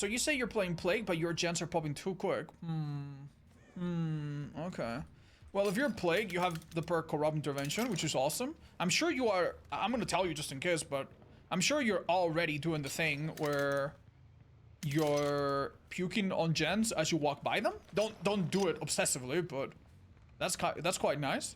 So you say you're playing Plague, but your gens are popping too quick. Okay. Well, if you're Plague, you have the perk Corrupt Intervention, which is awesome. I'm sure you are... I'm gonna tell you just in case, but... I'm sure you're already doing the thing where... you're puking on gens as you walk by them. Don't do it obsessively, but... That's quite nice.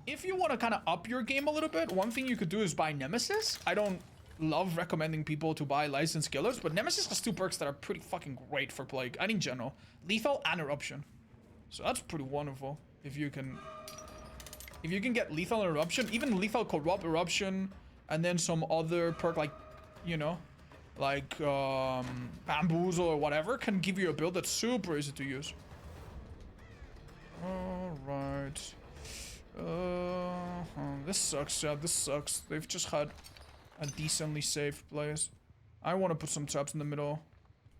If you want to kind of up your game a little bit, one thing you could do is buy Nemesis. I don't love recommending people to buy licensed killers, but Nemesis has 2 perks that are pretty fucking great for Plague, and in general. Lethal and Eruption. So that's pretty wonderful. If you can get Lethal and Eruption, even Lethal Corrupt Eruption, and then some other perk like, you know, like Bamboozle or whatever, can give you a build that's super easy to use. Alright. This sucks, yeah, this sucks. They've just had a decently safe place. I want to put some traps in the middle.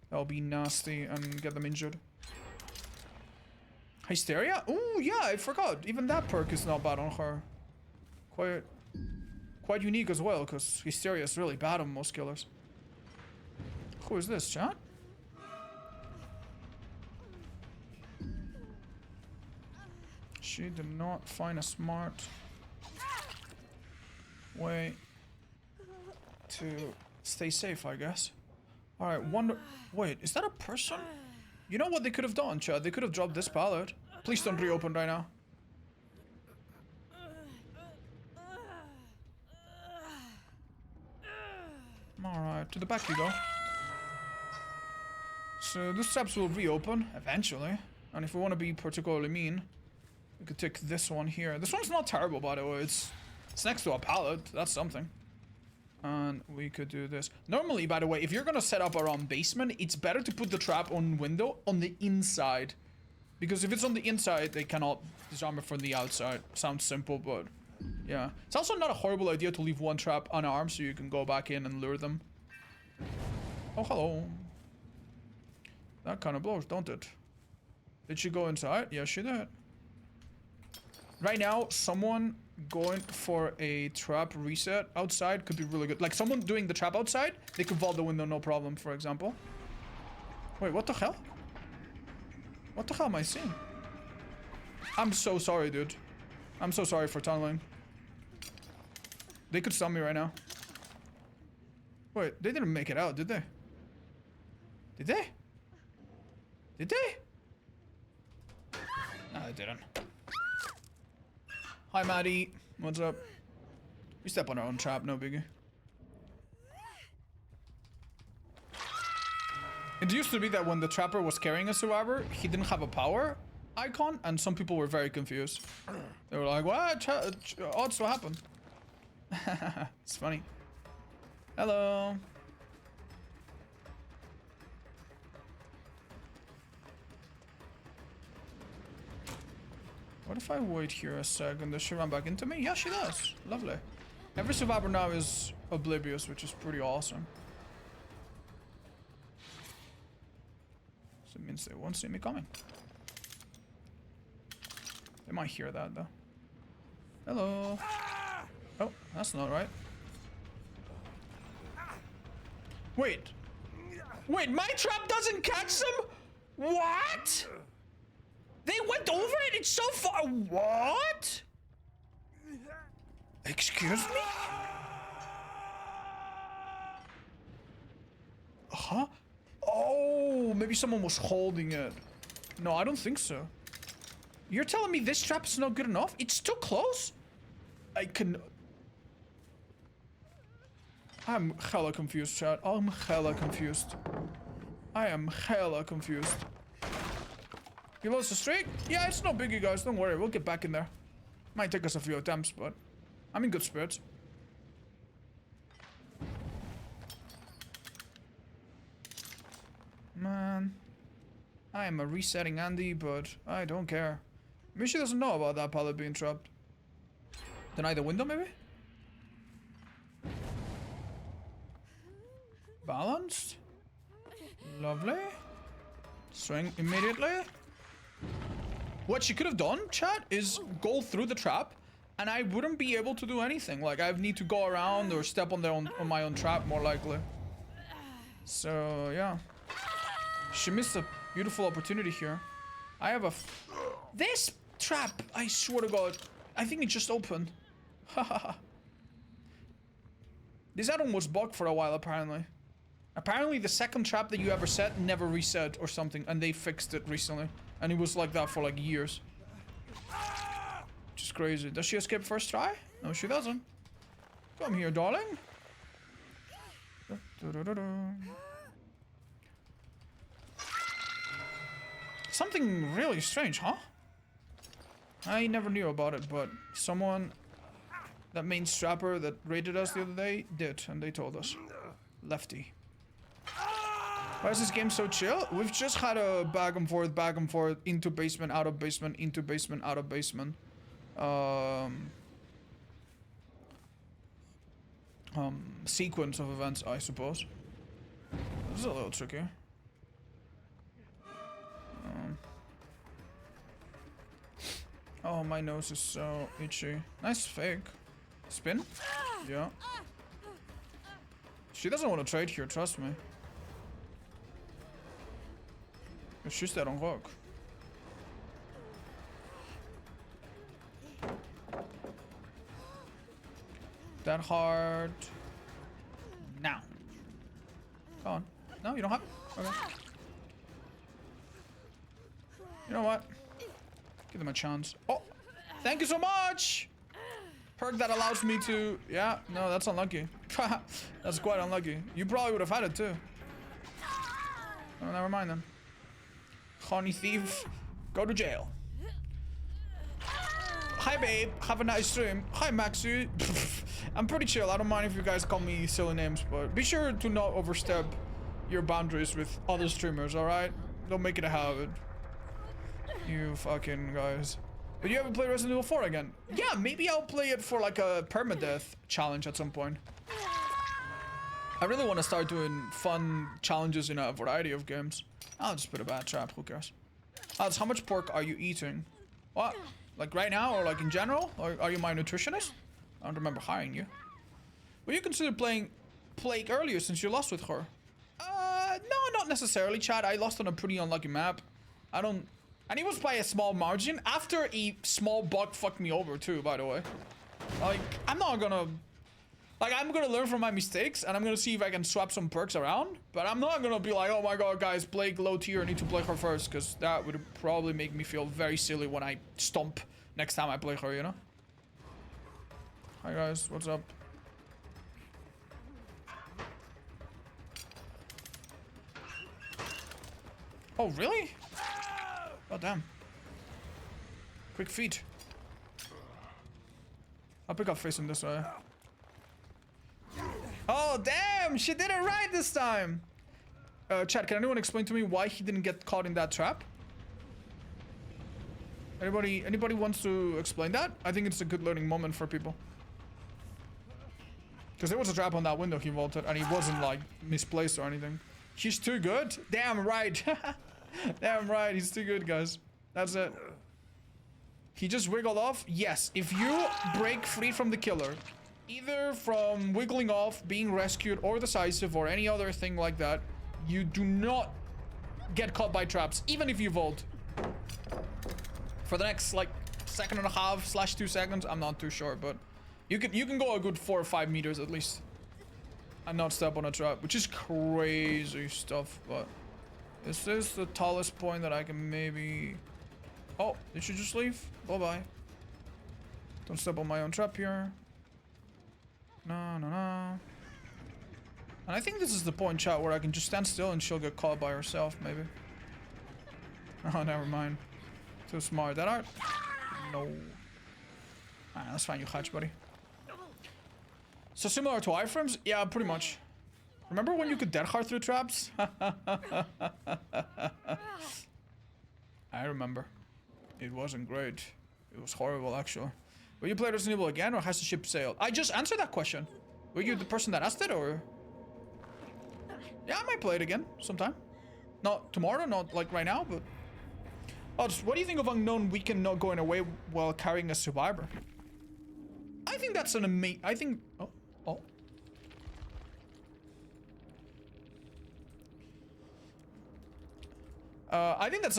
That'll be nasty and get them injured. Hysteria? Ooh, yeah, I forgot. Even that perk is not bad on her. Quite unique as well, because Hysteria is really bad on most killers. Who is this, chat? She did not find a smart way to stay safe, I guess. Alright, wait, is that a person? You know what they could have done, Chad? They could have dropped this pallet. Please don't reopen right now. Alright, to the back you go. So these traps will reopen eventually. And if we want to be particularly mean, we could take this one here. This one's not terrible, by the way. It's next to a pallet. That's something. And we could do this. Normally, by the way, if you're gonna set up around basement, it's better to put the trap on window on the inside. Because if it's on the inside, they cannot disarm it from the outside. Sounds simple, but yeah. It's also not a horrible idea to leave one trap unarmed so you can go back in and lure them. Oh, hello. That kind of blows, don't it? Did she go inside? Yes, she did. Right now, someone going for a trap reset outside could be really good. Like, someone doing the trap outside, they could vault the window, no problem, for example. Wait, what the hell? What the hell am I seeing? I'm so sorry, dude. I'm so sorry for tunneling. They could stun me right now. Wait, they didn't make it out, did they? Did they? Did they? No, they didn't. Hi, Maddie. What's up? We step on our own trap, no biggie. It used to be that when the trapper was carrying a survivor, he didn't have a power icon, and some people were very confused. They were like, what? Odds, what happened? It's funny. Hello. What if I wait here a second? Does she run back into me? Yeah, she does. Lovely. Every survivor now is oblivious, which is pretty awesome. So it means they won't see me coming. They might hear that, though. Hello. Oh, that's not right. Wait. Wait, my trap doesn't catch them? What? They went over it? It's so far. What? Excuse me? Huh? Oh, maybe someone was holding it. No, I don't think so. You're telling me this trap is not good enough? It's too close? I'm hella confused, chat. I'm hella confused. I am hella confused. You lost the streak? Yeah, it's no biggie, guys. Don't worry. We'll get back in there. Might take us a few attempts, but I'm in good spirits. Man. I am a resetting Andy, but I don't care. Maybe she doesn't know about that pallet being trapped. Deny the window, maybe? Balanced. Lovely. Swing immediately. What she could have done, chat, is go through the trap, and I wouldn't be able to do anything. Like, I need to go around or step on my own trap, more likely. So, yeah. She missed a beautiful opportunity here. I have a... This trap, I swear to God. I think it just opened. Hahaha. This add-on was bugged for a while, apparently. Apparently, the second trap that you ever set never reset or something, and they fixed it recently. And it was like that for like years. Which is crazy. Does she escape first try? No, she doesn't. Come here, darling. Something really strange, huh? I never knew about it, but someone, that main strapper that raided us the other day, did, and they told us. Lefty. Why is this game so chill? We've just had a back and forth, into basement, out of basement, into basement, out of basement. Sequence of events, I suppose. This is a little tricky. Oh, my nose is so itchy. Nice fake. Spin? Yeah. She doesn't want to trade here, trust me. She's dead on rock. That hard. Now. Come on. No, you don't have it? Okay. You know what? Give them a chance. Oh! Thank you so much! Perk that allows me to... Yeah, no, that's unlucky. That's quite unlucky. You probably would have had it too. Oh, never mind then. Honey thief, go to jail. Hi babe, have a nice stream. Hi Maxu. I'm pretty chill, I don't mind if you guys call me silly names, but be sure to not overstep your boundaries with other streamers, alright? Don't make it a habit. You fucking guys. But you haven't played Resident Evil 4 again? Yeah, maybe I'll play it for like a permadeath challenge at some point. I really want to start doing fun challenges in a variety of games. I'll just put a bad trap, who cares? Alex, how much pork are you eating? What? Like right now or like in general? Or are you my nutritionist? I don't remember hiring you. Will you consider playing Plague earlier since you lost with her? No, not necessarily, Chad. I lost on a pretty unlucky map. I don't... And it was by a small margin after a small bug fucked me over too, by the way. Like, I'm not gonna... Like, I'm gonna learn from my mistakes, and I'm gonna see if I can swap some perks around. But I'm not gonna be like, oh my god, guys, Blake low tier, I need to play her first. Because that would probably make me feel very silly when I stomp next time I play her, you know? Hi guys, what's up? Oh, really? God damn. Quick feet. I'll pick up facing this way. Oh, damn! She did it right this time! Chat, can anyone explain to me why he didn't get caught in that trap? Anybody wants to explain that? I think it's a good learning moment for people. Because there was a trap on that window he vaulted, and he wasn't, like, misplaced or anything. He's too good? Damn right! Damn right, he's too good, guys. That's it. He just wiggled off? Yes, if you break free from the killer, either from wiggling off, being rescued, or decisive, or any other thing like that, you do not get caught by traps, even if you vault. For the next, like, 1.5/2 seconds, I'm not too sure, but you can go a good 4 or 5 meters at least and not step on a trap, which is crazy stuff, but this is the tallest point that I can maybe... Oh, did you just leave? Bye-bye. Don't step on my own trap here. No, no, no. And I think this is the point, chat, where I can just stand still and she'll get caught by herself, maybe. Oh, never mind. Too smart. That art? No. Alright, that's fine, you hatch, buddy. So similar to iframes? Yeah, pretty much. Remember when you could dead hard through traps? I remember. It wasn't great. It was horrible, actually. Will you play Resident Evil again, or has the ship sailed? I just answered that question. Were you the person that asked it, or...? Yeah, I might play it again, sometime. Not tomorrow, not like right now, but... Oh, just, what do you think of Unknown Weekend not going away while carrying a survivor? I think that's an amazing... I think... Oh, oh. I think that's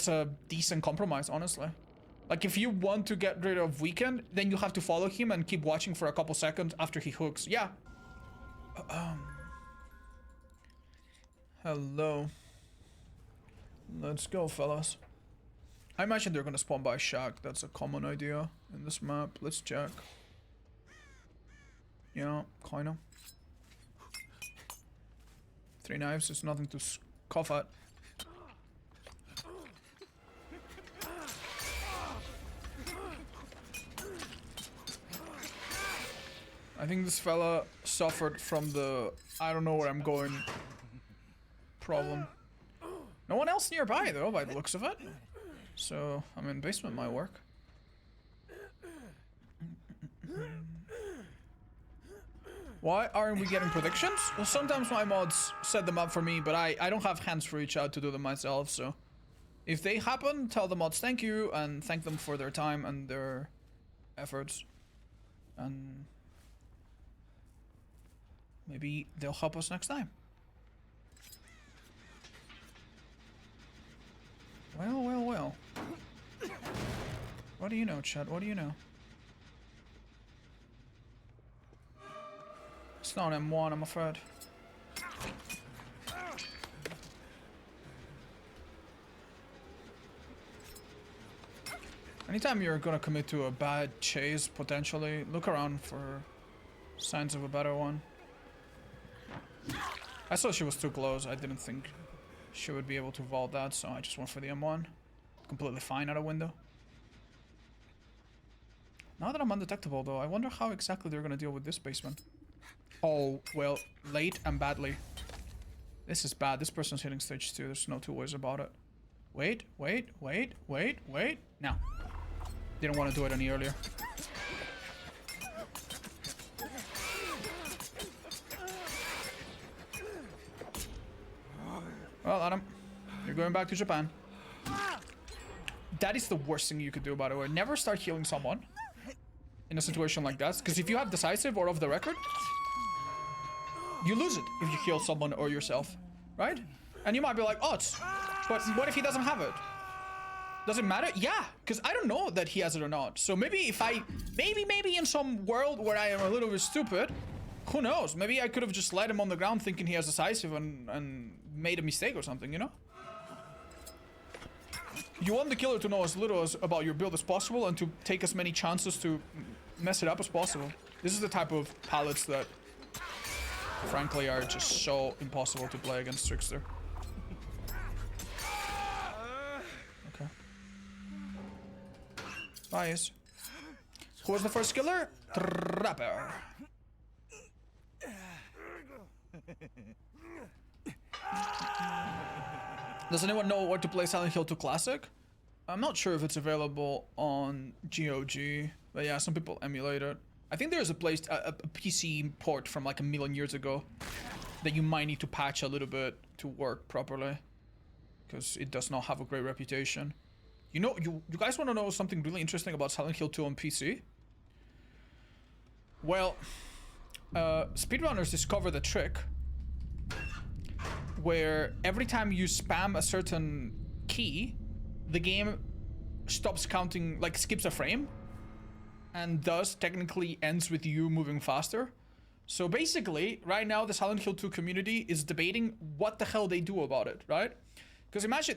a decent compromise, honestly. Like, if you want to get rid of Weekend, then you have to follow him and keep watching for a couple seconds after he hooks. Yeah. Hello. Let's go, fellas. I imagine they're gonna spawn by shack. That's a common idea in this map. Let's check. Yeah, kinda. 3 knives is nothing to scoff at. I think this fella suffered from the I don't know where I'm going problem. No one else nearby though, by the looks of it. So, I mean, basement might work. Why aren't we getting predictions? Well, sometimes my mods set them up for me, but I don't have hands for reach out to do them myself, so if they happen, tell the mods thank you and thank them for their time and their efforts. And maybe they'll help us next time. Well, well, well. What do you know, chat? What do you know? It's not M1, I'm afraid. Anytime you're gonna commit to a bad chase, potentially, look around for signs of a better one. I saw she was too close. I didn't think she would be able to vault that, so I just went for the M1. Completely fine out a window. Now that I'm undetectable, though, I wonder how exactly they're gonna deal with this basement. Oh, well, late and badly. This is bad. This person's hitting stage 2. There's no two ways about it. Wait, wait, wait, wait, wait. No. Didn't want to do it any earlier. Well, Adam, you're going back to Japan. That is the worst thing you could do, by the way. Never start healing someone in a situation like that. Because if you have decisive or off the record, you lose it if you heal someone or yourself, right? And you might be like, oh, but what if he doesn't have it? Does it matter? Yeah, because I don't know that he has it or not. So maybe if I, maybe in some world where I am a little bit stupid, who knows? Maybe I could have just let him on the ground thinking he has decisive and made a mistake or something, you know? You want the killer to know as little as about your build as possible and to take as many chances to mess it up as possible. This is the type of palettes that, frankly, are just so impossible to play against Trickster. Okay. Nice. Who was the first killer? Trapper. Does anyone know where to play Silent Hill 2 Classic? I'm not sure if it's available on GOG, but yeah, some people emulate it. I think there's a PC port from like a million years ago that you might need to patch a little bit to work properly, because it does not have a great reputation. You know, you guys want to know something really interesting about Silent Hill 2 on PC? Well, speedrunners discovered a trick where every time you spam a certain key, the game stops counting, like skips a frame, and thus technically ends with you moving faster. So basically, right now the Silent Hill 2 community is debating what the hell they do about it, right? Because imagine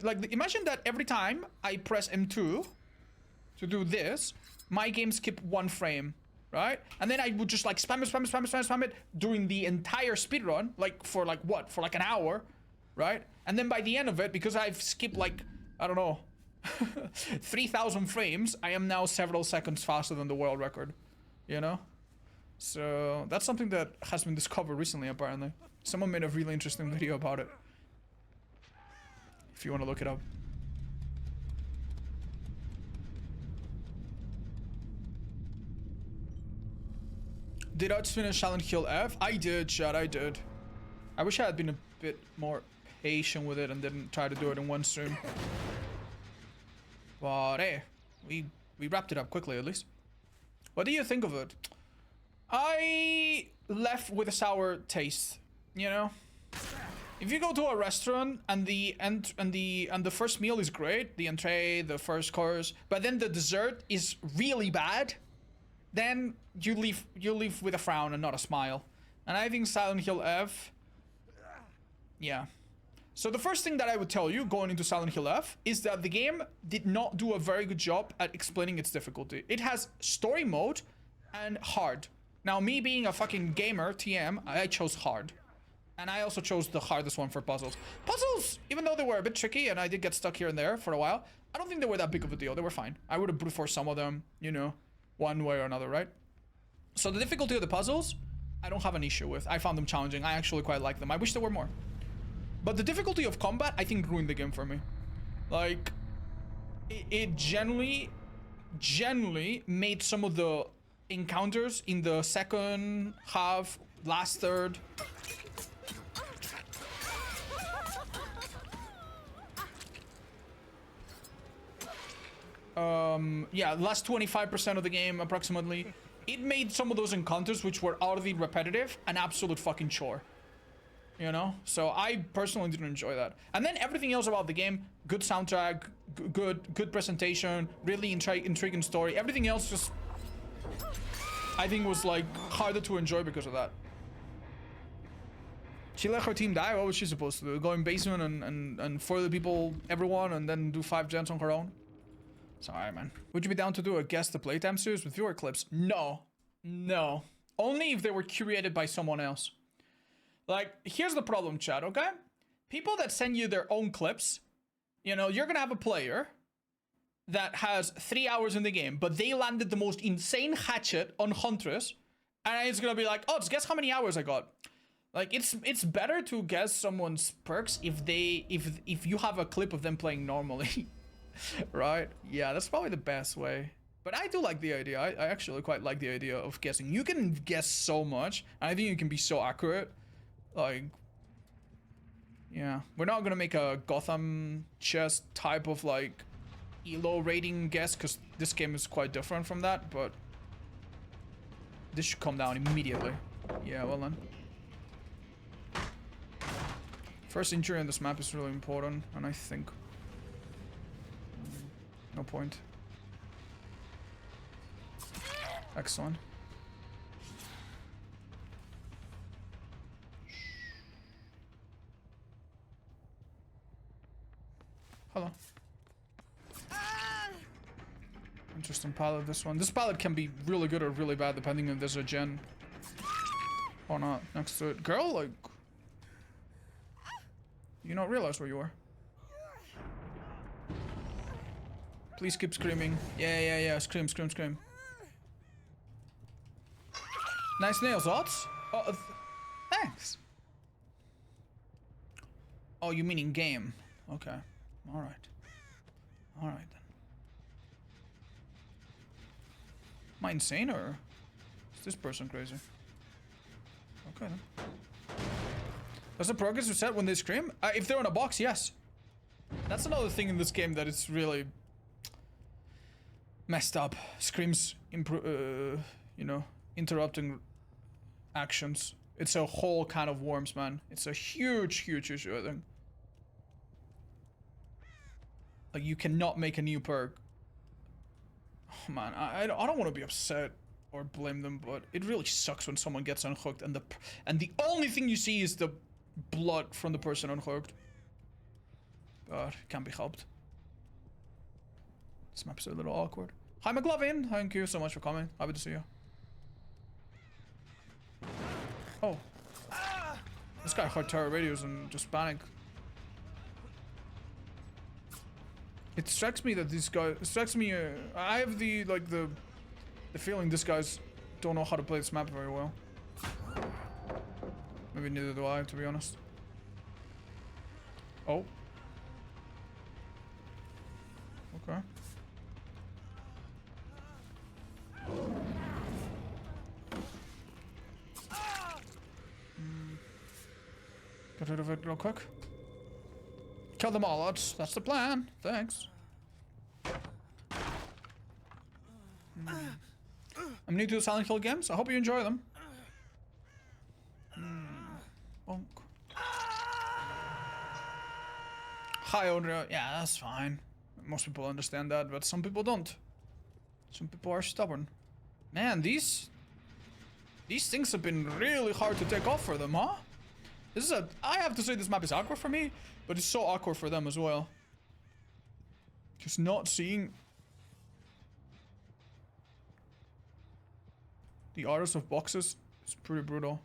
that every time I press M2 to do this, my game skipped 1 frame, right? And then I would just like spam it during the entire speedrun, like for like what? For like an hour, right? And then by the end of it, because I've skipped like, I don't know, 3,000 frames, I am now several seconds faster than the world record, you know? So that's something that has been discovered recently, apparently. Someone made a really interesting video about it, if you want to look it up. Did I just finish Silent Hill F? I did, chat, I did. I wish I had been a bit more patient with it and didn't try to do it in one stream. But hey, we wrapped it up quickly at least. What do you think of it? I left with a sour taste, you know? If you go to a restaurant and the first meal is great, the entree, the first course, but then the dessert is really bad, then you leave with a frown and not a smile. And I think Silent Hill F, yeah. So the first thing that I would tell you going into Silent Hill F is that the game did not do a very good job at explaining its difficulty. It has story mode and hard. Now, me being a fucking gamer, TM, I chose hard. And I also chose the hardest one for puzzles. Puzzles, even though they were a bit tricky and I did get stuck here and there for a while, I don't think they were that big of a deal. They were fine. I would have brute forced some of them, you know, one way or another, right? So the difficulty of the puzzles, I don't have an issue with. I found them challenging. I actually quite like them. I wish there were more. But the difficulty of combat, I think, ruined the game for me. Like, it generally made some of the encounters in the second half, last third, yeah, last 25% of the game approximately, it made some of those encounters which were utterly repetitive an absolute fucking chore, you know. So I personally didn't enjoy that. And then everything else about the game, good soundtrack, good presentation, really intriguing story, everything else just I think was like harder to enjoy because of that. She let her team die. What was she supposed to do? Go in basement and further people, everyone, and then do 5 gens on her own? Sorry, man. Would you be down to do a guess the playtime series with viewer clips? No. No. Only if they were curated by someone else. Like, here's the problem, chat, okay? People that send you their own clips, you know, you're gonna have a player that has 3 hours in the game, but they landed the most insane hatchet on Huntress, and it's gonna be like, oh, guess how many hours I got. Like, it's better to guess someone's perks if you have a clip of them playing normally. Right? Yeah, that's probably the best way. But I do like the idea. I actually quite like the idea of guessing. You can guess so much. I think you can be so accurate. Like, yeah. We're not gonna make a Gotham chess type of, like, ELO rating guess, because this game is quite different from that, but this should come down immediately. Yeah, well then. First injury on this map is really important, and I think no point. Excellent. Hello. Interesting palette, this one. This palette can be really good or really bad depending if there's a gen or not next to it. Girl, like, you not realize where you are. Please keep screaming. Yeah. Scream. Nice nails, Otz. Oh, thanks. Oh, you mean in game? Okay. All right then. Am I insane or is this person crazy? Okay then. Does the progress reset when they scream? If they're in a box, yes. That's another thing in this game that it's really messed up. Screams, you know, interrupting actions. It's a whole kind of worms, man. It's a huge issue, I think. Like, you cannot make a new perk. Oh, man, I don't want to be upset or blame them, but it really sucks when someone gets unhooked and the only thing you see is the blood from the person unhooked. But it can't be helped. This map's a little awkward. Hi, McLovin. Thank you so much for coming. Happy to see you. Oh. This guy heard terror radios and just panicked. It strikes me that these guys... It strikes me... I have the feeling these guys don't know how to play this map very well. Maybe neither do I, to be honest. Oh. Okay. Get rid of it real quick. Kill them all, that's the plan. Thanks. I'm new to the Silent Hill games. I hope you enjoy them. Bonk. Hi, Onryo. Yeah, that's fine. Most people understand that, but some people don't. Some people are stubborn. Man, these things have been really hard to take off for them, huh? This is I have to say this map is awkward for me, but it's so awkward for them as well. Just not seeing the artist of boxes is pretty brutal.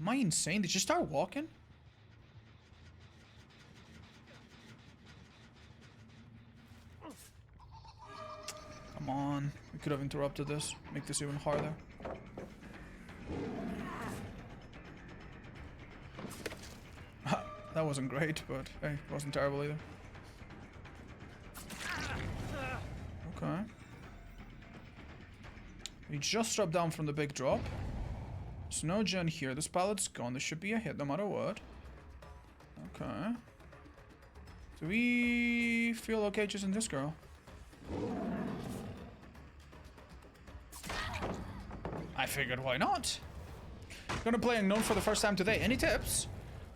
Am I insane? Did you start walking? Come on. We could have interrupted this. Make this even harder. That wasn't great, but hey, it wasn't terrible either. Okay. We just dropped down from the big drop. There's no gen here. This pallet's gone. This should be a hit no matter what. Okay. Do we feel okay chasing this girl? I figured why not? Gonna play Unknown for the first time today. Any tips?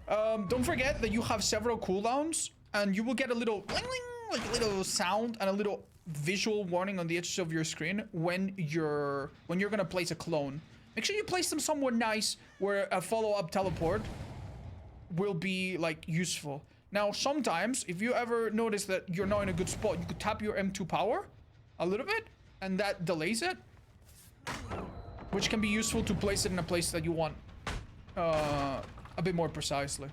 Don't forget that you have several cooldowns and you will get a little bling bling, like a little sound and a little visual warning on the edge of your screen when you're gonna place a clone. Make sure you place them somewhere nice where a follow-up teleport will be like useful. Now sometimes if you ever notice that you're not in a good spot, you could tap your M2 power a little bit and that delays it, which can be useful to place it in a place that you want a bit more precisely.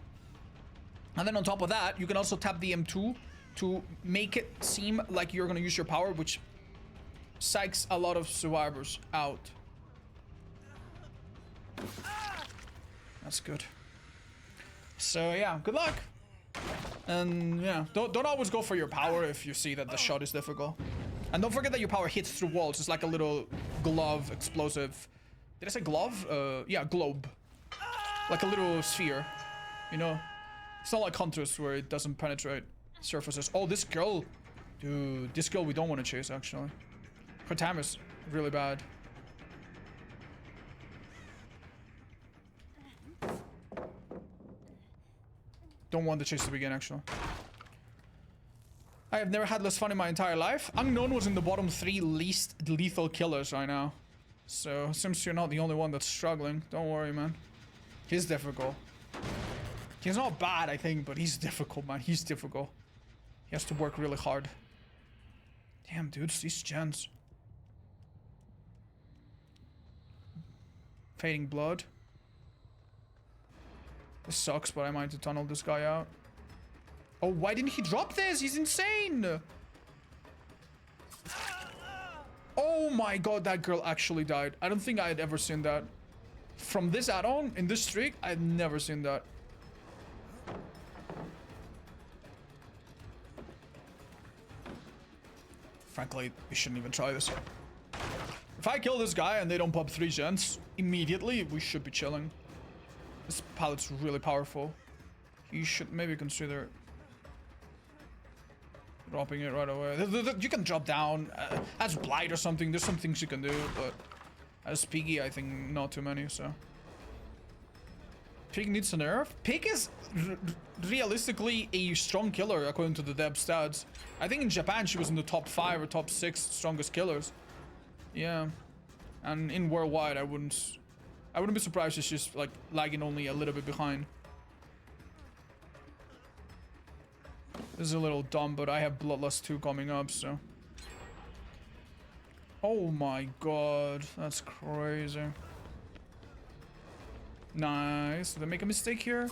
And then on top of that, you can also tap the M2 to make it seem like you're gonna use your power, which psychs a lot of survivors out. That's good. So yeah, good luck. And yeah, don't always go for your power if you see that the shot is difficult. And don't forget that your power hits through walls. It's like a little glove explosive. Did I say glove? Yeah, globe. Like a little sphere, you know? It's not like Huntress where it doesn't penetrate surfaces. Oh, this girl. Dude, this girl we don't want to chase, actually. Her time is really bad. Don't want the chase to begin, actually. I have never had less fun in my entire life. Unknown was in the bottom 3 least lethal killers right now. So, seems you're not the only one that's struggling. Don't worry, man. He's difficult. He's not bad, I think, but he's difficult, man. He's difficult. He has to work really hard. Damn, dudes, these gens. Fading blood. This sucks, but I might have to tunnel this guy out. Oh, why didn't he drop this? He's insane! Oh my god, that girl actually died. I don't think I had ever seen that. From this add-on, in this streak, I've never seen that. Frankly, we shouldn't even try this. If I kill this guy and they don't pop 3 gens, immediately we should be chilling. This pallet's really powerful. You should maybe consider dropping it right away. You can drop down as Blight or something. There's some things you can do, but as Piggy, I think not too many, so. Pig needs a nerf? Pig is realistically a strong killer according to the Deb stats. I think in Japan she was in the top 5 or top 6 strongest killers. Yeah. And in worldwide I wouldn't be surprised if she's like lagging only a little bit behind. This is a little dumb, but I have Bloodlust 2 coming up, so. Oh my god, that's crazy. Nice. Did I make a mistake here?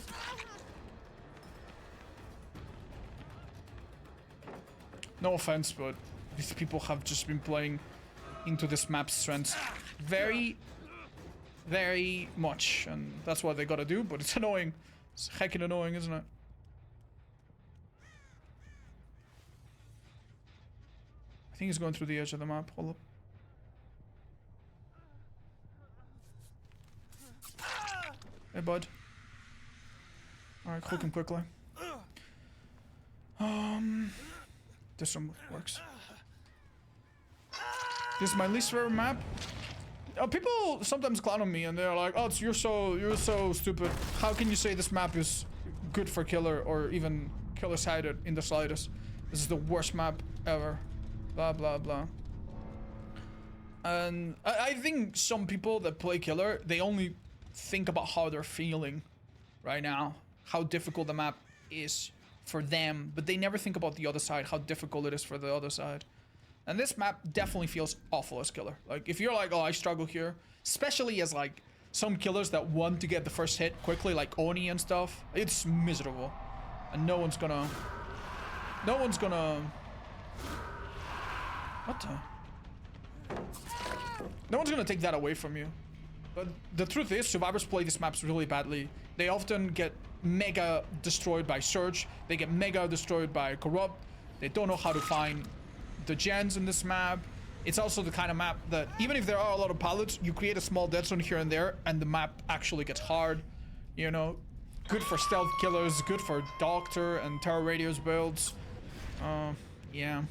No offense, but these people have just been playing into this map's strengths very, very much, and that's what they gotta do, but it's annoying. It's heckin' annoying, isn't it? I think he's going through the edge of the map. Hold up. Hey, bud. Alright, hook him quickly. This one works. This is my least favorite map. People sometimes clown on me and they're like, oh, you're so stupid. How can you say this map is good for killer or even killer sided in the slightest? This is the worst map ever. Blah, blah, blah. And I think some people that play killer, they only think about how they're feeling right now, how difficult the map is for them, but they never think about the other side, how difficult it is for the other side. And this map definitely feels awful as killer. Like, if you're like, oh, I struggle here, especially as like some killers that want to get the first hit quickly, like Oni and stuff, it's miserable. And no one's gonna... What the? No one's gonna take that away from you. But the truth is, survivors play these maps really badly. They often get mega destroyed by Surge. They get mega destroyed by Corrupt. They don't know how to find the gens in this map. It's also the kind of map that even if there are a lot of pallets, you create a small dead zone here and there and the map actually gets hard. You know, good for stealth killers, good for Doctor and Terror Radios builds. Yeah.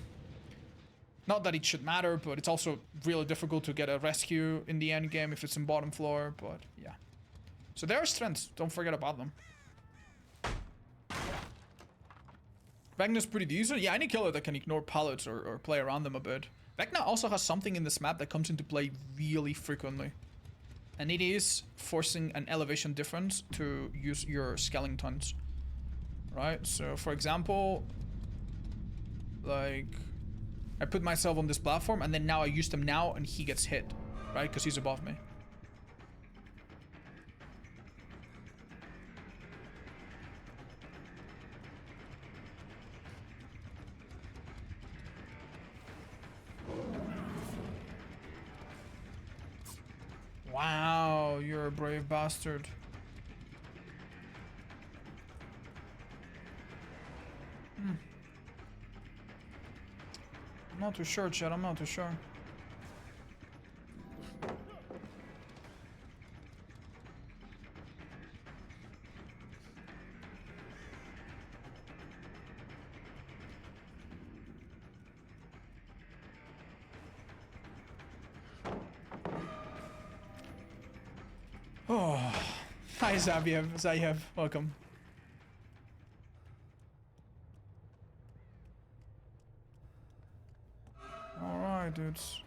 Not that it should matter, but it's also really difficult to get a rescue in the end game if it's in bottom floor, but yeah. So there are strengths, don't forget about them. Vecna's pretty decent. Yeah, any killer that can ignore pallets or play around them a bit. Vecna also has something in this map that comes into play really frequently. And it is forcing an elevation difference to use your skeletons. Right? So, for example, like, I put myself on this platform and then now I use them now and he gets hit. Right? Because he's above me. Wow, you're a brave bastard. I'm not too sure, Chad. I'm not too sure. Oh, hi Zayev, welcome. Alright, dudes.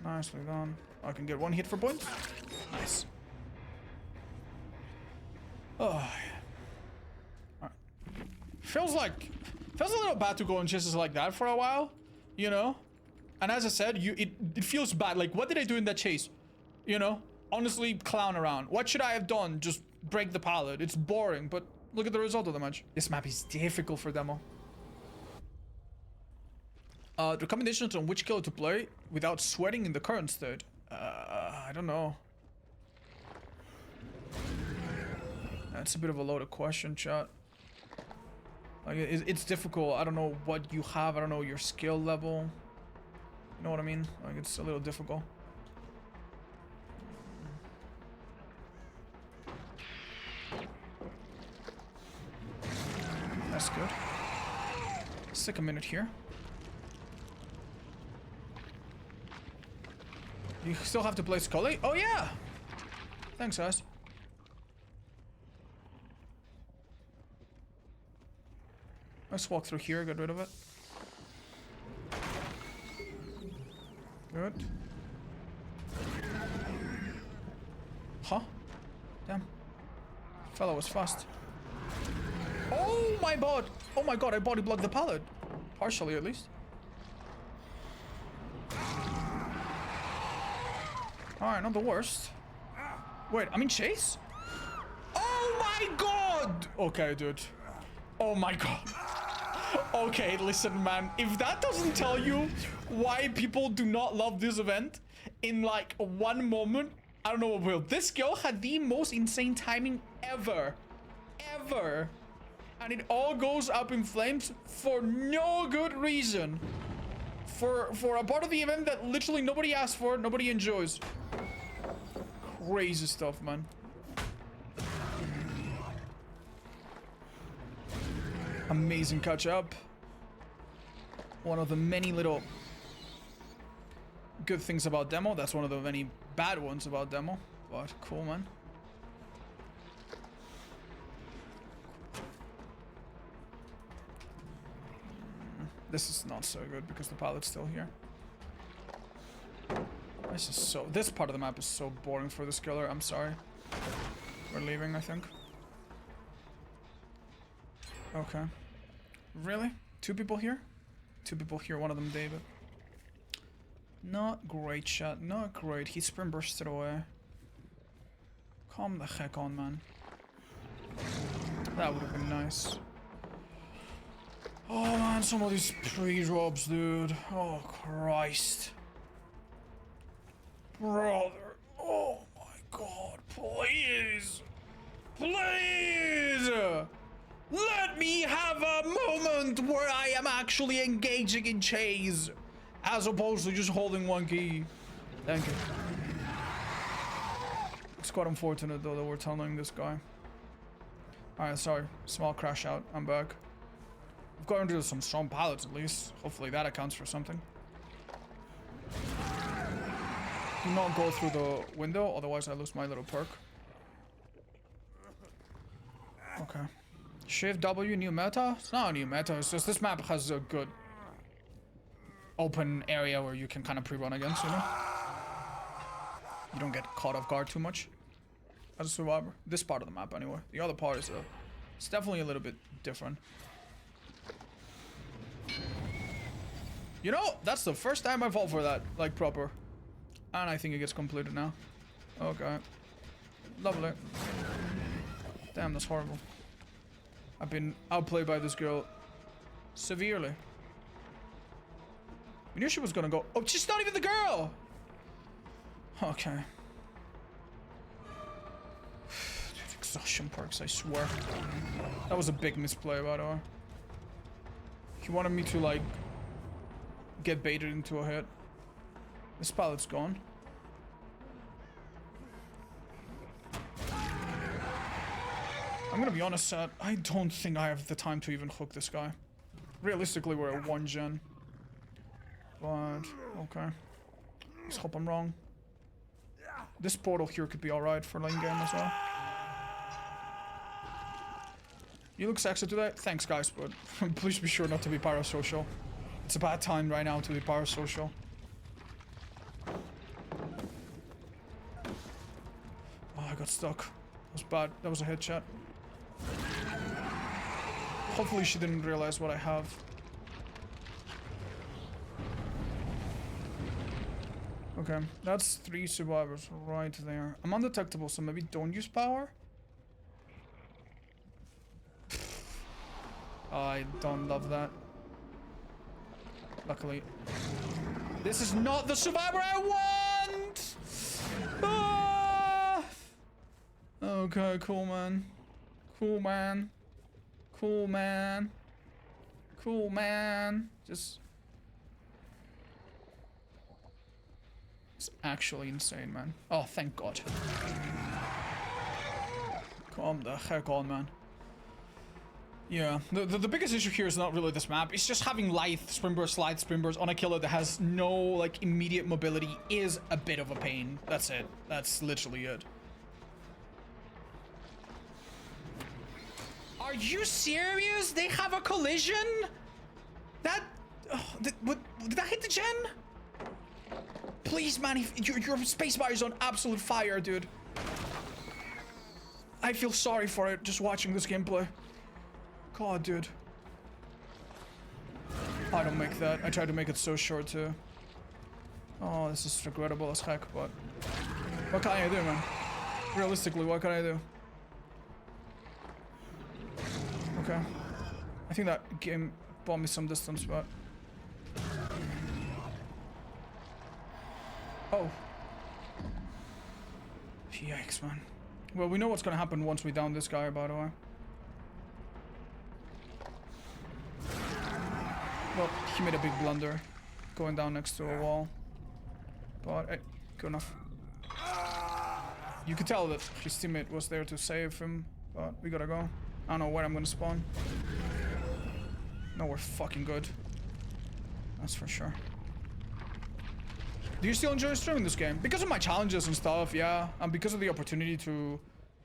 Nicely done. I can get one hit for points. Nice. Oh, alright. Feels a little bad to go on chases like that for a while, you know? And as I said, it feels bad. Like, what did I do in that chase? You know? Honestly, clown around. What should I have done? Just break the pallet. It's boring, but look at the result of the match. This map is difficult for demo. The recommendations on which killer to play without sweating in the current state. I don't know. That's a bit of a loaded question, chat. Like, it's difficult. I don't know what you have. I don't know your skill level. You know what I mean? Like, it's a little difficult. That's good. Let's take a minute here. You still have to play Scully? Oh yeah! Thanks, guys. Let's walk through here, get rid of it. Good. Huh? Damn. Fellow was fast. Oh my god! Oh my god, I body blocked the pallet. Partially, at least. Alright, not the worst. Wait, I'm in chase? Oh my god! Okay, dude. Oh my god. Okay, listen, man. If that doesn't tell you why people do not love this event in like one moment, I don't know what will. This girl had the most insane timing ever. Ever. And it all goes up in flames for no good reason. For a part of the event that literally nobody asked for, nobody enjoys. Crazy stuff, man. Amazing catch up. One of the many little good things about demo. That's one of the many bad ones about Demo, but cool, man. This is not so good because the pilot's still here. This part of the map is so boring for this killer. I'm sorry. We're leaving, I think. Okay. Really? 2 people here? 2 people here, one of them David. Not great shot, not great. He sprint bursted away. Calm the heck on, man. That would have been nice. Oh man, some of these pre-drops, dude. Oh Christ. Brother. Oh my god, please. Please! Let me have a moment where I am actually engaging in chase, as opposed to just holding one key. Thank you. It's quite unfortunate though that we're tunneling this guy. Alright, sorry. Small crash out. I'm back. We've got into some strong pilots at least. Hopefully that accounts for something. Do not go through the window, otherwise I lose my little perk. Okay. Shift W, new meta? It's not a new meta, it's just this map has a good open area where you can kind of pre-run against, you know? You don't get caught off guard too much as a survivor. This part of the map anyway. The other part is it's definitely a little bit different. You know, that's the first time I fall for that, like proper. And I think it gets completed now. Okay. Lovely. Damn, that's horrible. I've been outplayed by this girl severely. We knew she was gonna go. Oh, she's not even the girl! Okay. Dude, exhaustion perks, I swear. That was a big misplay, by the way. He wanted me to, like, get baited into a hit. This pilot's gone. I'm gonna be honest, Seth, I don't think I have the time to even hook this guy. Realistically, we're at 1 gen. But, okay. Let's hope I'm wrong. This portal here could be alright for lane game as well. You look sexy today? Thanks, guys, but please be sure not to be parasocial. It's a bad time right now to be parasocial. Oh, I got stuck. That was bad. That was a headshot. Hopefully she didn't realize what I have. Okay, that's 3 survivors right there. I'm undetectable, so maybe don't use power? I don't love that. Luckily. This is not the survivor I want! Ah! Okay, cool, man. Cool, man. Cool, man. Cool, man. Just... It's actually insane, man. Oh, thank God. Calm the heck on, man. Yeah, the biggest issue here is not really this map. It's just having lithe sprint burst on a killer that has no, like, immediate mobility is a bit of a pain. That's it. That's literally it. Are you serious? They have a collision? That... Oh, did that hit the gen? Please, man, your spacebar is on absolute fire, dude. I feel sorry for it just watching this gameplay. God, dude. I don't make that. I tried to make it so short, too. Oh, this is regrettable as heck, but... What can I do, man? Realistically, what can I do? Okay. I think that game bought me some distance, but... Oh. Yikes, man. Well, we know what's gonna happen once we down this guy, by the way. Well, he made a big blunder going down next to a wall. But, hey, good enough. You could tell that his teammate was there to save him, but we gotta go. I don't know where I'm gonna spawn. No, we're fucking good. That's for sure. Do you still enjoy streaming this game? Because of my challenges and stuff, yeah. And because of the opportunity to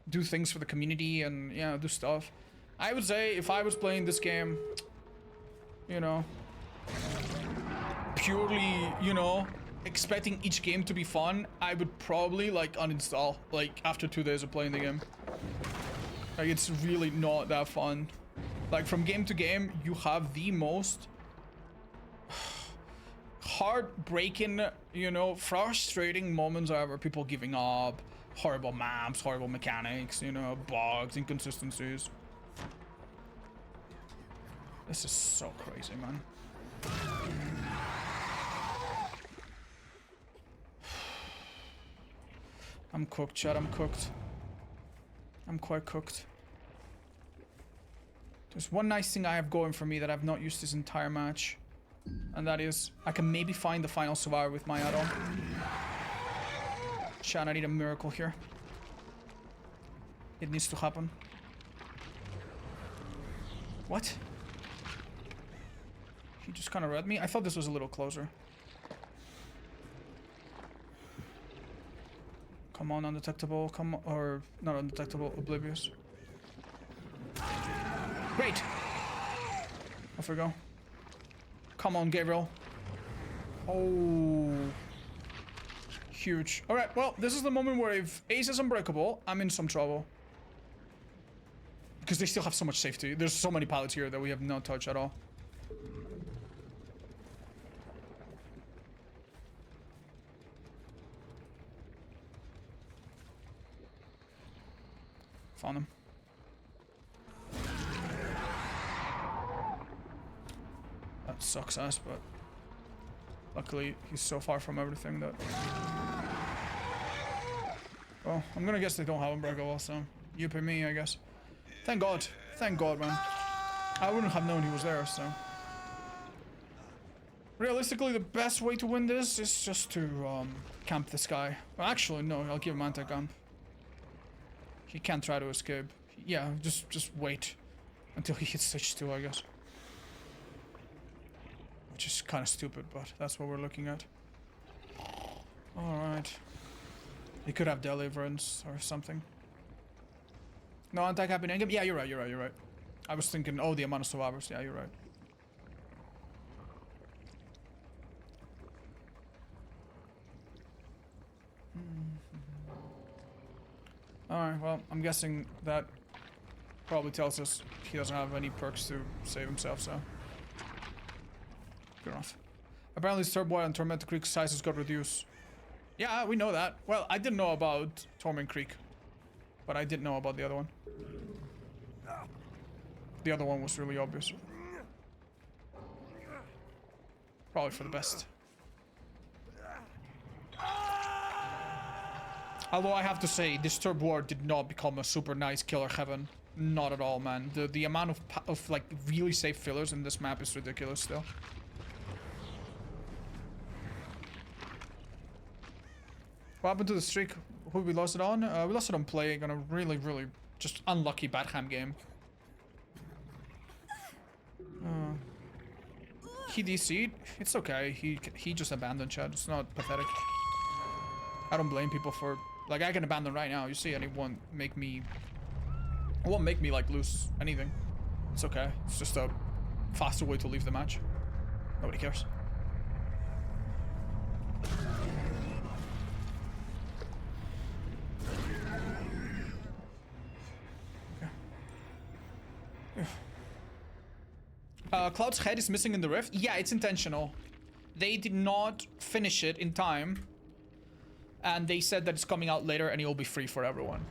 do things for the community and, yeah, do stuff. I would say if I was playing this game, you know, purely, you know, expecting each game to be fun, I would probably, like, uninstall, like, after 2 days of playing the game. Like, it's really not that fun. Like, from game to game, you have the most heartbreaking, you know, frustrating moments ever. People giving up, horrible maps, horrible mechanics, you know, bugs, inconsistencies. This is so crazy, man. I'm cooked, Chad, I'm cooked. I'm quite cooked. There's one nice thing I have going for me that I've not used this entire match. And that is, I can maybe find the final survivor with my add-on. Chad, I need a miracle here. It needs to happen. What? He just kind of read me? I thought this was a little closer. Come on, undetectable. Come on, or not undetectable, oblivious. Great! Off we go. Come on, Gabriel. Oh. Huge. Alright, well, this is the moment where if Ace is unbreakable, I'm in some trouble. Because they still have so much safety. There's so many pallets here that we have no touch at all. Found him. That sucks ass, but luckily he's so far from everything that... Well, I'm gonna guess they don't have unbreakable, so you pay me, I guess. Thank God. Thank God, man. I wouldn't have known he was there, so... Realistically, the best way to win this is just to camp this guy. Well, actually, no, I'll give him anti-camp. He can't try to escape. Yeah, just wait until he hits stage 2, I guess. Which is kind of stupid, but that's what we're looking at. Alright. He could have deliverance or something. No anti-cap in endgame? Yeah, you're right. I was thinking, oh, the amount of survivors. Yeah, you're right. Alright, well, I'm guessing that probably tells us he doesn't have any perks to save himself, so... Good enough. Apparently Starboy and Torment Creek sizes got reduced. Yeah, we know that. Well, I didn't know about Torment Creek. But I did know about the other one. The other one was really obvious. Probably for the best. Although I have to say, Disturbed War did not become a super nice killer heaven. Not at all, man. The amount of like really safe fillers in this map is ridiculous still. What happened to the streak? Who we lost it on? We lost it on Plague on a really just unlucky Badham game. He DC'd. It's okay. He just abandoned chat. It's not pathetic. I don't blame people for... Like, I can abandon right now, you see, and it won't make me like lose anything. It's okay. It's just a faster way to leave the match. Nobody cares. Okay. Cloud's head is missing in the rift. Yeah, it's intentional. They did not finish it in time. And they said that it's coming out later and it will be free for everyone.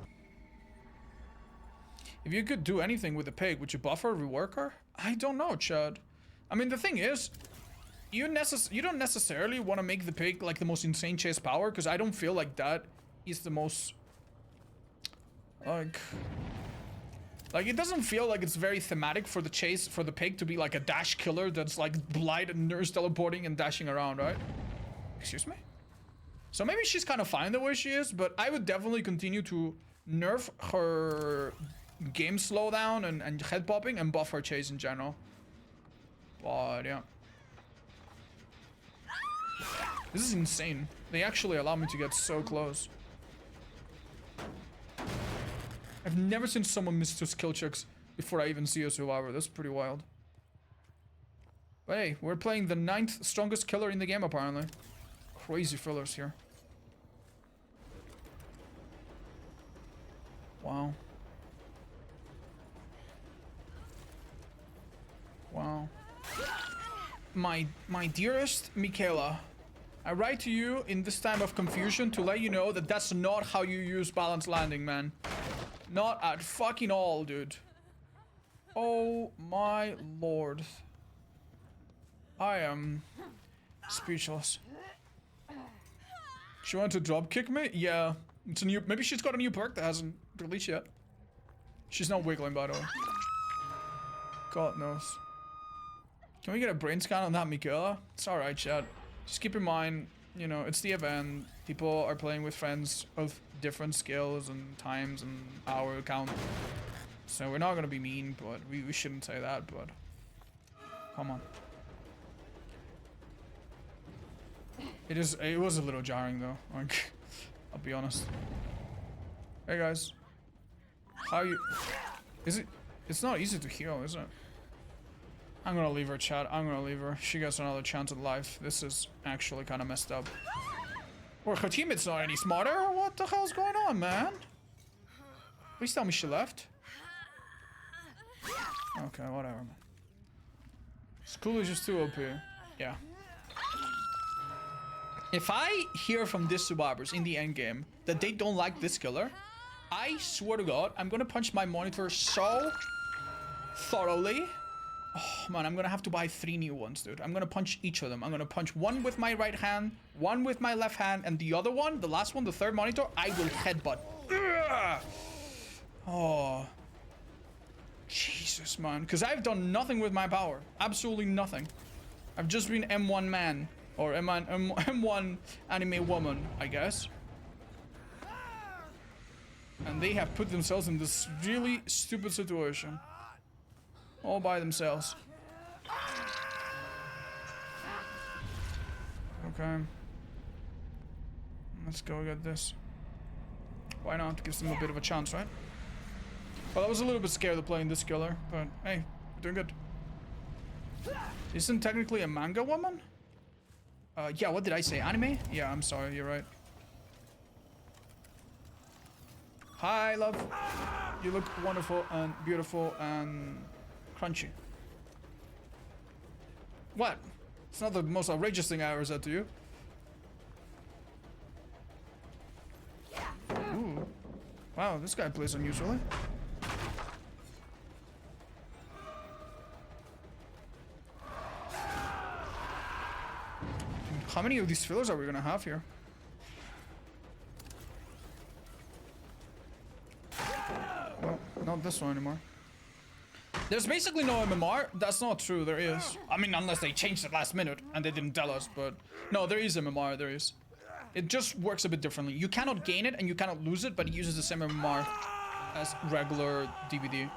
If you could do anything with the pig, would you buff her, rework her? I don't know, Chad. I mean, the thing is, you don't necessarily want to make the pig like the most insane chase power, because I don't feel like that is the most... Like, it doesn't feel like it's very thematic for the chase, for the pig to be like a dash killer that's like Blight and nurse teleporting and dashing around, right? Excuse me? So maybe she's kind of fine the way she is, but I would definitely continue to nerf her game slowdown and head popping and buff her chase in general. But yeah. This is insane. They actually allow me to get so close. I've never seen someone miss 2 skill checks before I even see a survivor. That's pretty wild. But hey, we're playing the 9th strongest killer in the game apparently. Crazy fillers here. Wow. Wow. My dearest Michaela, I write to you in this time of confusion to let you know that that's not how you use balanced landing, man. Not at fucking all, dude. Oh my lord. I am speechless. She wanted to drop kick me? Yeah. It's a new, maybe she's got a new perk that hasn't released yet. She's not wiggling, by the way. God knows. Can we get a brain scan on that, Michaela? It's alright, chat. Just keep in mind, you know, it's the event. People are playing with friends of different skills and times and hour count. So we're not gonna be mean, but we shouldn't say that, but... Come on. It was a little jarring though, like, I'll be honest. Hey guys. How you... Is it... It's not easy to heal, is it? I'm gonna leave her, chat. I'm gonna leave her. She gets another chance at life. This is actually kind of messed up. Or her teammate's not any smarter? What the hell's going on, man? Please tell me she left. Okay, whatever, man. School is just too OP. Yeah. If I hear from these survivors in the end game that they don't like this killer, I swear to God, I'm gonna punch my monitor so thoroughly. Oh man, I'm gonna have to buy 3 new ones, dude. I'm gonna punch each of them. I'm gonna punch one with my right hand, one with my left hand, and the other one, the last one, the third monitor, I will headbutt. Ugh! Oh. Jesus, man. Because I've done nothing with my power. Absolutely nothing. I've just been M1 man. Or M1 anime woman, I guess. And they have put themselves in this really stupid situation. All by themselves. Okay. Let's go get this. Why not? Gives them a bit of a chance, right? Well, I was a little bit scared of playing this killer, but hey, we're doing good. Isn't technically a manga woman? Yeah, what did I say? Anime? Yeah, I'm sorry, you're right. Hi, love. You look wonderful and beautiful and crunchy. What? It's not the most outrageous thing I ever said to you. Ooh. Wow, this guy plays unusually. How many of these fillers are we gonna have here? Well, not this one anymore. There's basically no MMR. That's not true, there is. I mean, unless they changed it last minute and they didn't tell us, but... No, there is MMR, there is. It just works a bit differently. You cannot gain it and you cannot lose it, but it uses the same MMR as regular DVD.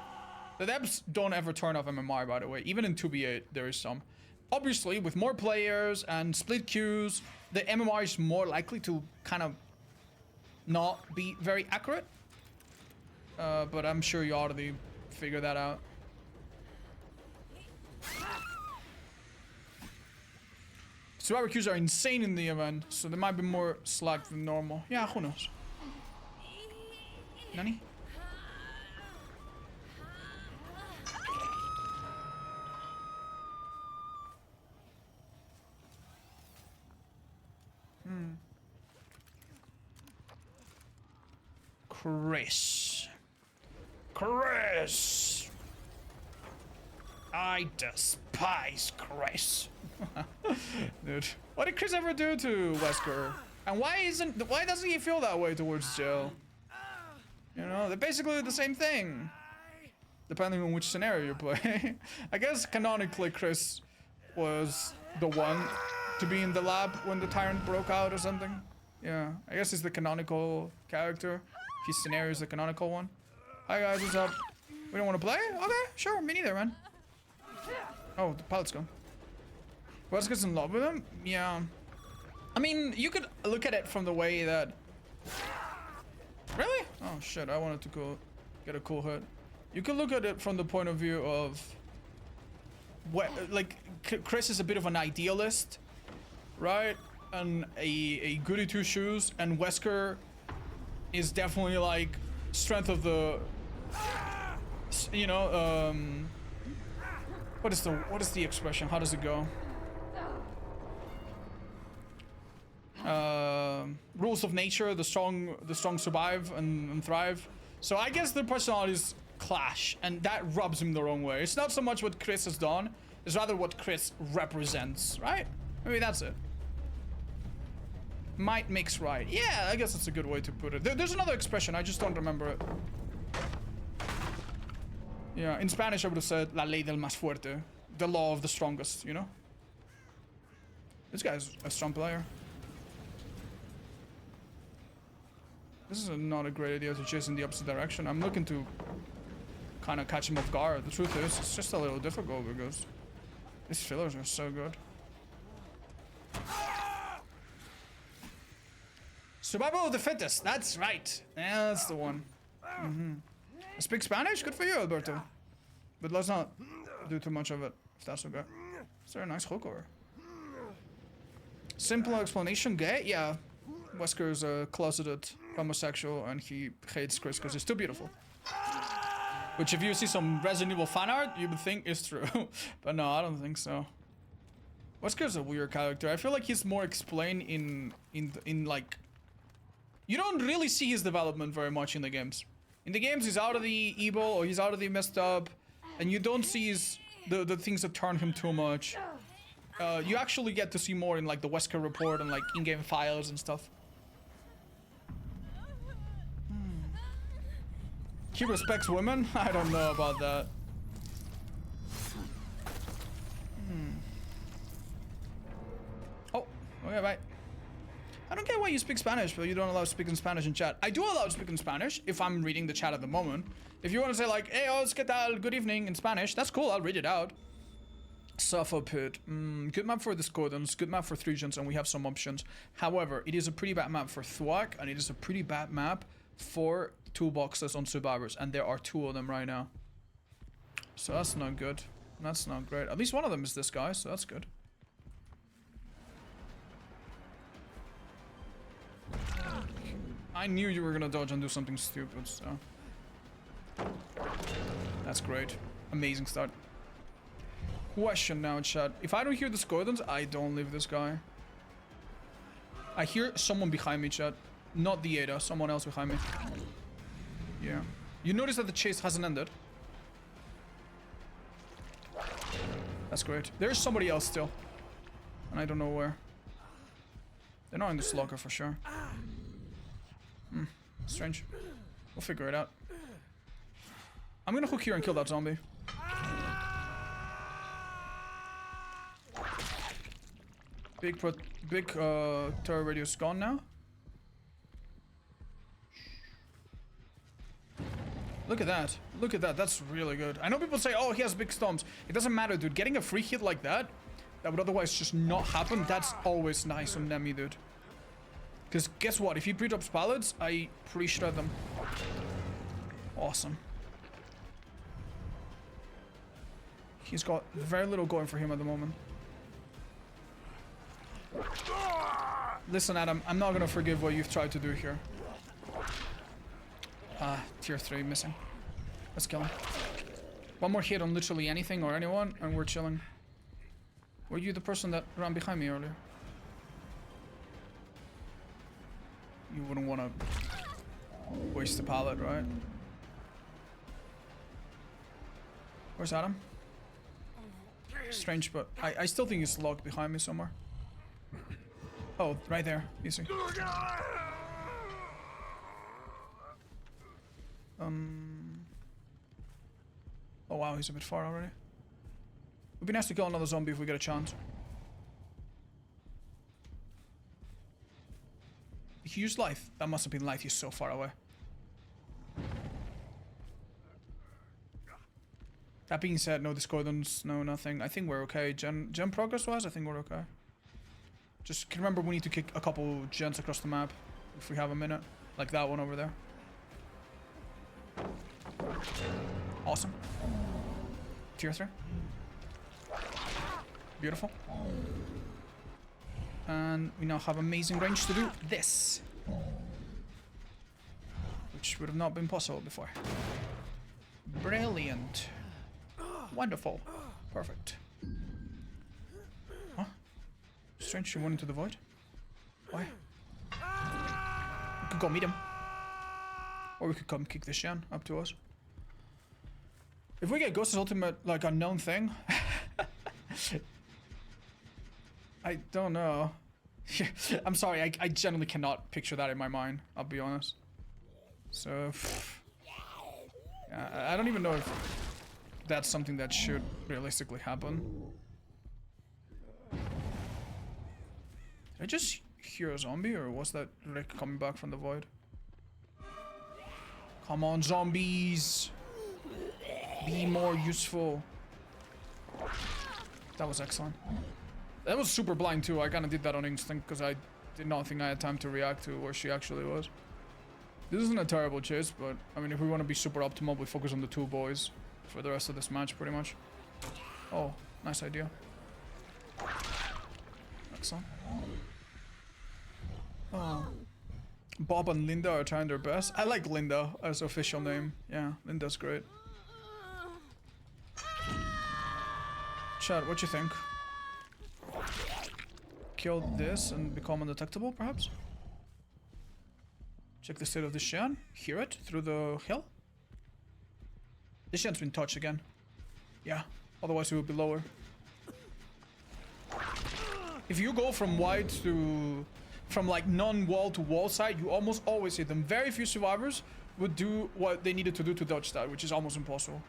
The devs don't ever turn off MMR, by the way. Even in 2v8, there is some. Obviously, with more players and split queues, the MMR is more likely to kind of not be very accurate. But I'm sure you already figured that out. Survivor queues are insane in the event, so there might be more slack than normal. Yeah, who knows? Nani? Chris. I despise Chris. Dude, what did Chris ever do to Wesker? And why doesn't he feel that way towards Jill? You know, they're basically the same thing. Depending on which scenario you play. I guess canonically Chris was the one to be in the lab when the tyrant broke out or something. Yeah, I guess he's the canonical character. His scenario is the canonical one. Hi guys, what's up? We don't want to play? Okay, sure, me neither, man. Oh, the pilot's gone. Wesker's in love with him? Yeah. I mean, you could look at it from the way that... Really? Oh shit, I wanted to go get a cool hit. You could look at it from the point of view of... what, like, Chris is a bit of an idealist, right? And a goody two shoes, and Wesker is definitely like strength of the... You know, what is the expression? How does it go? Rules of nature, the strong survive and thrive. So I guess their personalities clash, and that rubs him the wrong way. It's not so much what Chris has done, it's rather what Chris represents, right? Maybe that's it. Might makes right. Yeah, I guess that's a good way to put it. There's another expression, I just don't remember it. Yeah, in Spanish I would have said la ley del más fuerte, the law of the strongest, you know? This guy's a strong player. This is not a great idea to chase in the opposite direction. I'm looking to kind of catch him off guard. The truth is, it's just a little difficult because these fillers are so good. Survival of the fittest. That's right. Yeah, that's the one. Speak Spanish? Good for you, Alberto. But let's not do too much of it, if that's okay. Is there a nice hook over? Simple explanation, gay? Yeah. Wesker's a closeted homosexual and he hates Chris because he's too beautiful. Which if you see some Resident Evil fan art, you would think is true. But no, I don't think so. Wesker's a weird character. I feel like he's more explained in like... You don't really see his development very much in the games. In the games, he's out of the evil or he's out of the messed up. And you don't see the things that turn him too much. You actually get to see more in like the Wesker report and like in-game files and stuff. He respects women? I don't know about that. Oh, okay, bye. I don't get why you speak Spanish, but you don't allow speaking Spanish in chat. I do allow speaking Spanish if I'm reading the chat at the moment. If you want to say like, hey, os, ¿qué tal? Good evening in Spanish, that's cool, I'll read it out. Suffer Pit. Good map for discordance, good map for 3 gens, and we have some options. However, it is a pretty bad map for Thwack, and it is a pretty bad map for toolboxes on survivors, and there are 2 of them right now. So that's not good. That's not great. At least one of them is this guy, so that's good. I knew you were gonna dodge and do something stupid, so... That's great. Amazing start. Question now, chat. If I don't hear the discordance, I don't leave this guy. I hear someone behind me, chat. Not the Ada, someone else behind me. Yeah. You notice that the chase hasn't ended. That's great. There's somebody else still. And I don't know where. They're not in the slugger for sure. Strange. We'll figure it out. I'm gonna hook here and kill that zombie. Big turret radius gone now. Look at that. Look at that. That's really good. I know people say, oh, he has big stomps. It doesn't matter, dude. Getting a free hit like that would otherwise just not happen, that's always nice on Nemi, dude. Because guess what? If he pre-drops pallets, I pre-shred them. Awesome. He's got very little going for him at the moment. Listen, Adam, I'm not gonna forgive what you've tried to do here. Tier 3 missing. Let's kill him. One more hit on literally anything or anyone, and we're chilling. Were you the person that ran behind me earlier? You wouldn't want to waste the pallet, right? Where's Adam? Strange, but I still think he's locked behind me somewhere. Oh, right there. Easy. Oh wow, he's a bit far already. It would be nice to kill another zombie if we get a chance. He used life. That must have been light. He's so far away. That being said, no discordance, no nothing. I think we're okay. Gen progress wise, I think we're okay. Just remember we need to kick a couple gens across the map if we have a minute. Like that one over there. Awesome. Tier 3. Beautiful. And we now have amazing range to do this. Which would have not been possible before. Brilliant. Wonderful. Perfect. Huh? Strange, she went into the void? Why? We could go meet him. Or we could come kick this Shan up to us. If we get Ghost's ultimate, like, unknown thing... I don't know. I'm sorry, I generally cannot picture that in my mind, I'll be honest. So... I don't even know if that's something that should realistically happen. Did I just hear a zombie, or was that Rick coming back from the void? Come on, zombies! Be more useful. That was excellent. That was super blind too. I kind of did that on instinct because I did not think I had time to react to where she actually was. This isn't a terrible chase, but I mean, if we want to be super optimal, we focus on the two boys for the rest of this match, pretty much. Oh, nice idea. Excellent. Oh. Bob and Linda are trying their best. I like Linda as official name. Yeah, Linda's great. Chat, what you think? Kill this and become undetectable, perhaps? Check the state of the Shan. Hear it through the hill. This Shan's been touched again. Yeah, otherwise it would be lower. If you go from wide to... from like non-wall to wall side, you almost always hit them. Very few survivors would do what they needed to do to dodge that, which is almost impossible.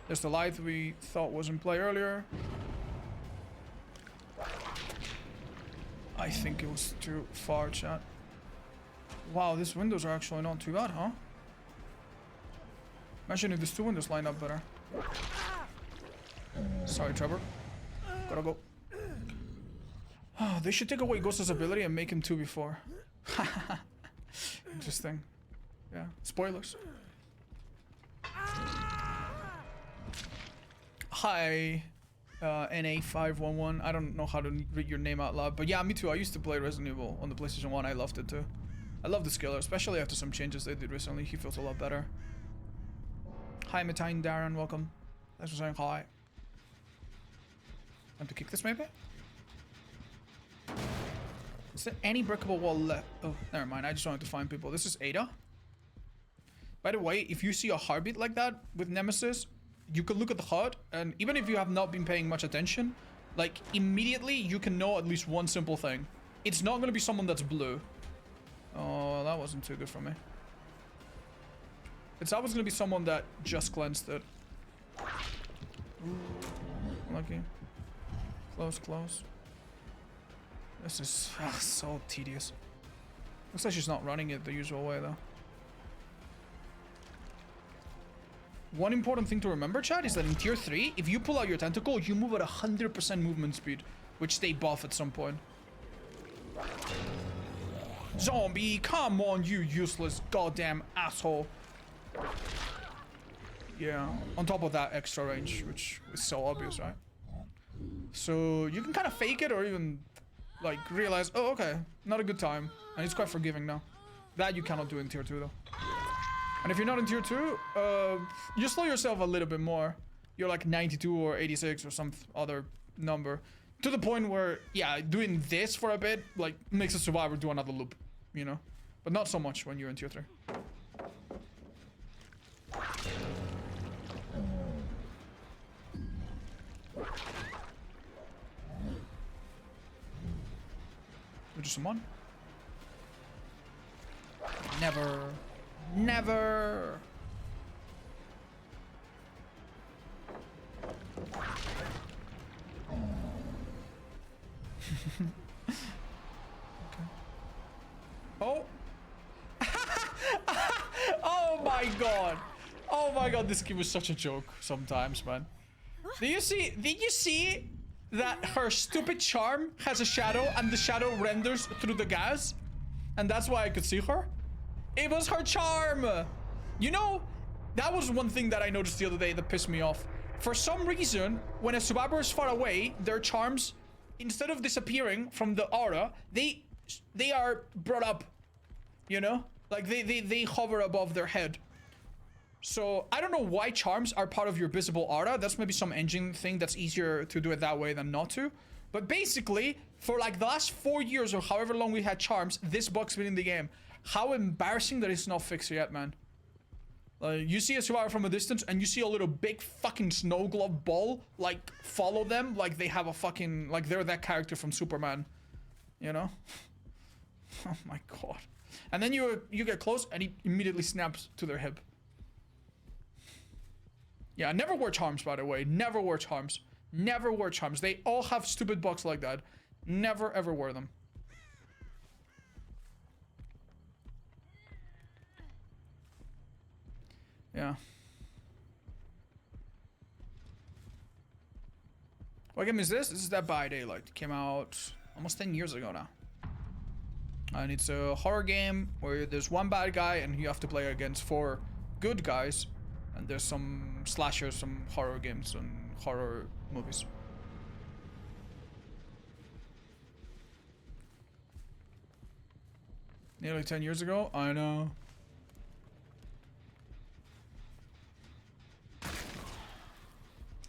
There's the light we thought was in play earlier. I think it was too far, chat. Wow, these windows are actually not too bad, huh? Imagine if these two windows line up better. Sorry, Trevor. Gotta go. Oh, they should take away Ghost's ability and make him 2v4. Interesting. Yeah, spoilers. Hi, NA511. I don't know how to read your name out loud, but yeah, me too. I used to play Resident Evil on the PlayStation 1. I loved it too. I love the skiller, especially after some changes they did recently. He feels a lot better. Hi, Matine Darren. Welcome. Thanks for saying hi. Time to kick this, maybe? Is there any breakable wall left? Oh, never mind. I just wanted to find people. This is Ada. By the way, if you see a heartbeat like that with Nemesis, you can look at the HUD, and even if you have not been paying much attention, like, immediately you can know at least one simple thing. It's not going to be someone that's blue. Oh, that wasn't too good for me. It's always going to be someone that just cleansed it. Ooh, lucky. Close, close. This is so tedious. Looks like she's not running it the usual way, though. One important thing to remember, chat, is that in tier 3, if you pull out your tentacle, you move at 100% movement speed, which they buff at some point. Zombie, come on, you useless goddamn asshole. Yeah, on top of that extra range, which is so obvious, right? So you can kind of fake it or even like realize, oh, okay, not a good time. And it's quite forgiving now. That you cannot do in tier 2 though. And if you're not in tier 2, you slow yourself a little bit more. You're like 92 or 86 or some other number. To the point where, yeah, doing this for a bit, like, makes a survivor do another loop, you know? But not so much when you're in tier 3. We just summon? Never. Never. Okay. Oh. Oh my god. Oh my god, this game is such a joke sometimes, man. Did you see that her stupid charm has a shadow and the shadow renders through the gas. And that's why I could see her. It was her charm. You know, that was one thing that I noticed the other day that pissed me off. For some reason, when a survivor is far away, their charms, instead of disappearing from the aura, they are brought up, you know? Like they hover above their head. So I don't know why charms are part of your visible aura. That's maybe some engine thing that's easier to do it that way than not to. But basically, for like the last 4 years or however long we had charms, this bug's been in the game. How embarrassing that it's not fixed yet, man. Like, you see a survivor from a distance and you see a little big fucking snow globe ball, like, follow them like they have a fucking, like they're that character from Superman, you know? Oh my god. And then you get close and he immediately snaps to their hip. Yeah, never wear charms, by the way. Never wear charms. Never wear charms. They all have stupid bugs like that. Never ever wear them. Yeah. What game is this? This is Dead by Daylight. It came out almost 10 years ago now. And it's a horror game where there's one bad guy and you have to play against 4 good guys. And there's some slashers, some horror games and horror movies. Nearly 10 years ago? I know.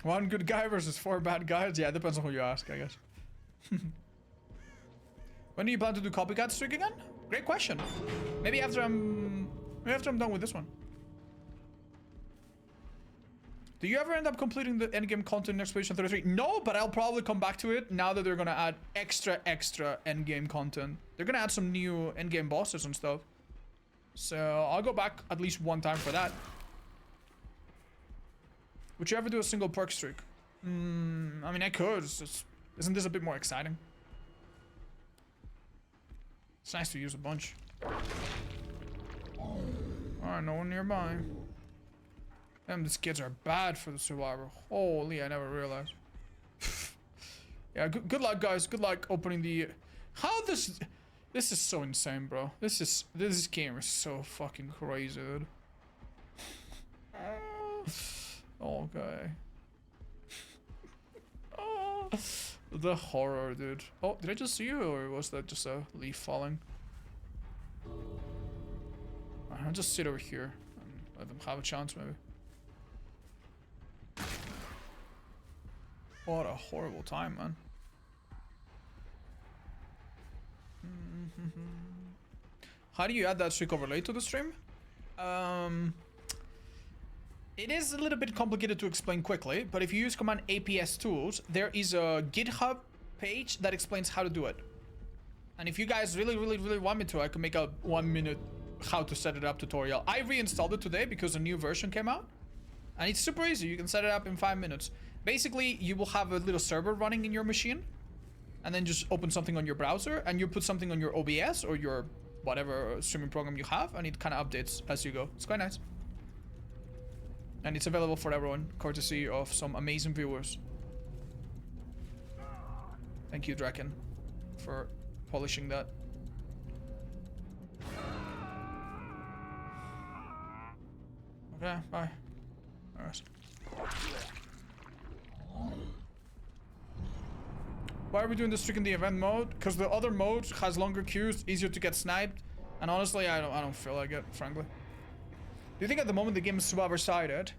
One good guy versus 4 bad guys? Yeah, it depends on who you ask, I guess. When do you plan to do copycat streak again? Great question. Maybe after I'm done with this one. Do you ever end up completing the endgame content in Expedition 33? No, but I'll probably come back to it now that they're gonna add extra endgame content. They're gonna add some new endgame bosses and stuff. So I'll go back at least one time for that. Would you ever do a single perk streak? I mean, I could. It's just, isn't this a bit more exciting? It's nice to use a bunch. Alright, no one nearby. Damn, these kids are bad for the survivor. Holy, I never realized. Yeah, good luck, guys. Good luck opening the... How this is so insane, bro. This game is so fucking crazy, dude. Okay. Oh, the horror, dude. Oh, did I just see you, or was that just a leaf falling? I'll just sit over here and let them have a chance, maybe. What a horrible time, man. How do you add that streak overlay to the stream? It is a little bit complicated to explain quickly, but if you use command APS tools, there is a GitHub page that explains how to do it. And if you guys really want me to, I can make a 1-minute how to set it up tutorial. I reinstalled it today because a new version came out. And it's super easy. You can set it up in 5 minutes. Basically, you will have a little server running in your machine. And then just open something on your browser. And you put something on your OBS or your whatever streaming program you have. And it kind of updates as you go. It's quite nice. And it's available for everyone, courtesy of some amazing viewers. Thank you, Draken, for polishing that. Okay, bye. Alright. Why are we doing this trick in the event mode? Because the other mode has longer queues, easier to get sniped, and honestly, I don't feel like it, frankly. Do you think at the moment the game is survivor-sided?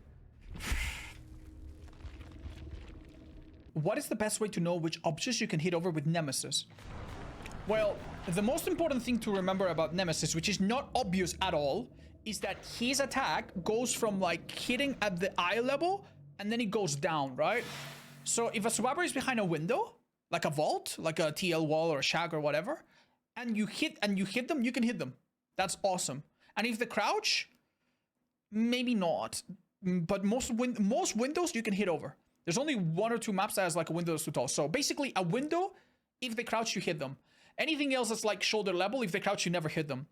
What is the best way to know which objects you can hit over with Nemesis? Well, the most important thing to remember about Nemesis, which is not obvious at all, is that his attack goes from like hitting at the eye level and then it goes down, right? So if a survivor is behind a window, like a vault, like a TL wall or a shack or whatever, and you hit them, you can hit them. That's awesome. And if they crouch, maybe not. But most windows you can hit over. There's only 1 or 2 maps that has like a window that's too tall. So basically a window, if they crouch, you hit them. Anything else that's like shoulder level, if they crouch, you never hit them.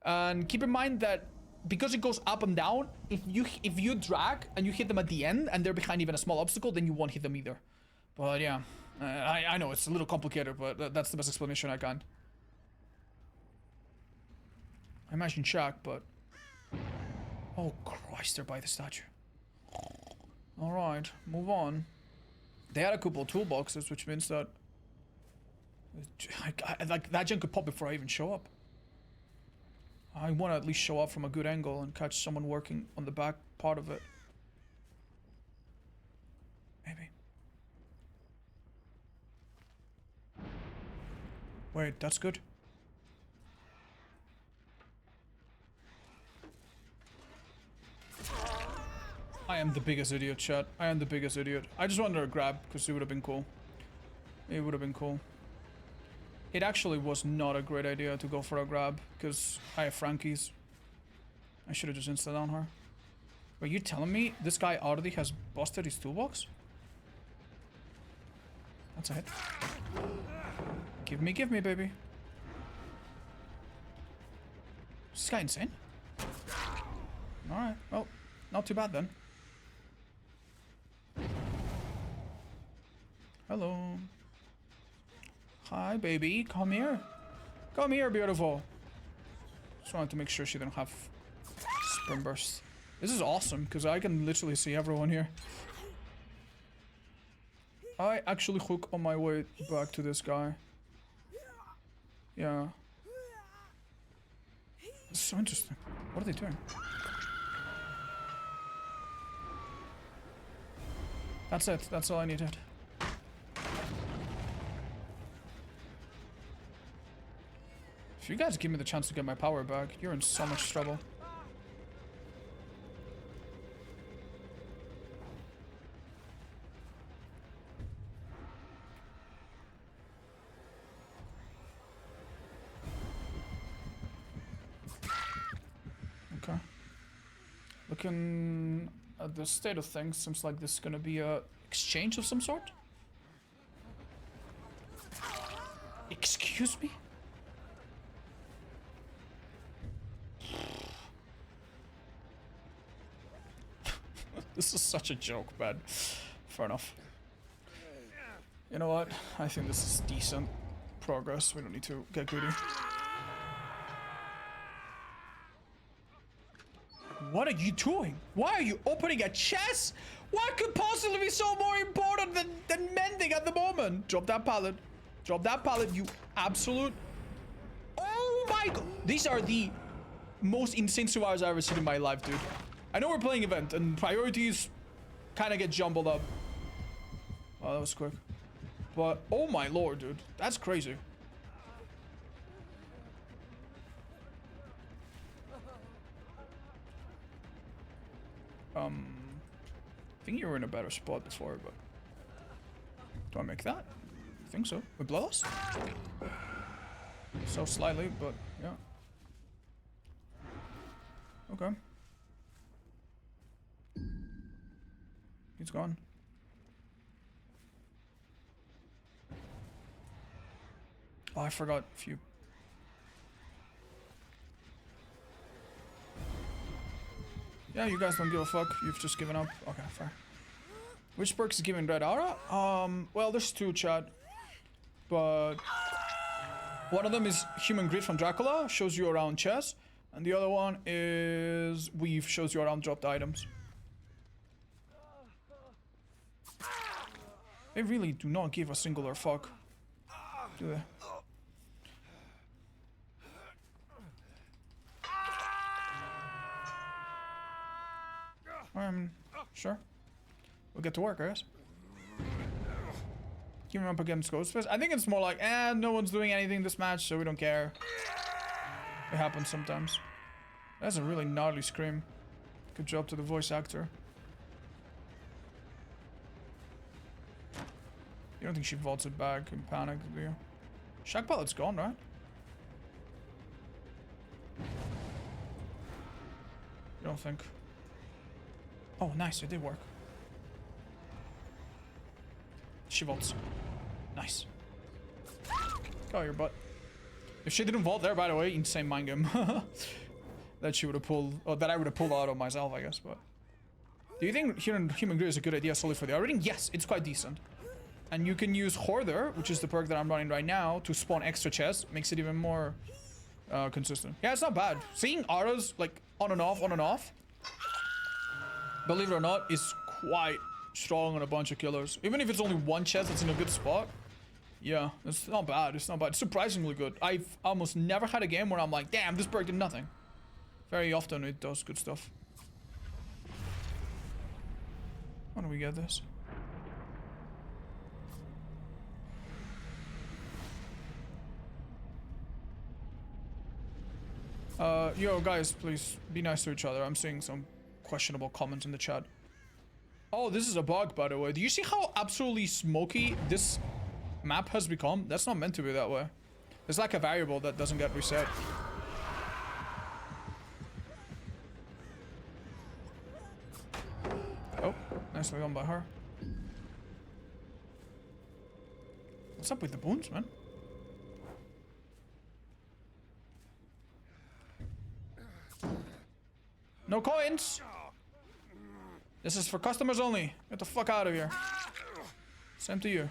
And keep in mind that because it goes up and down, if you drag and you hit them at the end and they're behind even a small obstacle, then you won't hit them either. But yeah, I know it's a little complicated, but that's the best explanation I can. I imagine Shaq, but... Oh Christ, they're by the statue. Alright, move on. They had a couple of toolboxes, which means that... like, that gen could pop before I even show up. I want to at least show up from a good angle and catch someone working on the back part of it. Maybe. Wait, that's good. I am the biggest idiot, chat. I am the biggest idiot. I just wanted to grab because it would have been cool. It would have been cool. It actually was not a great idea to go for a grab because I have Frankie's. I should have just instant on her. But you telling me this guy already has busted his toolbox? That's a hit. Give me, baby. Is this guy insane? Alright, well, not too bad then. Hello. Hi, baby. Come here. Come here, beautiful. Just wanted to make sure she didn't have sprint burst. This is awesome, because I can literally see everyone here. I actually hook on my way back to this guy. Yeah. This is so interesting. What are they doing? That's it. That's all I needed. If you guys give me the chance to get my power back, you're in so much trouble. Okay. Looking at the state of things, seems like this is gonna be a exchange of some sort. Excuse me? This is such a joke, man. Fair enough. You know what? I think this is decent progress. We don't need to get greedy. What are you doing? Why are you opening a chest? What could possibly be so more important than mending at the moment? Drop that pallet. Drop that pallet, you absolute... Oh my god! These are the most insane survivors I've ever seen in my life, dude. I know we're playing event and priorities kind of get jumbled up. Oh, that was quick. But, oh my lord, dude. That's crazy. I think you were in a better spot before, but... Do I make that? I think so. With blows? So slightly, but yeah. Okay. He's gone. Oh, I forgot if you... Yeah, you guys don't give a fuck. You've just given up. Okay, fair. Which perk is giving red aura? Well, there's two, chat. But... one of them is Human Greed from Dracula, shows you around chess. And the other one is Weave, shows you around dropped items. They really do not give a singular fuck, do they? Sure. We'll get to work, I guess. Keep him up against Ghostface. I think it's more like, no one's doing anything this match, so we don't care. It happens sometimes. That's a really gnarly scream. Good job to the voice actor. You don't think she vaults it back in panic, do you? Shack pallet's gone, right? You don't think? Oh, nice, it did work. She vaults. Nice. Go your butt. If she didn't vault there, by the way, insane mind game. That she would have pulled, or that I would have pulled out of myself, I guess, but... Do you think Human Greed is a good idea solely for the R rating? Yes, it's quite decent. And you can use Hoarder, which is the perk that I'm running right now, to spawn extra chests. Makes it even more consistent. Yeah, it's not bad. Seeing auras like on and off, believe it or not, is quite strong on a bunch of killers. Even if it's only one chest that's in a good spot. Yeah, it's not bad. It's not bad. It's surprisingly good. I've almost never had a game where I'm like, damn, this perk did nothing. Very often it does good stuff. Why don't we get this? Yo, guys, please be nice to each other. I'm seeing some questionable comments in the chat. Oh, this is a bug, by the way. Do you see how absolutely smoky this map has become? That's not meant to be that way. There's like a variable that doesn't get reset. Oh, nicely done by her. What's up with the boons, man? No coins! This is for customers only. Get the fuck out of here. Same to you.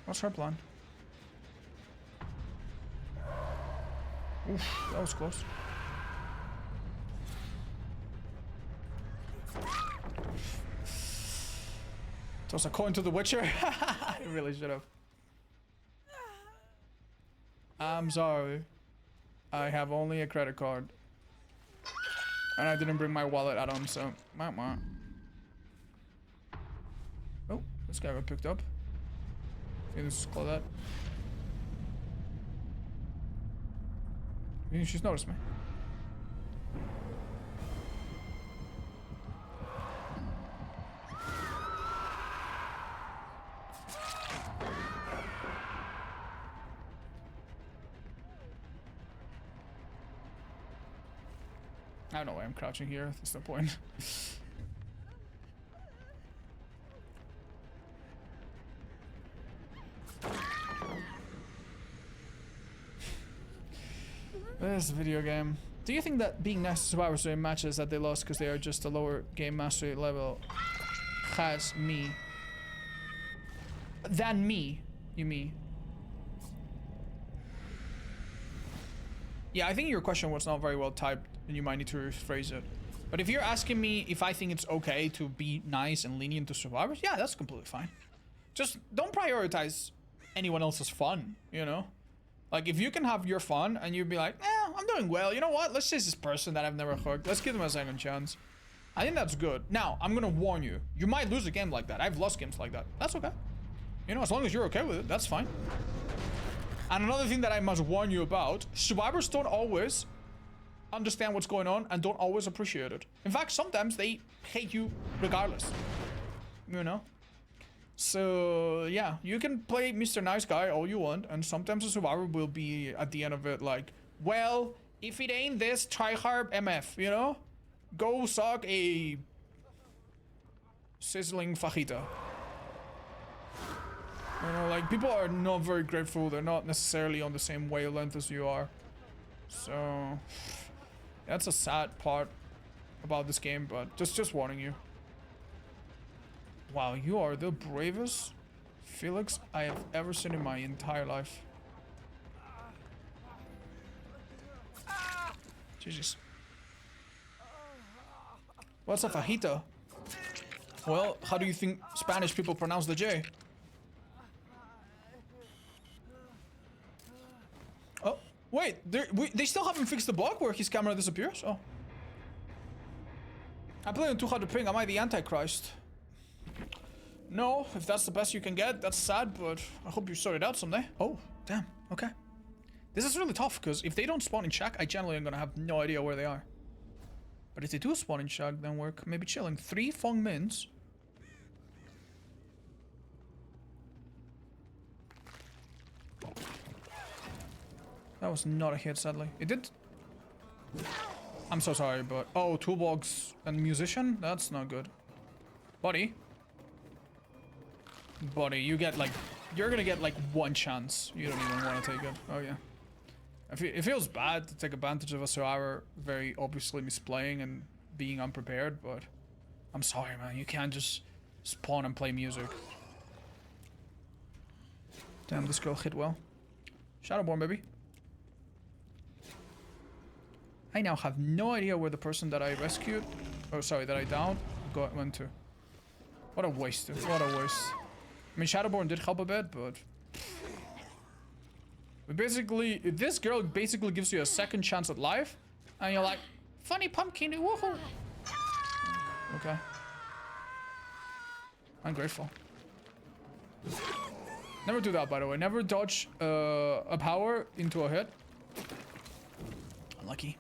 What's her plan? Oof, that was close. Toss a coin to the Witcher? I really should have. I'm sorry. I have only a credit card. And I didn't bring my wallet add-on, so... Oh, this guy got picked up. Okay, let's just close that. She's noticed me. I don't know why I'm crouching here. That's the point. This video game. Do you think that being nice to survivors during matches that they lost because they are just a lower game mastery level has me? Than me, you mean? Yeah, I think your question was not very well typed and you might need to rephrase it. But if you're asking me if I think it's okay to be nice and lenient to survivors, yeah, that's completely fine. Just don't prioritize anyone else's fun, you know? Like, if you can have your fun and you'd be like, I'm doing well, you know what? Let's chase this person that I've never hooked. Let's give them a second chance. I think that's good. Now, I'm gonna warn you. You might lose a game like that. I've lost games like that. That's okay. You know, as long as you're okay with it, that's fine. And another thing that I must warn you about, survivors don't always understand what's going on and don't always appreciate it. In fact, sometimes they hate you regardless. You know? So, yeah, you can play Mr. Nice Guy all you want, and sometimes a survivor will be at the end of it like, well, if it ain't this, try hard MF, you know? Go suck a sizzling fajita. You know, like, people are not very grateful. They're not necessarily on the same wavelength as you are. So, that's a sad part about this game, but just warning you. Wow, you are the bravest Felix I have ever seen in my entire life. Jesus. What's a fajita? Well, how do you think Spanish people pronounce the J? Oh, wait, they still haven't fixed the bug where his camera disappears? Oh. I play on 200 ping, am I the Antichrist? No, if that's the best you can get, that's sad, but I hope you sort it out someday. Oh, damn, okay. This is really tough, because if they don't spawn in shack, I generally am gonna have no idea where they are. But if they do spawn in shack, then we're maybe chilling. 3 Fong Mins. That was not a hit, sadly. It did... I'm so sorry, but... Oh, toolbox and musician? That's not good. Buddy. Buddy, you get like... You're gonna get like 1 chance. You don't even want to take it. Oh, yeah. It feels bad to take advantage of a survivor very obviously misplaying and being unprepared, but... I'm sorry, man. You can't just spawn and play music. Damn, this girl hit well. Shadowborn, baby. I now have no idea where the person that I rescued, oh sorry, that I downed, went to. What a waste, dude. What a waste. I mean, Shadowborn did help a bit, but... basically, this girl basically gives you a second chance at life, and you're like, funny pumpkin, woohoo! Okay. Ungrateful. Never do that, by the way. Never dodge a power into a hit. Unlucky.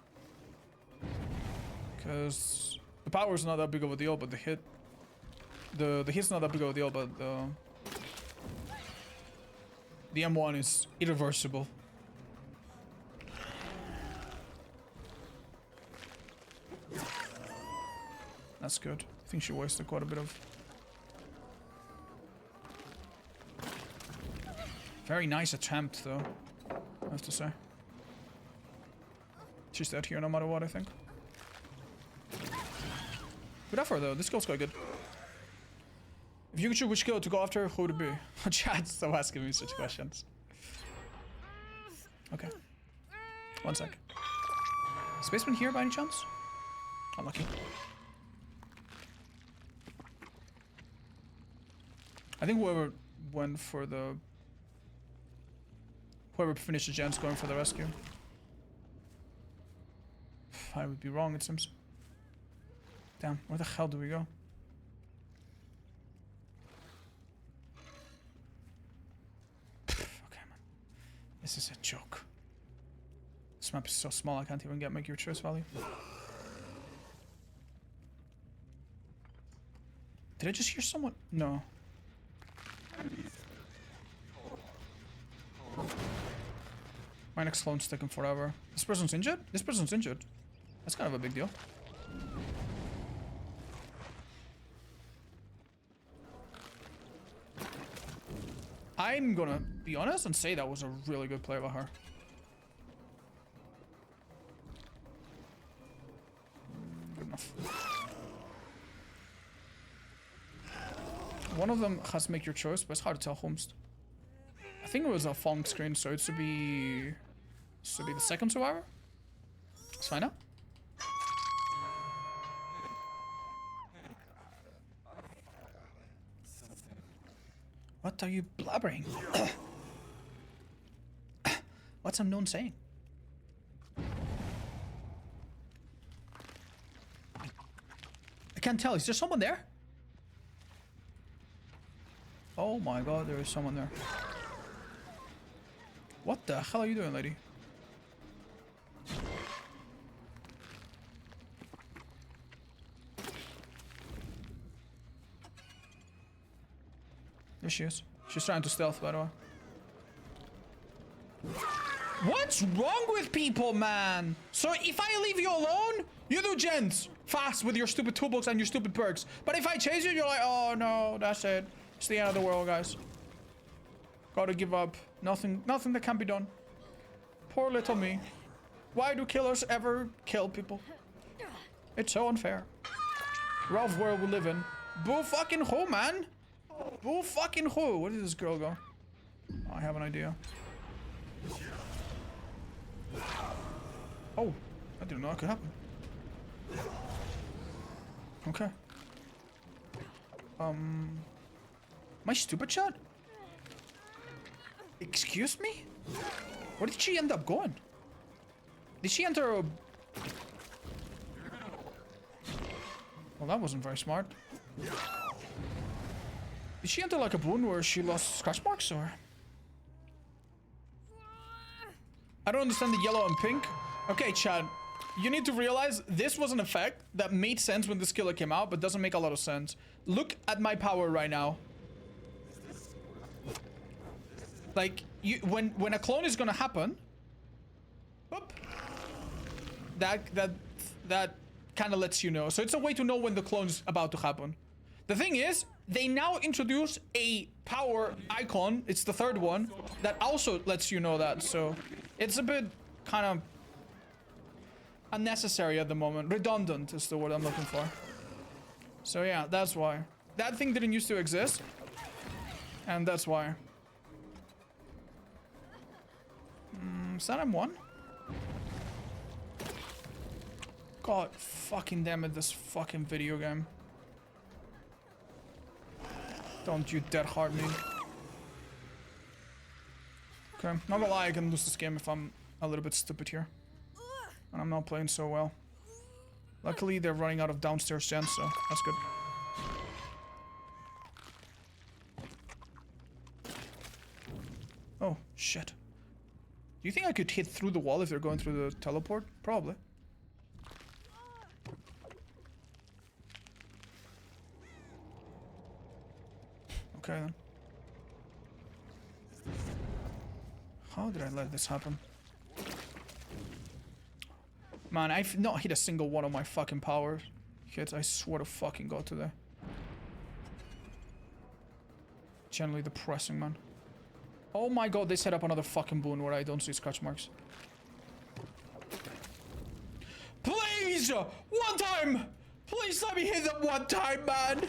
Because the power is not that big of a deal, but the hit... The hit's not that big of a deal, but the M1 is irreversible. That's good. I think she wasted quite a bit of... Very nice attempt, though, I have to say. She's dead here no matter what, I think. Good effort, though. This skill's quite good. If you could choose which skill to go after, who would it be? Chat, stop asking me such questions. Okay. One sec. Spaceman here by any chance? Unlucky. I think whoever went for the... Whoever finished the gen's going for the rescue. I would be wrong, it seems. Damn, where the hell do we go? Okay, man. This is a joke. This map is so small, I can't even make your choice value. Did I just hear someone? No. My next clone's taking forever. This person's injured? This person's injured. That's kind of a big deal. I'm gonna be honest and say that was a really good play by her. Good enough. One of them has to make your choice, but it's hard to tell Holmes. I think it was a phone screen, so it should be the second survivor. Let's find out. What are you blabbering? What's unknown saying? I can't tell. Is there someone there? Oh my god, there is someone there. What the hell are you doing, lady? There she is. She's trying to stealth, by the way. What's wrong with people, man? So if I leave you alone, you do gens fast with your stupid toolbox and your stupid perks. But if I chase you, you're like, oh no, that's it. It's the end of the world, guys. Gotta give up. Nothing that can be done. Poor little me. Why do killers ever kill people? It's so unfair. Rough world we live in. Boo fucking who, man? Boo fucking who? Where did this girl go? Oh, I have an idea. Oh, I didn't know that could happen. Okay. My stupid chat? Excuse me? Where did she end up going? Did she enter a... Well, that wasn't very smart. Did she enter like a wound where she lost scratch marks, or? I don't understand the yellow and pink. Okay, Chad. You need to realize this was an effect that made sense when the killer came out, but doesn't make a lot of sense. Look at my power right now. Like, when a clone is gonna happen, whoop, that kind of lets you know. So it's a way to know when the clone's about to happen. The thing is, they now introduce a power icon, it's the third one, that also lets you know that. So it's a bit kind of unnecessary at the moment. Redundant is the word I'm looking for. So yeah, that's why. That thing didn't used to exist. And that's why. Is that M1? God fucking damn it, this fucking video game. Don't you dead hard me. Okay, not gonna lie, I can lose this game if I'm a little bit stupid here. And I'm not playing so well. Luckily, they're running out of downstairs gens, so that's good. Oh, shit. Do you think I could hit through the wall if they're going through the teleport? Probably. Okay, then. How did I let this happen? Man, I've not hit a single one of my fucking power hits. I swear to fucking God today. Generally depressing, man. Oh my God, they set up another fucking boon where I don't see scratch marks. Please! One time! Please let me hit them one time, man!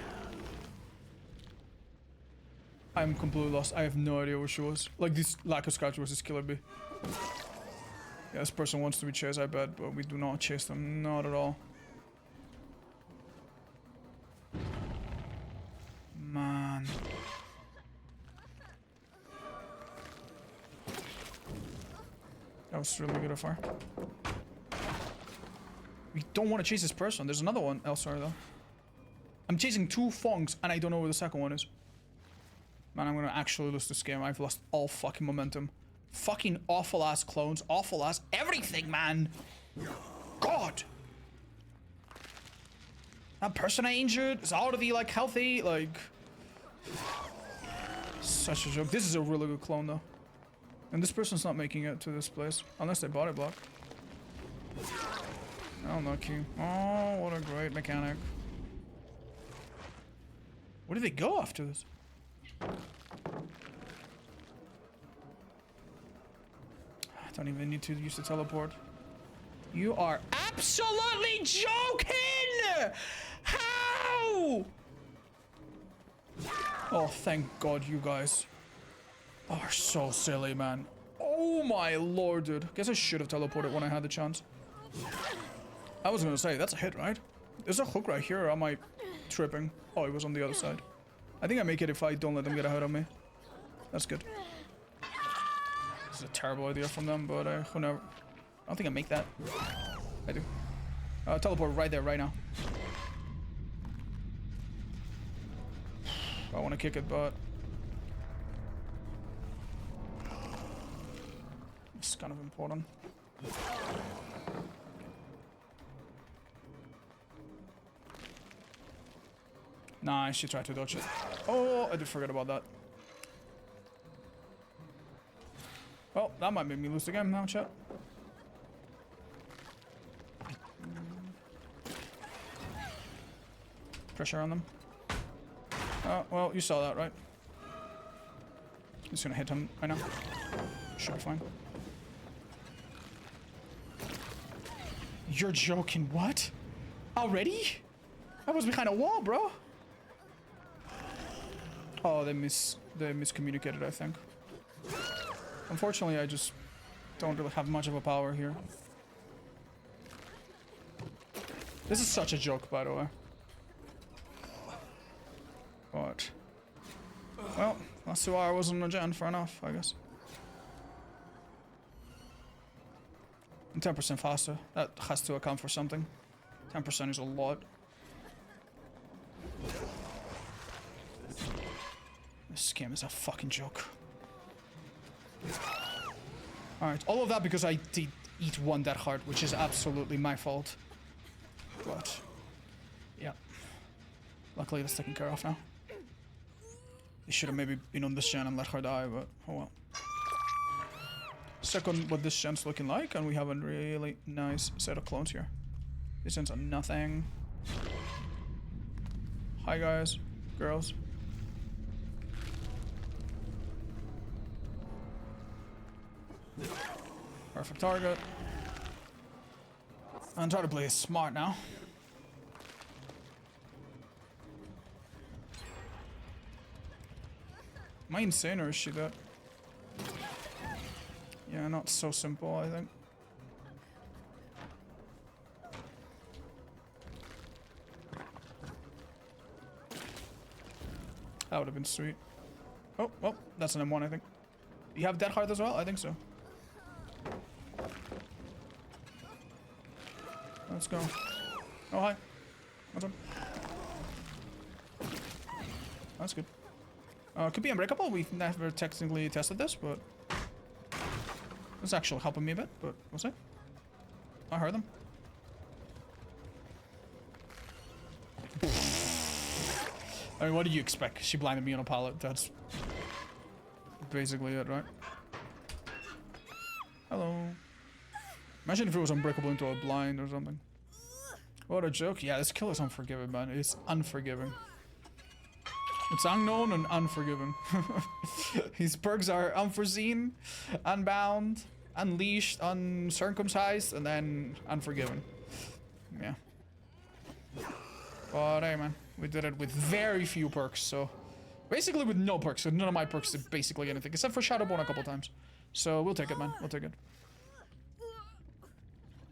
I'm completely lost. I have no idea where she was. Like, this lack of scratch was just killing me. Yeah, this person wants to be chased, I bet, but we do not chase them. Not at all. Man. That was really good of her. We don't want to chase this person. There's another one elsewhere, though. I'm chasing two Fongs, and I don't know where the second one is. Man, I'm gonna actually lose this game. I've lost all fucking momentum. Fucking awful ass clones, awful ass everything, man. God. That person I injured is already like healthy, like. Such a joke. This is a really good clone though. And this person's not making it to this place unless they body block. Oh, lucky. Oh, what a great mechanic. Where do they go after this? I don't even need to use the teleport. You are absolutely joking! How? Oh, thank God you guys are so silly, man. Oh my lord, dude. Guess I should have teleported when I had the chance. I was gonna say, that's a hit, right? There's a hook right here, or am I tripping? Oh, it was on the other side. I think I make it if I don't let them get ahead of me. That's good. This is a terrible idea from them, but who knows? I don't think I make that. I do. Teleport right there, right now. I want to kick it, but it's kind of important. Nah, I should try to dodge it. Oh, I did forget about that. Well, that might make me lose the game now, chat. Pressure on them. Oh, well, you saw that, right? Just gonna hit him right now. Should be fine. You're joking, what? Already? I was behind a wall, bro. Oh, they miscommunicated, I think. Unfortunately, I just don't really have much of a power here. This is such a joke, by the way. But, well, last 2 hours wasn't a gen, fair enough, I guess. And 10% faster. That has to account for something. 10% is a lot. This game is a fucking joke. Alright, all of that because I did eat one dead heart, which is absolutely my fault. But, yeah. Luckily that's taken care of now. They should have maybe been on this gen and let her die, but oh well. Second, what this gen's looking like, and we have a really nice set of clones here. These gens are nothing. Hi guys, girls. Perfect target. And try to play smart now. Am I insane or is she that? Yeah, not so simple, I think. That would have been sweet. Oh, well, that's an M1, I think. You have Dead Heart as well? I think so. Let's go. Oh, hi. What's up? That's good. Could be unbreakable. We've never technically tested this, but it's actually helping me a bit, but we'll see. I heard them. I mean, what did you expect? She blinded me on a pallet. That's basically it, right? Hello. Imagine if it was unbreakable into a blind or something. What a joke. Yeah, this kill is unforgiving, man. It's unforgiving. It's unknown and unforgiving. His perks are unforeseen, unbound, unleashed, uncircumcised, and then unforgiving. Yeah. But hey, man. We did it with very few perks, so... Basically with no perks, so none of my perks did basically anything, except for Shadowborn a couple times. So we'll take it, man. We'll take it.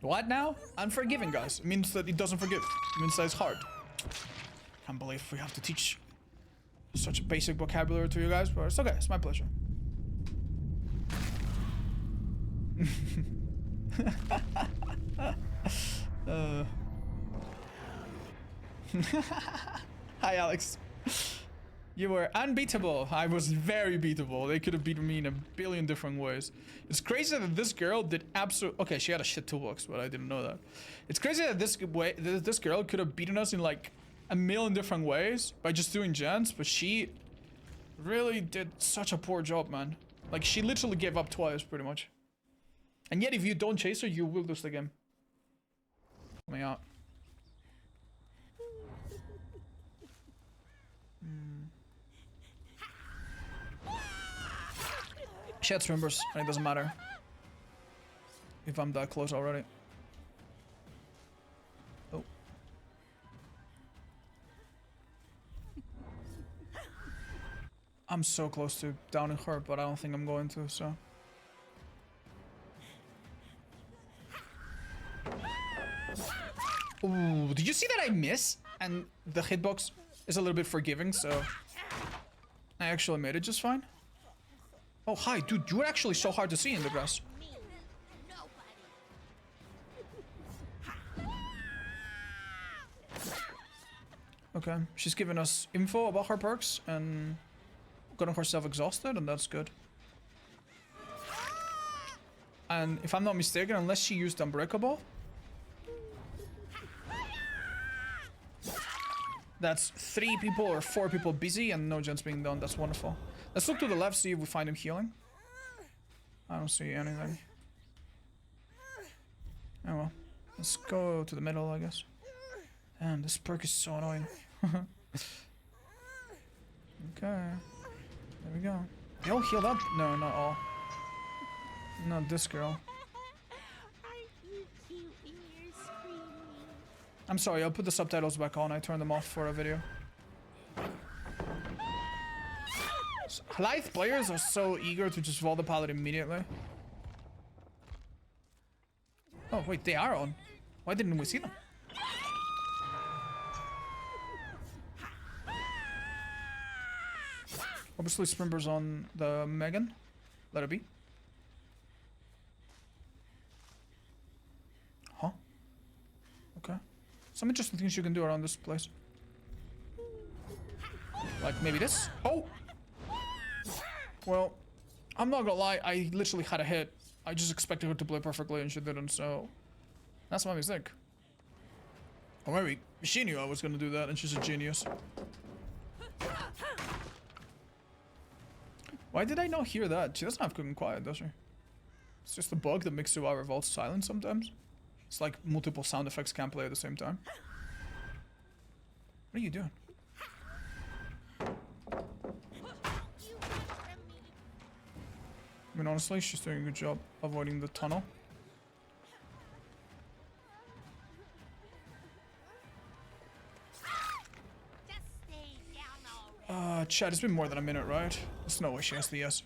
What now? Unforgiving, guys. It means that it doesn't forgive. It means that it's hard. Can't believe we have to teach such a basic vocabulary to you guys, but it's okay. It's my pleasure. Hi, Alex. You were unbeatable. I was very beatable. They could have beaten me in a billion different ways. It's crazy that this girl did absolute... Okay, she had a shit toolbox, but I didn't know that. It's crazy that this girl could have beaten us in like a million different ways by just doing gens, but she really did such a poor job, man. Like, she literally gave up twice, pretty much. And yet, if you don't chase her, you will lose the game. Help me out. She had swimmers, and it doesn't matter if I'm that close already. Oh. I'm so close to downing her, but I don't think I'm going to, so. Ooh, did you see that I miss? And the hitbox is a little bit forgiving, so I actually made it just fine. Oh, hi, dude, you're actually so hard to see in the grass. Okay, she's giving us info about her perks and getting herself exhausted, and that's good. And if I'm not mistaken, unless she used Unbreakable, that's 3 people or 4 people busy and no gens being done. That's wonderful. Let's look to the left, see if we find him healing. I don't see anything. Oh well. Let's go to the middle, I guess. Damn, this perk is so annoying. Okay. There we go. They all healed up? No, not all. Not this girl. I'm sorry, I'll put the subtitles back on. I turned them off for a video. Lithe players are so eager to just roll the pallet immediately. Oh, wait, they are on. Why didn't we see them? Obviously, Sprimber's on the Megan. Let it be. Huh? Okay. Some interesting things you can do around this place. Like maybe this? Oh! Well, I'm not gonna lie, I literally had a hit. I just expected her to play perfectly and she didn't, so... That's my mistake. Or maybe she knew I was gonna do that and she's a genius. Why did I not hear that? She doesn't have Cook and Quiet, does she? It's just a bug that makes Survivor Vault silent sometimes. It's like multiple sound effects can't play at the same time. What are you doing? I mean, honestly, she's doing a good job avoiding the tunnel. Chad, it's been more than a minute, right? There's no way she has the yes.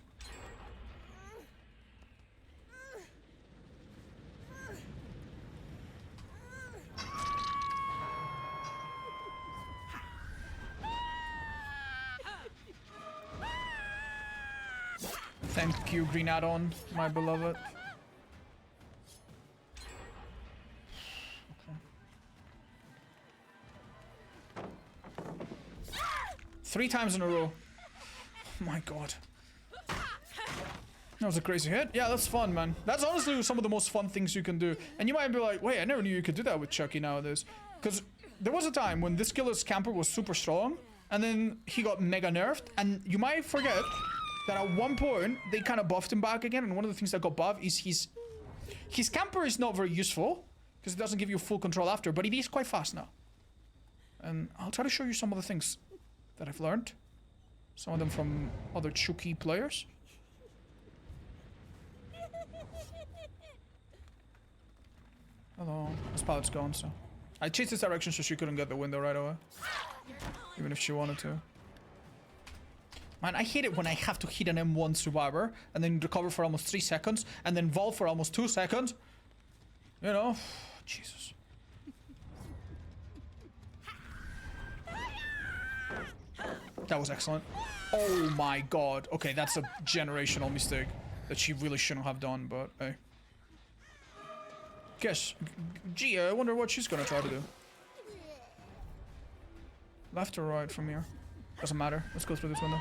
Thank you, green add-on, my beloved. Okay. 3 times in a row. Oh my god. That was a crazy hit. Yeah, that's fun, man. That's honestly some of the most fun things you can do. And you might be like, wait, I never knew you could do that with Chucky nowadays. Because there was a time when this killer's camper was super strong, and then he got mega nerfed, and you might forget that at one point, they kind of buffed him back again, and one of the things that got buffed is his camper is not very useful, because it doesn't give you full control after, but it is quite fast now. And I'll try to show you some of the things that I've learned. Some of them from other Chucky players. Hello. This pallet's gone, so... I chased this direction so she couldn't get the window right away. Even if she wanted to. Man, I hate it when I have to hit an M1 survivor and then recover for almost 3 seconds and then vault for almost 2 seconds. You know? Jesus. That was excellent. Oh my god. Okay, that's a generational mistake that she really shouldn't have done, but hey. Guess. Gee, I wonder what she's gonna try to do. Left or right from here? Doesn't matter. Let's go through this window.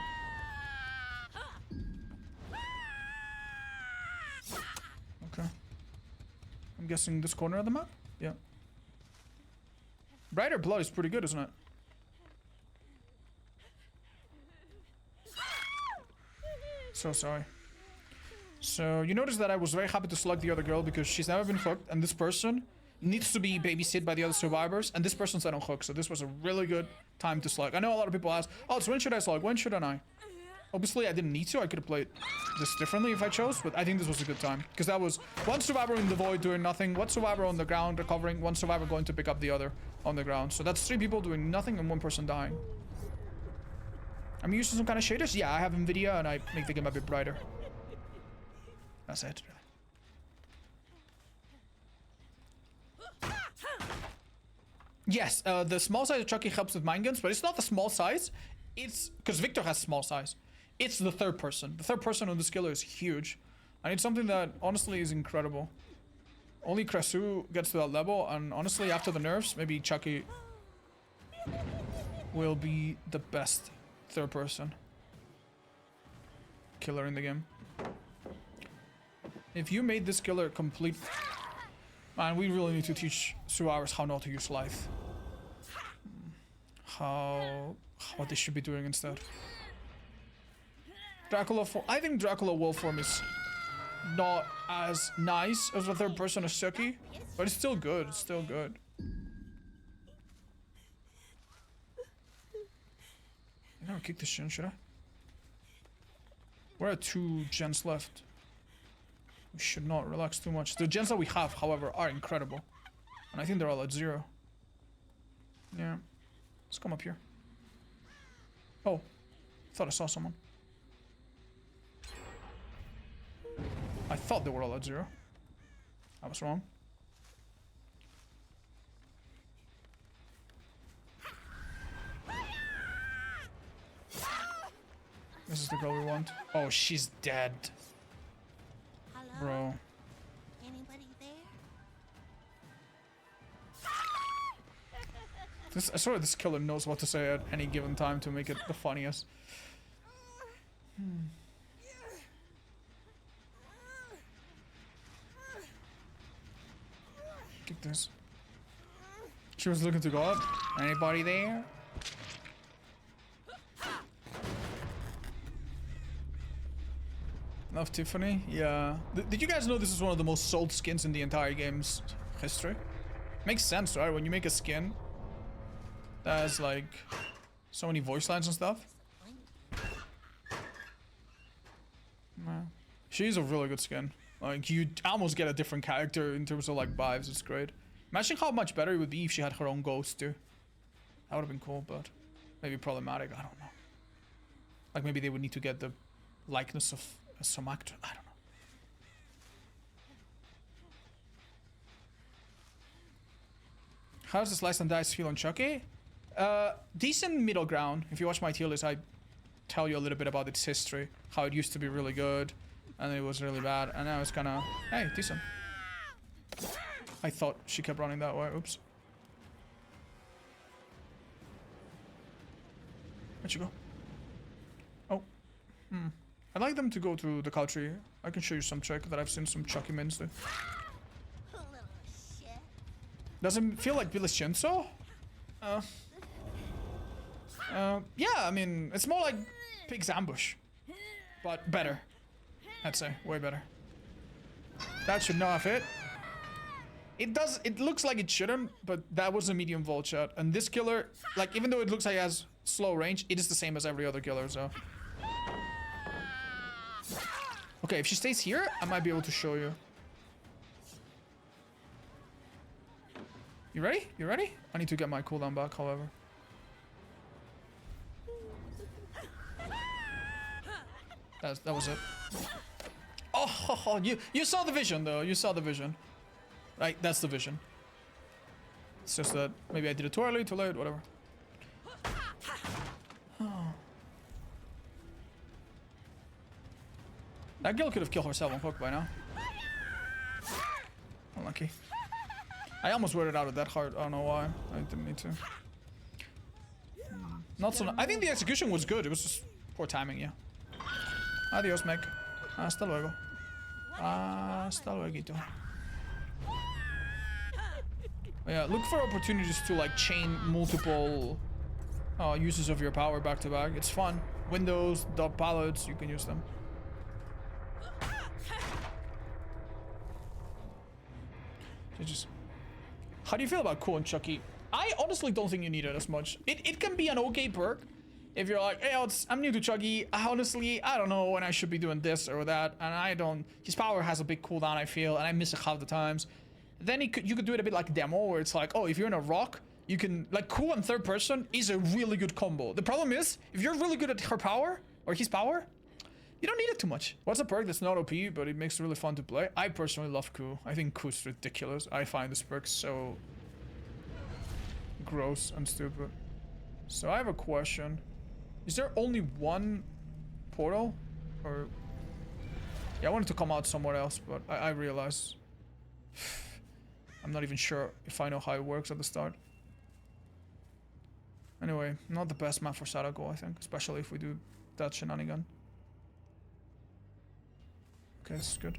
Okay. I'm guessing this corner of the map? Yeah. Brighter blood is pretty good, isn't it? So sorry. So you notice that I was very happy to slug the other girl because she's never been hooked, and this person needs to be babysit by the other survivors, and this person's not on hook, so this was a really good time to slug. I know a lot of people ask, oh, so when should I slug? When shouldn't I? Obviously, I didn't need to. I could have played this differently if I chose, but I think this was a good time. Because that was one survivor in the void doing nothing, one survivor on the ground recovering, one survivor going to pick up the other on the ground. So that's 3 people doing nothing and 1 person dying. I'm using some kind of shaders? Yeah, I have NVIDIA and I make the game a bit brighter. That's it, really. Yes, the small size of Chucky helps with mind guns, but it's not the small size. It's because Victor has small size. It's the third person. The third person on this killer is huge. And it's something that honestly is incredible. Only Krasue gets to that level, and honestly after the nerfs, maybe Chucky will be the best third person killer in the game. If you made this killer complete... Man, we really need to teach survivors how not to use life. What they should be doing instead. Dracula form. I think Dracula wolf form is not as nice as the third person as Chucky, but it's still good. It's still good. I gotta kick this shin, should I? We're at 2 gens left. We should not relax too much. The gens that we have, however, are incredible. And I think they're all at 0. Yeah. Let's come up here. Oh. Thought I saw someone. I thought they were all at 0. I was wrong. This is the girl we want. Oh, she's dead. Hello? Bro. Anybody there? I swear this killer knows what to say at any given time to make it the funniest. Kick this. She was looking to go up. Anybody there? Love Tiffany? Yeah. Did you guys know this is one of the most sold skins in the entire game's history? Makes sense, right? When you make a skin that has like so many voice lines and stuff. Man. She's a really good skin. Like, you almost get a different character in terms of like vibes. It's great. Imagine how much better it would be if she had her own ghost too. That would have been cool, but maybe problematic. I don't know. Like maybe they would need to get the likeness of some actor. I don't know. How does the slice and dice feel on Chucky? Decent middle ground. If you watch my tier list, I tell you a little bit about its history. How it used to be really good, and it was really bad, and now it's kind of, hey, decent. I thought she kept running that way. Oops. Where'd you go? Oh. I'd like them to go to the country. I can show you some trick that I've seen some Chucky mins do. Does it feel like Village Chainsaw? Yeah, I mean, it's more like Pig's Ambush. But better. I'd say. Way better. That should not hit. It looks like it shouldn't, but that was a medium volt shot. And this killer, like, even though it looks like it has slow range, it is the same as every other killer, so. Okay, if she stays here, I might be able to show you. You ready? You ready? I need to get my cooldown back, however. That was it. Oh, you saw the vision, though. You saw the vision. Right, that's the vision. It's just that maybe I did it too early, too late, whatever. Oh. That girl could have killed herself on hook by now. Unlucky. I almost worded out of that hard. I don't know why. I didn't need to. Not so. I think the execution was good. It was just poor timing, yeah. Adios, Meg. Hasta luego. Hasta luego. Yeah, look for opportunities to like chain multiple uses of your power back to back. It's fun. Windows, dot pallets, you can use them. Just. How do you feel about Cool and Chucky? I honestly don't think you need it as much. It can be an okay perk. If you're like, hey, I'm new to Chucky. Honestly, I don't know when I should be doing this or that. And I don't... His power has a big cooldown, I feel. And I miss it half the times. Then you could do it a bit like Demo, where it's like, oh, if you're in a rock, you can... Like, Cool and third person is a really good combo. The problem is, if you're really good at her power, or his power, you don't need it too much. What's a perk that's not OP, but it makes it really fun to play? I personally love Coup. I think Coup's ridiculous. I find this perk so gross and stupid. So I have a question. Is there only one portal? Or... Yeah, I wanted to come out somewhere else, but I realized... I'm not even sure if I know how it works at the start. Anyway, not the best map for Sadako, I think. Especially if we do that shenanigan. Okay, this is good.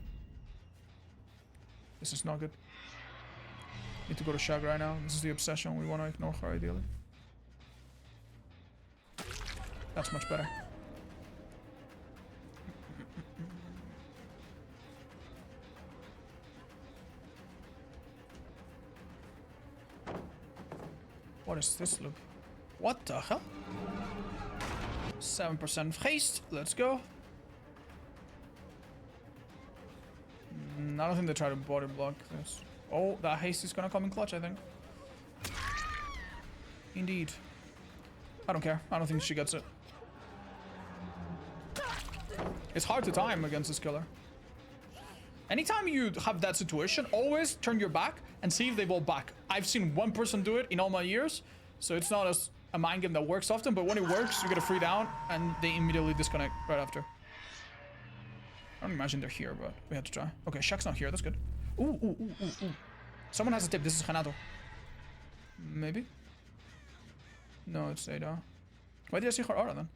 This is not good. Need to go to Shag right now. This is the obsession. We want to ignore her ideally. That's much better. What is this loop? What the hell? 7% haste. Let's go. I don't think they try to body block this. Oh, that haste is gonna come in clutch, I think. Indeed. I don't care. I don't think she gets it. It's hard to time against this killer. Anytime you have that situation, always turn your back and see if they roll back. I've seen one person do it in all my years, so it's not a mind game that works often, but when it works, you get a free down and they immediately disconnect right after. I don't imagine they're here, but we have to try. Okay, Shaq's not here. That's good. Ooh. Someone has a tip. This is Renato. Maybe? No, it's Ada. Why did I see her aura then?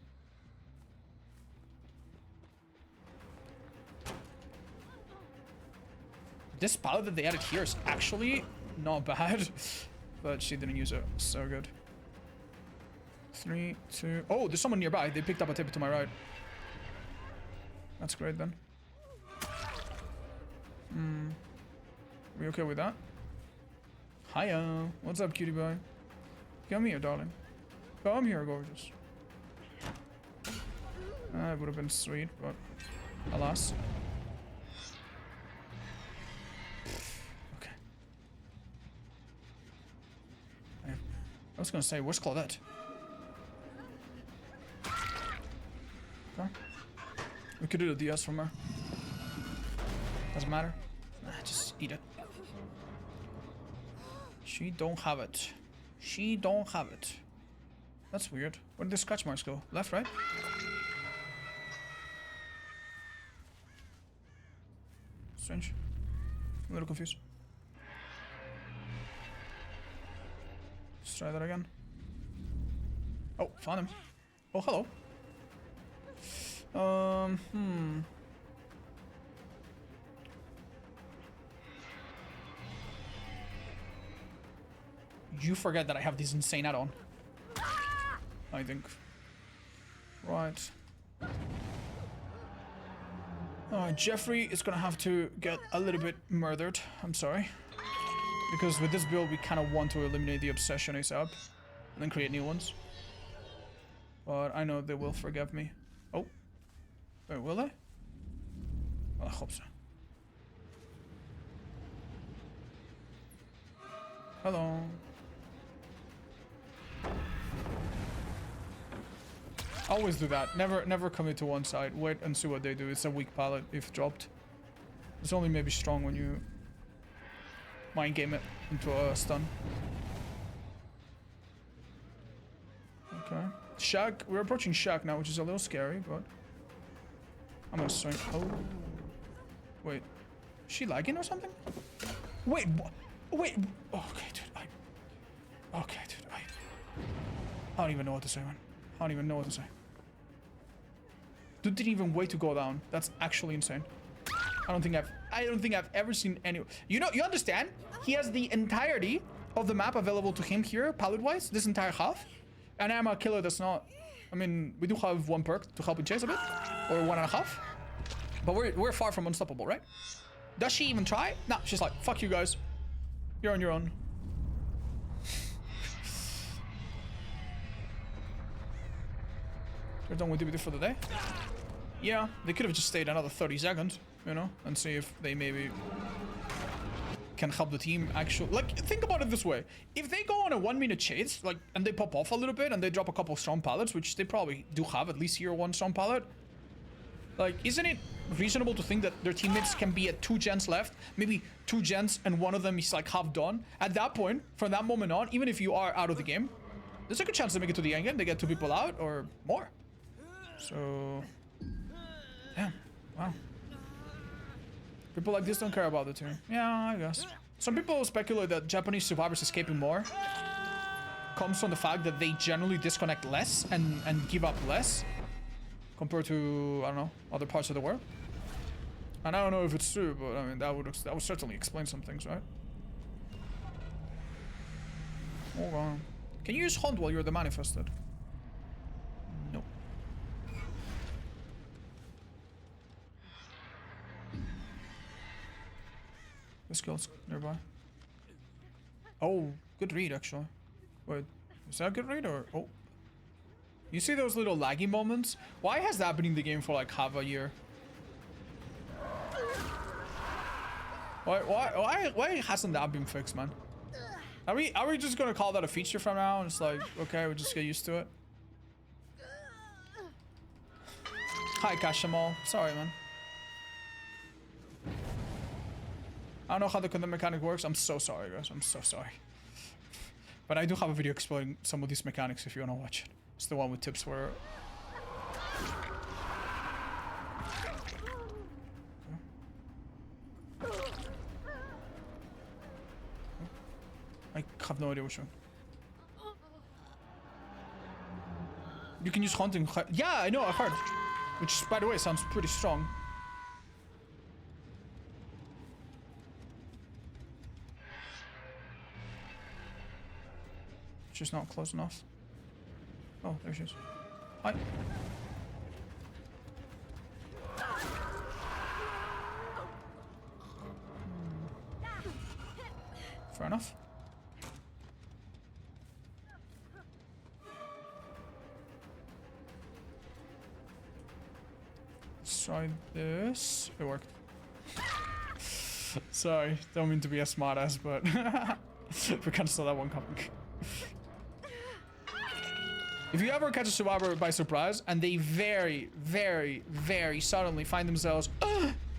This palette that they added here is actually not bad, but she didn't use it. So good. 3, 2... Oh, there's someone nearby. They picked up a tip to my right. That's great then. We okay with that? Hiya. What's up, cutie boy? Come here, darling. Come here, gorgeous. It would have been sweet, but alas. Okay. I was gonna say, where's Claudette? We could do the DS from her. Doesn't matter. Nah, just eat it. She don't have it. She don't have it. That's weird. Where did the scratch marks go? Left, right? Strange. I'm a little confused. Let's try that again. Oh, found him. Oh, hello. You forget that I have this insane add-on. I think. Right. Alright, Jeffrey is gonna have to get a little bit murdered. I'm sorry. Because with this build, we kind of want to eliminate the Obsession ASAP. And then create new ones. But I know they will forgive me. Oh. Wait, will they? Well, I hope so. Hello. Always do that. Never commit to one side. Wait and see what they do. It's a weak pallet if dropped. It's only maybe strong when you mind game it into a stun. Okay. Shack. We're approaching Shack now, which is a little scary, but I'm gonna swing. Oh. Wait. Is she lagging or something? Wait. Wait. Okay, dude. Okay, dude. I don't even know what to say, man. I don't even know what to say. Dude didn't even wait to go down. That's actually insane. I don't think I've ever seen any. You know, you understand? He has the entirety of the map available to him here, palette-wise, this entire half. And I'm a killer that's not. I mean, we do have one perk to help him chase a bit, or 1.5. But we're far from unstoppable, right? Does she even try? Nah, she's like, fuck you guys. You're on your own. We're done with DBD for the day. Yeah, they could have just stayed another 30 seconds, you know, and see if they maybe can help the team actually. Like, think about it this way: if they go on a 1-minute chase, like, and they pop off a little bit and they drop a couple strong pallets, which they probably do have at least here 1 strong pallet. Like, isn't it reasonable to think that their teammates can be at 2 gens left, maybe 2 gens, and one of them is like half done? At that point, from that moment on, even if you are out of the game, there's a good chance they make it to the end game. They get 2 people out or more. So, yeah, wow. People like this don't care about the team. Yeah, I guess. Some people speculate that Japanese survivors escaping more comes from the fact that they generally disconnect less and give up less compared to, I don't know, other parts of the world. And I don't know if it's true, but I mean, that would certainly explain some things, right? Hold on. Can you use Hunt while you're the Manifested? No. This girl's nearby. Oh, good read, actually. Wait, is that a good read or... Oh. You see those little laggy moments? Why has that been in the game for like half a year? Why hasn't that been fixed, man? Are we just gonna call that a feature from now? And it's like, okay, we just get used to it. Hi, Kashamal. Sorry, man. I don't know how the condemn mechanic works. I'm so sorry, guys. I'm so sorry. But I do have a video explaining some of these mechanics if you want to watch it. It's the one with tips where... I have no idea which one. You can use hunting. Yeah, I know, I heard. Which, by the way, sounds pretty strong. She's not close enough. Oh, there she is. Hi. Fair enough. Let's try this. It worked. Sorry, don't mean to be a smartass, but we can't saw that one coming. If you ever catch a survivor by surprise and they very, very, very suddenly find themselves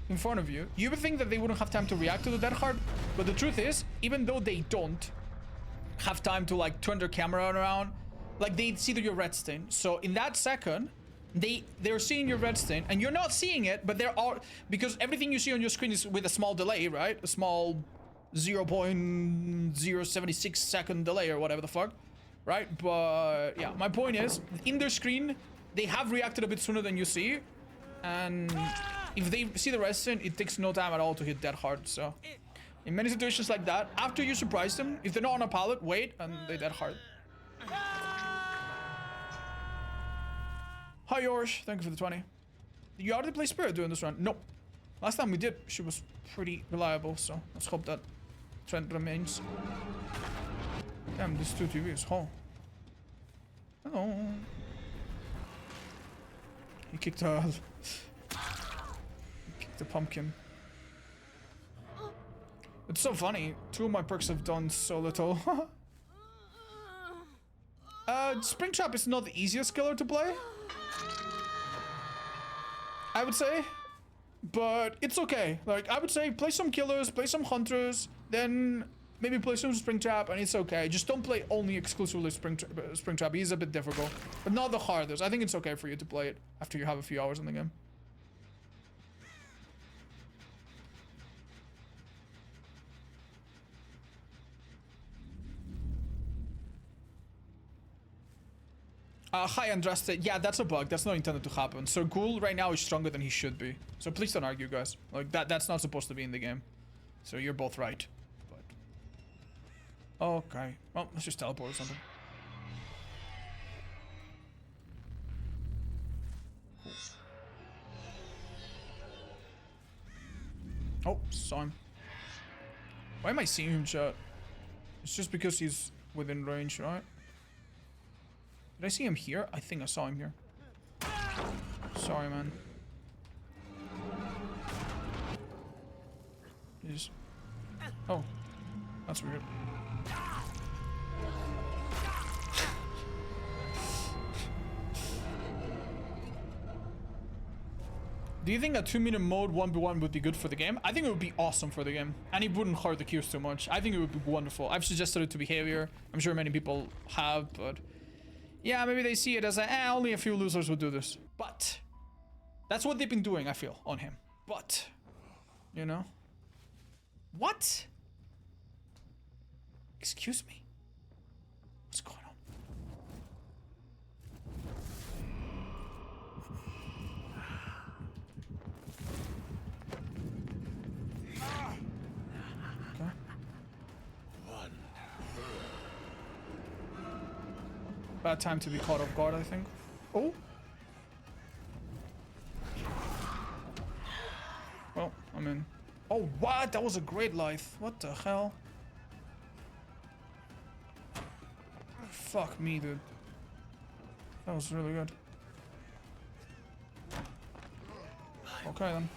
in front of you, you would think that they wouldn't have time to react to the dead hard. But the truth is, even though they don't have time to like turn their camera around, like they see your red stain. So in that second, they're seeing your red stain and you're not seeing it, but they're all, because everything you see on your screen is with a small delay, right? A small 0.076 second delay or whatever the fuck, right? But yeah, my point is, in their screen, they have reacted a bit sooner than you see, and if they see the red stain, it takes no time at all to hit that hard. So in many situations like that, after you surprise them, if they're not on a pallet, wait and they dead hard. Hi Yosh, thank you for the 20. Did you already play Spirit during this run? No. Last time we did, she was pretty reliable, so let's hope that trend remains. Damn, this 2 TVs. Oh. Hello. He kicked the pumpkin. It's so funny. 2 of my perks have done so little. Springtrap is not the easiest killer to play, I would say, but it's okay. Like, I would say play some killers, play some hunters, then maybe play some Springtrap, and it's okay. Just don't play only exclusively Springtrap. He's a bit difficult, but not the hardest. I think it's okay for you to play it after you have a few hours in the game. Hi Andraste. Yeah, that's a bug. That's not intended to happen. So Ghoul right now is stronger than he should be. So please don't argue, guys. Like, that's not supposed to be in the game. So you're both right. But okay. Well, let's just teleport or something. Cool. Oh, saw him. Why am I seeing him, chat? It's just because he's within range, right? Did I see him here? I think I saw him here. Sorry, man. He's... Oh. That's weird. Do you think a 2-minute mode 1v1 would be good for the game? I think it would be awesome for the game. And it wouldn't hurt the queues too much. I think it would be wonderful. I've suggested it to behavior. I'm sure many people have, but... yeah, maybe they see it as only a few losers would do this. But that's what they've been doing, I feel, on him. But, you know. What? Excuse me? What's going on? Okay. Bad time to be caught off guard, I think. Oh! Well, I'm in. Oh, what? That was a great life. What the hell? Fuck me, dude. That was really good. Okay, then.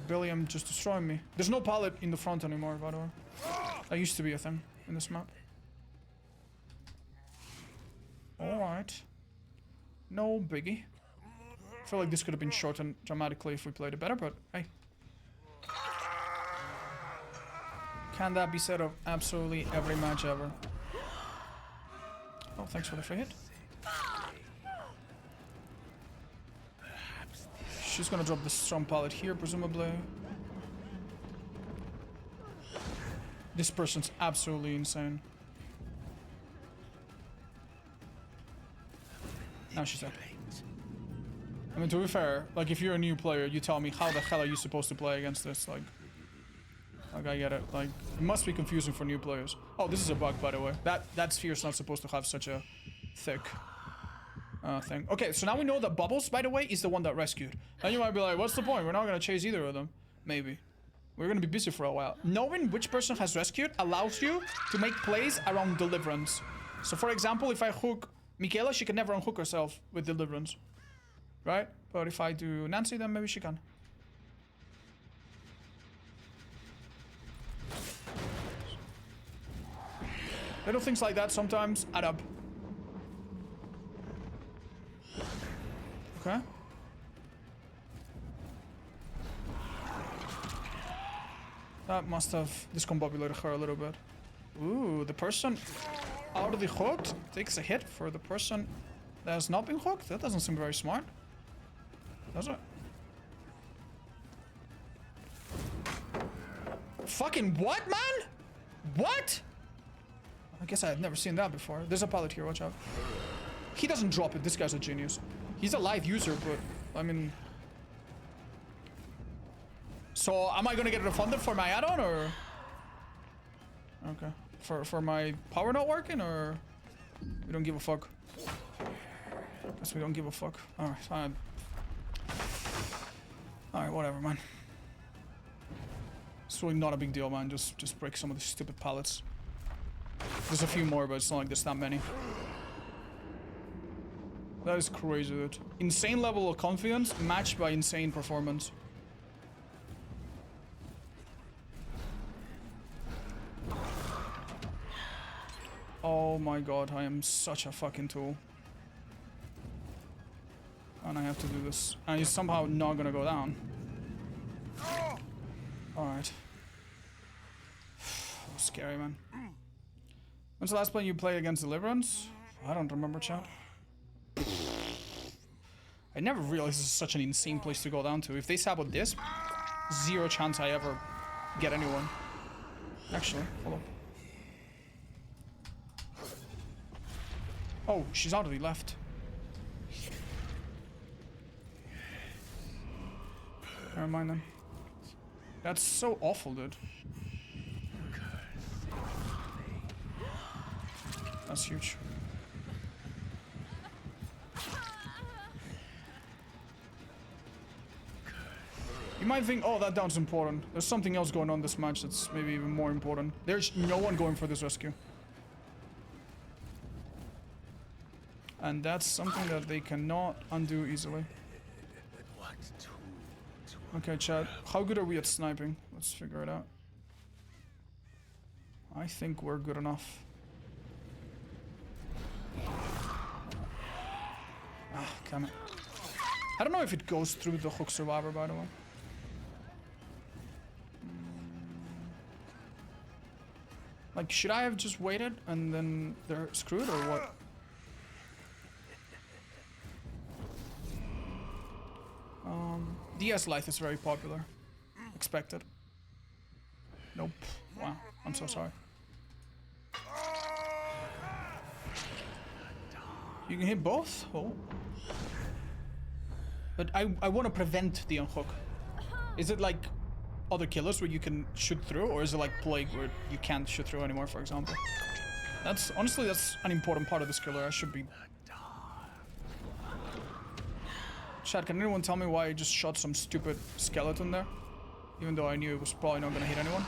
Billiam just destroying me. There's no pallet in the front anymore, by the way. That used to be a thing in this map. Alright. No biggie. I feel like this could have been shortened dramatically if we played it better, but hey. Can that be said of absolutely every match ever? Oh, thanks for the free hit. She's gonna drop the strong pallet here, presumably. This person's absolutely insane. Now she's dead. I mean, to be fair, like, if you're a new player, you tell me, how the hell are you supposed to play against this? Like I get it. Like, it must be confusing for new players. Oh, this is a bug, by the way. That sphere's not supposed to have such a thick thing. Okay, so now we know that Bubbles, by the way, is the one that rescued. And you might be like, what's the point? We're not gonna chase either of them. Maybe. We're gonna be busy for a while. Knowing which person has rescued allows you to make plays around Deliverance. So, for example, if I hook Michaela, she can never unhook herself with Deliverance. Right? But if I do Nancy, then maybe she can. Little things like that sometimes add up. Okay. That must have discombobulated her a little bit. Ooh, the person out of the hooked takes a hit for the person that has not been hooked? That doesn't seem very smart. Does it? Fucking what, man? What? I guess I had never seen that before. There's a pallet here, watch out. He doesn't drop it. This guy's a genius. He's a live user, but I mean... So, am I gonna get refunded for my add-on, or... Okay. For my power not working, or... We don't give a fuck? Guess we don't give a fuck. Alright, Alright, whatever, man. It's really not a big deal, man. Just break some of these stupid pallets. There's a few more, but it's not like there's that many. That is crazy, dude. Insane level of confidence matched by insane performance. Oh my god, I am such a fucking tool. And I have to do this. And he's somehow not gonna go down. Alright. Scary, man. When's the last play you played against Deliverance? I don't remember, chat. I never realized this is such an insane place to go down to. If they sabot this, zero chance I ever get anyone. Actually, hold on. Oh, she's out of the left. Never mind then. That's so awful, dude. That's huge. You might think, oh, that down's important. There's something else going on this match that's maybe even more important. There's no one going for this rescue. And that's something that they cannot undo easily. Okay, chat. How good are we at sniping? Let's figure it out. I think we're good enough. Ah, damn it. I don't know if it goes through the hook survivor, by the way. Like, should I have just waited and then they're screwed, or what? DS Life is very popular. Expected. Nope. Wow. I'm so sorry. You can hit both? Oh. But I want to prevent the unhook. Is it like other killers where you can shoot through, or is it like Plague where you can't shoot through anymore, for example? That's honestly, that's an important part of this killer. I should be... Chat, can anyone tell me why I just shot some stupid skeleton there? Even though I knew it was probably not gonna hit anyone.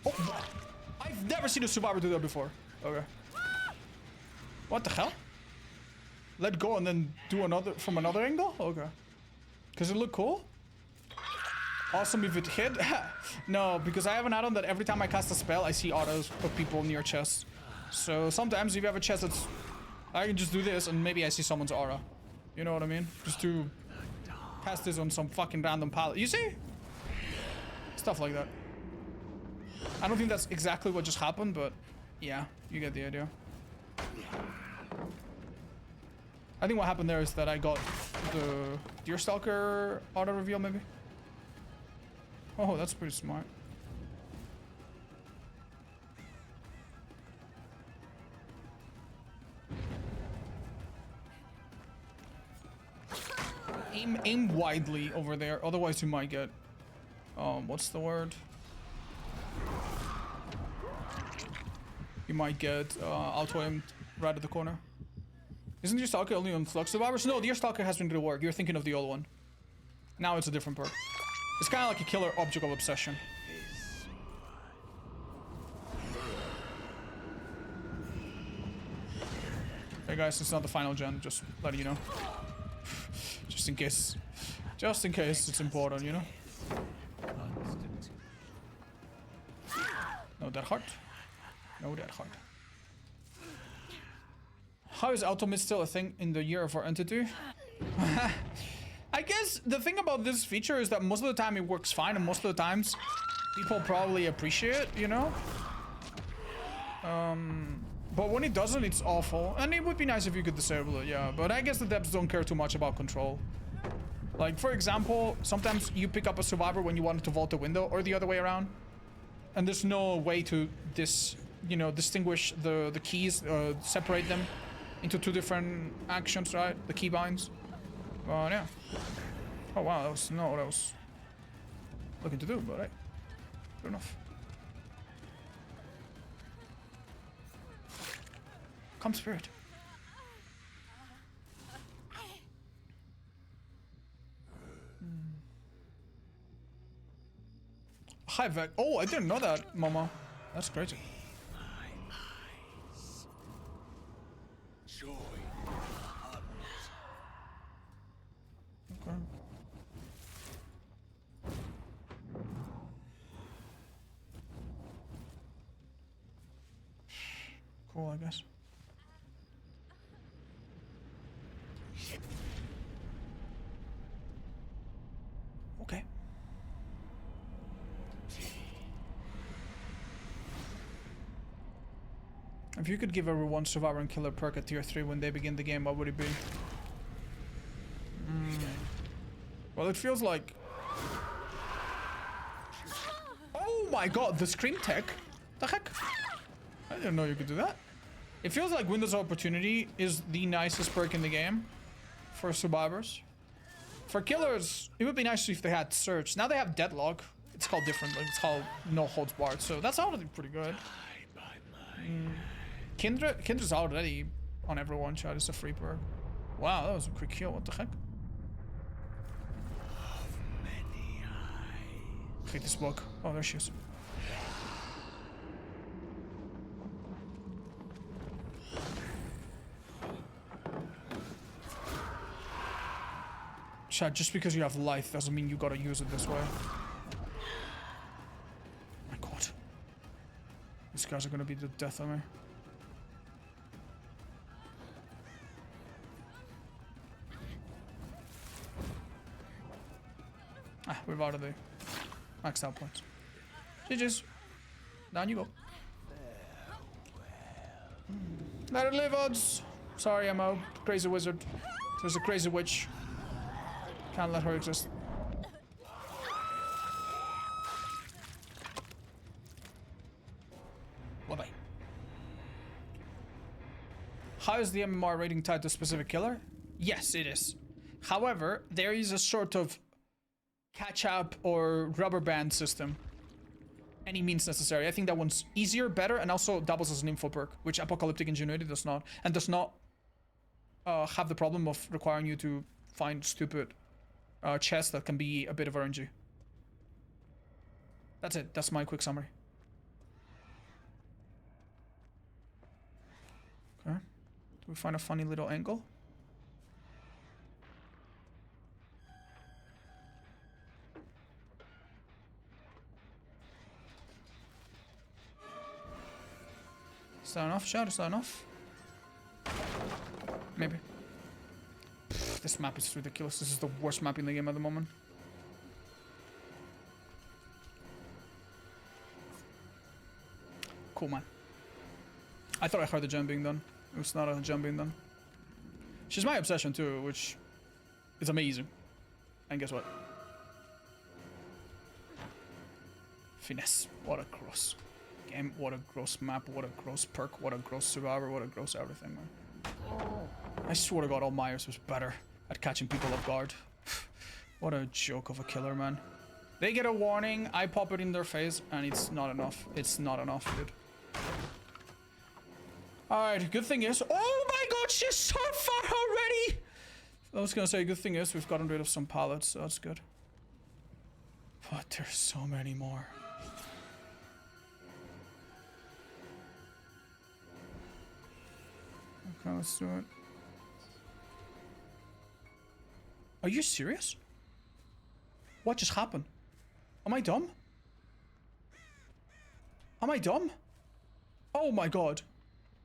Oh! I've never seen a survivor do that before. Okay. What the hell? Let go and then do another from another angle? Okay. Does it look cool? Awesome if it hit? No, because I have an add-on that every time I cast a spell, I see autos of people near chests. So sometimes if you have a chest that's... I can just do this and maybe I see someone's aura. You know what I mean? Just to cast this on some fucking random pallet. You see? Stuff like that. I don't think that's exactly what just happened, but yeah, you get the idea. I think what happened there is that I got the Deerstalker auto reveal, maybe. Oh, that's pretty smart. Aim widely over there, otherwise you might get what's the word? You might get auto-aimed right at the corner. Isn't Deerstalker only on Flux Survivors? No, Deerstalker has been to the work. You're thinking of the old one. Now it's a different perk. It's kind of like a killer object of obsession. Hey guys, it's not the final gen, just letting you know. Just in case. Just in case it's important, you know? No dead heart. No dead heart. How is auto mid still a thing in the year of our entity? I guess the thing about this feature is that most of the time it works fine, and most of the times people probably appreciate it, you know? But when it doesn't, it's awful. And it would be nice if you could disable it, yeah. But I guess the devs don't care too much about control. Like, for example, sometimes you pick up a survivor when you want to vault a window, or the other way around. And there's no way to distinguish the keys, separate them into two different actions, right? The keybinds. But yeah. Oh wow, that was not what I was looking to do, but hey, good enough. Come, spirit. Hi, Vec. Oh, I didn't know that, Mama. That's crazy. Okay. Cool, I guess. Okay. If you could give everyone Survivor and Killer perk at tier 3 when they begin the game, what would it be? Well, it feels like... Oh my god, the Scream Tech? The heck? I didn't know you could do that. It feels like Windows of Opportunity is the nicest perk in the game for survivors. For killers, it would be nice if they had Search. Now they have Deadlock. It's called differently. It's called No Holds Barred, so that's already pretty good. Kindred's already on every one shot. It's a free perk. Wow, that was a quick kill. What the heck? I hate this book. Oh, there she is. Chat, just because you have life doesn't mean you gotta use it this way. My god. These guys are gonna be the death of me. Ah, we've already maxed out points. GG's. Down you go. Let it live, odds. Sorry, I'm a crazy wizard. There's a crazy witch. Can't let her exist. Bye-bye. How is the MMR rating tied to a specific killer? Yes, it is. However, there is a sort of catch-up or rubber band system. Any means necessary. I think that one's easier, better, and also doubles as an info perk, which Apocalyptic Ingenuity does not. And does not have the problem of requiring you to find stupid chests that can be a bit of RNG. That's it. That's my quick summary. Okay. Do we find a funny little angle? Is that enough, Chad? Is that enough? Maybe. Pfft, this map is ridiculous. This is the worst map in the game at the moment. Cool, man. I thought I heard the jump being done. It was not a jump being done. She's my obsession too, which is amazing. And guess what? Finesse. What a gross game. What a gross map. What a gross perk. What a gross survivor. What a gross everything, man. I swear to God, all Myers was better at catching people off guard. What a joke of a killer, man. They get a warning, I pop it in their face, and it's not enough. It's not enough, dude. Alright, good thing is... Oh my god, she's so far already! I was gonna say, good thing is we've gotten rid of some pallets, so that's good. But there's so many more. Okay, let's do it. Are you serious? What just happened? Am I dumb? Am I dumb? Oh my god.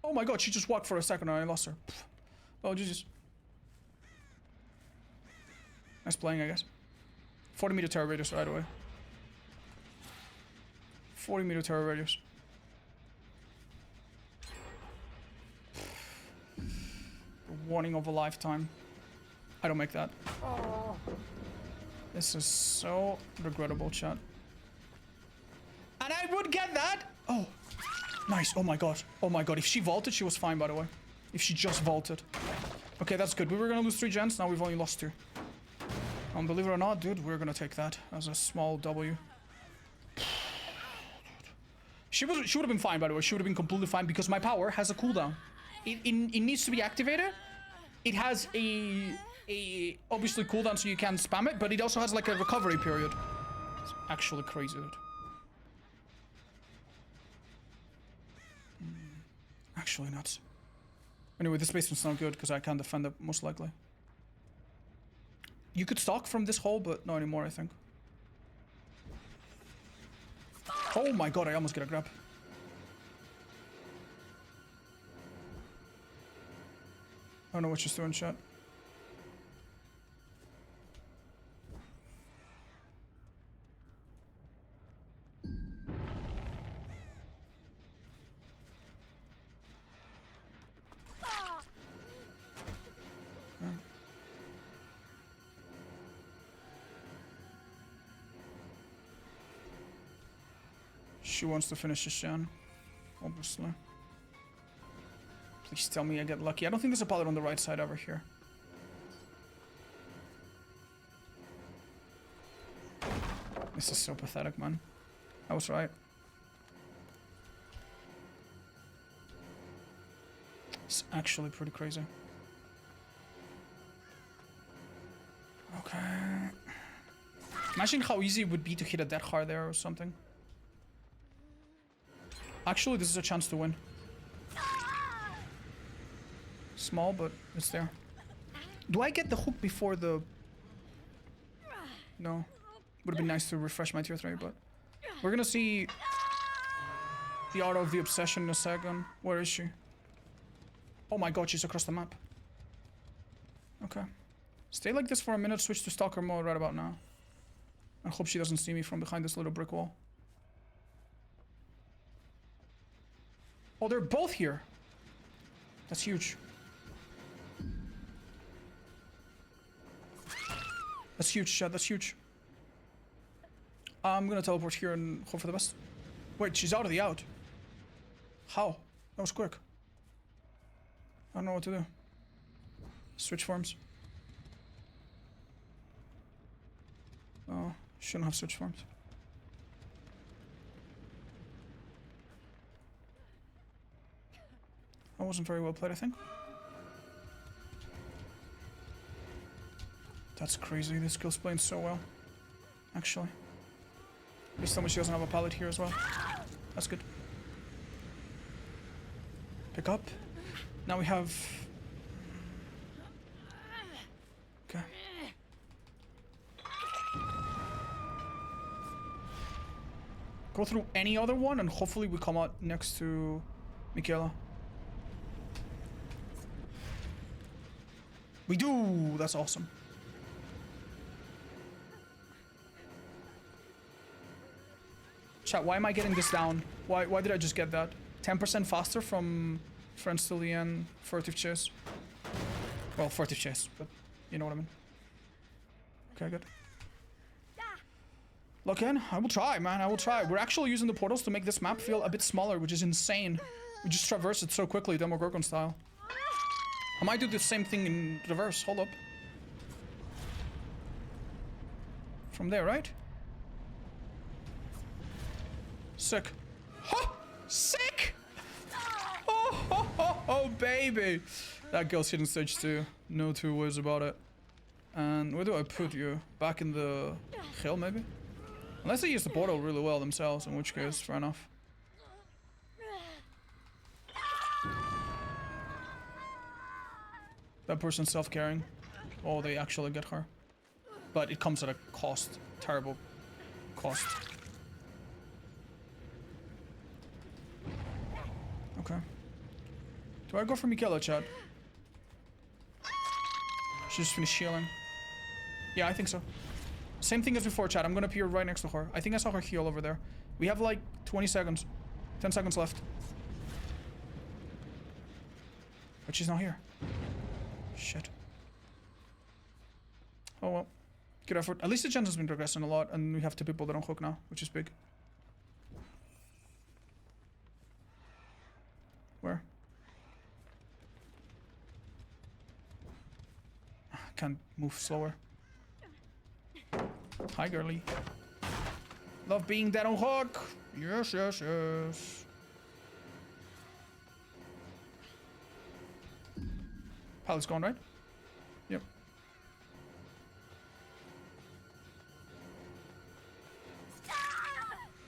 Oh my god, she just walked for a second and I lost her. Pff. Oh, Jesus. Nice playing, I guess. 40-meter terror radius right away. 40-meter terror radius. The warning of a lifetime. I don't make that. This is so regrettable, chat. And I would get that! Oh. Nice. Oh my god. Oh my god. If she vaulted, she was fine, by the way. If she just vaulted. Okay, that's good. We were gonna lose 3 gens. Now we've only lost 2. And believe it or not, dude, we're gonna take that as a small W. She would have been fine, by the way. She would have been completely fine because my power has a cooldown. It needs to be activated. It has a obviously cooldown so you can spam it, but it also has like a recovery period. It's actually crazy, dude. Actually nuts. Anyway, this basement's not good because I can't defend it, most likely. You could stalk from this hole, but not anymore, I think. Oh my god, I almost get a grab. I don't know what she's doing, chat. She wants to finish this gen, obviously. Please tell me I get lucky. I don't think there's a pallet on the right side over here. This is so pathetic, man. I was right. It's actually pretty crazy. Okay. Imagine how easy it would be to hit a dead hard there or something. Actually, this is a chance to win. Small, but it's there. Do I get the hook before the... No. Would have been nice to refresh my tier 3, but... We're gonna see... the art of the obsession in a second. Where is she? Oh my god, she's across the map. Okay. Stay like this for a minute, switch to stalker mode right about now. I hope she doesn't see me from behind this little brick wall. Oh, they're both here. That's huge. That's huge, chat. That's huge. I'm gonna teleport here and hope for the best. Wait, she's out of the out. How? That was quick. I don't know what to do. Switch forms. Oh, shouldn't have switch forms. That wasn't very well played, I think. That's crazy. This skill's playing so well. Actually. Please tell me she doesn't have a pallet here as well. That's good. Pick up. Now we have... Okay. Go through any other one and hopefully we come out next to Michaela. We do! That's awesome. Chat, why am I getting this down? Why did I just get that? 10% faster from Friends Till the End, Furtive Chase. Well, Furtive Chase, but you know what I mean. Okay, good. Look in, I will try, man, I will try. We're actually using the portals to make this map feel a bit smaller, which is insane. We just traverse it so quickly, Demogorgon style. I might do the same thing in reverse, hold up. From there, right? Sick. Huh! Sick! Oh, baby! That girl's hitting stage 2. No two words about it. And where do I put you? Back in the hill, maybe? Unless they use the portal really well themselves, in which case, fair enough. That person's self-caring. Oh, they actually get her. But it comes at a cost. Terrible cost. Okay. Do I go for Michaela, Chad? She just finished healing. Yeah, I think so. Same thing as before, Chad. I'm gonna appear right next to her. I think I saw her heal over there. We have like 20 seconds. 10 seconds left. But she's not here. Shit. Oh well. Good effort. At least the chance has been progressing a lot, and we have 2 people that on hook now, which is big. Where? Can't move slower. Hi, girly. Love being dead on hook. Yes, yes, yes. Pallet's gone, right? Yep.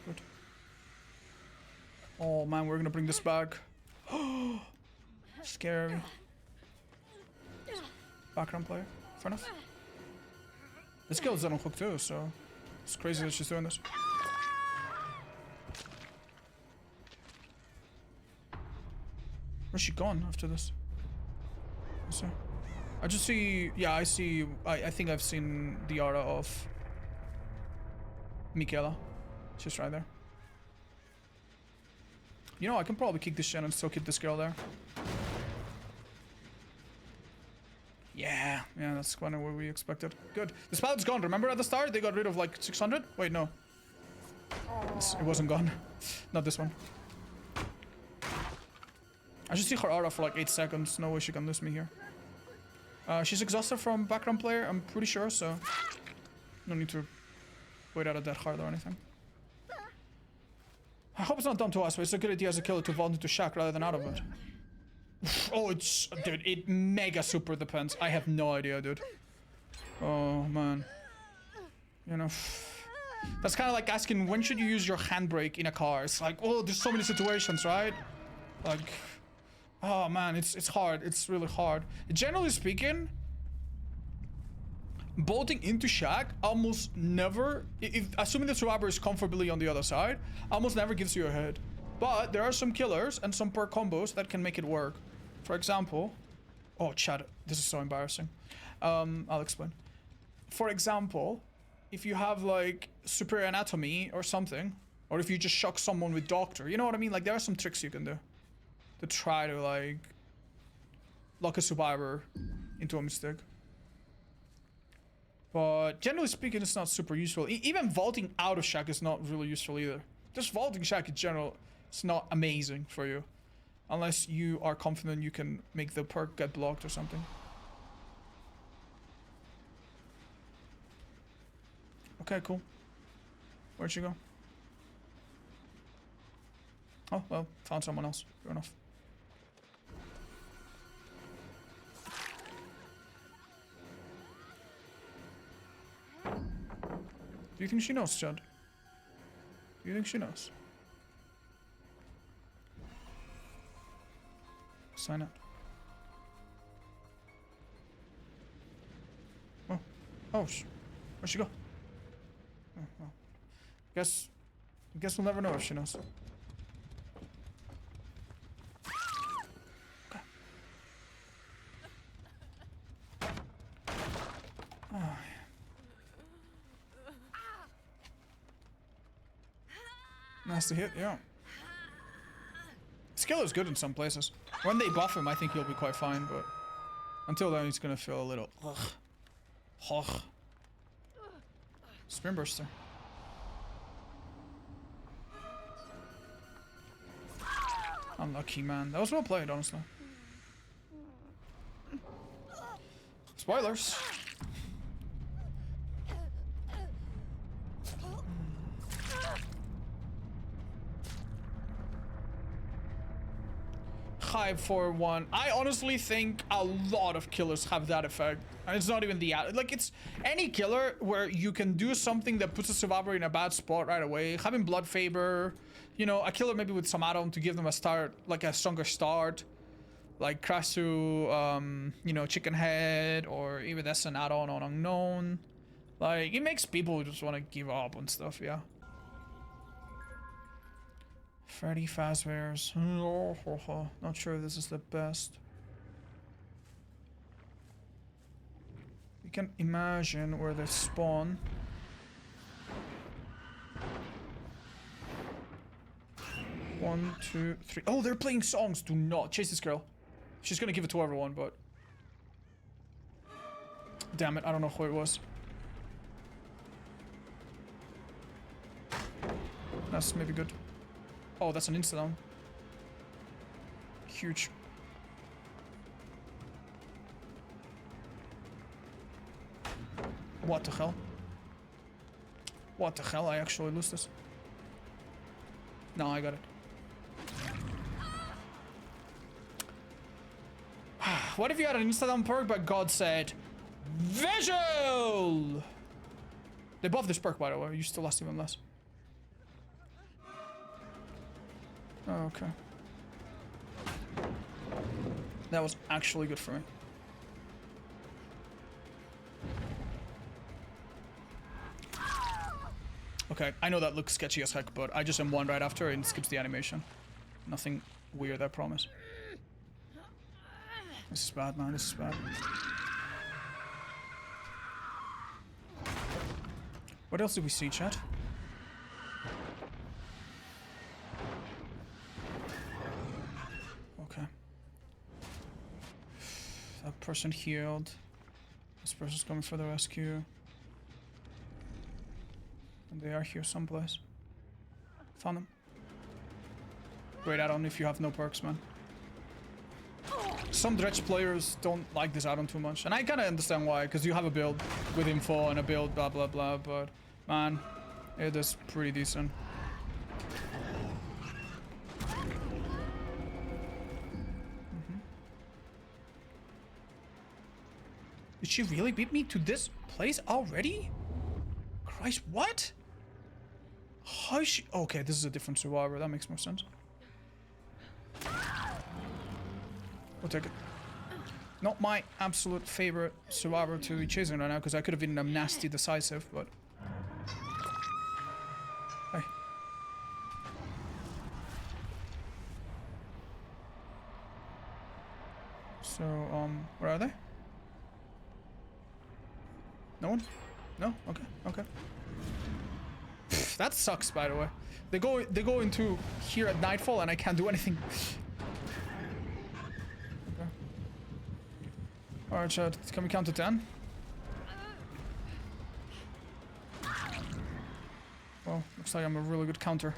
Good. Oh man, we're gonna bring this back. Scary. Background player. Fair enough. This girl's dead on hook too, so it's crazy that she's doing this. Where's she gone after this? I just see, yeah, I see, I think I've seen the aura of Michaela. She's right there. You know, I can probably kick this shit and still keep this girl there. Yeah, that's kind of what we expected. Good. This pallet's gone. Remember at the start, they got rid of like 600? Wait, no. It wasn't gone. Not this one. I just see her aura for like 8 seconds. No way she can lose me here. She's exhausted from background player, I'm pretty sure, so no need to wait out a dead hard or anything. I hope it's not done to us, but it's a good idea as a killer to vault into shack rather than out of it. Oh, it's... Dude, it mega super depends. I have no idea, dude. Oh, man. You know... That's kind of like asking, when should you use your handbrake in a car? It's like, oh, there's so many situations, right? Like... Oh, man, it's hard. It's really hard. Generally speaking, bolting into shack almost never... assuming the survivor is comfortably on the other side, almost never gives you a hit. But there are some killers and some perk combos that can make it work. For example... Oh, chat. This is so embarrassing. I'll explain. For example, if you have, like, superior anatomy or something, or if you just shock someone with doctor, you know what I mean? Like, there are some tricks you can do to try to, like, lock a survivor into a mistake. But generally speaking, it's not super useful. Even vaulting out of shack is not really useful either. Just vaulting shack in general, it's not amazing for you. Unless you are confident you can make the perk get blocked or something. Okay, cool. Where'd she go? Oh, well, found someone else. Fair enough. Do you think she knows, Chad? Do you think she knows? Sign up. Oh. Oh, where'd she go? Oh, well. Guess we'll never know if she knows. Okay. Oh. Nice to hit, yeah. Skill is good in some places. When they buff him, I think he'll be quite fine, but until then, he's gonna feel a little ugh. Spin burster. Unlucky, man. That was well played, honestly. Spoilers. Hive for one. I honestly think a lot of killers have that effect. And it's not even the like, it's any killer where you can do something that puts a survivor in a bad spot right away. Having blood favor, you know, a killer maybe with some add-on to give them a start, like a stronger start, like Krasue, you know, chicken head, or even that's an add-on on unknown. Like, it makes people just want to give up on stuff, yeah. Freddy Fazbear's. Not sure this is the best. You can imagine where they spawn. One, two, three. Oh, they're playing songs. Do not chase this girl. She's gonna give it to everyone, but damn it, I don't know who it was. That's maybe good. Oh, that's an insta-down. Huge. What the hell? What the hell? I actually lose this. No, I got it. What if you had an insta-down perk, but God said, Visual! They buffed this perk, by the way. You still lost even less. Oh, okay. That was actually good for me. Okay, I know that looks sketchy as heck, but I just M1 right after and skips the animation. Nothing weird, I promise. This is bad, man. This is bad. What else did we see, chat? Okay. That person healed. This person's coming for the rescue. And they are here someplace. Found them. Great add-on if you have no perks, man. Some Dredge players don't like this add-on too much. And I kind of understand why, because you have a build with info and a build blah blah blah, but man, it is pretty decent. Did she really beat me to this place already? Christ, what? How is she? Okay, this is a different survivor. That makes more sense. We'll take it. Not my absolute favorite survivor to be chasing right now, because I could have been a nasty decisive, but... Hey. So, where are they? No one? No? Okay, okay. That sucks, by the way. They go into here at nightfall and I can't do anything. Okay. Alright, chat. Can we count to 10? Well, looks like I'm a really good counter.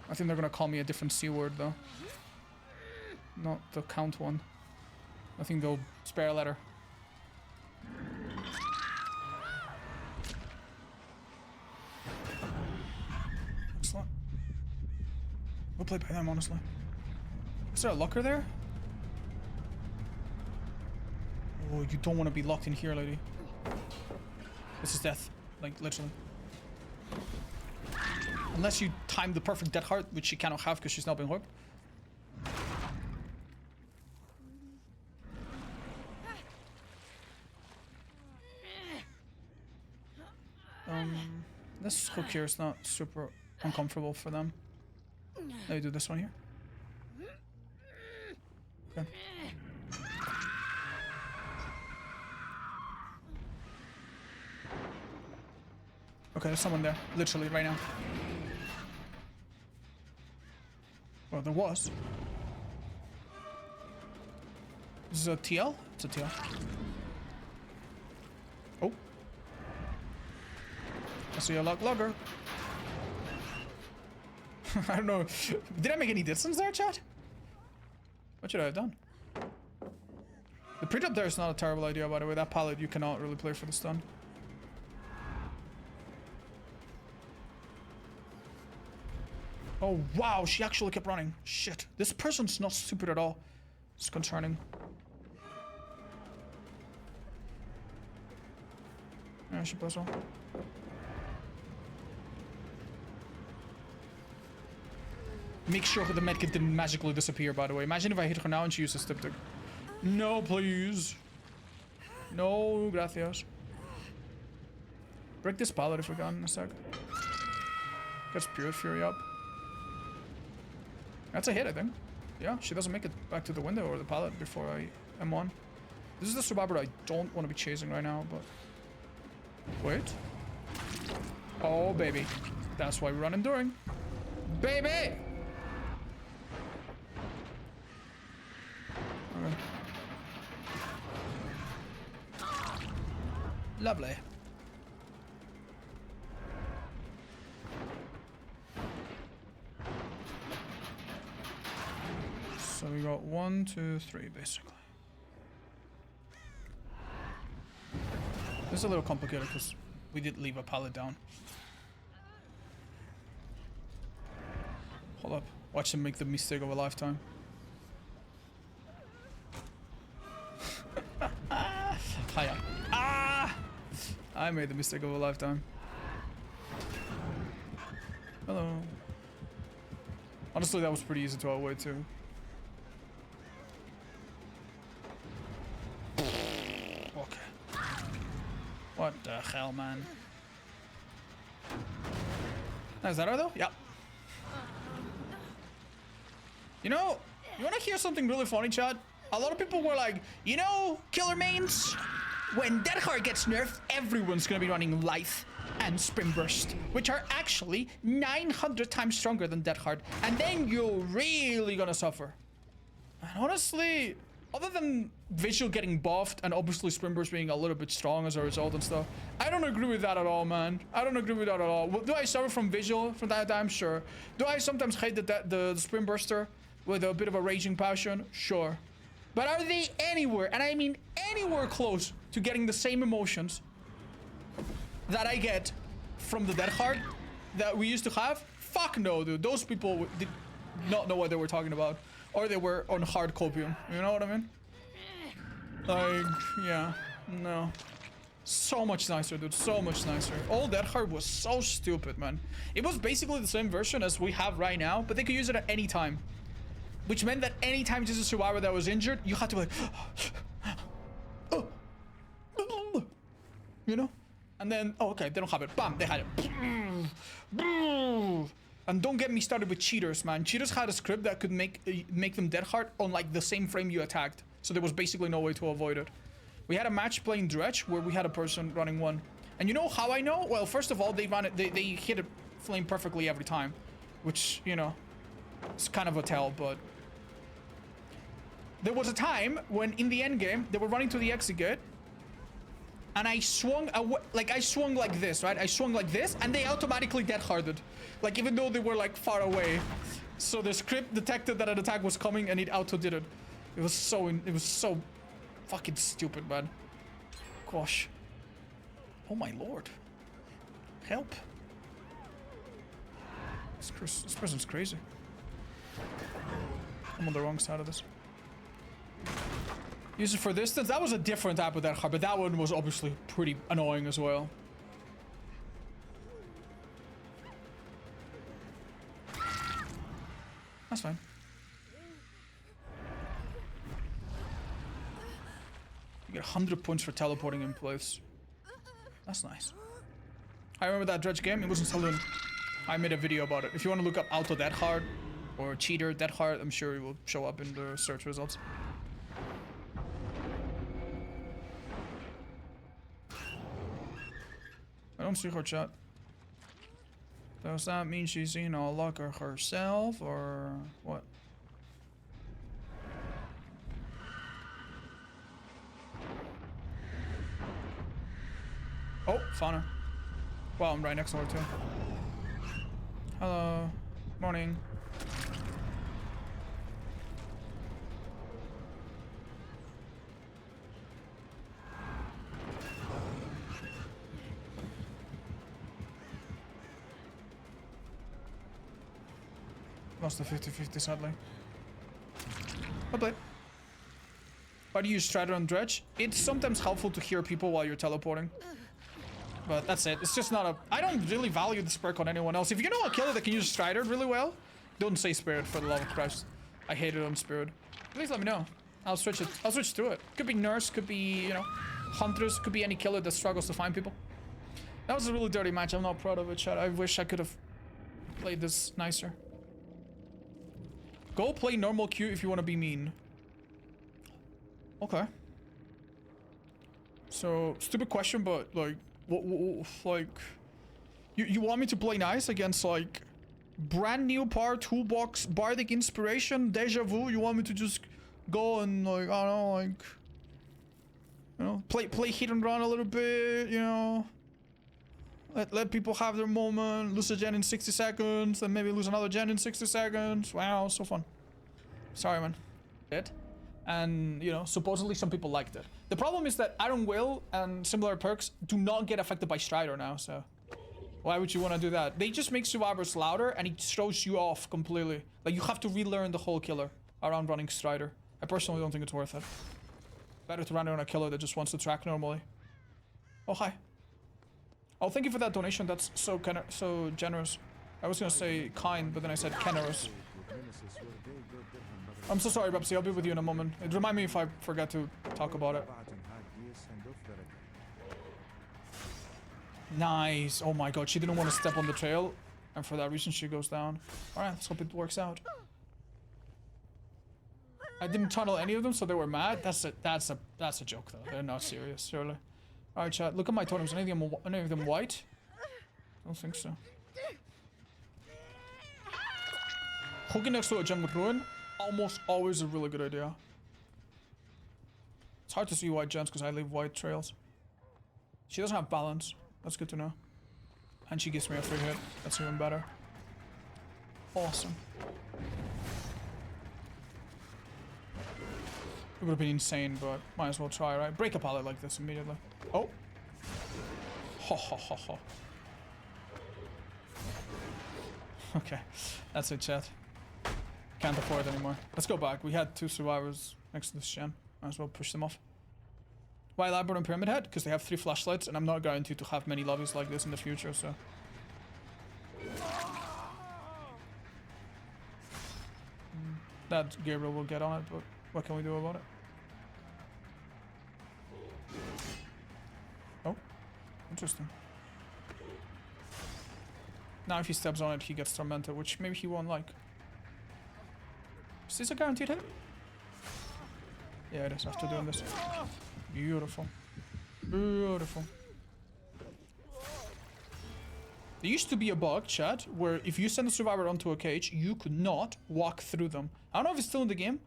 I think they're gonna call me a different C word though. Not the count one. I think they'll spare a letter. Excellent. We'll play by them, honestly. Is there a locker there? Oh, you don't want to be locked in here, lady. This is death. Like, literally. Unless you time the perfect death heart, which she cannot have because she's not been whipped. This hook here is not super uncomfortable for them. Let me do this one here. Okay. Okay, there's someone there, literally right now. Well, there was. This is a TL? It's a TL. Oh. I see a logger. I don't know. Did I make any distance there, chat? What should I have done? The print up there is not a terrible idea, by the way. That pallet you cannot really play for the stun. Oh, wow. She actually kept running. Shit. This person's not stupid at all. It's concerning. Yeah, she plays well. Make sure that the medkit didn't magically disappear, by the way. Imagine if I hit her now and she uses Styptic. No, please. No, gracias. Break this pallet if we can in a sec. Get Spirit Fury up. That's a hit, I think. Yeah, she doesn't make it back to the window or the pallet before I am on. This is the survivor I don't want to be chasing right now, but... Wait. Oh, baby. That's why we run enduring. Baby! Okay. Lovely. So we got 1, 2, 3, basically. This is a little complicated because we did leave a pallet down. Hold up. Watch them make the mistake of a lifetime. Hiya. Ah! I made the mistake of a lifetime. Hello. Honestly, that was pretty easy to avoid too. Okay. What the hell, man? Is that her though? Yeah. You know, you wanna hear something really funny, chat? A lot of people were like, you know, killer mains, when Deadheart gets nerfed, everyone's gonna be running Lithe and Spring Burst, which are actually 900 times stronger than Deadheart, and then you're really gonna suffer. And honestly, other than Visual getting buffed and obviously Spring Burst being a little bit strong as a result and stuff, I don't agree with that at all, man. I don't agree with that at all. Do I suffer from Visual from time to time? Sure. Do I sometimes hate the Spring Burster with a bit of a raging passion? Sure. But are they anywhere, and I mean anywhere close to getting the same emotions that I get from the Deadheart that we used to have? Fuck no, dude. Those people did not know what they were talking about. Or they were on hard copium. You know what I mean? Like, yeah. No. So much nicer, dude. So much nicer. Old Deadheart was so stupid, man. It was basically the same version as we have right now, but they could use it at any time. Which meant that anytime there's a survivor that was injured, you had to be like, you know? And then, oh, okay, they don't have it. Bam, they had it. And don't get me started with cheaters, man. Cheaters had a script that could make them Deadheart on like the same frame you attacked. So there was basically no way to avoid it. We had a match playing Dredge where we had a person running one. And you know how I know? Well, first of all, they ran it, they hit a flame perfectly every time. Which, you know, it's kind of a tell, but... There was a time when in the end game, they were running to the exit gate. And I swung like this, right? I swung like this, and they automatically Deadhearted. Like, even though they were, like, far away. So the script detected that an attack was coming, and it auto-did it. It was so fucking stupid, man. Gosh. Oh, my lord. Help. This person's crazy. I'm on the wrong side of this. Use it for distance. That was a different type of Deadheart, but that one was obviously pretty annoying as well. That's fine. You get 100 points for teleporting in place. That's nice. I remember that Dredge game. It was in Saloon. I made a video about it. If you want to look up Auto Deadheart or Cheater Deadheart, I'm sure it will show up in the search results. I don't see her, chat. Does that mean she's in a locker herself, or what? Oh, found her. Wow, I'm right next to her, too. Hello. Morning. Lost the 50-50, sadly. But Blight. Why do you use Strider on Dredge? It's sometimes helpful to hear people while you're teleporting. But that's it. It's just not a... I don't really value this perk on anyone else. If you know a killer that can use Strider really well, don't say Spirit, for the love of Christ. I hate it on Spirit. Please let me know. I'll switch it. I'll switch to it. Could be Nurse, could be, you know, Huntress, could be any killer that struggles to find people. That was a really dirty match. I'm not proud of it, chat. I wish I could have played this nicer. Go play normal queue if you want to be mean. Okay. So, stupid question, but like, like, you want me to play nice against like brand new power toolbox, bardic inspiration, deja vu? You want me to just go and like, I don't know, like, you know, play hit and run a little bit, you know, let people have their moment, lose a gen in 60 seconds, then maybe lose another gen in 60 seconds. Wow, so fun. Sorry, man. It. And, you know, supposedly some people liked it. The problem is that Iron Will and similar perks do not get affected by Strider now, so why would you want to do that? They just make survivors louder and it throws you off completely. Like, you have to relearn the whole killer around running Strider. I personally don't think it's worth it. Better to run it on a killer that just wants to track normally. Oh, hi. Oh, thank you for that donation. That's so generous. I was gonna say kind, but then I said generous. I'm so sorry, Babsy. I'll be with you in a moment. It remind me if I forget to talk about it. Nice. Oh my god, she didn't want to step on the trail, and for that reason she goes down. Alright, let's hope it works out. I didn't tunnel any of them, so they were mad. That's a joke though. They're not serious, surely. Alright, chat. Look at my totems. Any of them white? I don't think so. Hooking next to a jungle ruin, almost always a really good idea. It's hard to see white gems because I leave white trails. She doesn't have balance. That's good to know. And she gives me a free hit. That's even better. Awesome. It would have been insane, but might as well try, right? Break a pallet like this immediately. Oh. Ho ho ho ho. Okay. That's it, chat. Can't afford it anymore. Let's go back. We had 2 survivors next to this gen. Might as well push them off. Why Elaborate and Pyramid Head? Because they have 3 flashlights, and I'm not guaranteed to have many lobbies like this in the future, so. That Gabriel will get on it, but what can we do about it? Oh, interesting. Now if he steps on it, he gets tormented, which maybe he won't like. Is this a guaranteed hit? Yeah, it is after doing this. Beautiful. Beautiful. There used to be a bug, chat, where if you send a survivor onto a cage, you could not walk through them. I don't know if it's still in the game,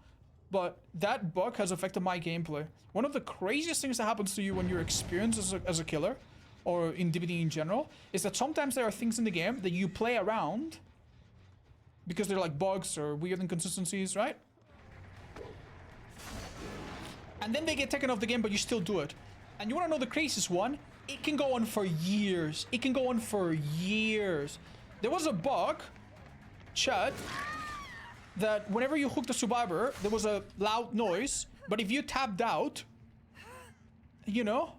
but that bug has affected my gameplay. One of the craziest things that happens to you when you're experienced as a killer, or in DBD in general, is that sometimes there are things in the game that you play around because they're like bugs or weird inconsistencies, right? And then they get taken off the game, but you still do it. And you want to know the craziest one? It can go on for years. It can go on for years. There was a bug, chat, that whenever you hooked a survivor, there was a loud noise, but if you tapped out, you know,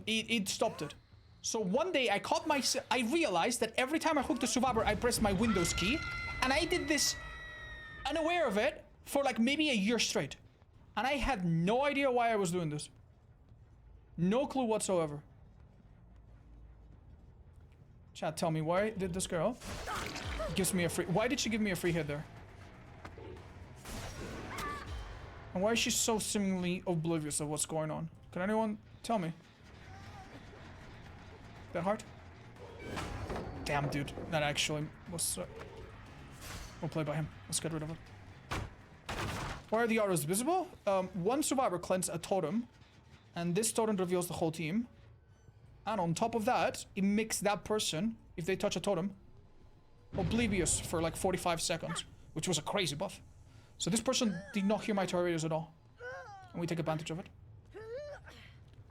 it stopped it. So one day I caught myself, I realized that every time I hooked a survivor, I pressed my Windows key, and I did this unaware of it for like maybe a year straight. And I had no idea why I was doing this. No clue whatsoever. Chat, tell me, why did this girl gives me a free... Why did she give me a free hit there? And why is she so seemingly oblivious of what's going on? Can anyone tell me? That hard? Damn, dude. That actually was... we'll play by him. Let's get rid of it. Why are the auras visible? One survivor cleansed a totem, and this totem reveals the whole team. And on top of that, it makes that person, if they touch a totem, oblivious for like 45 seconds, which was a crazy buff. So this person did not hear my tornadoes at all, and we take advantage of it.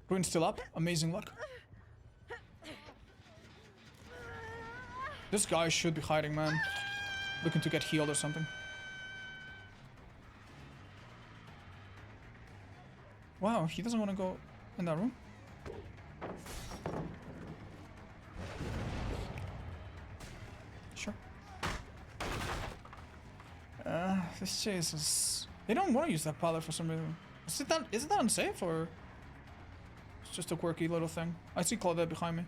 Ruin's still up. Amazing luck. This guy should be hiding, man. Looking to get healed or something. Wow, he doesn't want to go in that room. Sure. This chase is... They don't want to use that pallet for some reason. Is it that unsafe, or... It's just a quirky little thing. I see Claudette behind me.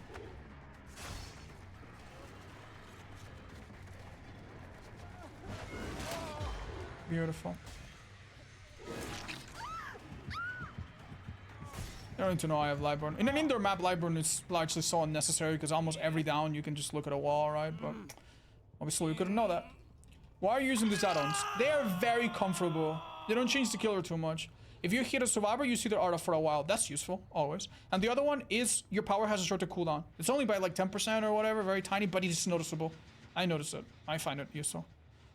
Beautiful. You don't need to know I have Lightburn. In an indoor map, Lightburn is largely so unnecessary because almost every down you can just look at a wall, right? But obviously you couldn't know that. Why are you using these add-ons? They are very comfortable. They don't change the killer too much. If you hit a survivor, you see their aura for a while. That's useful, always. And the other one is your power has a shorter cooldown. It's only by like 10% or whatever, very tiny, but it's noticeable. I notice it. I find it useful.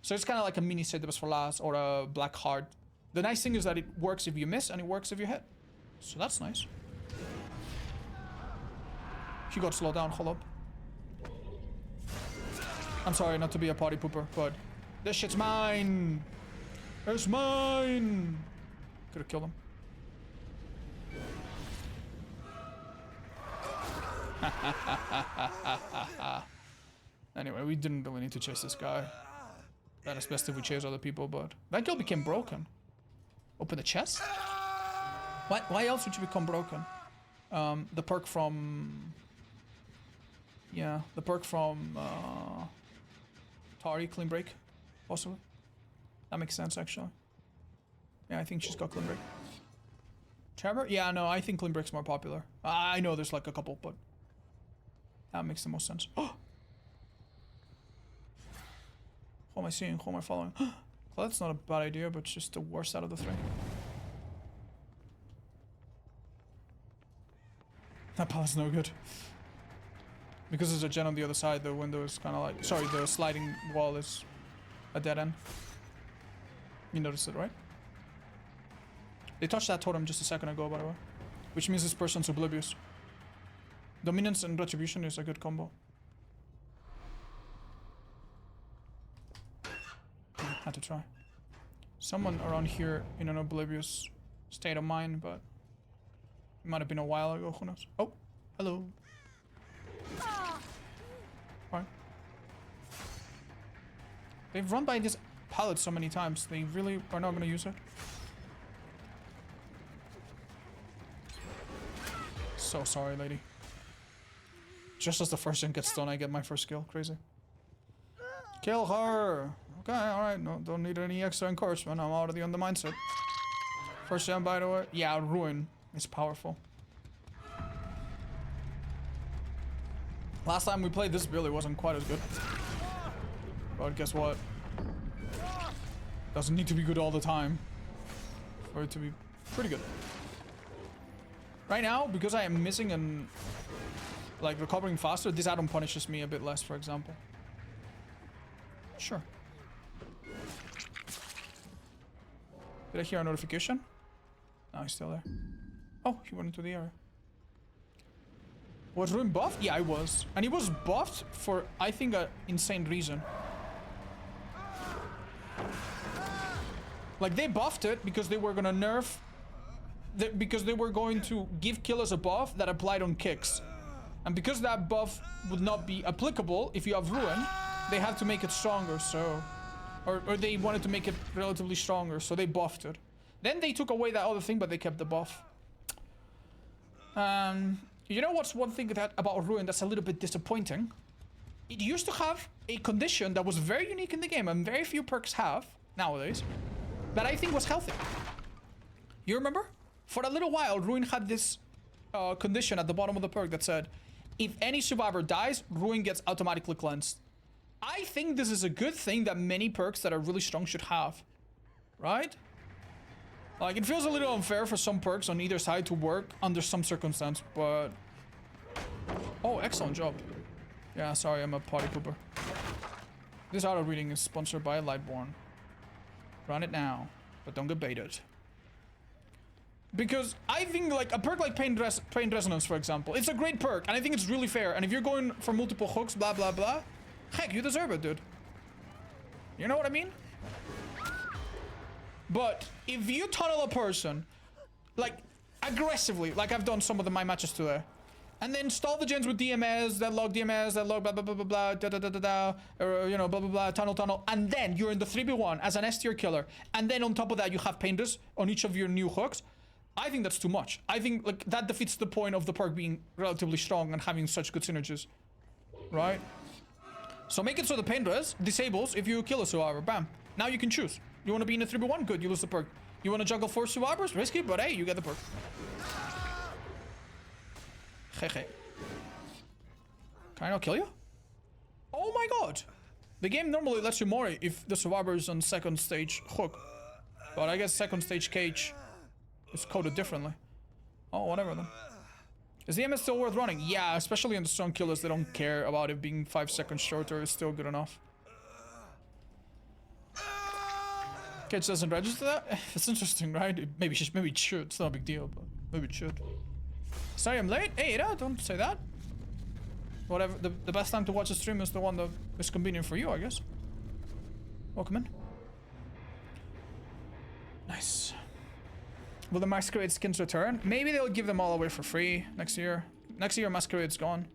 So it's kind of like a mini save the best for last or a black heart. The nice thing is that it works if you miss and it works if you hit. So that's nice. He got slowed down, hold up. I'm sorry not to be a party pooper, but this shit's mine. It's mine. Could have killed him. Anyway, we didn't really need to chase this guy. That is best if we chase other people, but that girl became broken. Open the chest? Why else would you become broken? The perk from... Yeah, the perk from Tari, Clean Break, possibly. That makes sense, actually. Yeah, I think she's got Clean Break. Trevor? Yeah, no, I think Clean Break's more popular. I know there's like a couple, but that makes the most sense. Oh! Who am I seeing? Who am I following? Well, that's not a bad idea, but it's just the worst out of the three. That path's no good. Because there's a gen on the other side, the window is kind of like... Sorry, the sliding wall is a dead end. You noticed it, right? They touched that totem just a second ago, by the way. Which means this person's oblivious. Dominance and Retribution is a good combo. Had to try. Someone around here in an oblivious state of mind, but... It might have been a while ago, who knows? Oh, hello. Alright. They've run by this pallet so many times, they really are not gonna use it. So sorry, lady. Just as the first gen gets done, I get my first kill. Crazy. Kill her! Okay, alright, no, don't need any extra encouragement, I'm already on the mindset. First gen, by the way. Yeah, Ruin is powerful. Last time we played this build, it wasn't quite as good. But guess what? Doesn't need to be good all the time for it to be pretty good. Right now, because I am missing and like recovering faster, this add-on punishes me a bit less, for example. Sure. Did I hear a notification? No, he's still there. Oh, he went into the area. Was Ruin buffed? Yeah, I was. And he was buffed for, I think, an insane reason. Like, they buffed it because they were gonna nerf... because they were going to give killers a buff that applied on kicks. And because that buff would not be applicable if you have Ruin, they had to make it stronger, so... Or they wanted to make it relatively stronger, so they buffed it. Then they took away that other thing, but they kept the buff. You know what's one thing that about Ruin that's a little bit disappointing? It used to have a condition that was very unique in the game, and very few perks have, nowadays, that I think was healthy. You remember? For a little while, Ruin had this condition at the bottom of the perk that said, if any survivor dies, Ruin gets automatically cleansed. I think this is a good thing that many perks that are really strong should have. Right? Like, it feels a little unfair for some perks on either side to work under some circumstance, but... Oh, excellent job. Yeah, sorry, I'm a party pooper. This auto reading is sponsored by Lightborn. Run it now, but don't get baited. Because I think, like, a perk like Pain Resonance, for example, it's a great perk, and I think it's really fair. And if you're going for multiple hooks, blah, blah, blah, heck, you deserve it, dude. You know what I mean? But if you tunnel a person, like, aggressively, like I've done some of my matches today, and then stall the gens with DMS, that log DMS, that log blah, blah, blah, blah, blah, da, da, da, da, da, or, you know, blah, blah, blah, tunnel, and then you're in the 3v1 as an S tier killer, and then on top of that, you have Painters on each of your new hooks, I think that's too much. I think, like, that defeats the point of the perk being relatively strong and having such good synergies. Right? So make it so the Painters disables if you kill a survivor. Bam. Now you can choose. You want to be in a 3v1? Good, you lose the perk. You want to juggle 4 survivors? Risky, but hey, you get the perk. Hehe. Can I not kill you? Oh my god! The game normally lets you more if the survivor is on second stage hook. But I guess second stage cage is coded differently. Oh, whatever then. Is the MS still worth running? Yeah, especially in the strong killers, they don't care about it being 5 seconds shorter. It's still good enough. Cage doesn't register that? It's interesting, right? Maybe it should. It's not a big deal, but maybe it should. Sorry I'm late? Hey, don't say that. Whatever. The best time to watch a stream is the one that is convenient for you, I guess. Welcome in. Nice. Will the Masquerade skins return? Maybe they'll give them all away for free next year. Next year, Masquerade's gone.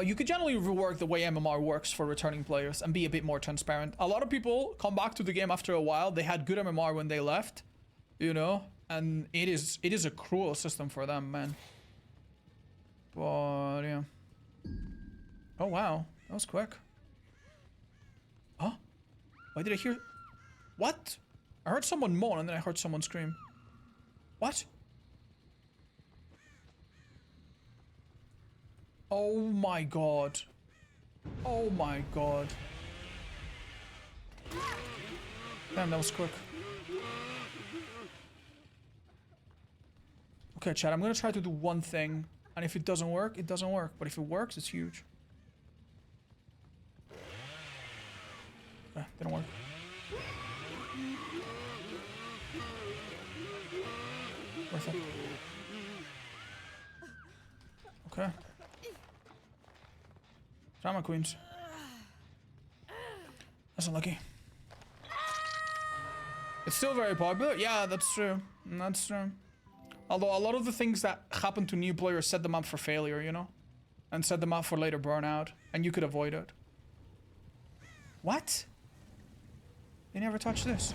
You could generally rework the way MMR works for returning players and be a bit more transparent. A lot of people come back to the game after a while. They had good MMR when they left, you know, and it is a cruel system for them, man. But yeah. Oh wow, that was quick. Huh? Why did I hear? What? I heard someone moan and then I heard someone scream. What? Oh my god. Oh my god. Damn, that was quick. Okay, chat, I'm gonna try to do one thing. And if it doesn't work, it doesn't work. But if it works, it's huge. Okay, didn't work. Worth it. Okay. Drama queens. That's unlucky. It's still very popular. Yeah, that's true. That's true. Although a lot of the things that happen to new players set them up for failure, you know? And set them up for later burnout. And you could avoid it. What? They never touched this.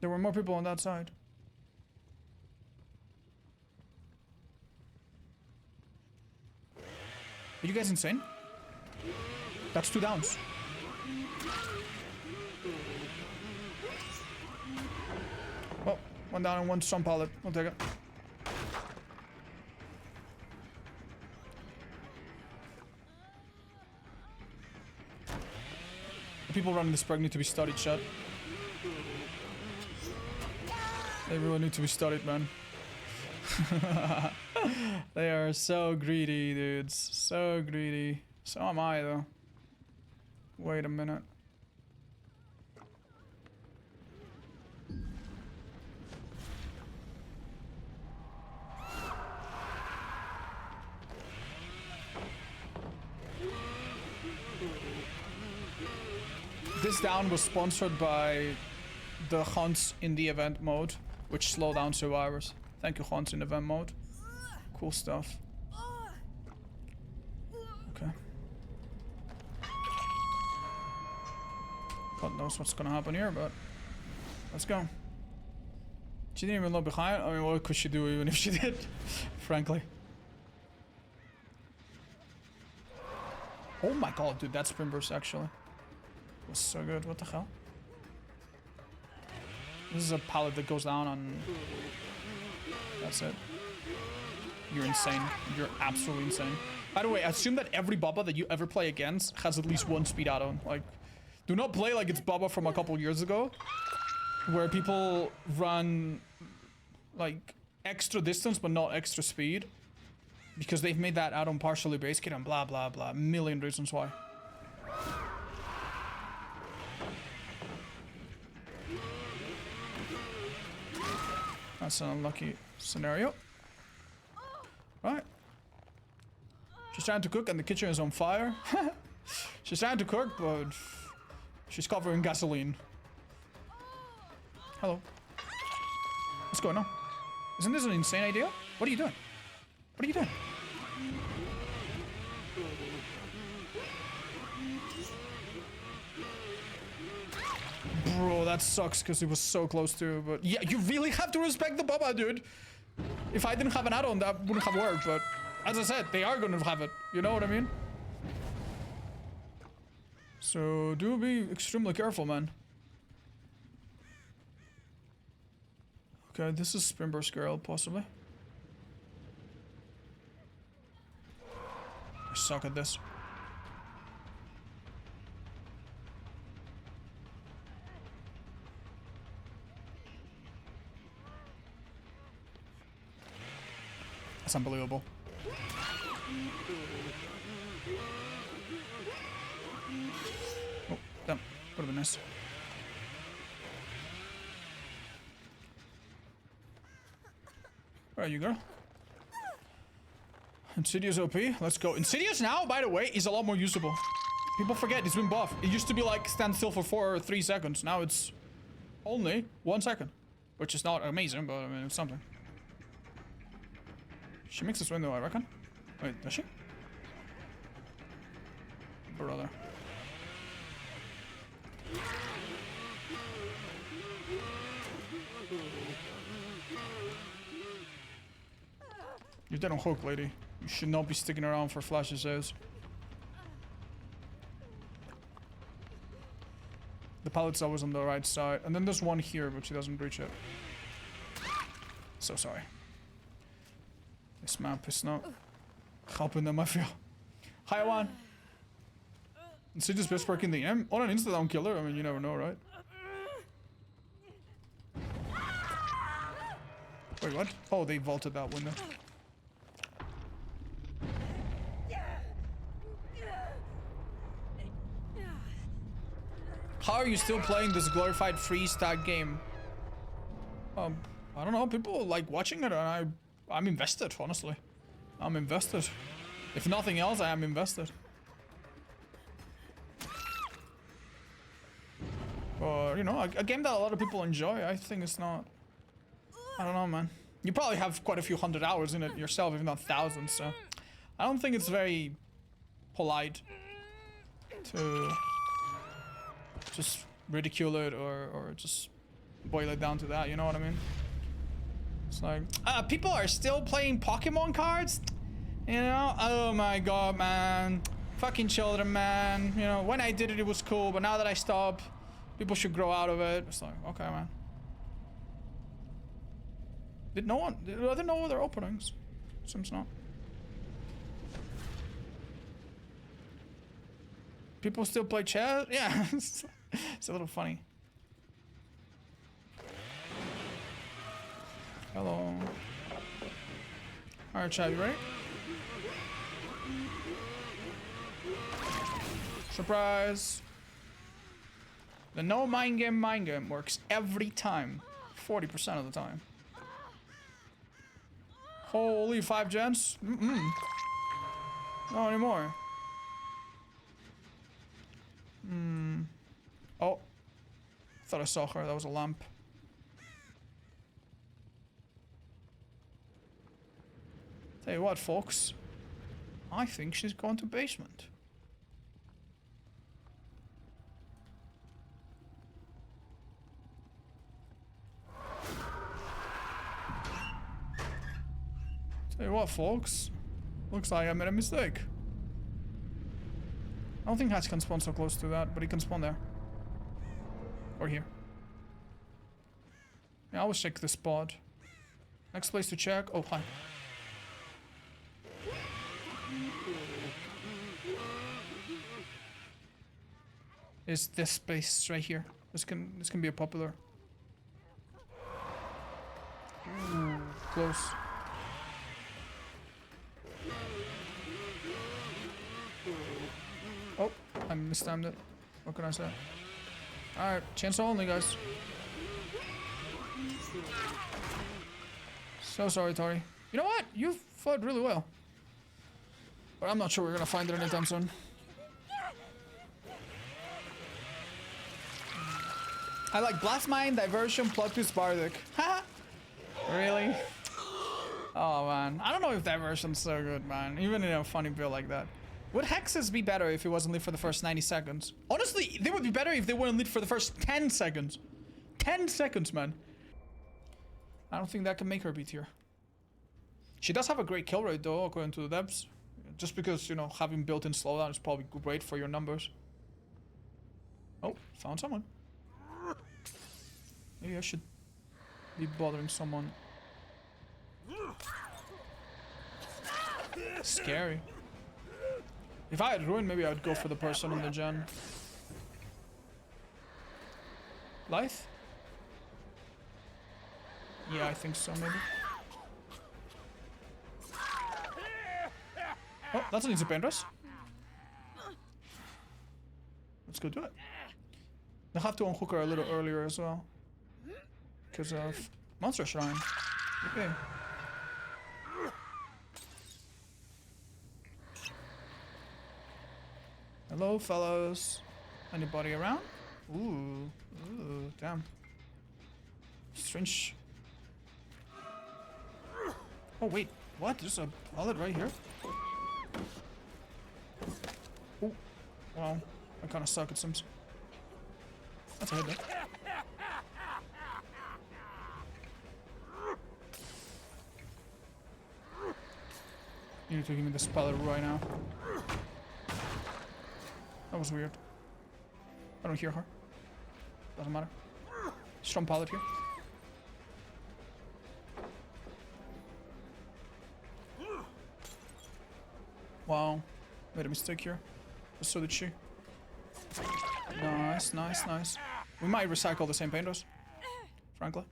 There were more people on that side. Are you guys insane? That's 2 downs. Oh, 1 down and 1 stun pallet. I'll take it. The people running this perk need to be studied, chat. They really need to be studied, man. They are so greedy, dudes. So greedy. So am I, though. Wait a minute. This down was sponsored by the hunts in the event mode, which slow down survivors. Thank you, hunts in event mode. Cool stuff. Okay. God knows what's gonna happen here, but let's go. She didn't even look behind. I mean, what could she do even if she did? Frankly. Oh my god, dude, that sprint burst actually was so good. What the hell? This is a pallet that goes down on... That's it. You're insane. You're absolutely insane. By the way, assume that every Bubba that you ever play against has at least 1 speed add-on. Like, do not play like it's Bubba from a couple years ago, where people run, like, extra distance but not extra speed. Because they've made that add-on partially base kit and blah blah blah. A million reasons why. That's an unlucky scenario. Right. She's trying to cook and the kitchen is on fire. She's trying to cook, but she's covering gasoline. Hello. What's going on? Isn't this an insane idea? What are you doing? What are you doing? Bro, that sucks because it was so close to, but yeah, you really have to respect the Bubba, dude. If I didn't have an add-on, that wouldn't have worked, but as I said, they are going to have it. You know what I mean? So, do be extremely careful, man. Okay, this is Springburst Girl, possibly. I suck at this. That's unbelievable. Oh, damn. Would have been nice. Where are you, girl? Insidious OP. Let's go. Insidious now, by the way, is a lot more usable. People forget it's been buffed. It used to be like stand still for 4 or 3 seconds. Now it's only 1 second. Which is not amazing, but I mean, it's something. She makes this window, I reckon. Wait, does she? Brother. You're dead on hook, lady. You should not be sticking around for flashes out. The pallet's always on the right side. And then there's one here, but she doesn't breach it. So sorry. This map is not helping them, I feel. Hi, Juan. Insidious best perk in the game? On an insta-down killer? I mean, you never know, right? Wait, what? Oh, they vaulted that window. How are you still playing this glorified free stack game? I don't know. People like watching it, and I'm invested. Honestly, I'm invested. If nothing else, I am invested. But you know, a game that a lot of people enjoy. I think it's not. I don't know, man. You probably have quite a few hundred hours in it yourself, if not thousands. So I don't think it's very polite to just ridicule it or just boil it down to that, you know what I mean? It's like, people are still playing Pokemon cards? You know? Oh my god, man. Fucking children, man. You know, when I did it, it was cool, but now that I stopped, people should grow out of it. It's like, okay, man. Did no one, I didn't know other openings. Seems not. People still play chess? Yeah. It's a little funny. Hello. Alright, chat, you ready? Surprise! The no mind game works every time. 40% of the time. Holy 5 gens? Not anymore. Oh. Thought I saw her. That was a lamp. Tell you what, folks. I think she's gone to basement. Tell you what, folks. Looks like I made a mistake. I don't think Hatch can spawn so close to that, but he can spawn there. Or here. Yeah, I always check this spot. Next place to check. Oh, hi. Is this space right here? This can be a popular. Ooh, close. Oh, I mistimed it. What can I say? Alright, chance only, guys. So sorry, Tori. You know what? You fought really well. But I'm not sure we're gonna find it anytime soon. I like Blastmine, Diversion, Plot Twist, Bardic. Haha! Really? Oh man. I don't know if Diversion's so good, man. Even in a funny build like that. Would Hexes be better if it wasn't lit for the first 90 seconds? Honestly, they would be better if they weren't lit for the first 10 seconds. 10 seconds, man. I don't think that can make her B tier. She does have a great kill rate though, according to the devs. Just because, you know, having built-in slowdown is probably great for your numbers. Oh, found someone. Maybe I should be bothering someone. Scary. If I had ruin, maybe I would go for the person on the gen. Life? Yeah, I think so, maybe. Oh, that's an easy paint dress. Let's go do it. They have to unhook her a little earlier as well. Because of Monster Shrine. Okay. Hello, fellas. Anybody around? Ooh. Ooh, damn. Strange. Oh, wait. What? There's a pallet right here? Oh. Wow. I kind of suck, it seems. That's a hit, though. You need to give me this pallet right now. That was weird. I don't hear her. Doesn't matter. Strong pallet here. Wow. Made a mistake here. But so did she. Nice, nice, nice. We might recycle the same painters. Frankly.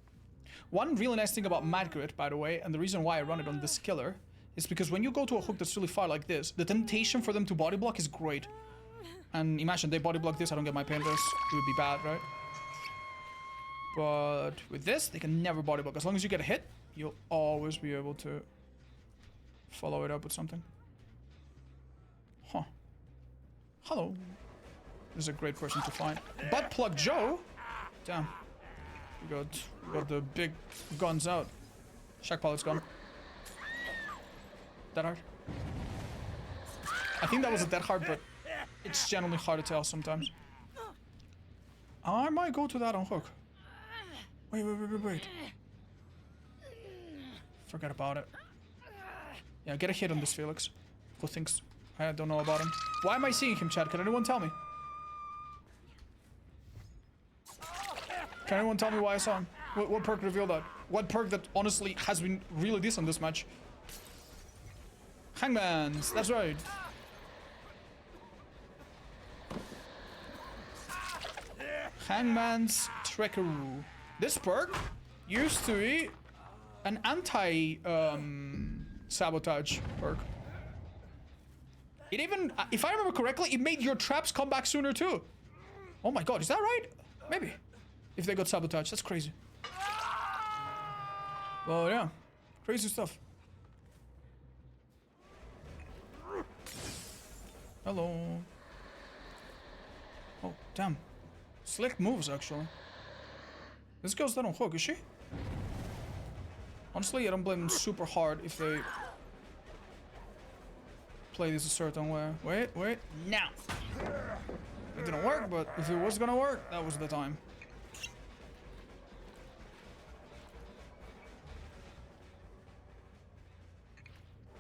One really nice thing about Mad Grid, by the way, and the reason why I run it on this killer, is because when you go to a hook that's really far like this, the temptation for them to body block is great. And imagine they body block this, I don't get my painters. It would be bad, right? But with this, they can never body block. As long as you get a hit, you'll always be able to follow it up with something. Huh. Hello. This is a great person to find. Butt plug Joe? Damn. We got the big guns out. Shack pallet's gone. That hard? I think that was a dead hard, but it's generally hard to tell sometimes. I might go to that on hook. Wait. Forget about it. Yeah, get a hit on this Felix. Who thinks I don't know about him? Why am I seeing him, Chad? Can anyone tell me? Can anyone tell me why I saw him? What perk revealed that? What perk that honestly has been really decent this match? Hangman's, that's right. Hangman's Trickery. This perk used to be an anti-sabotage perk. It even, if I remember correctly, it made your traps come back sooner too. Oh my god, is that right? Maybe. If they got sabotaged, that's crazy. Well, yeah. Crazy stuff. Hello. Oh, damn. Slick moves, actually. This girl's not on hook, is she? Honestly, I don't blame them super hard if they play this a certain way. Wait. Now! It didn't work, but if it was gonna work, that was the time.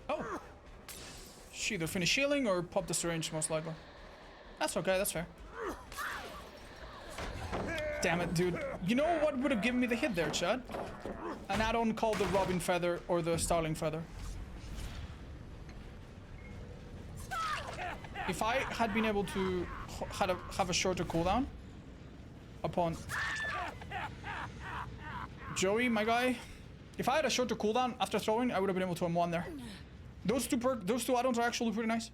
Oh! She either finish healing or pop the syringe, most likely. That's okay, that's fair. Damn it, dude. You know what would have given me the hit there, Chad? An add-on called the Robin Feather or the Starling Feather. If I had been able to have a shorter cooldown upon Joey, my guy, if I had a shorter cooldown after throwing, I would have been able to M1 there. Those two add-ons are actually pretty nice,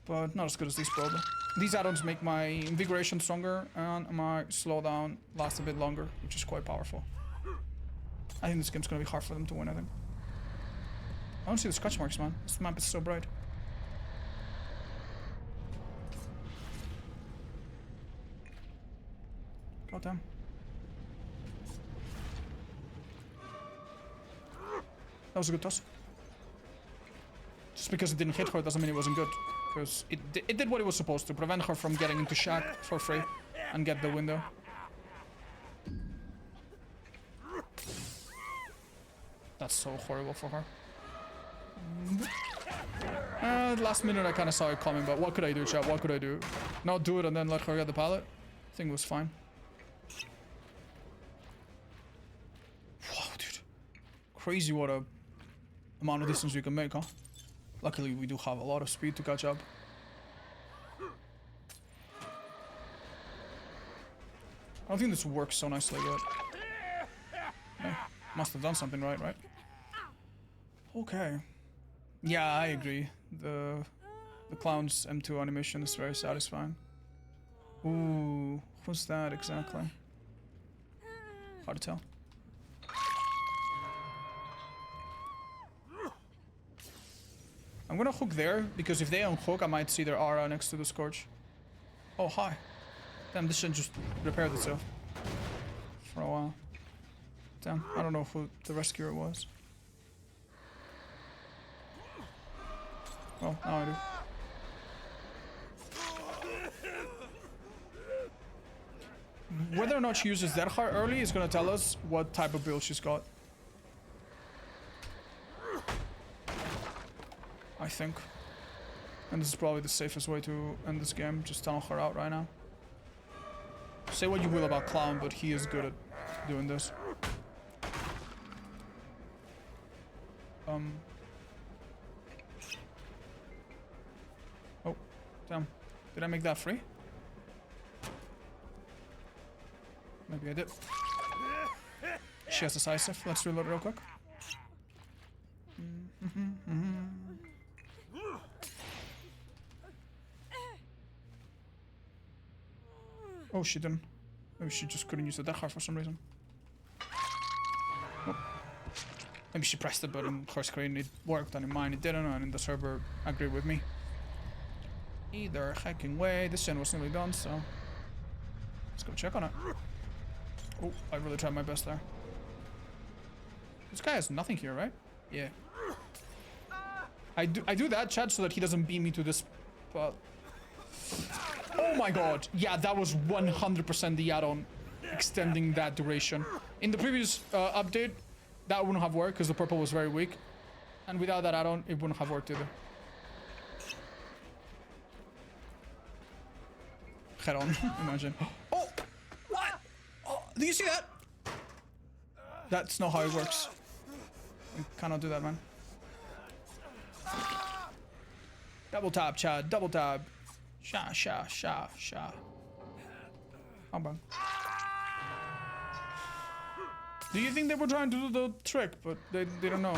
but not as good as these probably. These add-ons make my invigoration stronger and my slowdown last a bit longer, which is quite powerful. I think this game's gonna be hard for them to win, I think. I don't see the scratch marks, man. This map is so bright. God damn. That was a good toss. Just because it didn't hit her doesn't mean it wasn't good. Because it did what it was supposed to. Prevent her from getting into shack for free and get the window. That's so horrible for her. Last minute I kind of saw it coming, but what could I do, chat? What could I do? Not do it and then let her get the pallet? I think it was fine. Crazy what a amount of distance we can make, huh? Luckily, we do have a lot of speed to catch up. I don't think this works so nicely, but... Yeah, must have done something right? Okay. Yeah, I agree. The clown's M2 animation is very satisfying. Ooh, who's that exactly? Hard to tell. I'm gonna hook there, because if they unhook, I might see their aura next to the Scorch. Oh, hi. Damn, this shouldn't just repaired itself. For a while. Damn, I don't know who the rescuer was. Well, now I do. Whether or not she uses that heart early is gonna tell us what type of build she's got. I think. And this is probably the safest way to end this game. Just tunnel her out right now. Say what you will about Clown, but he is good at doing this. Oh, damn. Did I make that free? Maybe I did. She has decisive. Let's reload real quick. Oh, she didn't. Maybe she just couldn't use the death heart for some reason. Oh. Maybe she pressed it, but in her screen it worked, and in mine it didn't, and in the server agreed with me. Either hacking way. This gen was nearly done, so let's go check on it. Oh, I really tried my best there. This guy has nothing here, right? Yeah. I do that, chat, so that he doesn't beat me to this spot. Oh my god. Yeah, that was 100% the add-on extending that duration. In the previous update, that wouldn't have worked because the purple was very weak. And without that add-on, it wouldn't have worked either. Head on, imagine. Oh! What? Oh, do you see that? That's not how it works. You cannot do that, man. Double tap, Chad. Double tap. Sha, sha, sha, sha. Oh, bang. Do you think they were trying to do the trick, but they don't know?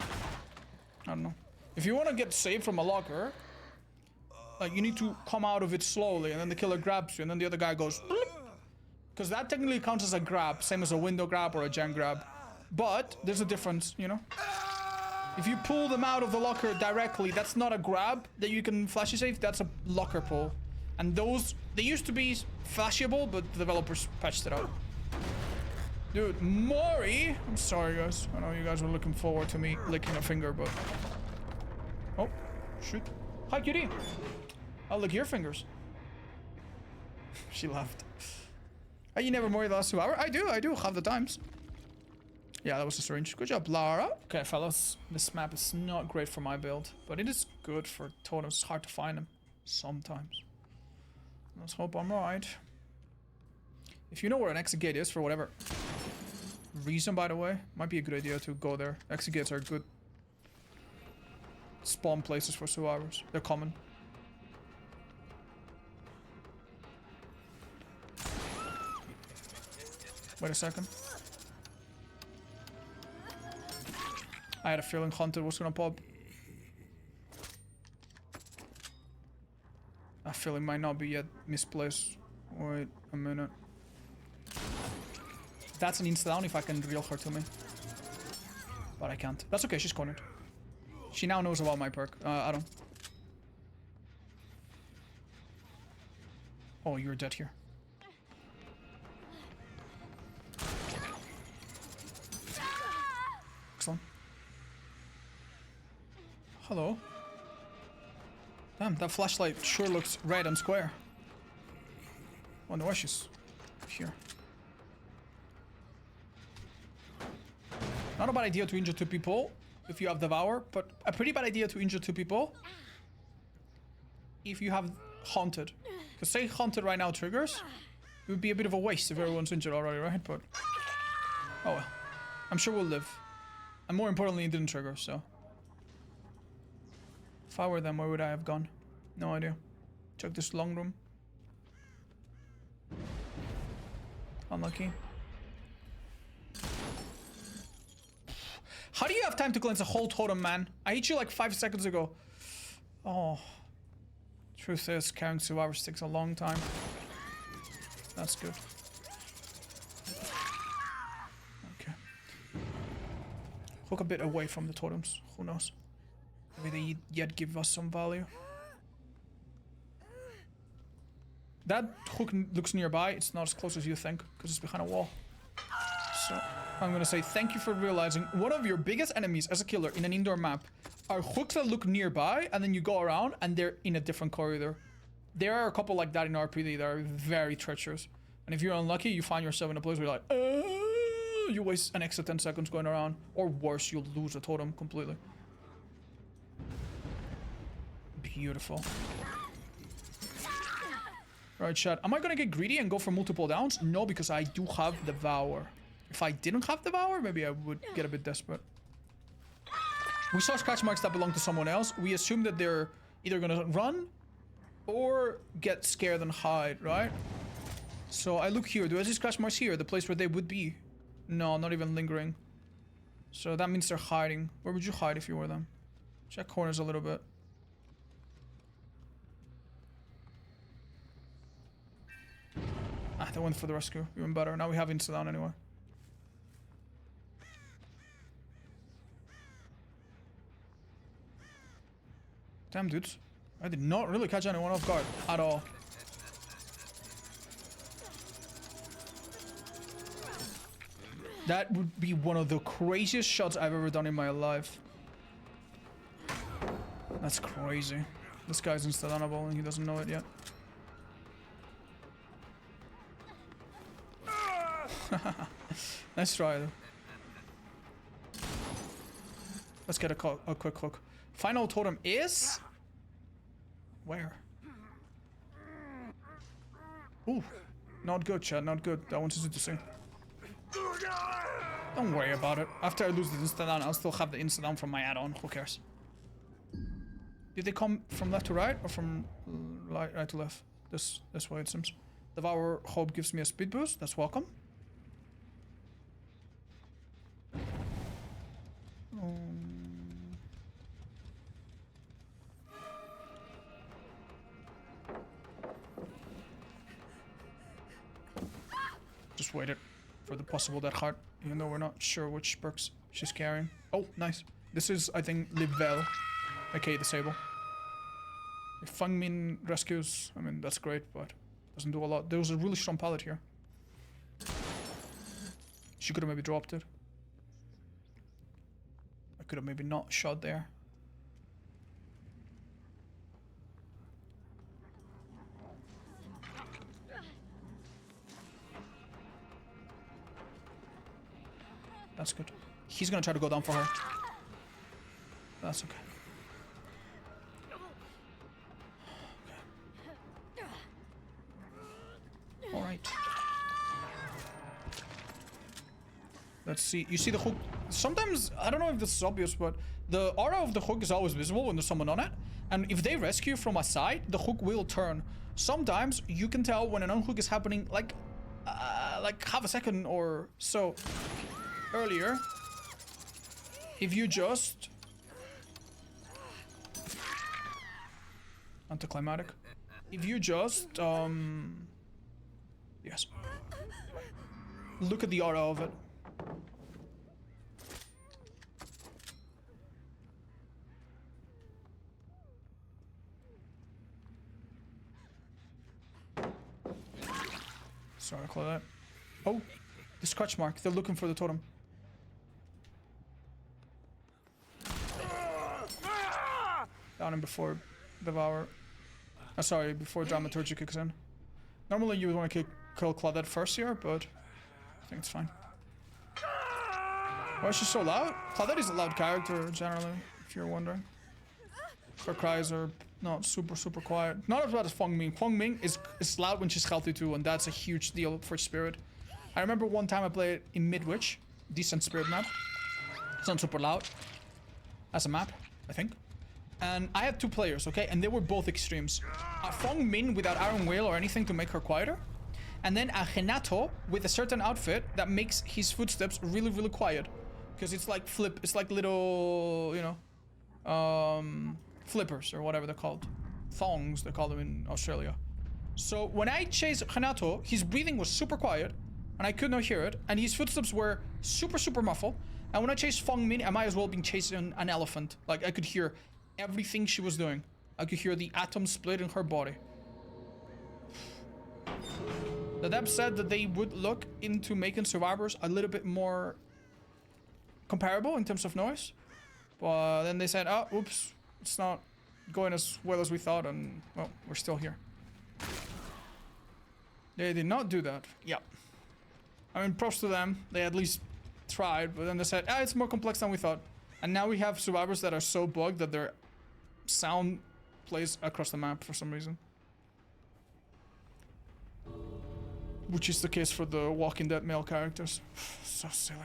I don't know. If you want to get saved from a locker, like, you need to come out of it slowly, and then the killer grabs you, and then the other guy goes... Because that technically counts as a grab, same as a window grab or a gen grab. But there's a difference, you know? If you pull them out of the locker directly, that's not a grab that you can flashy save, that's a locker pull. And those, they used to be flashable, but the developers patched it out. Dude, Mori! I'm sorry, guys. I know you guys were looking forward to me licking a finger, but... Oh, shoot. Hi, cutie! I'll lick your fingers. She laughed. Oh, you never Mori the last 2 hours? I do half the times. Yeah, that was a syringe. Good job, Lara. Okay, fellas. This map is not great for my build, but it is good for totems. It's hard to find them sometimes. Let's hope I'm right. If you know where an exit gate is, for whatever reason, by the way, might be a good idea to go there. Exit gates are good spawn places for survivors. They're common. Wait a second. I had a feeling Hunter was gonna pop. That feeling might not be yet misplaced. Wait a minute. That's an insta down if I can reel her to me. But I can't. That's okay, she's cornered. She now knows about my perk. I don't. Oh, you're dead here. Excellent. Hello. Damn, that flashlight sure looks red and square. Wonder why she's here. Not a bad idea to injure 2 people if you have Devour, but a pretty bad idea to injure 2 people if you have Haunted. Because say Haunted right now triggers, it would be a bit of a waste if everyone's injured already, right? But oh well. I'm sure we'll live. And more importantly, it didn't trigger, so. If I were them, where would I have gone? No idea. Check this long room. Unlucky. How do you have time to cleanse a whole totem, man? I hit you like 5 seconds ago. Oh. Truth is, carrying survivors takes a long time. That's good. Okay. Hook a bit away from the totems. Who knows? Maybe they yet give us some value. That hook looks nearby. It's not as close as you think, because it's behind a wall. So, I'm gonna say thank you for realizing one of your biggest enemies as a killer in an indoor map are hooks that look nearby, and then you go around and they're in a different corridor. There are a couple like that in RPD that are very treacherous. And if you're unlucky, you find yourself in a place where you're like, you waste an extra 10 seconds going around. Or worse, you'll lose a totem completely. Beautiful. Right, chat. Am I gonna get greedy and go for multiple downs? No, because I do have Devour. If I didn't have Devour, maybe I would get a bit desperate. We saw scratch marks that belong to someone else. We assume that they're either gonna run or get scared and hide, right? So I look here. Do I see scratch marks here? The place where they would be? No, not even lingering. So that means they're hiding. Where would you hide if you were them? Check corners a little bit. Ah, they went for the rescue. Even better. Now we have insta down anyway. Damn, dudes. I did not really catch anyone off guard at all. That would be one of the craziest shots I've ever done in my life. That's crazy. This guy's insta-downable and he doesn't know it yet. Nice try though. Let's get a quick hook. Final totem is... Where? Ooh. Not good, chat. Not good. That one's easy to see. Don't worry about it. After I lose the insta-down, I'll still have the insta-down from my add-on. Who cares? Did they come from left to right or from right to left? This way it seems. Devour Hope gives me a speed boost. That's welcome. Just waited for the possible dead heart, even though we're not sure which perks she's carrying. Oh, nice. This is, I think, Livel, aka Disable. If Feng Min rescues, I mean, that's great, but doesn't do a lot. There was a really strong pallet here. She could have maybe dropped it. I could have maybe not shot there. That's good. He's gonna try to go down for her. That's okay. Alright. Let's see. You see the hook? Sometimes, I don't know if this is obvious, but the aura of the hook is always visible when there's someone on it. And if they rescue from a side, the hook will turn. Sometimes you can tell when an unhook is happening like half a second or so earlier. If you just... Anticlimactic. If you just, yes. Look at the aura of it. Sorry, I call that. Oh, the scratch mark. They're looking for the totem. Down him before Devour. Sorry, before Dramaturgy kicks in. Normally you would want to kill Claudette first here, but I think it's fine. Why is she so loud? Claudette is a loud character, generally, if you're wondering. Her cries are not super quiet. Not as bad as Feng Ming. Feng Ming is loud when she's healthy too, and that's a huge deal for Spirit. I remember one time I played in Midwich, decent Spirit map. It's not super loud as a map, I think. And I had 2 players, okay? And they were both extremes. A Fong Min without Iron Whale or anything to make her quieter. And then a Renato with a certain outfit that makes his footsteps really, really quiet. Because it's like it's like little, you know, flippers or whatever they're called. Thongs, they call them in Australia. So when I chased Renato, his breathing was super quiet and I could not hear it. And his footsteps were super, super muffled. And when I chased Fong Min, I might as well have been chasing an elephant. Like, I could hear everything she was doing. I could hear the atoms split in her body. The devs said that they would look into making survivors a little bit more comparable in terms of noise. But then they said, oh, oops, it's not going as well as we thought, and, well, we're still here. They did not do that. Yeah. I mean, props to them. They at least tried, but then they said, ah, it's more complex than we thought. And now we have survivors that are so bugged that their sound plays across the map for some reason. Which is the case for the Walking Dead male characters. So silly.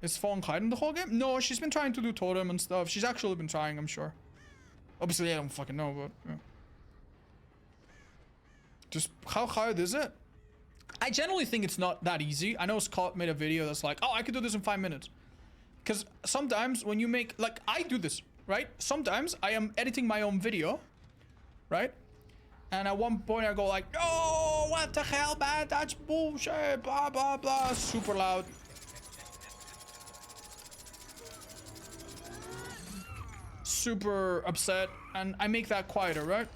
Is Fong hiding the whole game? No, she's been trying to do totem and stuff. She's actually been trying, I'm sure. Obviously, I don't fucking know, but yeah. Just how hard is it? I generally think it's not that easy. I know Scott made a video that's like, oh, I could do this in 5 minutes. Because sometimes when you make, like, I do this, right? Sometimes I am editing my own video, right? And at one point I go like, no, what the hell, man? That's bullshit, blah, blah, blah. Super loud. Super upset. And I make that quieter, right?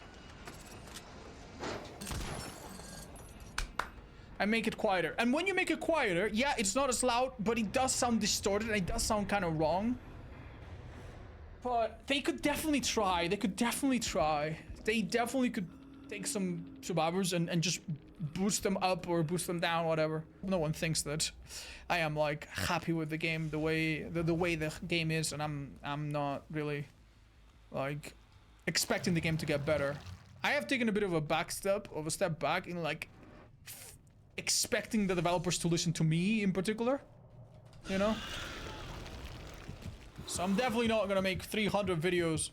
I make it quieter. And when you make it quieter, yeah, it's not as loud, but it does sound distorted and it does sound kind of wrong. But they could definitely try. They could definitely try. They definitely could take some survivors and just boost them up or boost them down, whatever. No one thinks that I am like happy with the game the way the game is, and I'm not really like expecting the game to get better. I have taken a bit of a step back in like expecting the developers to listen to me in particular, you know? So I'm definitely not gonna make 300 videos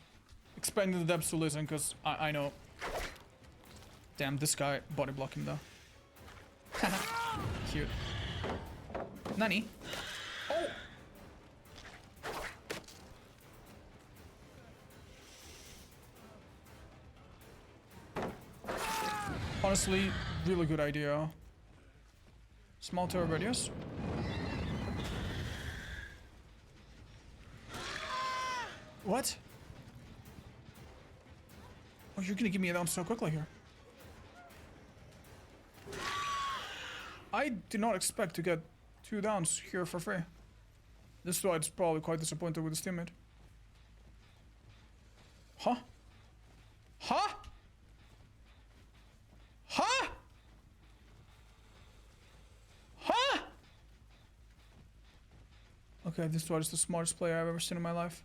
expecting the devs to listen, because I know. Damn, this guy body blocking though. Cute. Nani? Oh! Honestly, really good idea. Small turret radius. What? Oh, you're gonna give me a down so quickly here. I did not expect to get 2 downs here for free. This is why it's probably quite disappointed with his teammate. Huh? Huh? Huh? Huh? Okay, this is the smartest player I've ever seen in my life.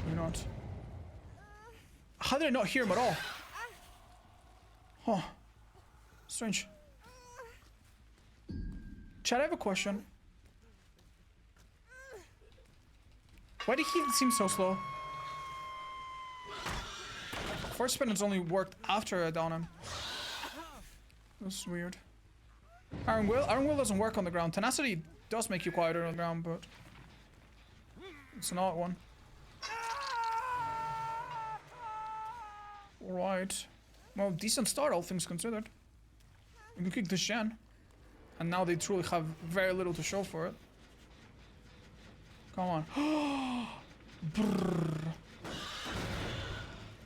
You're not. How did I not hear him at all? Huh. Strange. Chad, I have a question. Why did he seem so slow? Force spin has only worked after I down him. That's weird. Iron Will doesn't work on the ground. Tenacity does make you quieter on the ground, but it's an odd one. Alright. Well, decent start, all things considered. You can kick the Shen. And now they truly have very little to show for it. Come on. Brrr.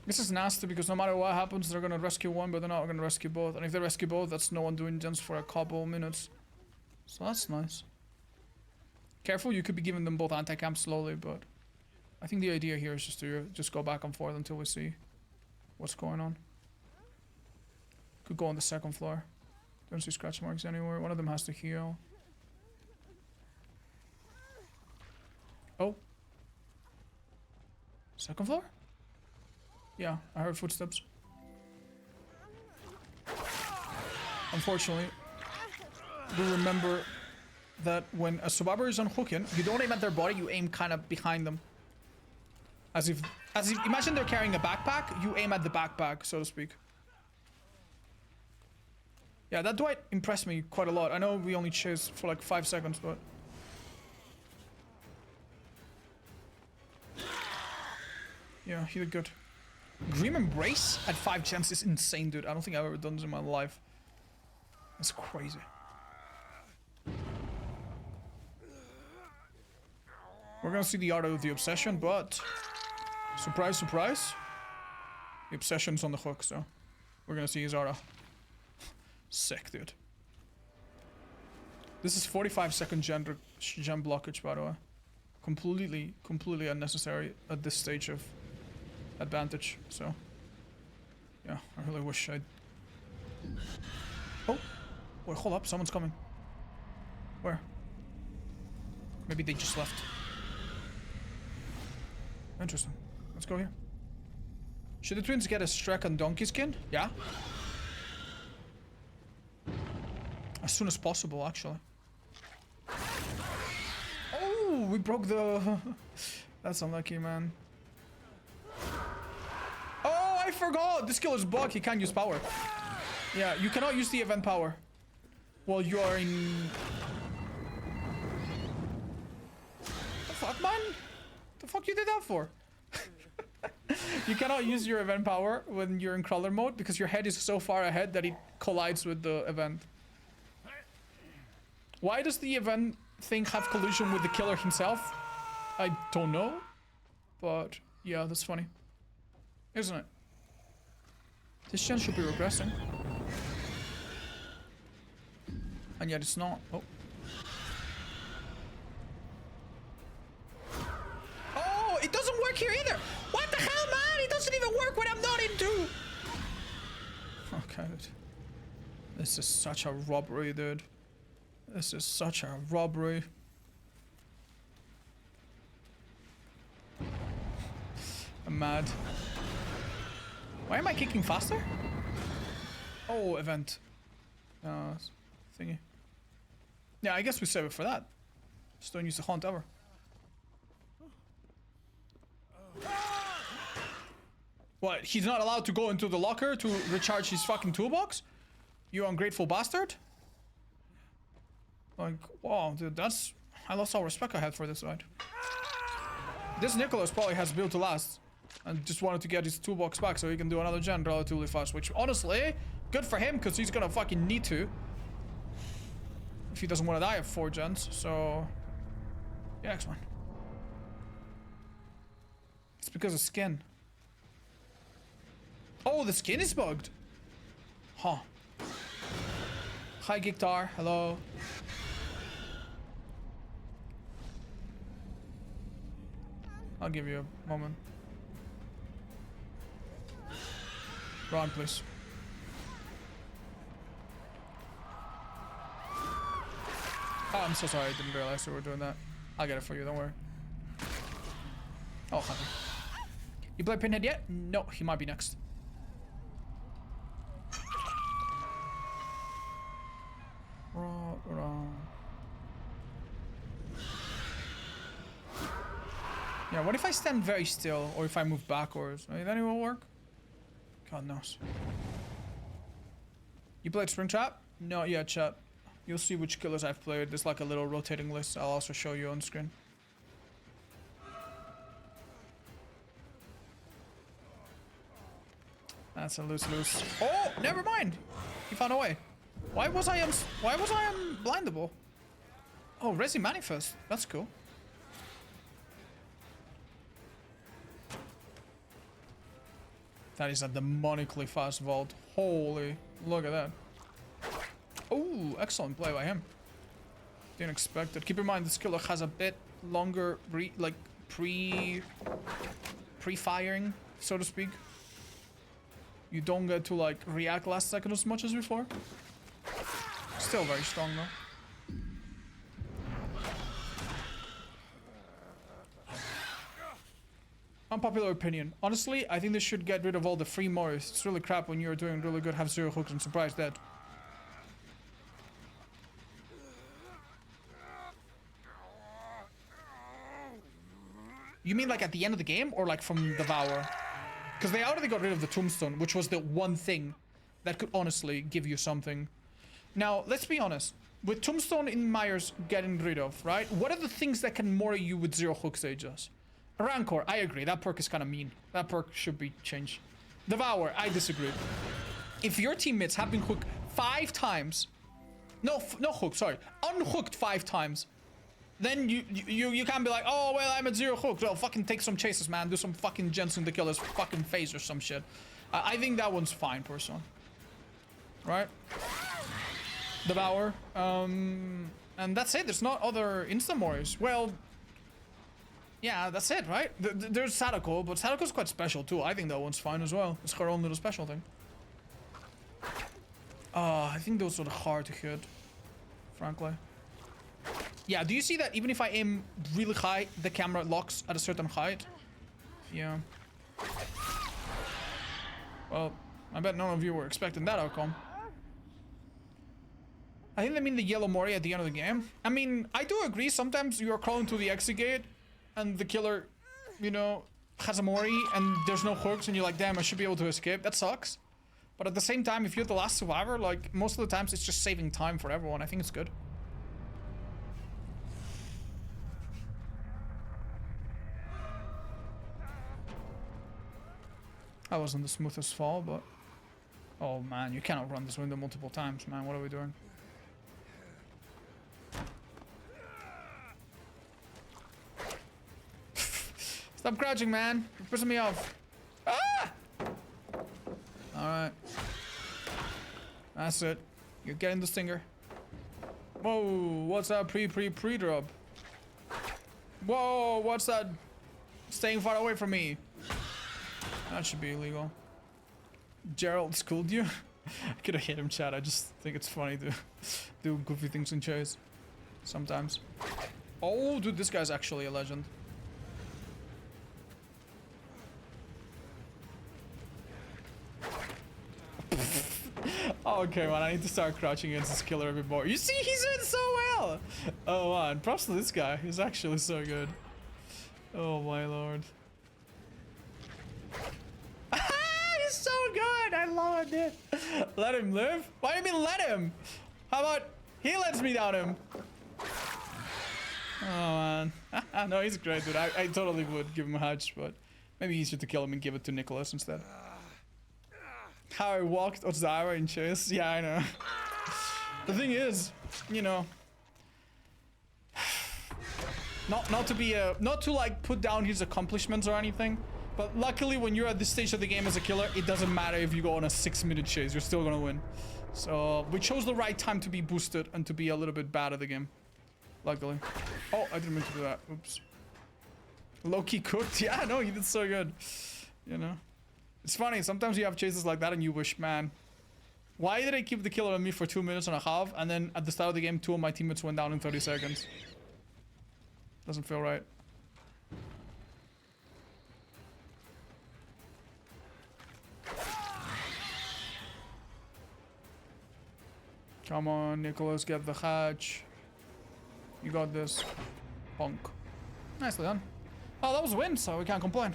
This is nasty because no matter what happens, they're gonna rescue one, but they're not gonna rescue both. And if they rescue both, that's no one doing gens for a couple minutes. So that's nice. Careful, you could be giving them both anti-camp slowly, but I think the idea here is just to go back and forth until we see what's going on. Could go on the second floor. Don't see scratch marks anywhere. One of them has to heal. Oh. Second floor? Yeah, I heard footsteps. unfortunately, we remember that when a survivor is unhooking, you don't aim at their body, you aim kind of behind them. As if, imagine they're carrying a backpack, you aim at the backpack, so to speak. Yeah, that Dwight impressed me quite a lot. I know we only chased for like 5 seconds, but... yeah, he did good. Grim Embrace at 5 gems is insane, dude. I don't think I've ever done this in my life. That's crazy. We're gonna see the art of the Obsession, but... surprise, surprise. The Obsession's on the hook, so... we're gonna see his aura. Sick, dude. This is 45-second gem blockage, by the way. Completely unnecessary at this stage of advantage, so... yeah, I really wish I'd... oh! Wait, hold up, someone's coming. Where? Maybe they just left. Interesting. Let's go here. Should the twins get a Shrek and Donkey skin? Yeah. As soon as possible, actually. Oh, we broke the... that's unlucky, man. Oh, I forgot! This killer's bug, he can't use power. Yeah, you cannot use the event power while you are in... the fuck, man? The fuck you did that for? You cannot use your event power when you're in crawler mode because your head is so far ahead that it collides with the event. Why does the event thing have collision with the killer himself? I don't know. But yeah, that's funny. Isn't it? This gen should be regressing. And yet it's not. Oh. Oh, it doesn't work here either! What the hell, man? It doesn't even work when I'm not in two! Okay, dude. This is such a robbery, dude. This is such a robbery. I'm mad. Why am I kicking faster? Oh, event. Thingy. Yeah, I guess we save it for that. Just don't use the haunt ever. What? He's not allowed to go into the locker to recharge his fucking toolbox? You ungrateful bastard? Like, wow, dude, that's... I lost all respect I had for this, right? This Nicholas probably has built to last. And just wanted to get his toolbox back so he can do another gen relatively fast. Which, honestly, good for him, because he's gonna fucking need to. If he doesn't want to die at 4 gens, so... yeah, X-Man. It's because of skin. Oh, the skin is bugged. Huh. Hi, Giktar. Hello. I'll give you a moment. Run, please. Oh, I'm so sorry. I didn't realize we were doing that. I'll get it for you. Don't worry. Oh, Hunter. You play Pinhead yet? No, he might be next. Yeah, what if I stand very still, or if I move backwards? Maybe that will work? God knows. You played Springtrap? No, yeah, chat. You'll see which killers I've played. There's like a little rotating list. I'll also show you on screen. That's a lose-lose. Oh, never mind. He found a way. Why was I unblindable? Oh, Resi Manifest. That's cool. That is a demonically fast vault. Holy, look at that. Oh, excellent play by him. Didn't expect it. Keep in mind, this killer has a bit longer, pre-firing, so to speak. You don't get to like react last second as much as before. Still very strong though. Unpopular opinion. Honestly, I think they should get rid of all the free Morris. It's really crap when you're doing really good, have 0 hooks and surprise dead. You mean like at the end of the game or like from Devour? Because they already got rid of the Tombstone, which was the one thing that could honestly give you something. Now, let's be honest. With Tombstone in Myers getting rid of, right? What are the things that can more you with 0 hook stages? Rancor, I agree. That perk is kind of mean. That perk should be changed. Devour, I disagree. If your teammates have been hooked 5 times... No hook, sorry. Unhooked 5 times. Then you can't be like, oh, well, I'm at 0 hook. Well, fucking take some chases, man. Do some fucking Jensen to kill his fucking face or some shit. I think that one's fine, personally. Right? Devour. And that's it. There's not other Instamores. Well, yeah, that's it, right? There's Sadako, but Sadako's quite special, too. I think that one's fine as well. It's her own little special thing. I think those are hard to hit, frankly. Yeah, do you see that even if I aim really high, the camera locks at a certain height? Yeah. Well, I bet none of you were expecting that outcome. I think they mean the yellow Mori at the end of the game. I mean, I do agree, sometimes you're crawling to the exit gate and the killer, you know, has a Mori and there's no hooks and you're like, damn, I should be able to escape. That sucks. But at the same time, if you're the last survivor, like, most of the times it's just saving time for everyone. I think it's good. That wasn't the smoothest fall, but... Oh, man, you cannot run this window multiple times, man. What are we doing? Stop crouching, man. You're pissing me off. Ah! Alright. That's it. You're getting the stinger. Whoa, what's that pre-drop? Whoa, what's that? Staying far away from me. That should be illegal. Gerald schooled you? I could have hit him, chat. I just think it's funny to do goofy things in chase. Sometimes. Oh, dude, this guy's actually a legend. Okay, man, I need to start crouching against this killer a bit more. You see, he's doing so well! Oh, man, props to this guy. He's actually so good. Oh, my lord. He's so good! I love it, dude. Let him live? Why do you mean let him? How about he lets me down him? Oh, man. No, he's great, dude. I totally would give him a hatch, but maybe easier to kill him and give it to Nicholas instead. How I walked Otzdarva in chase? Yeah, I know. The thing is, you know, not to like put down his accomplishments or anything, but luckily when you're at this stage of the game as a killer, it doesn't matter if you go on a 6-minute chase, you're still gonna win. So we chose the right time to be boosted and to be a little bit bad at the game. Luckily. Oh, I didn't mean to do that. Oops. Low-key cooked. Yeah, no, he did so good. You know. It's funny, sometimes you have chases like that and you wish, man, why did I keep the killer on me for 2 minutes and a half and then at the start of the game 2 of my teammates went down in 30 seconds? Doesn't feel right. Come on, Nicholas, get the hatch. You got this. Punk. Nicely done. Oh, that was a win, so we can't complain.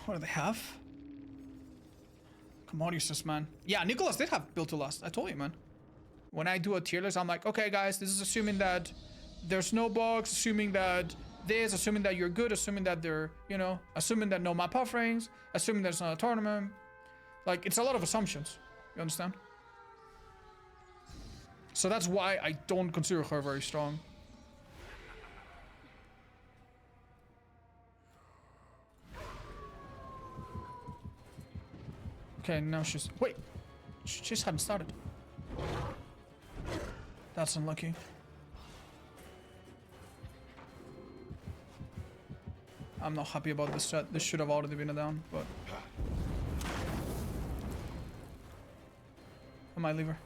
What do they have? Commodities, man. Yeah, Nicholas did have built to last. I told you, man. When I do a tier list, I'm like, okay, guys, this is assuming that there's no bugs, assuming that this, assuming that you're good, assuming that they're, you know, assuming that no map offerings, assuming there's not a tournament. Like, it's a lot of assumptions. You understand? So that's why I don't consider her very strong. Okay, now she's... Wait! She just hadn't started. That's unlucky. I'm not happy about this set. This should have already been a down, but... I might leave her.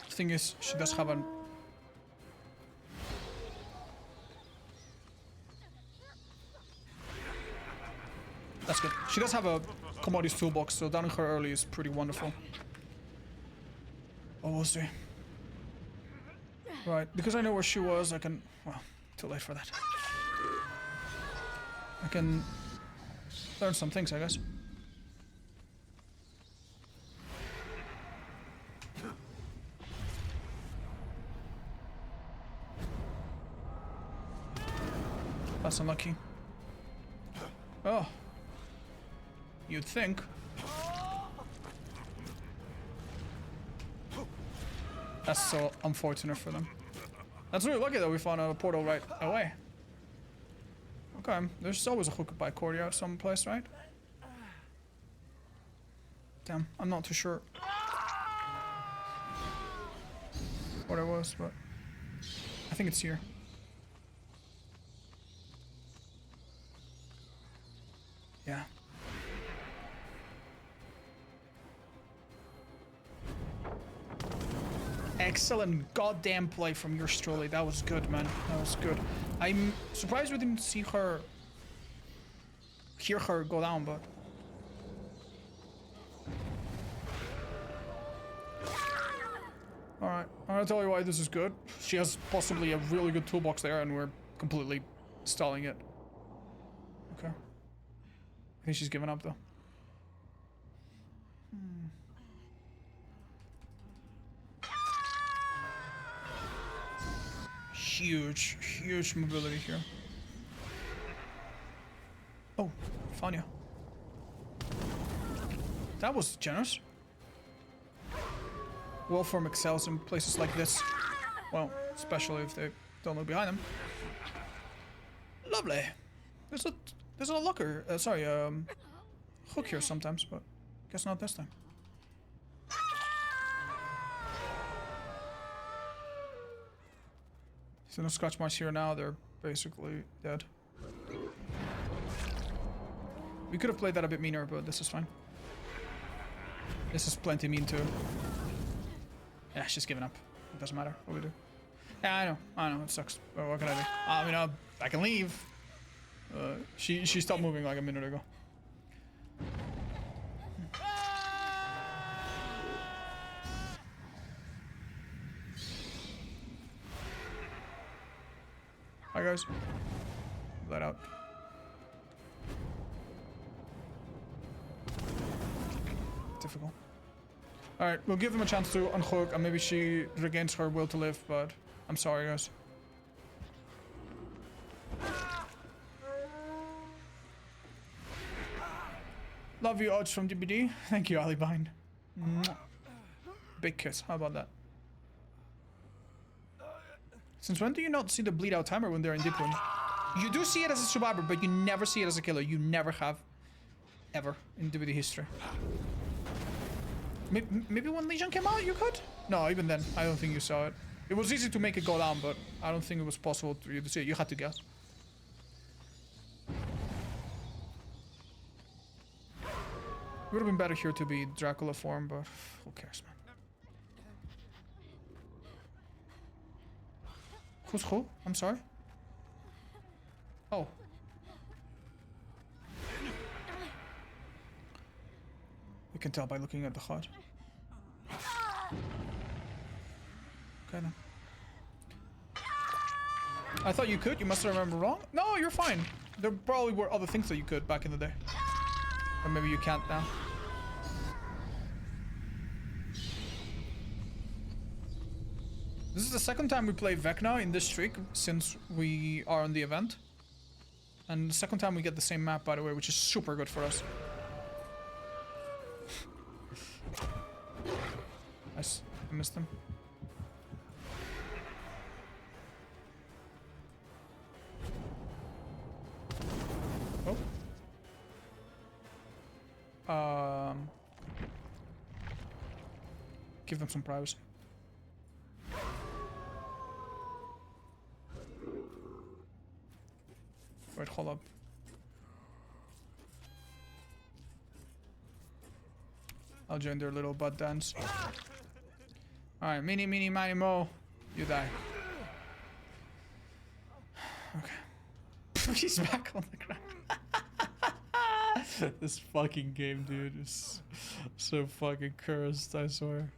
The thing is, she does have an... That's good. She does have a commodities toolbox, so downing her early is pretty wonderful. Oh, we'll see. Right, because I know where she was, I can... Well, too late for that. I can learn some things, I guess. That's unlucky. Oh. You'd think. That's so unfortunate for them. That's really lucky that we found a portal right away. Okay, there's always a hook by courtyard someplace, right? Damn, I'm not too sure what it was, but I think it's here. Yeah. Excellent goddamn play from yours truly. That was good, man. That was good. I'm surprised we didn't see her... hear her go down, but... Alright, I'll tell you why this is good. She has possibly a really good toolbox there and we're completely stalling it. Okay. I think she's given up though. Huge mobility here. Oh, Fanya. That was generous. Wolfform excels in places like this. Well, especially if they don't look behind them. Lovely. There's a locker. Hook here sometimes, but guess not this time. So no scotch marks here now. They're basically dead. We could have played that a bit meaner, but this is fine. This is plenty mean too. Yeah, she's giving up. It doesn't matter what we do. Yeah, I know. It sucks. But what can I do? I mean, I can leave. She stopped moving like a minute ago. Hi guys. Let out. Difficult. Alright, we'll give them a chance to unhook and maybe she regains her will to live, but I'm sorry guys. Love you, Odds from DBD. Thank you, Alibind. Big kiss. How about that? Since when do you not see the bleed out timer when they're in deep wound? You do see it as a survivor, but you never see it as a killer. You never have. Ever. In DBD history. Maybe when Legion came out you could? No, even then. I don't think you saw it. It was easy to make it go down, but I don't think it was possible for you to see it. You had to guess. It would have been better here to be Dracula form, but who cares, man? Who's who? I'm sorry? Oh. You can tell by looking at the HUD. Okay then. I thought you could. You must remember wrong. No, you're fine. There probably were other things that you could back in the day. Or maybe you can't now. This is the second time we play Vecna in this streak since we are on the event. And the second time we get the same map, by the way, which is super good for us. Nice. I missed him. Oh. Give them some privacy. Wait, hold up. I'll join their little butt dance. Alright, mini, mini, mo. You die. Okay. He's back on the ground. This fucking game, dude, is so fucking cursed, I swear.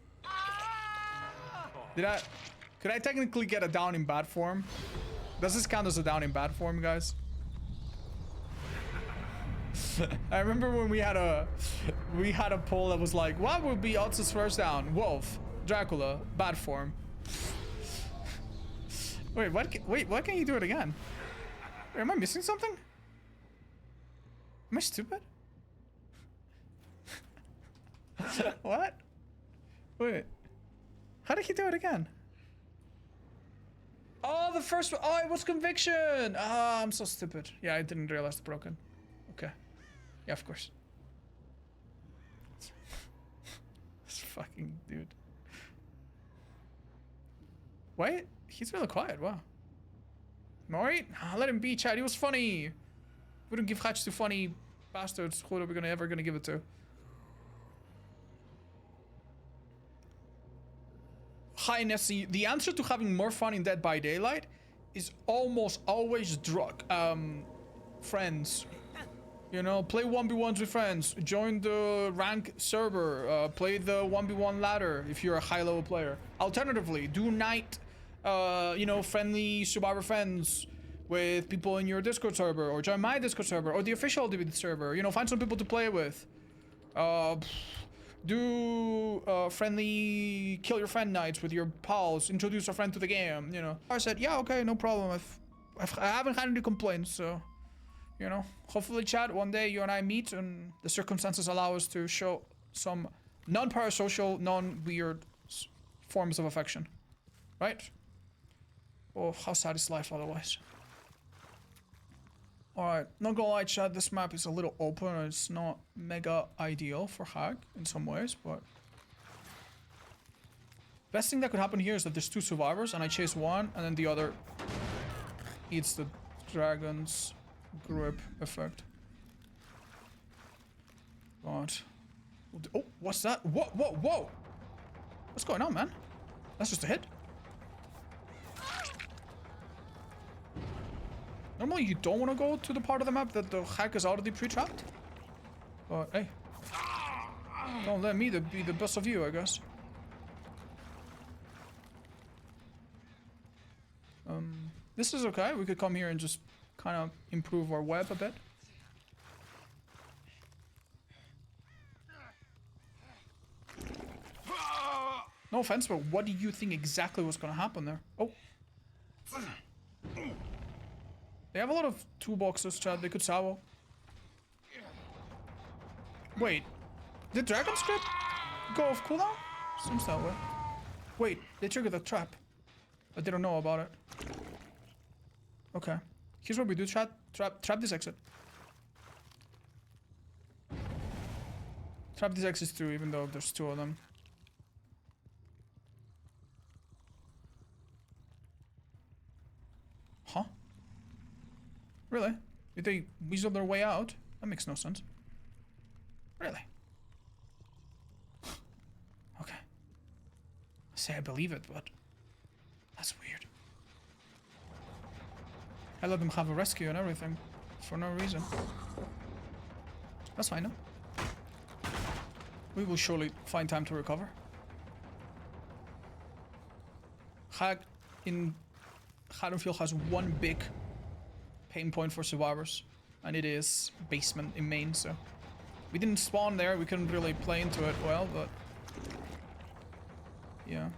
Could I technically get a down in bad form? Does this count as a down in bad form, guys? I remember when we had a poll that was like, what would be Otz's first down? Wolf, Dracula, bad form. Wait, why can't you do it again? Wait, am I missing something? Am I stupid? What? Wait. How did he do it again? Oh, the first one. Oh, it was conviction. Ah, I'm so stupid. Yeah, I didn't realize the broken. Okay. Yeah, of course. This fucking dude. Wait, he's really quiet. Wow. Alright, let him be, Chad. He was funny. We don't give hatch to funny bastards. Who are we ever gonna give it to? Hi, Nessie. The answer to having more fun in Dead by Daylight is almost always drug. Friends. You know, play 1v1s with friends. Join the rank server. Play the 1v1 ladder if you're a high-level player. Alternatively, do night, you know, friendly survivor friends with people in your Discord server, or join my Discord server, or the official DVD server. You know, find some people to play with. Do friendly kill your friend nights with your pals. Introduce a friend to the game. You know, I said, yeah, okay, no problem. I haven't had any complaints, so you know, hopefully, Chad, one day you and I meet and the circumstances allow us to show some non-parasocial, non-weird forms of affection, right? Oh, how sad is life otherwise? Alright, not gonna lie, Chad, this map is a little open. It's not mega ideal for hack in some ways, but best thing that could happen here is that there's two survivors and I chase one and then the other eats the dragon's grip effect. God. Oh, what's that? Whoa! What's going on, man? That's just a hit. Normally you don't want to go to the part of the map that the hack is already pre-trapped. But hey, don't let me be the best of you, I guess. This is okay. We could come here and just kind of improve our web a bit. No offense, but what do you think exactly was going to happen there? Oh. They have a lot of toolboxes, Chad. They could salvo. Wait. Did Dragon Script go off cooldown? Seems that way. Wait, they triggered the trap. I didn't know about it. Okay. Here's what we do, Chad. Trap this exit. Trap these exits too, even though there's two of them. Huh? Really? Did they weasel their way out? That makes no sense. Really? Okay. I say I believe it, but that's weird. I let them have a rescue and everything for no reason. That's fine, no? We will surely find time to recover. Hack in Haddonfield has one big pain point for survivors, and it is basement in main, so we didn't spawn there, we couldn't really play into it well, but yeah.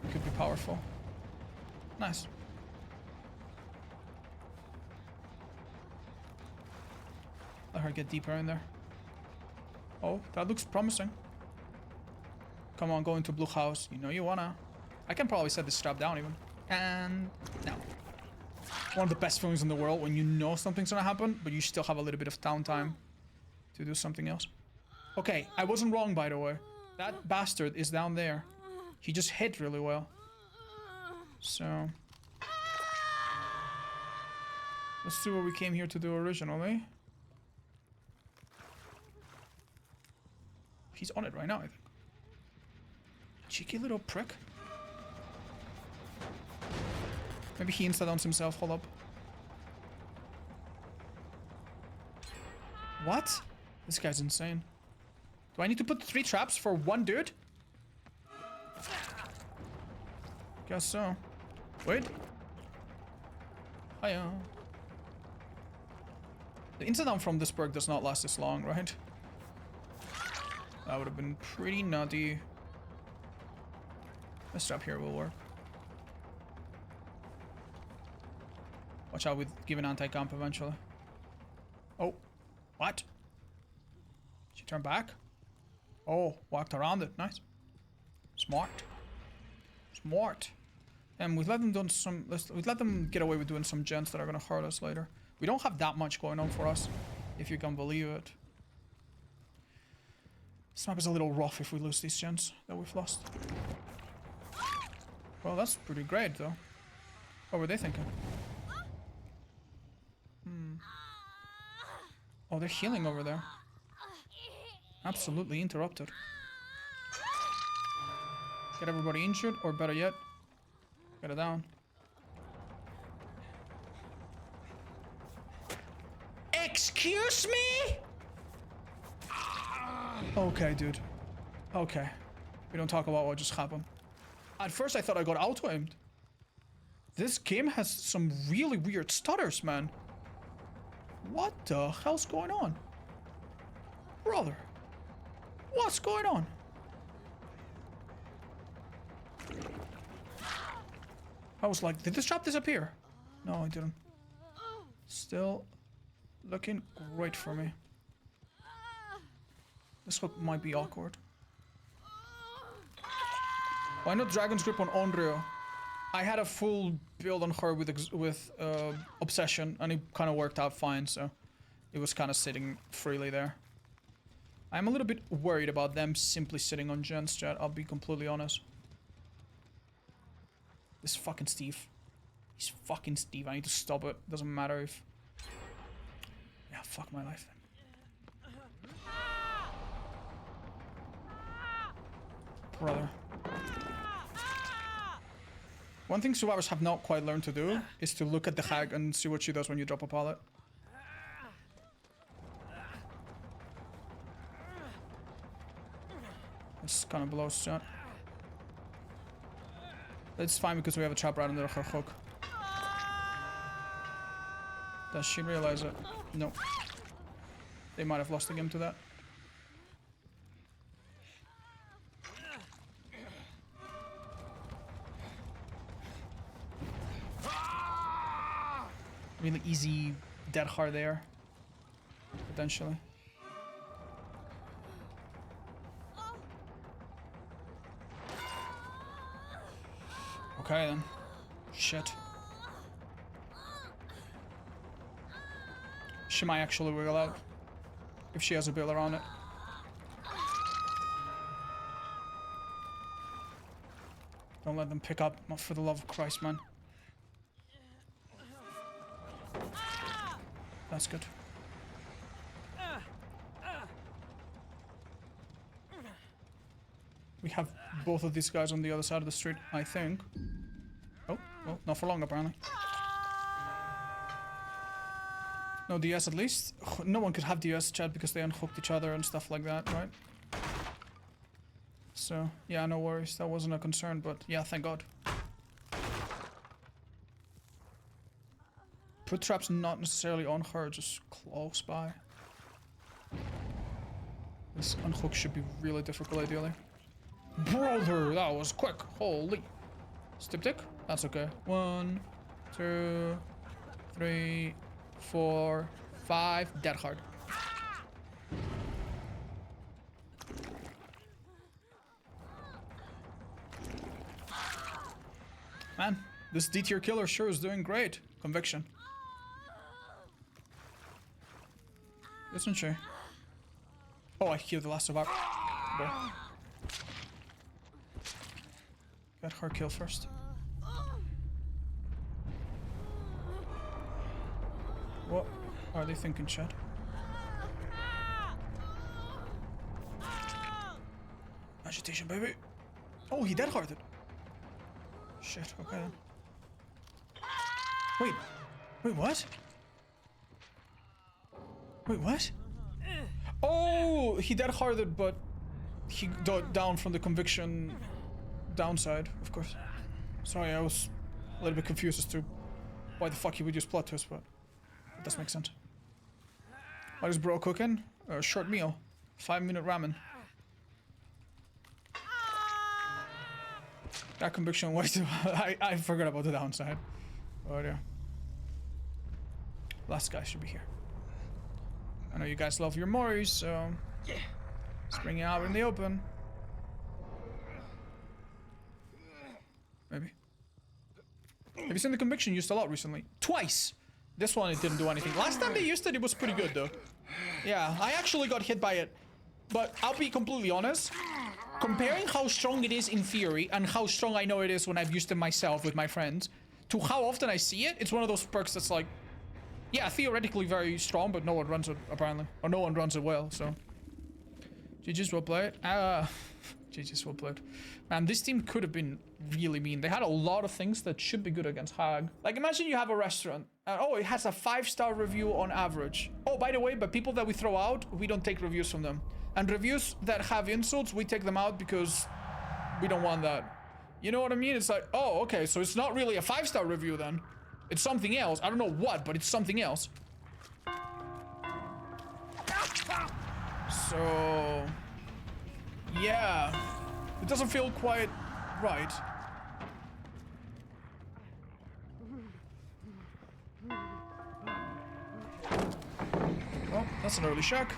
It could be powerful. Nice. Let her get deeper in there. Oh, that looks promising. Come on, go into blue house. You know you wanna. I can probably set this trap down even. And no. One of the best feelings in the world when you know something's gonna happen, but you still have a little bit of downtime to do something else. Okay, I wasn't wrong, by the way. That bastard is down there. He just hit really well. So let's do what we came here to do originally. He's on it right now, I think. Cheeky little prick. Maybe he insta-downs himself. Hold up. What? This guy's insane. Do I need to put 3 traps for 1 dude? Guess so. Wait. Hiya. The insta-down from this perk does not last this long, right? That would have been pretty nutty. This trap here will work. Watch out with giving anti-comp eventually. Oh. What? She turned back? Oh, walked around it. Nice. Smart. Smart. And we've let them do some. We've let them get away with doing some gens that are gonna hurt us later. We don't have that much going on for us, if you can believe it. This map is a little rough if we lose these gens that we've lost. Well, that's pretty great though. What were they thinking? Oh, they're healing over there. Absolutely interrupted. Get everybody injured, or better yet, get it down. Excuse me? Okay, dude. Okay. We don't talk about what just happened. At first I thought I got auto-aimed. This game has some really weird stutters, man. What the hell's going on? Brother. What's going on? I was like, did this trap disappear? No, it didn't. Still looking great for me. This hook might be awkward. Why not Dragon's Grip on Onryo? I had a full build on her with Obsession, and it kind of worked out fine, so it was kind of sitting freely there. I'm a little bit worried about them simply sitting on gens, chat, I'll be completely honest. This fucking Steve. He's fucking Steve, I need to stop it. Doesn't matter if... Yeah, fuck my life then. Brother. One thing survivors have not quite learned to do is to look at the hag and see what she does when you drop a pallet. This kind of blows shot. It's fine because we have a trap right under her hook. Does she realize it? No. They might have lost the game to that. Really easy dead hard there. Potentially. Okay then. Shit. She might actually wiggle out. If she has a bill around it. Don't let them pick up. Not for the love of Christ, man. That's good. We have both of these guys on the other side of the street, I think. Oh, well, not for long apparently. No DS at least. No one could have DS, chat, because they unhooked each other and stuff like that, right? So, yeah, no worries. That wasn't a concern, but yeah, thank God. Put traps not necessarily on her, just close by. This unhook should be really difficult, ideally. Brother, that was quick. Holy. Stip tick? That's okay. 1, 2, 3, 4, 5. Dead hard. Man, this D-tier killer sure is doing great. Conviction. Isn't she? Oh, I killed the last survivor. Got her kill first. What are they thinking, chat? Agitation, baby. Oh, he dead-hearted. Shit, okay then. Wait. Wait, what? Wait, what? Oh, he dead harded, but he got down from the conviction downside, of course. Sorry, I was a little bit confused as to why the fuck he would use plot twist, but it does make sense. What is bro cooking? A short meal. 5-minute ramen. That conviction was I forgot about the downside. Oh yeah. Last guy should be here. I know you guys love your Moris, so let's bring it out in the open. Maybe. Have you seen the conviction used a lot recently? Twice! This one it didn't do anything. Last time they used it, it was pretty good though. Yeah, I actually got hit by it. But I'll be completely honest. Comparing how strong it is in theory and how strong I know it is when I've used it myself with my friends to how often I see it, it's one of those perks that's like, yeah, theoretically very strong, but no one runs it apparently. Or no one runs it well, so. GG's well played. GG's well played. Man, this team could have been really mean. They had a lot of things that should be good against Hag. Like, imagine you have a restaurant. Oh, it has a 5-star review on average. Oh, by the way, but people that we throw out, we don't take reviews from them. And reviews that have insults, we take them out because we don't want that. You know what I mean? It's like, oh, okay, so it's not really a 5-star review then. It's something else. I don't know what, but it's something else. So, yeah. It doesn't feel quite right. Oh, that's an early shock.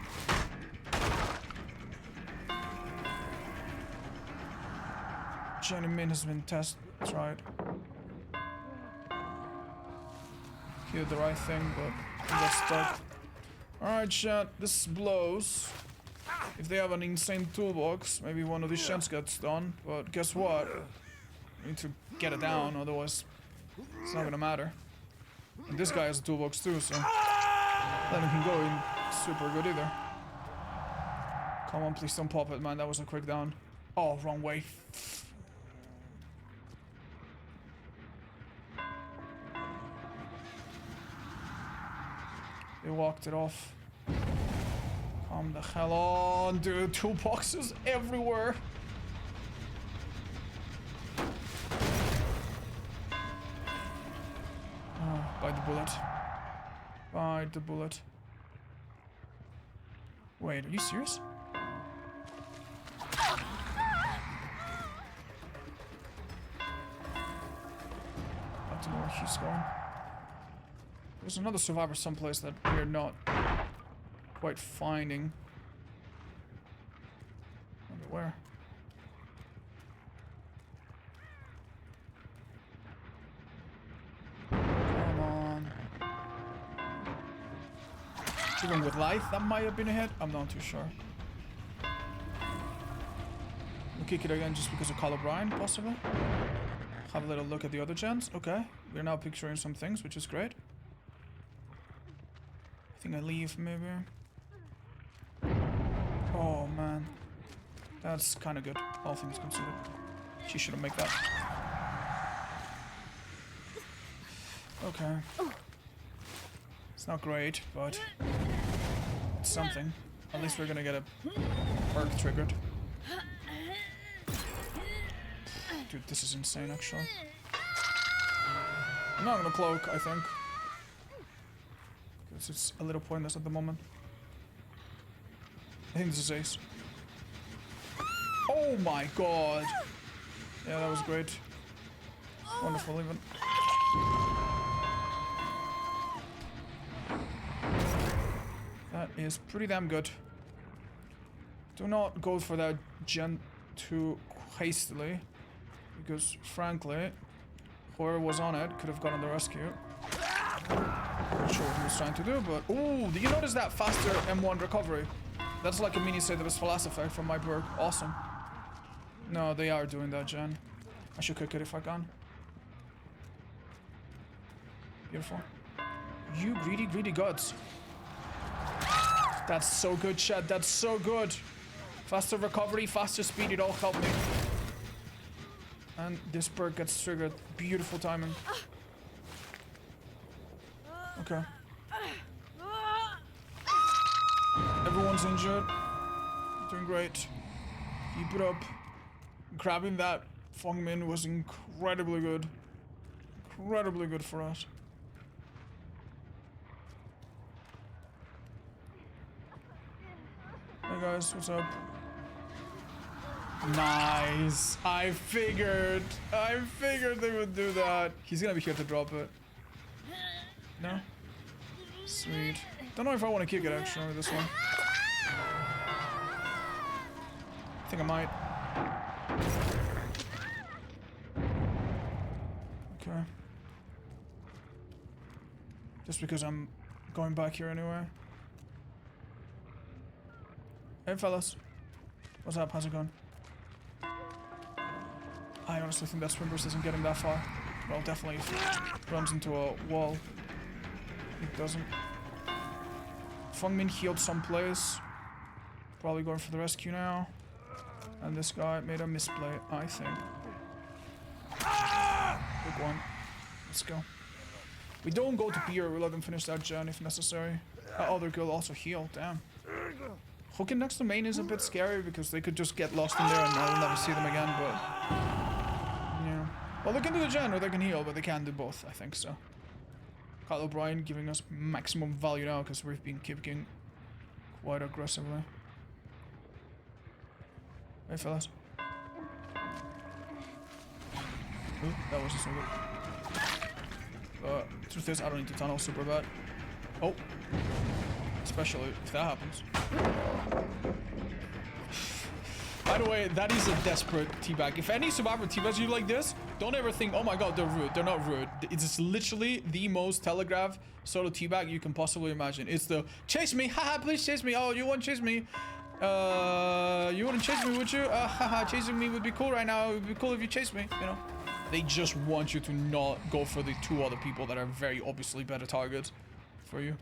Jenny Min has been tried. He did the right thing, but he got stuck. Alright, chat, this blows. If they have an insane toolbox, maybe one of these shots gets done, but guess what? We need to get it down, otherwise it's not gonna matter. And this guy has a toolbox too, so letting him go in super good either. Come on, please don't pop it, man. That was a quick down. Oh, wrong way. They walked it off. Come the hell on, dude. Toolboxes everywhere. Oh, bite the bullet. Bite the bullet. Wait, are you serious? I don't know where he's going. There's another survivor someplace that we're not quite finding. I wonder where. Come on. Even with life, that might have been a hit. I'm not too sure. We'll kick it again just because of Call O'Brien, possibly. Have a little look at the other gens. Okay, we're now picturing some things, which is great. I think I leave, maybe. Oh, man. That's kind of good, all things considered. She shouldn't make that. Okay. It's not great, but it's something. At least we're gonna get a perk triggered. Dude, this is insane, actually. I'm not gonna cloak, I think. Because it's a little pointless at the moment. I think this is ace. Oh my god! Yeah, that was great. Wonderful, even. That is pretty damn good. Do not go for that gen too hastily. Because, frankly, whoever was on it could have gotten the rescue. Not sure what he was trying to do, but... Ooh, did you notice that faster M1 recovery? That's like a mini Sadovus Falas effect from my perk. Awesome. No, they are doing that, Jen. I should cook it if I can. Beautiful. You greedy, greedy gods. That's so good, chat. That's so good. Faster recovery, faster speed, it all helped me. And this perk gets triggered. Beautiful timing. Okay. Everyone's injured. Doing great. Keep it up. Grabbing that Fongmin was incredibly good. Incredibly good for us. Hey guys, what's up? Nice. I figured they would do that. He's gonna be here to drop it. No? Sweet. Don't know if I want to kick it actually, this one. I think I might. Okay. Just because I'm going back here anyway. Hey fellas. What's up? How's it going? I honestly think that Swimbers isn't getting that far. Well, definitely if it runs into a wall. It doesn't. Fengmin healed someplace. Probably going for the rescue now. And this guy made a misplay, I think. Big one. Let's go. We don't go to Pier, we let them finish that gen if necessary. That other girl also healed, damn. Hooking next to main is a bit scary because they could just get lost in there and I'll never see them again, but... yeah. Well, they can do the gen or they can heal, but they can't do both, I think so. Kyle O'Brien giving us maximum value now because we've been kicking quite aggressively. Hey fellas. Ooh, that wasn't so good. Truth is, I don't need to tunnel super bad. Oh. Especially if that happens. By the way, that is a desperate teabag. If any survivor teabags you like this, don't ever think, oh my god, they're rude. They're not rude. It's literally the most telegraphed sort of teabag you can possibly imagine. It's the, chase me, haha, please chase me. Oh, you won't chase me. You wouldn't chase me, would you? Haha, chasing me would be cool right now. It would be cool if you chased me, you know? They just want you to not go for the two other people that are very obviously better targets for you.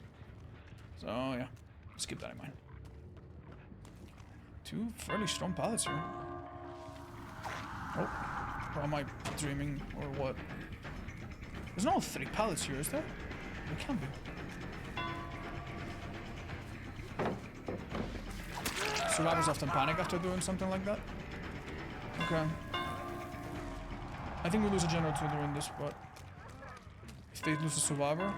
So, yeah. Just keep that in mind. Two fairly strong pallets here. Oh. Or am I dreaming or what? There's no 3 pallets here, is there? There can be. Survivors often panic after doing something like that. Okay. I think we lose a general to during this, but if they lose a survivor,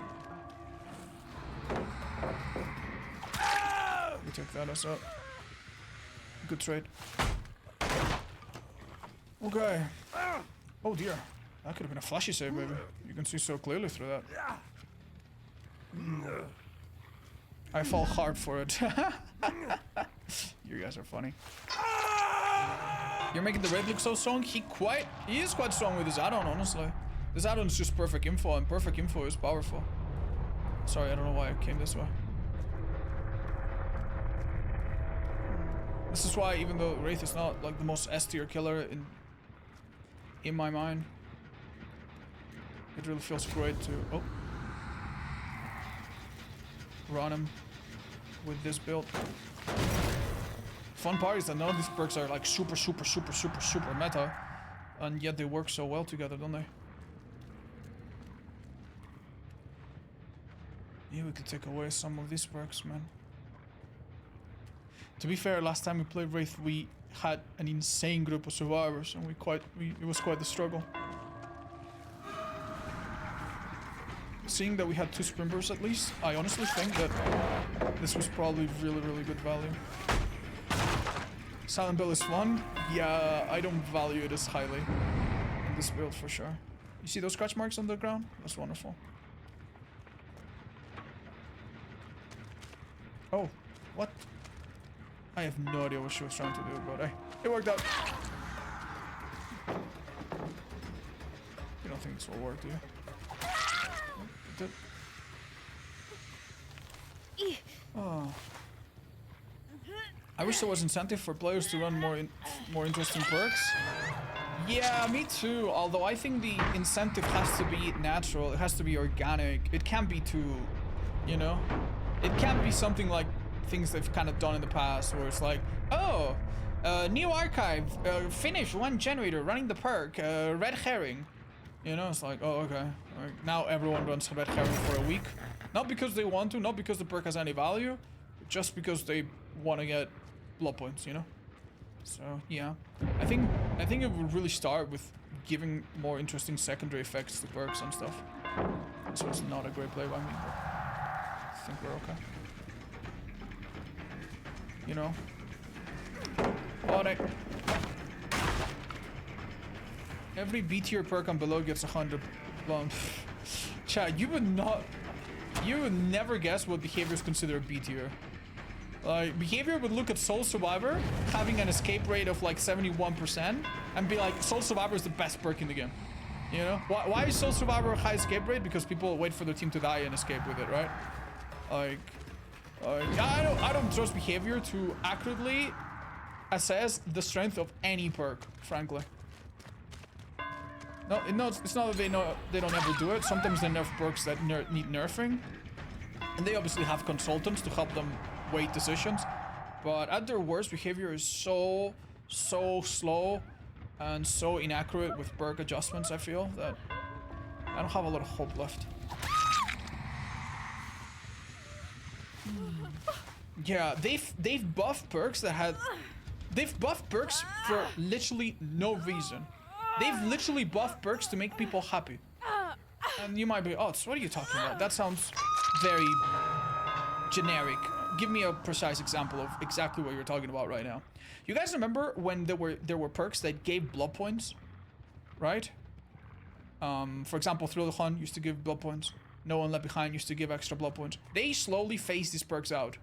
we take that as a good trade. Okay. Oh dear. That could have been a flashy save, baby. You can see so clearly through that. I fall hard for it. You guys are funny. You're making the Wraith look so strong. He is quite strong with his add-on, honestly. This add-on is just perfect info, and perfect info is powerful. Sorry, I don't know why I came this way. This is why, even though Wraith is not like the most S tier killer in my mind, it really feels great to run him with this build. Fun part is that none of these perks are like super meta, and yet they work so well together, don't they? Yeah, we could take away some of these perks, man. To be fair, last time we played Wraith, we had an insane group of survivors, and it was quite the struggle. Seeing that we had 2 Sprimbers at least, I honestly think that this was probably really good value. Silent Bill is fun. Yeah, I don't value it as highly in this build for sure. You see those scratch marks on the ground? That's wonderful. Oh, what? I have no idea what she was trying to do, but hey, it worked out. You don't think this will work, do you? It did. Oh. I wish there was incentive for players to run more interesting perks. Yeah, me too. Although I think the incentive has to be natural. It has to be organic. It can't be too, you know? It can't be something like things they've kind of done in the past where it's like, oh, new archive, finish 1 generator, running the perk, red herring. You know, it's like, oh, okay. Like, now everyone runs Red Herring for a week. Not because they want to, not because the perk has any value, just because they want to get blood points, you know? So, yeah. I think it would really start with giving more interesting secondary effects to perks and stuff. This was not a great play by me, but I think we're okay. You know? Alright. Every B tier perk on below gets 100. Chad, you would never guess what behavior is considered B tier. Like, behavior would look at Soul Survivor having an escape rate of like 71% and be like, Soul Survivor is the best perk in the game. You know? Why is Soul Survivor a high escape rate? Because people wait for their team to die and escape with it, right? Like I don't trust behavior to accurately assess the strength of any perk, frankly. No, it's not that they don't ever do it. Sometimes they nerf perks that need nerfing. And they obviously have consultants to help them weight decisions. But at their worst, behavior is so slow and so inaccurate with perk adjustments, I feel, that I don't have a lot of hope left. Yeah, they've buffed perks that had... They've buffed perks for literally no reason. They've literally buffed perks to make people happy. And you might be, oh, what are you talking about? That sounds very generic. Give me a precise example of exactly what you're talking about right now. You guys remember when there were perks that gave blood points, right? For example, Thrill the Hunt used to give blood points. No One Left Behind used to give extra blood points. They slowly phased these perks out.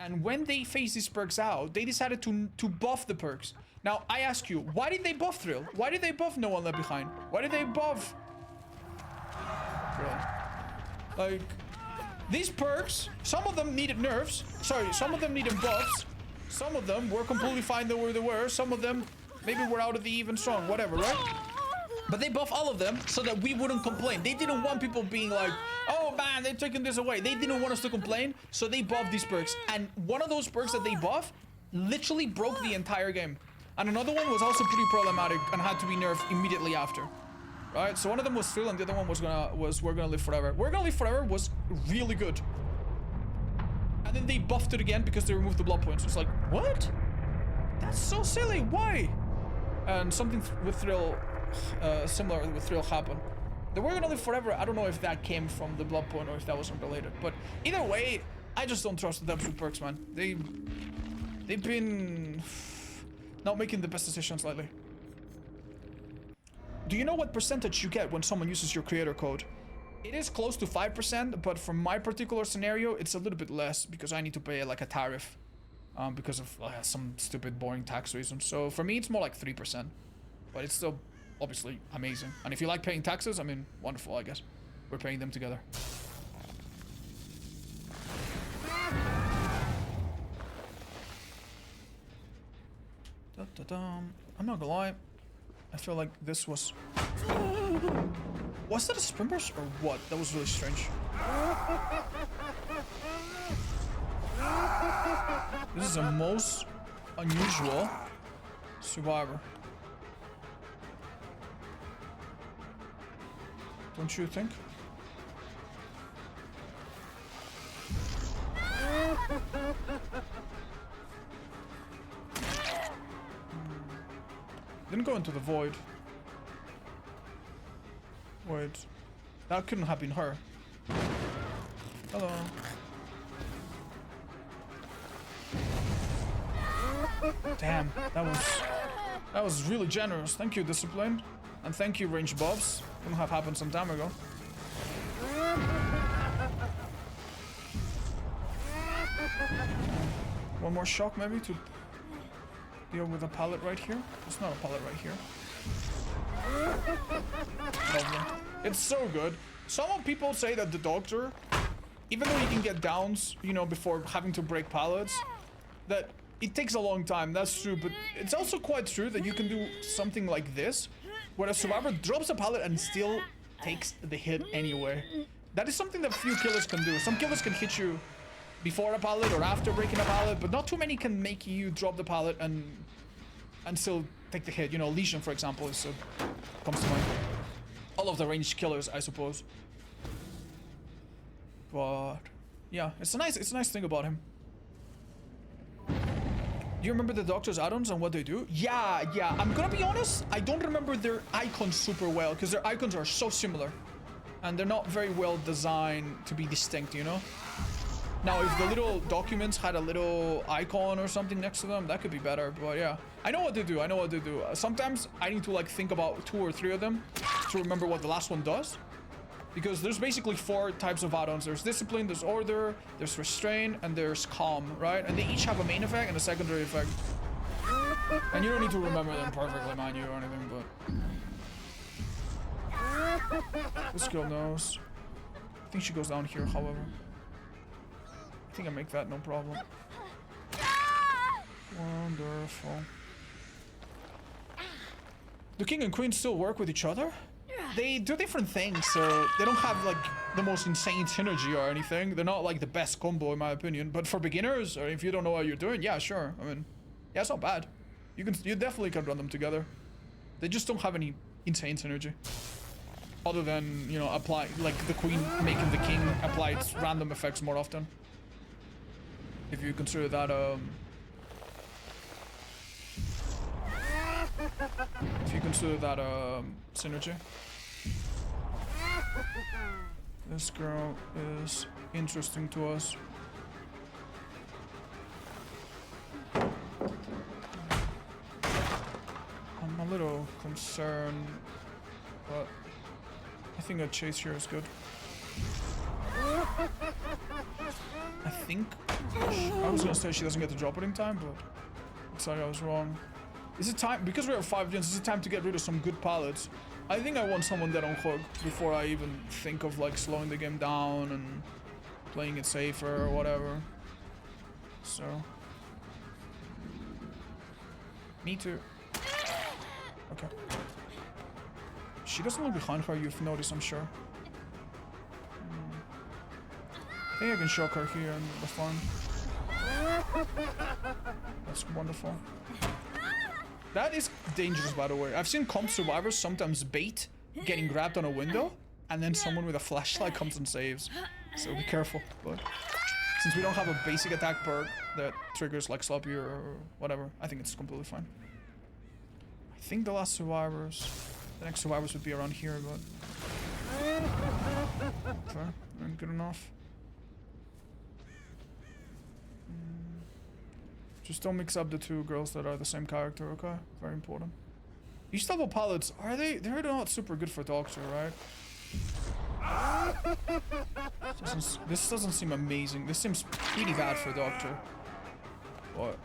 And when they phased these perks out, they decided to buff the perks. Now, I ask you, why did they buff Thrill? Why did they buff No One Left Behind? Why did they buff... Like, these perks, some of them needed nerfs. Sorry, some of them needed buffs. Some of them were completely fine the way they were. Some of them maybe were out of the even strong, whatever, right? But they buff all of them so that we wouldn't complain. They didn't want people being like, oh man, they're taking this away. They didn't want us to complain, so they buffed these perks. And one of those perks that they buffed literally broke the entire game. And another one was also pretty problematic and had to be nerfed immediately after. Right? So one of them was Thrill and the other one was We're Gonna Live Forever. We're Gonna Live Forever was really good. And then they buffed it again because they removed the blood points. It's like, what? That's so silly. Why? And something with Thrill, similar with Thrill happened. The We're Gonna Live Forever, I don't know if that came from the blood point or if that was unrelated. But either way, I just don't trust the devs with perks, man. They've been not making the best decisions lately. Do you know what percentage you get when someone uses your creator code? It is close to 5%, but for my particular scenario, it's a little bit less because I need to pay like a tariff because of some stupid boring tax reason. So for me, it's more like 3%, but it's still obviously amazing. And if you like paying taxes, I mean, wonderful, I guess. We're paying them together. I'm not gonna lie. I feel like this was... Was that a sprint burst or what? That was really strange. This is a most unusual survivor. Don't you think? Didn't go into the void. Wait. That couldn't have been her. Hello. Damn, that was really generous. Thank you, Disciplined. And thank you, Range Bobs. Couldn't have happened some time ago. One more shock maybe to deal with a pallet right here. It's not a pallet right here. Lovely. It's so good. Some people say that the Doctor, even though you can get downs, you know, before having to break pallets, that it takes a long time. That's true, but it's also quite true that you can do something like this, where a survivor drops a pallet and still takes the hit anyway. That is something that few killers can do. Some killers can hit you before a pallet or after breaking a pallet, but not too many can make you drop the pallet and still take the hit. You know, Legion, for example, comes to mind. all of the ranged killers, I suppose. But yeah, it's a nice thing about him. Do you remember the Doctor's add-ons and what they do? Yeah. I'm gonna be honest, I don't remember their icons super well because their icons are so similar. And they're not very well designed to be distinct, you know? Now, if the little documents had a little icon or something next to them, that could be better. But yeah, I know what to do. Sometimes I need to like think about 2 or 3 of them to remember what the last one does. Because there's basically 4 types of add-ons. There's Discipline, there's Order, there's Restrain, and there's Calm, right? And they each have a main effect and a secondary effect. And you don't need to remember them perfectly, mind you, or anything, but... This girl knows. I think she goes down here, however. I think I make that no problem. Wonderful. Do King and Queen still work with each other? They do different things, so they don't have like the most insane synergy or anything. They're not like the best combo in my opinion, but for beginners or if you don't know what you're doing, yeah, sure. I mean, yeah, it's not bad. You definitely can run them together. They just don't have any insane synergy. Other than, you know, apply like the Queen making the King apply its random effects more often. If you consider that synergy. This girl is interesting to us. I'm a little concerned, but I think a chase here is good. I think I was gonna say she doesn't get the drop in time, but looks like I was wrong. Is it time, because we're at 5 gens, is it time to get rid of some good pallets? I think I want someone dead on hook before I even think of like slowing the game down and playing it safer or whatever. So me too. Okay. She doesn't look behind her, you've noticed, I'm sure. I think I can shock her here in the farm. That's wonderful. That is dangerous, by the way. I've seen comp survivors sometimes bait getting grabbed on a window, and then someone with a flashlight comes and saves. So be careful. But since we don't have a basic attack perk that triggers like sloppy or whatever, I think it's completely fine. I think the next survivors would be around here, but okay, good enough. Just don't mix up the 2 girls that are the same character, okay? Very important. These level pallets, they're not super good for Doctor, right? This doesn't seem amazing. This seems pretty bad for Doctor. What?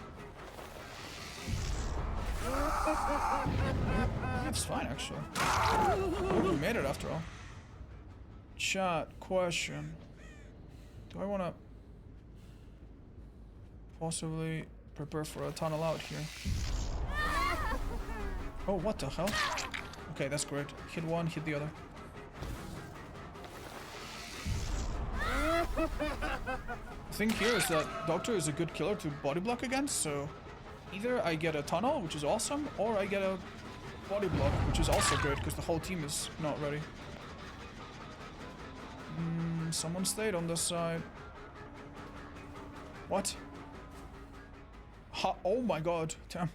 It's fine, actually. We made it after all. Chat, question. Do I want to possibly prepare for a tunnel out here? Oh, what the hell? Okay, that's great. Hit one, hit the other. The thing here is that Doctor is a good killer to body block against, so either I get a tunnel, which is awesome, or I get a body block, which is also good because the whole team is not ready. Someone stayed on this side. What? Oh my god, damn.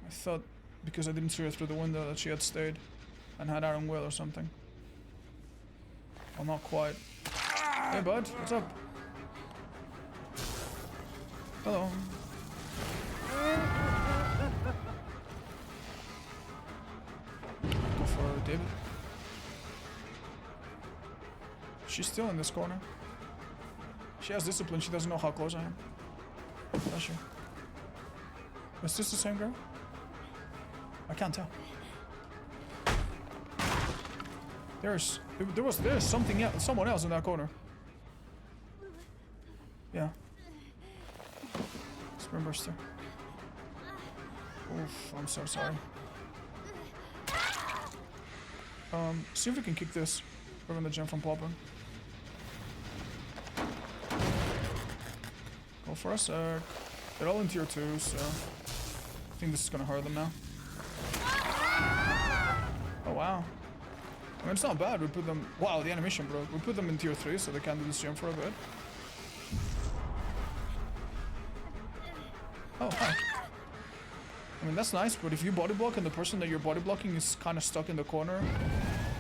I thought because I didn't see her through the window that she had stayed and had Iron Will or something. Well, not quite. Hey bud, what's up? Hello. Go for David. She's still in this corner. She has discipline, she doesn't know how close I am. Does she? Is this the same girl? I can't tell. There's something else, someone else in that corner. Yeah. It's Brimburster. Oof, I'm so sorry. See if we can kick this. Prevent the gem from popping. Go for a sec. They're all in tier 2, so I think this is gonna hurt them now. Oh wow. I mean, it's not bad. We put them... Wow, the animation broke. We put them in tier 3 so they can't do the stream for a bit. Oh, hi. I mean, that's nice, but if you body block and the person that you're body blocking is kind of stuck in the corner,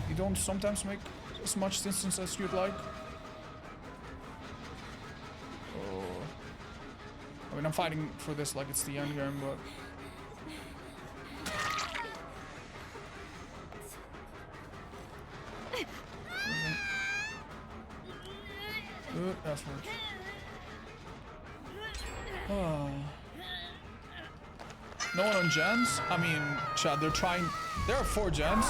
you don't sometimes make as much distance as you'd like. Oh. I mean, I'm fighting for this like it's the end game, but... Good effort. Oh. No one on gens? I mean, Chad, they're trying... There are 4 gens.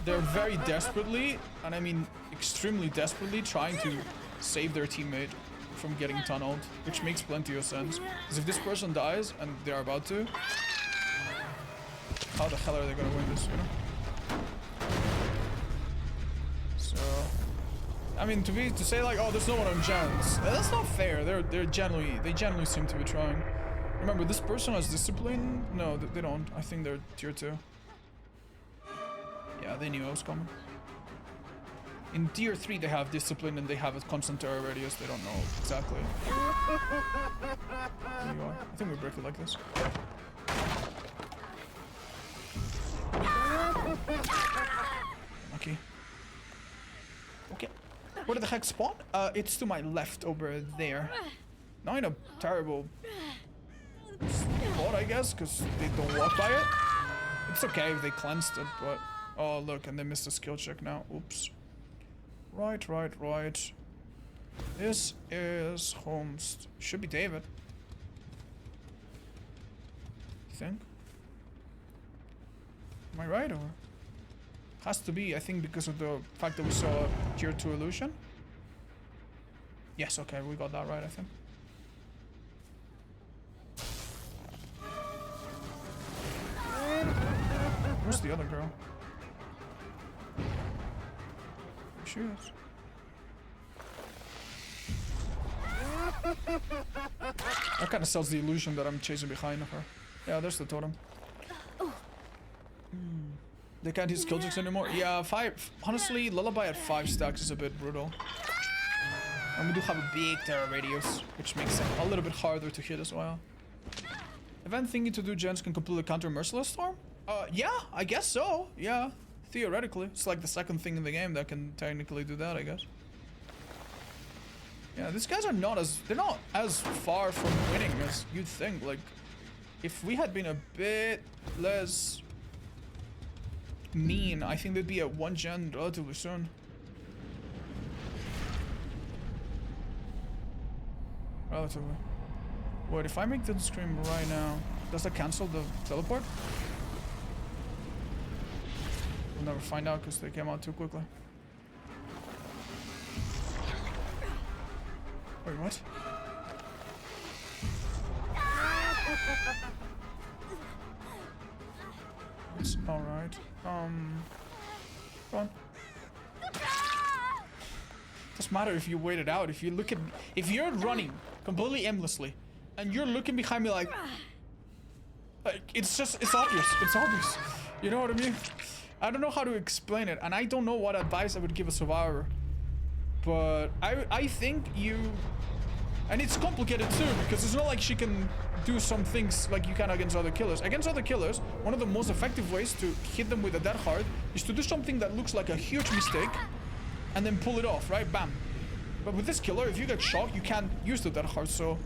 They're very desperately, and I mean extremely desperately, trying to save their teammate from getting tunneled, which makes plenty of sense. Because if this person dies, and they're about to, how the hell are they gonna win this, you know? So... I mean, to say like, oh, there's no one on gens, that's not fair. They generally seem to be trying. Remember, this person has discipline? No, they don't. I think they're tier 2. Yeah, they knew I was coming. In tier 3, they have discipline and they have a constant terror radius. They don't know exactly. There you are. I think we break it like this. Okay. Okay. Where did the heck spawn? It's to my left over there. Not in a terrible spot, I guess, because they don't walk by it. It's okay if they cleansed it, but... Oh, look, and they missed a skill check now. Oops. Right. This is Holmes. Should be David. I think. Am I right, or? Has to be, I think, because of the fact that we saw a tier 2 illusion. Yes, okay, we got that right, I think. Where's the other girl? There she is. That kind of sells the illusion that I'm chasing behind of her. Yeah, there's the totem. They can't use skill checks anymore. Yeah, 5. Honestly, Lullaby at 5 stacks is a bit brutal. And we do have a big terror radius, which makes it a little bit harder to hit as well. Event thinking to do gens can completely counter Merciless Storm? Yeah, I guess so. Yeah, theoretically. It's like the second thing in the game that can technically do that, I guess. Yeah, these guys are not as... They're not as far from winning as you'd think. Like, if we had been a bit less... mean, I think they'd be at 1 gen relatively soon. Relatively. Wait, if I make the scream right now, does that cancel the teleport? We'll never find out because they came out too quickly. Wait, what? It's alright. Go on. Doesn't matter if you wait it out. If you look at... If you're running completely aimlessly and you're looking behind me like... it's just... It's obvious. It's obvious. You know what I mean? I don't know how to explain it, and I don't know what advice I would give a survivor. But I think you... And it's complicated too, because it's not like she can do some things like you can against other killers. Against other killers, one of the most effective ways to hit them with a dead hard is to do something that looks like a huge mistake and then pull it off, right? Bam. But with this killer, if you get shocked, you can't use the dead hard, so...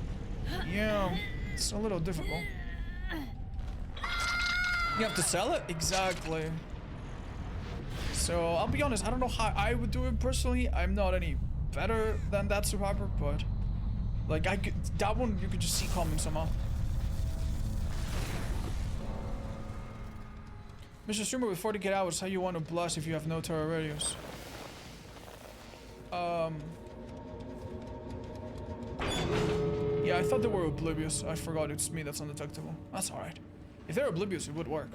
Yeah, it's a little difficult. You have to sell it? Exactly. So, I'll be honest, I don't know how I would do it personally. I'm not any better than that survivor, but... Like, I could... That one, you could just see coming somehow. Mr. Streamer with 40k hours, how you want to blast if you have no terror radius? Yeah, I thought they were oblivious. I forgot it's me that's undetectable. That's alright. If they're oblivious, it would work.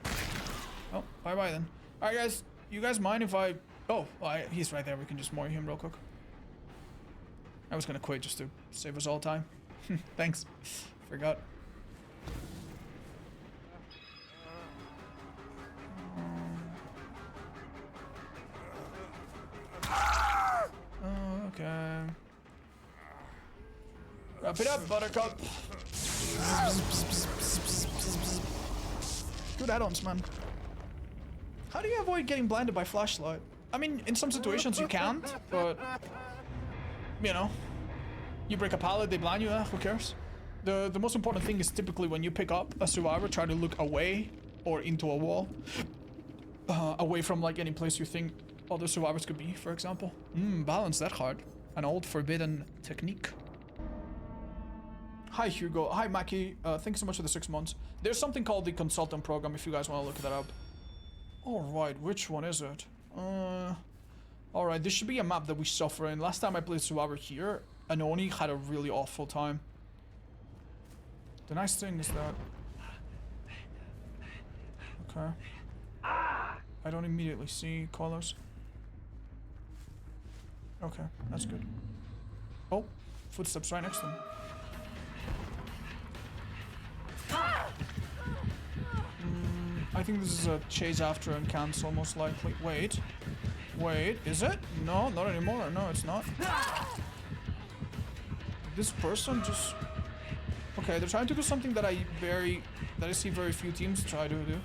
But... Oh, bye-bye then. Alright guys, you guys mind if I... Oh, he's right there. We can just moor him real quick. I was gonna quit just to save us all time. Thanks. Forgot. Wrap it up, Buttercup. Good add-ons, man. How do you avoid getting blinded by flashlight? I mean, in some situations you can't, but you know, you break a pallet, they blind you. Who cares? The most important thing is typically when you pick up a survivor, try to look away or into a wall, away from like any place you think other survivors could be, for example. Balance that hard. An old forbidden technique. Hi Hugo. Hi Mackie. Thank you so much for the 6 months. There's something called the consultant program if you guys want to look that up. Alright, which one is it? Alright, this should be a map that we suffer in. Last time I played Survivor here, Anoni had a really awful time. The nice thing is that... Okay. I don't immediately see colors. Okay, that's good. Oh, footsteps right next to him. I think this is a chase after and cancel most likely. Wait. Wait, is it? No, not anymore. No, it's not. This person just... Okay, they're trying to do something that I see very few teams try to do.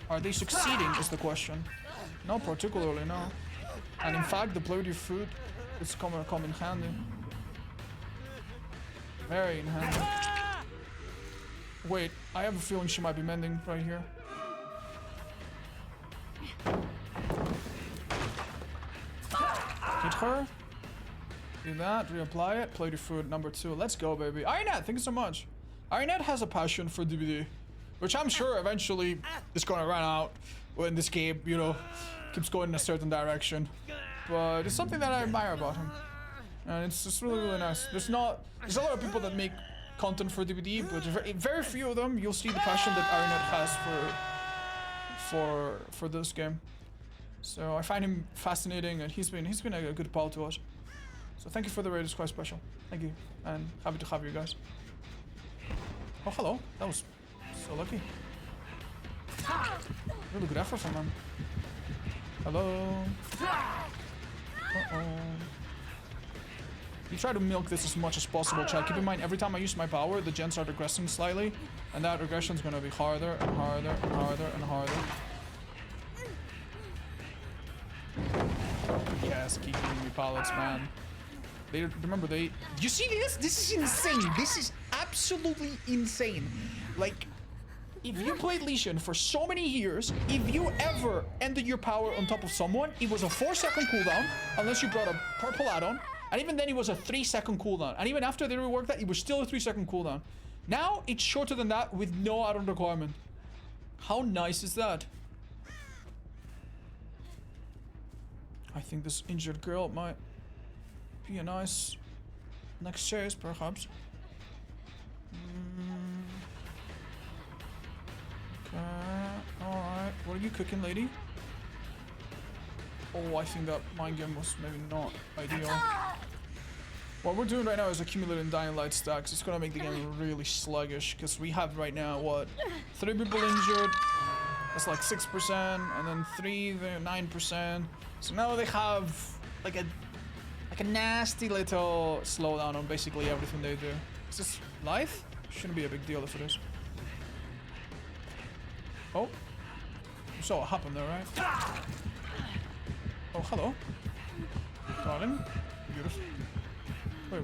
Are they succeeding is the question. Not particularly, no. And in fact, the bloody food is come in handy. Very in handy. Wait, I have a feeling she might be mending right here. Hit her. Do that, reapply it, play the food, number 2. Let's go, baby. Ironat, thank you so much. Ironat has a passion for DVD, which I'm sure eventually is gonna run out when this game, you know, keeps going in a certain direction. But it's something that I admire about him. And it's just really, really nice. There's a lot of people that make content for DVD, but very few of them you'll see the passion that Ironat has for this game. So I find him fascinating, and he's been a good pal to us. So thank you for the raid, it's quite special. Thank you, and happy to have you guys. Oh, hello. That was so lucky. Really good effort from him. Hello. Uh-oh. You try to milk this as much as possible, Chad. Keep in mind, every time I use my power, the gens are regressing slightly, and that regression is going to be harder and harder and harder and harder. Yes, keep giving me pallets, man. You see this? This is insane. This is absolutely insane. Like, if you played Legion for so many years, if you ever ended your power on top of someone, it was a 4-second cooldown, unless you brought a purple add-on, and even then it was a 3-second cooldown. And even after they reworked that, it was still a 3-second cooldown. Now, it's shorter than that with no add-on requirement. How nice is that? I think this injured girl might be a nice next chase, perhaps. Okay, alright. What are you cooking, lady? Oh, I think that mind game was maybe not ideal. What we're doing right now is accumulating Dying Light stacks. It's gonna make the game really sluggish, because we have right now, what? 3 people injured. That's like 6%, and then 3, they're 9%. So now they have like a nasty little slowdown on basically everything they do. Is this life? Shouldn't be a big deal if it is. Oh, you saw what happened there, right? Oh, hello, darling. Beautiful. Wait,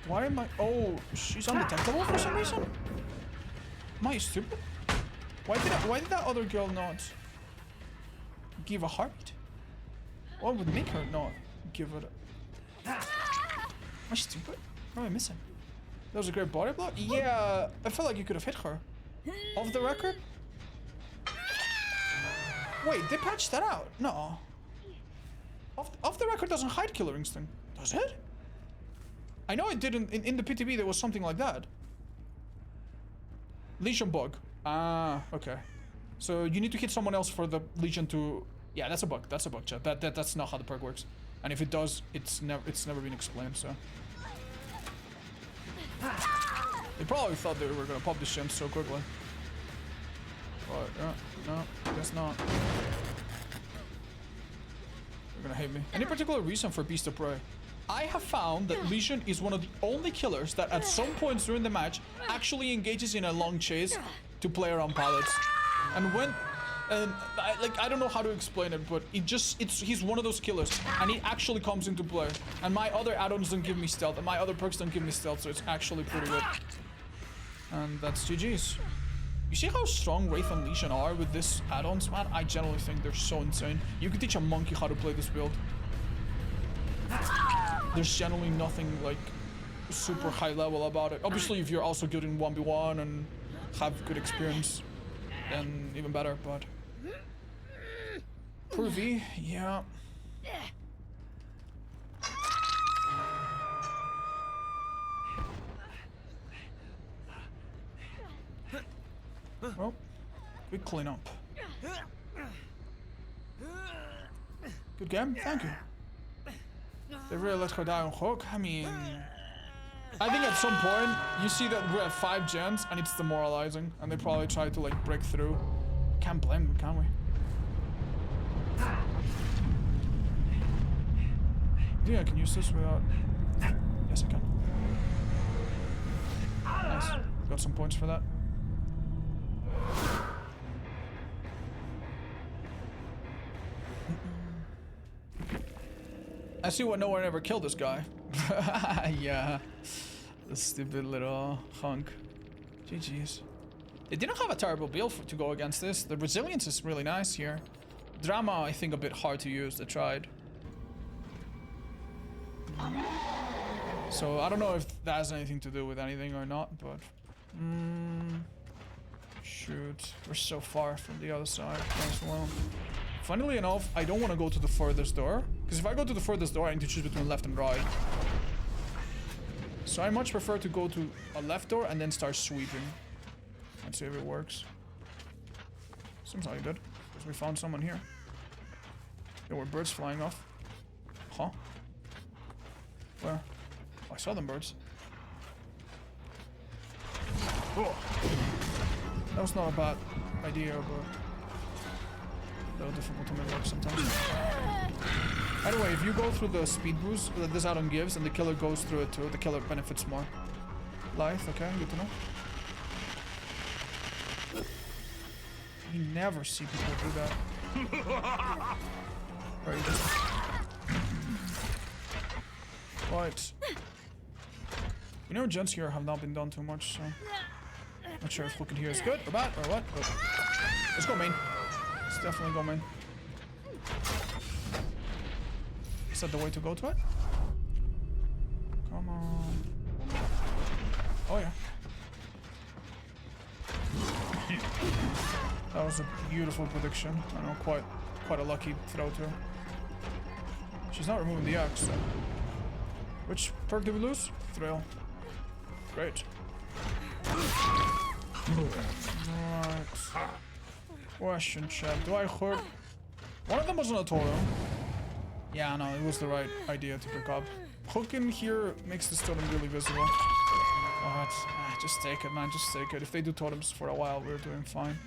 why am I? Oh, she's undetectable for some reason. Am I stupid? Why did that other girl not give a heartbeat? What would make her not give it? Am I stupid? What am I missing? That was a great body block? Yeah, I felt like you could have hit her. Off the record? Wait, they patched that out? No. Off the record doesn't hide Killer Instinct, does it? I know it didn't. In the PTB there was something like that. Legion bug. Ah, okay. So you need to hit someone else for the Legion to... Yeah, that's a bug. That's a bug, chat. That's not how the perk works. And if it does, it's never been explained, so... They probably thought they were gonna pop this gem so quickly. But, no, guess not. They're gonna hate me. Any particular reason for Beast of Prey? I have found that Legion is one of the only killers that at some points during the match actually engages in a long chase to play around pallets. And when, I don't know how to explain it, but he's one of those killers, and he actually comes into play. And my other add-ons don't give me stealth, and my other perks don't give me stealth, so it's actually pretty good. And that's GG's. You see how strong Wraith and Legion are with this add-ons, man? I generally think they're so insane. You could teach a monkey how to play this build. There's generally nothing like super high level about it. Obviously, if you're also good in 1v1 and have good experience, then even better, but... Poor V, yeah. Well, good cleanup. Good game, thank you. They really let her die on hook. I mean, I think at some point you see that we're at 5 gens and it's demoralizing, and they probably try to like break through. Can't blame them, can we? Yeah, I can use this without. Yes, I can. Nice. Got some points for that. I see why no one ever killed this guy. Yeah. The stupid little hunk. GG's. They didn't have a terrible build to go against this. The resilience is really nice here. Drama, I think, a bit hard to use. They tried. So, I don't know if that has anything to do with anything or not, but... Shoot. We're so far from the other side as well. Funnily enough, I don't want to go to the furthest door. Because if I go to the furthest door, I need to choose between left and right. So I much prefer to go to a left door and then start sweeping. Let's see if it works. Seems like it did. Because we found someone here. There were birds flying off. Huh? Where? Oh, I saw them birds. Oh. That was not a bad idea, but... a little difficult to make work sometimes. Anyway, if you go through the speed boost that this add-on gives and the killer goes through it too, the killer benefits more. Life, okay, good to know. You never see people do that. Right. Right. You know, gens here have not been done too much, so... Not sure if looking here is good or bad or what, but... Let's go main. Let's definitely go main. Is that the way to go to it? Come on. Oh yeah. That was a beautiful prediction. I know, quite a lucky throw too. She's not removing the axe, so. Which perk did we lose? Thrill. Great. Right. Question, chat. Do I hurt? One of them was on a totem. Yeah, no, it was the right idea to pick up. Hooking here makes this totem really visible. But just take it, man. Just take it. If they do totems for a while, we're doing fine.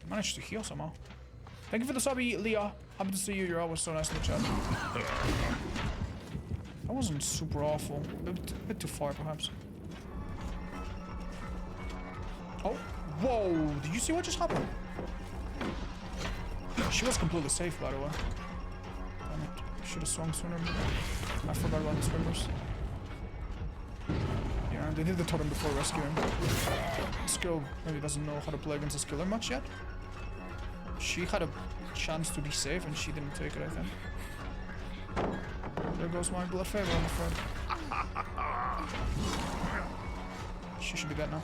Managed to heal somehow. Thank you for the subby, Leah. Happy to see you. You're always so nice in the chat. That wasn't super awful. A bit too far, perhaps. Oh, whoa! Did you see what just happened? She was completely safe, by the way. Damn it. Should have swung sooner. I forgot about the swimmers. Yeah, they did the totem before rescuing. This girl maybe doesn't know how to play against this killer much yet. She had a chance to be safe and she didn't take it, I think. There goes my blood favor, I'm afraid. She should be dead now.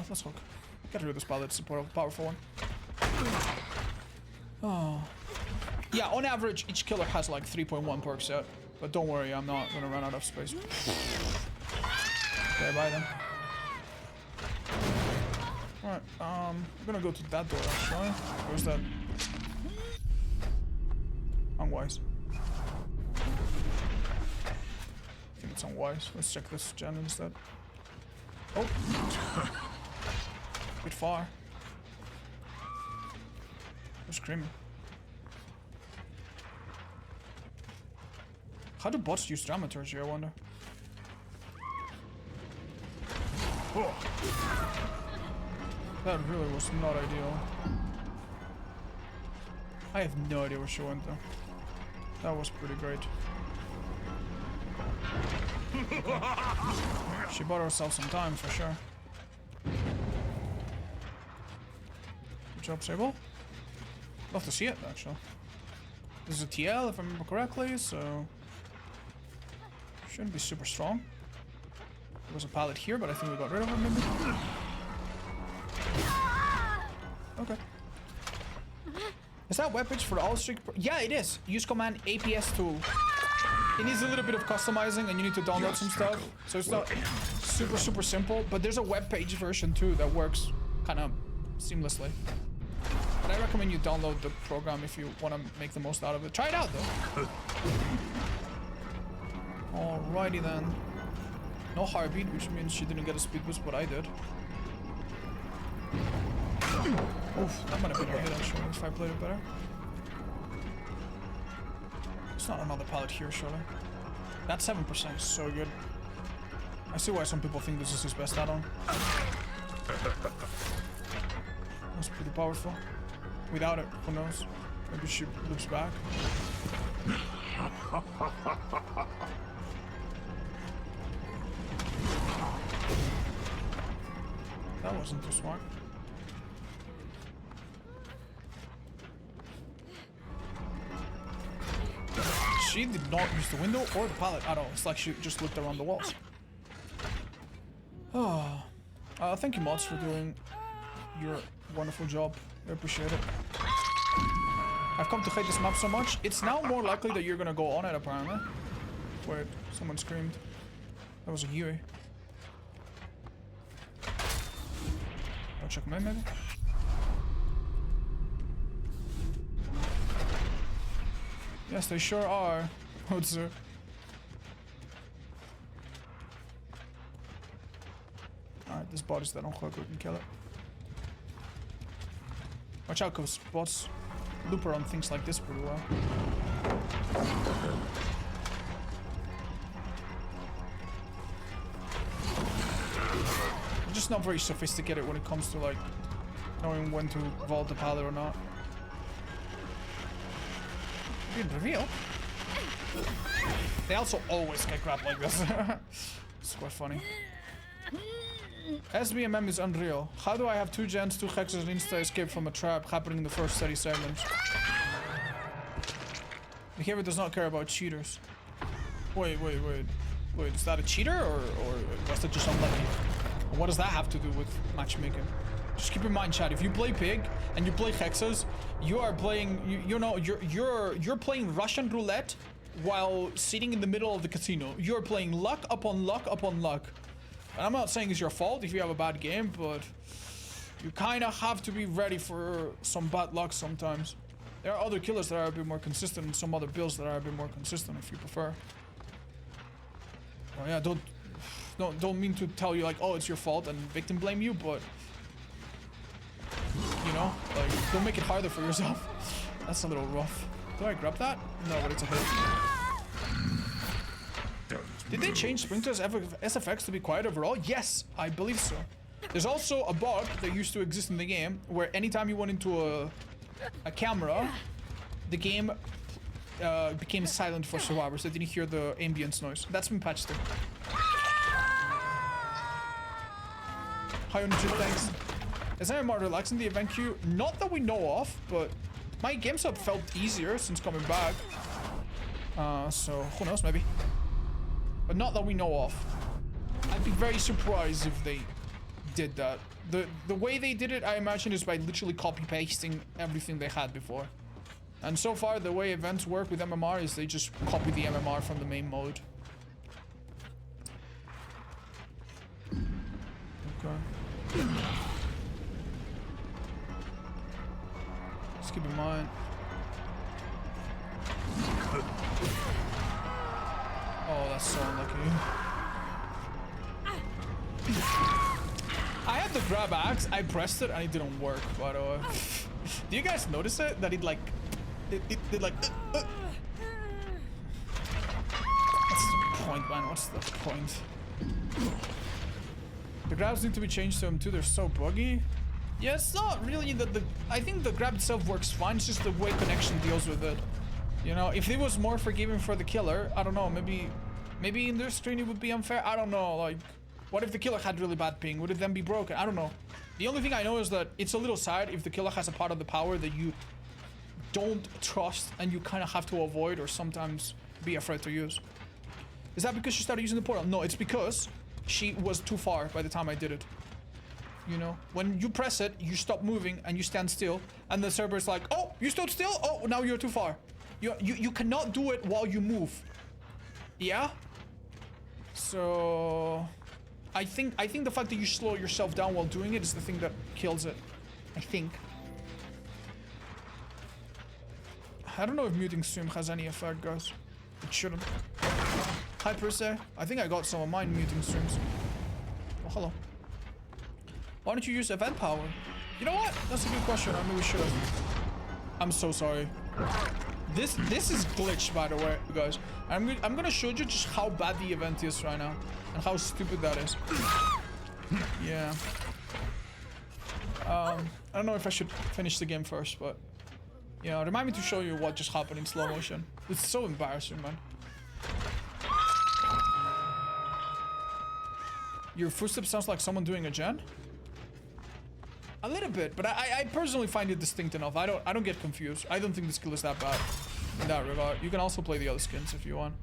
Let's hook. Get rid of this pallet, it's a powerful one. Oh. Yeah, on average, each killer has like 3.1 perks set. But don't worry, I'm not gonna run out of space. Okay, bye then. Alright, I'm gonna go to that door actually. Where's that? Unwise. I think it's unwise. Let's check this gen instead. Oh! Bit far. Who's screaming? How do bots use dramaturgy, I wonder? Oh. That really was not ideal. I have no idea where she went though. That was pretty great. Okay. She bought herself some time for sure. Good job, Sable. Love to see it actually. This is a TL if I remember correctly, so shouldn't be super strong. There was a pallet here, but I think we got rid of it maybe. Okay. Is that webpage for the all streak? Yeah, it is. Use command APS tool. It needs a little bit of customizing and you need to download some stuff. So it's not super simple, but there's a web page version too that works kind of seamlessly. But I recommend you download the program if you want to make the most out of it. Try it out though. Alrighty then. No heartbeat, which means she didn't get a speed boost, but I did. Oof, that might have been a hit actually if I played it better. It's not another pallet here, surely. That 7% is so good. I see why some people think this is his best add-on. That's pretty powerful. Without it, who knows? Maybe she loops back. That wasn't too smart. She did not use the window or the pallet at all. It's like she just looked around the walls. Oh. Thank you, mods, for doing your wonderful job. I appreciate it. I've come to hate this map so much. It's now more likely that you're gonna go on it, apparently. Wait, someone screamed. That was a Huey. I'll check him in, maybe? Yes, they sure are. What's it? Alright, this body's that on clock, we can kill it. Watch out, cause bots loop around things like this pretty well. I'm just not very sophisticated when it comes to like knowing when to vault the pallet or not. Good reveal. They also always get grabbed like this. It's quite funny. SBMM is unreal. How do I have 2 gens, 2 hexes, and insta escape from a trap happening in the first 30 seconds? Behavior does not care about cheaters. Wait. Is that a cheater or was that just unlucky? What does that have to do with matchmaking? Just keep in mind, chat, if you play Pig and you play hexes, you are playing, you're playing Russian roulette while sitting in the middle of the casino. You're playing luck upon luck upon luck. And I'm not saying it's your fault if you have a bad game, but you kind of have to be ready for some bad luck sometimes. There are other killers that are a bit more consistent and some other builds that are a bit more consistent if you prefer. Oh yeah, don't mean to tell you like, oh, it's your fault and victim blame you, but you know, like, don't make it harder for yourself. That's a little rough. Did I grab that? No, but it's a hit. Did they change Sprinter's SFX to be quiet overall? Yes, I believe so. There's also a bug that used to exist in the game where anytime you went into a camera, the game became silent for survivors. They didn't hear the ambience noise. That's been patched too. Hi on YouTube, thanks. Is MMR relaxing the event queue? Not that we know of, but my game sub felt easier since coming back. So who knows, maybe. But not that we know of. I'd be very surprised if they did that. The way they did it, I imagine, is by literally copy-pasting everything they had before. And so far, the way events work with MMR is they just copy the MMR from the main mode. Okay. Just keep in mind. Oh, that's so unlucky. I had the grab axe, I pressed it, and it didn't work, by the way. Do you guys notice it? That it like... It did like... What's the point, man? What's the point? The grabs need to be changed to them too. They're so buggy. Yeah, it's not really the... I think the grab itself works fine. It's just the way connection deals with it. You know, if it was more forgiving for the killer, I don't know, maybe in their screen it would be unfair. I don't know, like, what if the killer had really bad ping? Would it then be broken? I don't know. The only thing I know is that it's a little sad if the killer has a part of the power that you don't trust and you kind of have to avoid or sometimes be afraid to use. Is that because she started using the portal? No, it's because she was too far by the time I did it. You know, when you press it, you stop moving and you stand still, and the server's like, oh, you stood still? Oh, now you're too far. You cannot do it while you move. Yeah? So I think the fact that you slow yourself down while doing it is the thing that kills it. I think. I don't know if muting stream has any effect, guys. It shouldn't. Hi, Krasue. I think I got some of mine muting streams. Oh, hello. Why don't you use event power? You know what? That's a good question. I maybe should have. I'm so sorry. This is glitched, by the way, guys. I'm gonna show you just how bad the event is right now and how stupid that is. Yeah. I don't know if I should finish the game first, but yeah, remind me to show you what just happened in slow motion. It's so embarrassing, man. Your footsteps sounds like someone doing a gen? A little bit, but I personally find it distinct enough. I don't get confused. I don't think the skill is that bad in that regard. You can also play the other skins if you want.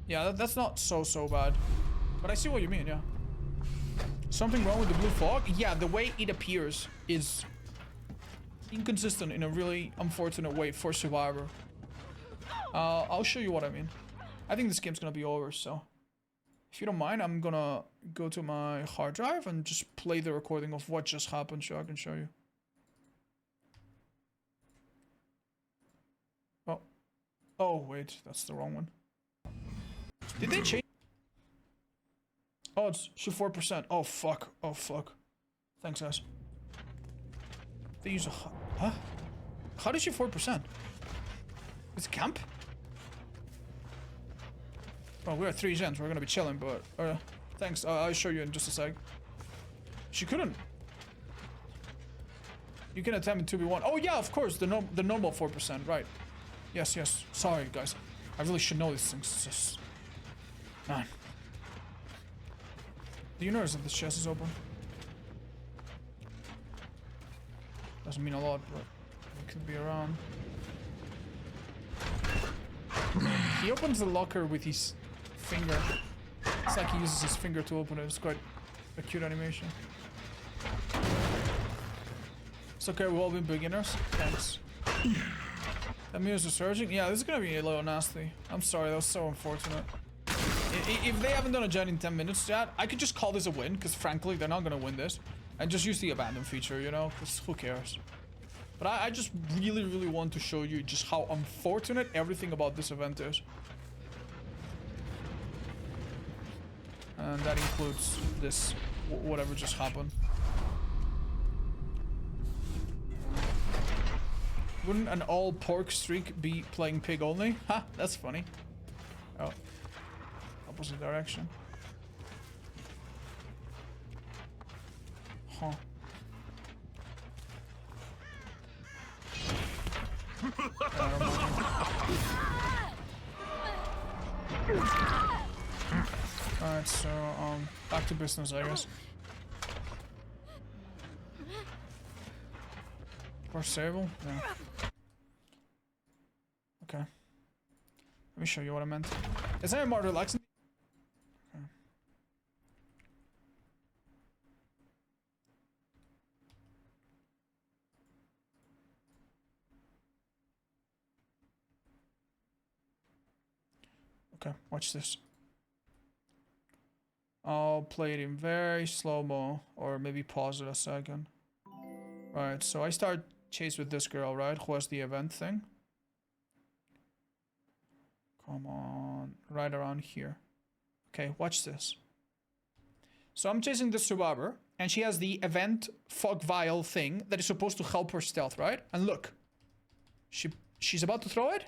Yeah, that's not so bad. But I see what you mean, yeah. Something wrong with the blue fog? Yeah, the way it appears is inconsistent in a really unfortunate way for Survivor. I'll show you what I mean. I think this game's gonna be over, so if you don't mind, I'm gonna go to my hard drive and just play the recording of what just happened so I can show you. Oh. Oh, wait, that's the wrong one. Did they change? Oh, it's 4%. Oh, fuck. Oh, fuck. Thanks, guys. They use a... Huh? How did you 4%? It's camp? Oh, we're at 3 gens. We're gonna be chilling, but... thanks. I'll show you in just a sec. She couldn't. You can attempt in 2v1. Oh, yeah, of course. The normal 4%. Right. Yes, yes. Sorry, guys. I really should know these things. It's just... Man. Do you notice that this chest is open? Doesn't mean a lot, but it could be around. He opens the locker with his finger. It's like he uses his finger to open it. It's quite a cute animation. It's okay, we've all been beginners. Thanks. That means is surging? Yeah, this is gonna be a little nasty. I'm sorry, that was so unfortunate. If they haven't done a gen in 10 minutes yet, I could just call this a win, because frankly, they're not gonna win this. And just use the abandon feature, you know, because who cares? But I just really want to show you just how unfortunate everything about this event is. And that includes this, whatever just happened. Wouldn't an all pork streak be playing pig only? Ha, that's funny. Oh. Opposite direction. Huh. Alright, so, back to business, I guess. Or Sable? Yeah. Okay. Let me show you what I meant. Is there more relaxing? Okay. Okay, watch this. I'll play it in very slow-mo, or maybe pause it a second. Right, so I start chase with this girl, right? Who has the event thing. Come on, right around here. Okay, watch this. So I'm chasing this survivor, And she has the event fog vial thing that is supposed to help her stealth, right? And look. She's about to throw it.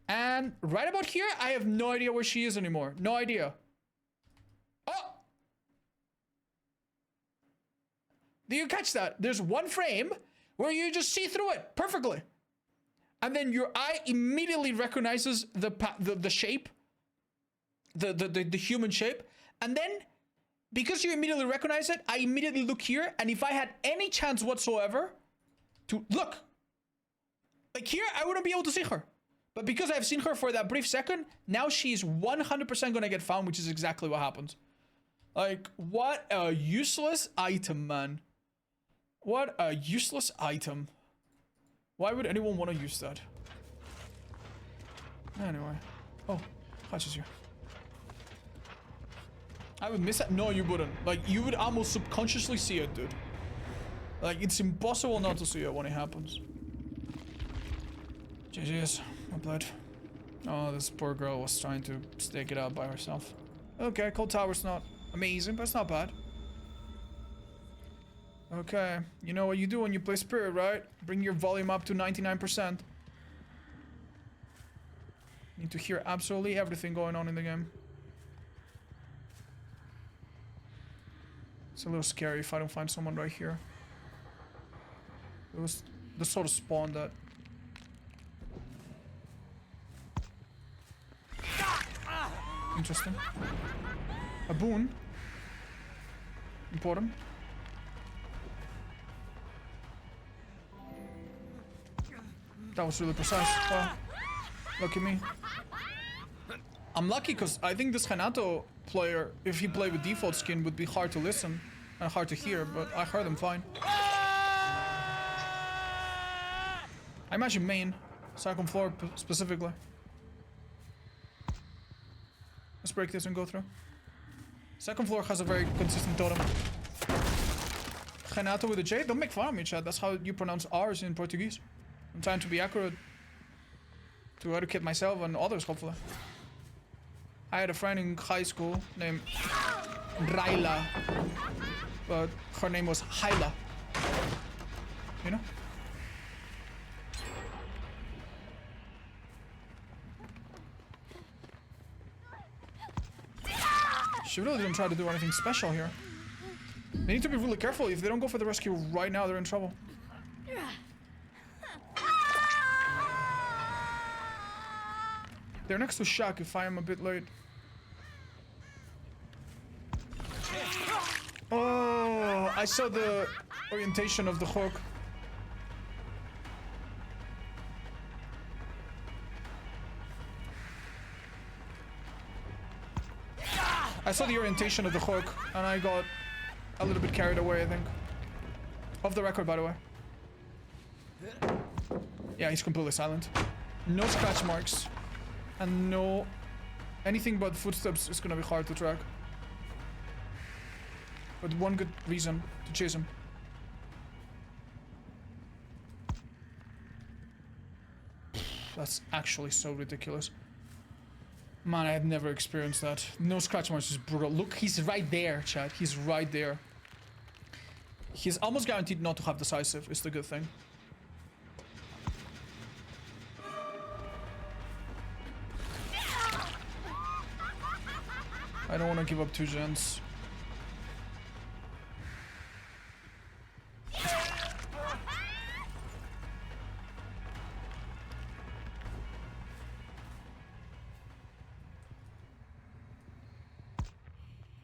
And right about here, I have no idea where she is anymore. No idea. Oh! Do you catch that? There's one frame where you just see through it perfectly. And then your eye immediately recognizes the shape. The human shape. And then, because you immediately recognize it, I immediately look here. And if I had any chance whatsoever to look, like here, I wouldn't be able to see her. But because I've seen her for that brief second, now she's 100% gonna get found, which is exactly what happens. Like, what a useless item, man. What a useless item. Why would anyone want to use that? Anyway. Oh, Clutch is here. I would miss that. No, you wouldn't. Like, you would almost subconsciously see it, dude. Like, it's impossible not to see it when it happens. GG's. My blood. Oh, this poor girl was trying to stake it out by herself. Okay, Cold Tower's not amazing, but it's not bad. Okay, you know what you do when you play Spirit, right? Bring your volume up to 99%. Need to hear absolutely everything going on in the game. It's a little scary if I don't find someone right here. It was the sort of spawn that... Interesting. A boon. Important. That was really precise. Wow. Lucky me. I'm lucky because I think this Hanato player, if he played with default skin, would be hard to listen and hard to hear, but I heard him fine. I imagine main, second floor specifically. Let's break this and go through. Second floor has a very consistent totem. Renato with a J? Don't make fun of me, chat. That's how you pronounce R's in Portuguese. I'm trying to be accurate. To educate myself and others, hopefully. I had a friend in high school named Raila. But her name was Hyla. You know? She really didn't try to do anything special here. They need to be really careful. If they don't go for the rescue right now, they're in trouble. They're next to Shaq if I am a bit late. Oh, I saw the orientation of the hook. I saw the orientation of the hook, and I got a little bit carried away, I think. Off the record, by the way. Yeah, he's completely silent. No scratch marks. And no... anything but footsteps is gonna be hard to track. But one good reason to chase him. That's actually so ridiculous. Man, I have never experienced that. No scratch marks is brutal. Look, he's right there, chat. He's right there. He's almost guaranteed not to have decisive, is the good thing. I don't want to give up 2 gens.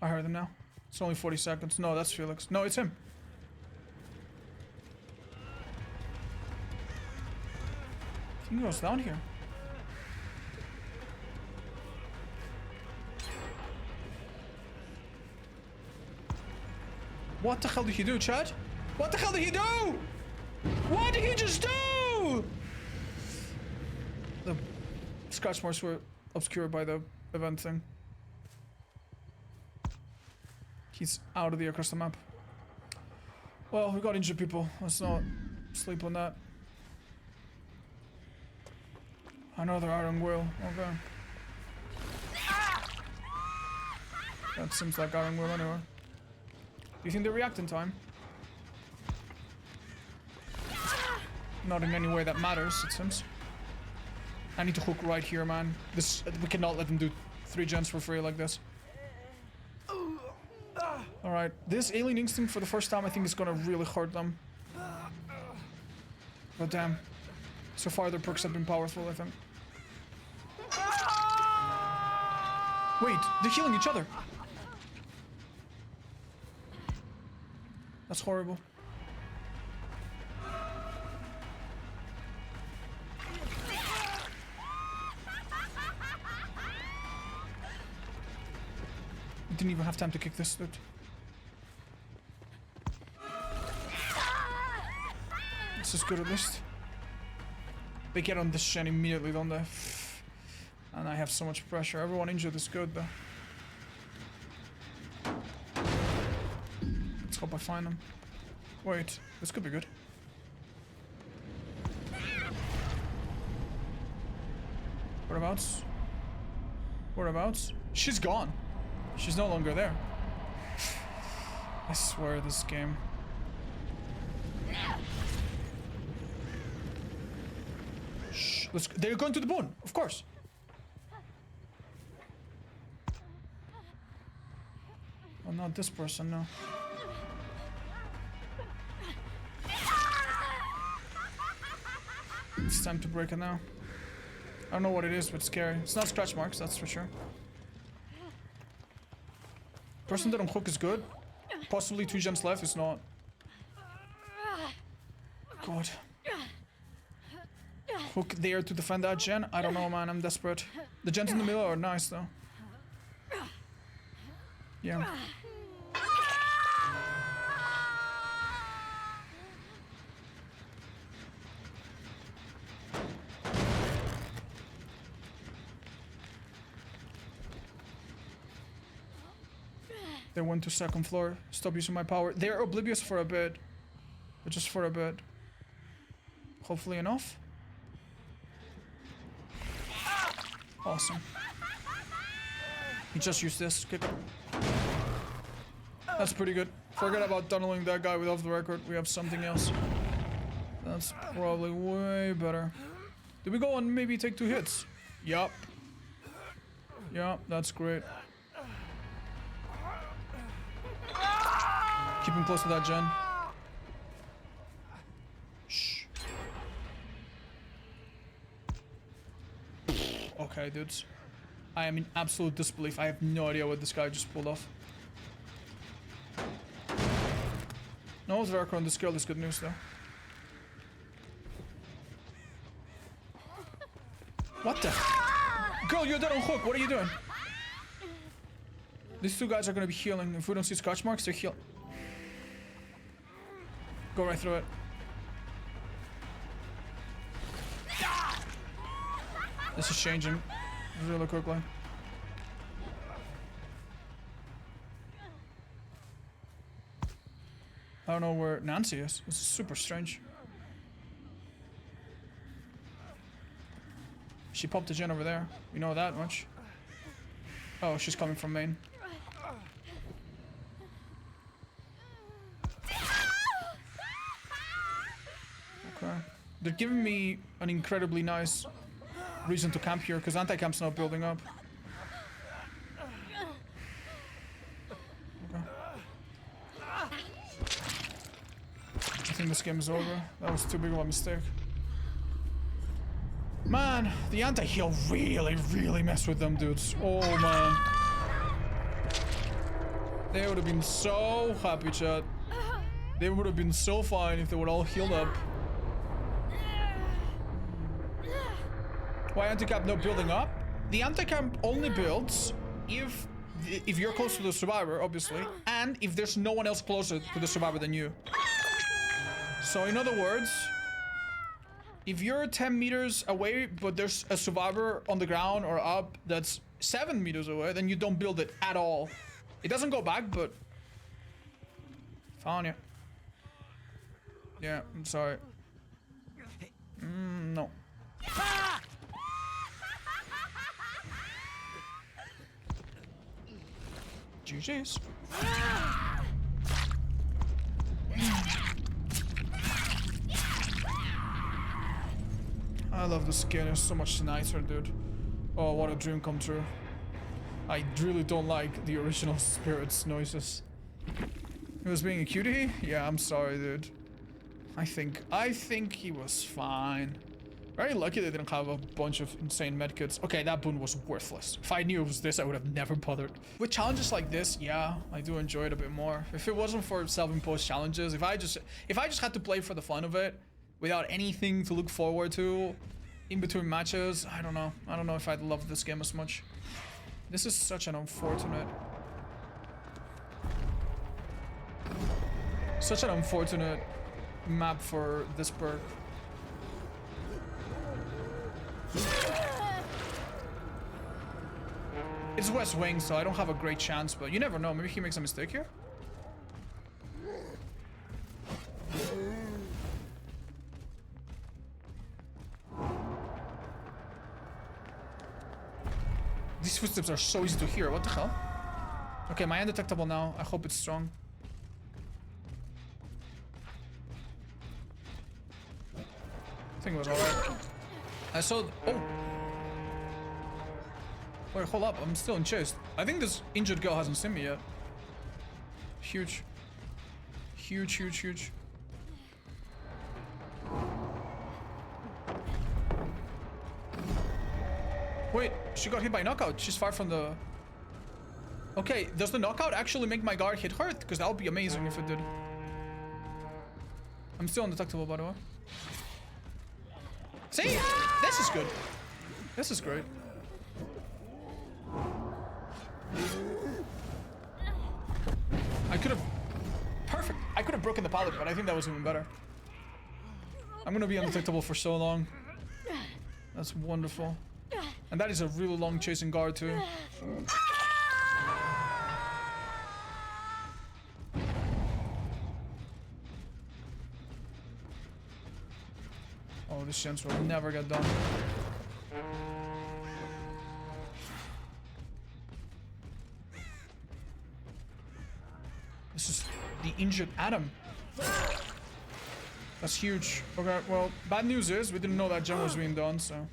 I heard him now. It's only 40 seconds. No, that's Felix. No, it's him. I think he goes down here. What the hell did he do, Chad? What the hell did he do? What did he just do? The scratch marks were obscured by the event thing. He's out of the air across the map. Well, we got injured people. Let's not sleep on that. Another iron will. Okay. That seems like iron will anyway. you think they react in time? Not in any way that matters, it seems. I need to hook right here, man. We cannot let them do 3 gens for free like this. Alright, this Alien Instinct for the first time I think is gonna really hurt them. But damn. So far their perks have been powerful, I think. Wait, they're healing each other. That's horrible. You didn't even have time to kick this dude. This is good at least. They get on this gen immediately, don't they? And I have so much pressure. Everyone injured is good though. Let's hope I find them. Wait, this could be good. Whereabouts? Whereabouts? She's gone. She's no longer there. I swear this game. Shh. They're going to the bone, of course. Oh, not this person, no. It's time to break it now. I don't know what it is, but it's scary. It's not scratch marks, that's for sure. Person that on hook is good. Possibly 2 gens left is not. God. Hook there to defend that gen? I don't know, man. I'm desperate. The gens in the middle are nice, though. Yeah. They went to 2nd floor. Stop using my power. They're oblivious for a bit. But just for a bit. Hopefully enough. Awesome. He just used this. Kick it. That's pretty good. Forget about tunneling that guy with off the record. We have something else. That's probably way better. Did we go and maybe take 2 hits? Yup. Yup, that's great. Keep him close to that gen. Shh. Okay, dudes. I am in absolute disbelief. I have no idea what this guy just pulled off. No Zerker on this girl is good news, though. What the? Girl, you're dead on hook. What are you doing? These 2 guys are gonna be healing. If we don't see scratch marks, they're heal. Go right through it. This is changing really quickly. I don't know where Nancy is. This is super strange. She popped a gen over there. We know that much. Oh, she's coming from main. Okay. They're giving me an incredibly nice reason to camp here, because anti-camp's not building up. Okay. I think this game is over. That was too big of a mistake. Man, the anti-heal really messed with them dudes. Oh man. They would have been so happy, chat. They would have been so fine if they were all healed up. Why anti-camp not building up? The anti-camp only builds if you're close to the survivor, obviously, and if there's no one else closer to the survivor than you. So in other words, if you're 10 meters away, but there's a survivor on the ground or up that's 7 meters away, then you don't build it at all. It doesn't go back, but... Found you. Yeah, I'm sorry. No. GG's. I love the skin. It's so much nicer, dude. Oh, what a dream come true. I really don't like the original Spirit's noises. He was being a cutie? Yeah, I'm sorry, dude. I think he was fine. Very lucky they didn't have a bunch of insane medkits. Okay, that boon was worthless. If I knew it was this, I would have never bothered. With challenges like this, yeah, I do enjoy it a bit more. If it wasn't for self-imposed challenges, if I just had to play for the fun of it, without anything to look forward to in between matches, I don't know. I don't know if I'd love this game as much. This is such an unfortunate map for this perk. It's West Wing, so I don't have a great chance, but you never know. Maybe he makes a mistake here. These footsteps are so easy to hear. What the hell? Okay, my undetectable now. I hope it's strong. I think it was alright. I saw. Oh! Wait, hold up. I'm still in chase. I think this injured girl hasn't seen me yet. Huge. Huge, huge, huge. Wait, she got hit by knockout. She's far from the... Okay, does the knockout actually make my guard hit her? Because that would be amazing if it did. I'm still undetectable, by the way. See? This is good. This is great. I could have... Perfect. I could have broken the pallet, but I think that was even better. I'm gonna be undetectable for so long. That's wonderful. And that is a really long chasing guard too. Oh, this chance will never get done. This is the injured Adam. That's huge. Okay, well, bad news is we didn't know that gem was being done, so...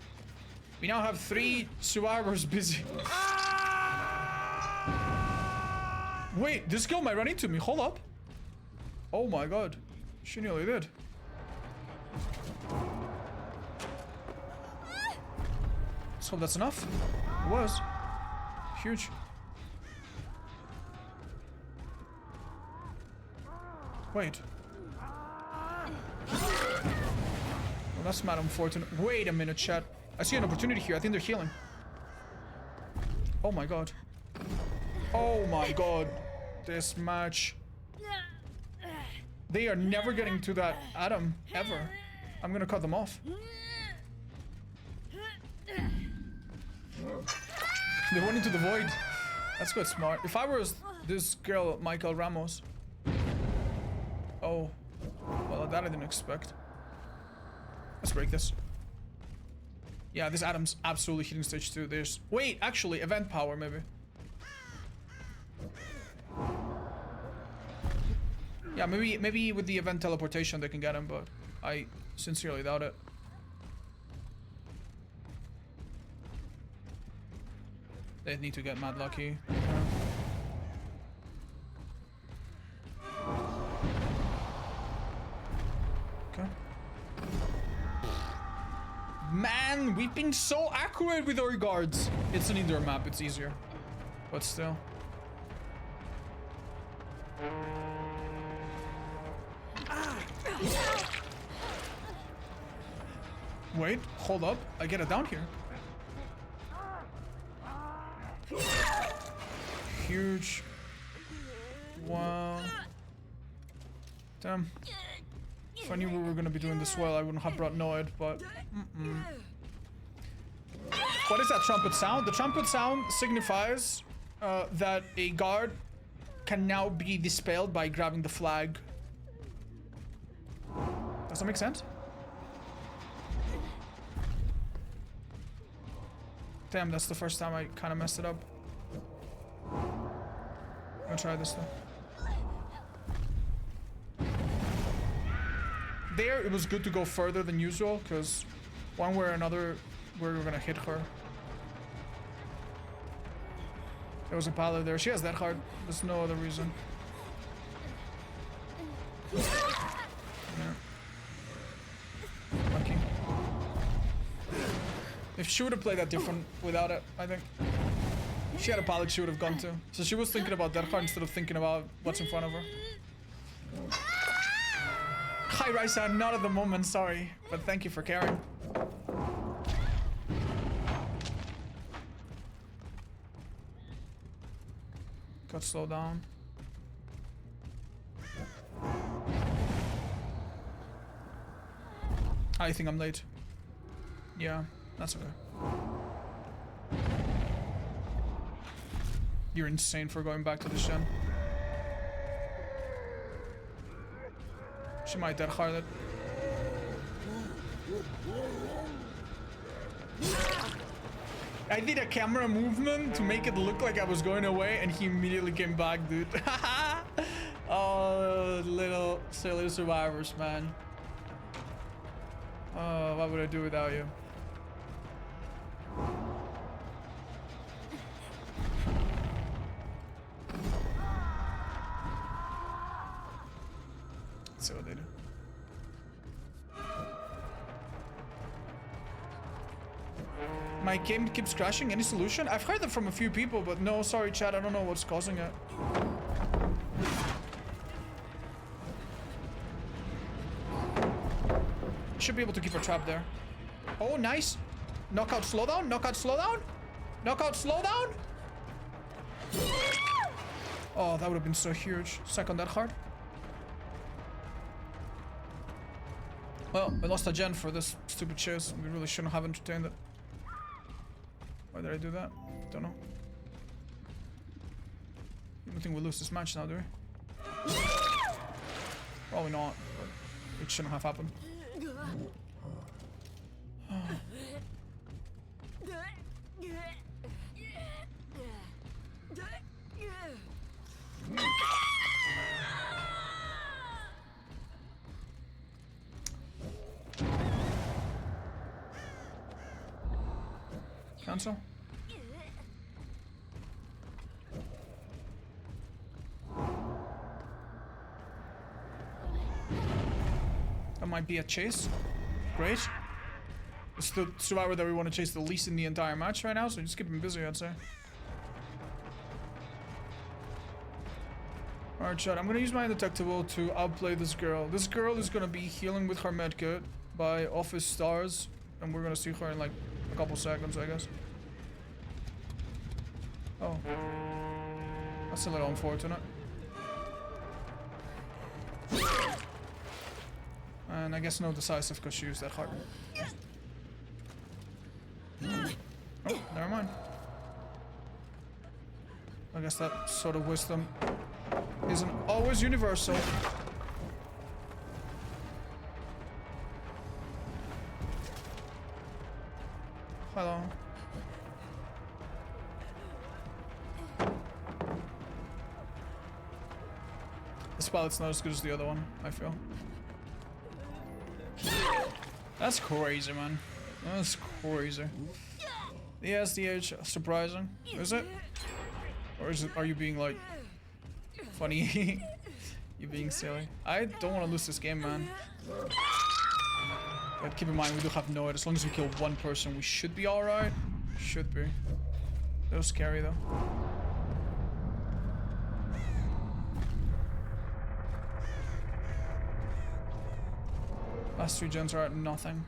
We now have 3 survivors busy. Wait, this girl might run into me. Hold up. Oh my god. She nearly did. Let's hope that's enough. It was. Huge. Wait. Well, that's mad unfortunate. Wait a minute, chat. I see an opportunity here. I think they're healing. Oh my god. Oh my god. This match. They are never getting to that Adam, ever. I'm gonna cut them off. They went into the void. That's quite smart. If I was this girl, Michael Ramos. Oh. Well, that I didn't expect. Let's break this. Yeah, this Adam's absolutely hitting stage 2. There's... Wait, actually, event power, maybe. Yeah, maybe with the event teleportation they can get him, but I sincerely doubt it. They need to get mad lucky. Okay. Man, we've been so accurate with our guards. It's an indoor map, it's easier. But still. Wait, hold up. I get it down here. Huge. Wow. Damn. If I knew we were gonna be doing this well, I wouldn't have brought Noid, but... What is that trumpet sound? The trumpet sound signifies that a guard can now be dispelled by grabbing the flag. Does that make sense? Damn, that's the first time I kind of messed it up. I'm gonna try this though. There, it was good to go further than usual, because One way or another, we're gonna hit her. There was a pallet there. She has that heart. There's no other reason. Yeah. Lucky. If she would have played that different without it, I think. If she had a pallet, she would have gone to. So she was thinking about that heart instead of thinking about what's in front of her. Hi, Raisa. Not at the moment, sorry. But thank you for caring. Got slowed down. I think I'm late. Yeah, that's okay. You're insane for going back to the Shen. She might dead hard it. I did a camera movement to make it look like I was going away and he immediately came back, dude. Oh, little silly survivors, man. Oh, what would I do without you? Let's see what they do. My game keeps crashing. Any solution? I've heard that from a few people, but no, sorry, chat. I don't know what's causing it. Should be able to keep her trapped there. Oh, nice. Knockout slowdown. Knockout slowdown. Knockout slowdown. Oh, that would have been so huge. Second that hard. Well, we lost a gen for this stupid chase. We really shouldn't have entertained it. Why did I do that? Don't know. I don't think we'll lose this match now, do we? Probably not, but it shouldn't have happened. Cancel. That might be a chase. Great. It's the survivor that we want to chase the least in the entire match right now, so just keep him busy, I'd say. Alright, chat. I'm gonna use my undetectable to outplay this girl. This girl is gonna be healing with her medkit by office stars, and we're gonna see her in like a couple seconds, I guess. Oh. That's a little unfortunate. And I guess no decisive because she used that heart. Oh, never mind. I guess that sort of wisdom isn't always universal. Hello. This pallet's not as good as the other one, I feel. That's crazy, man. That's crazy. The SDH, surprising. Is it? Or is it, are you being like funny? You being silly? I don't want to lose this game, man. But keep in mind, we do have Noid. As long as we kill one person, we should be alright. Should be. That was scary, though. Last 3 gens are at nothing.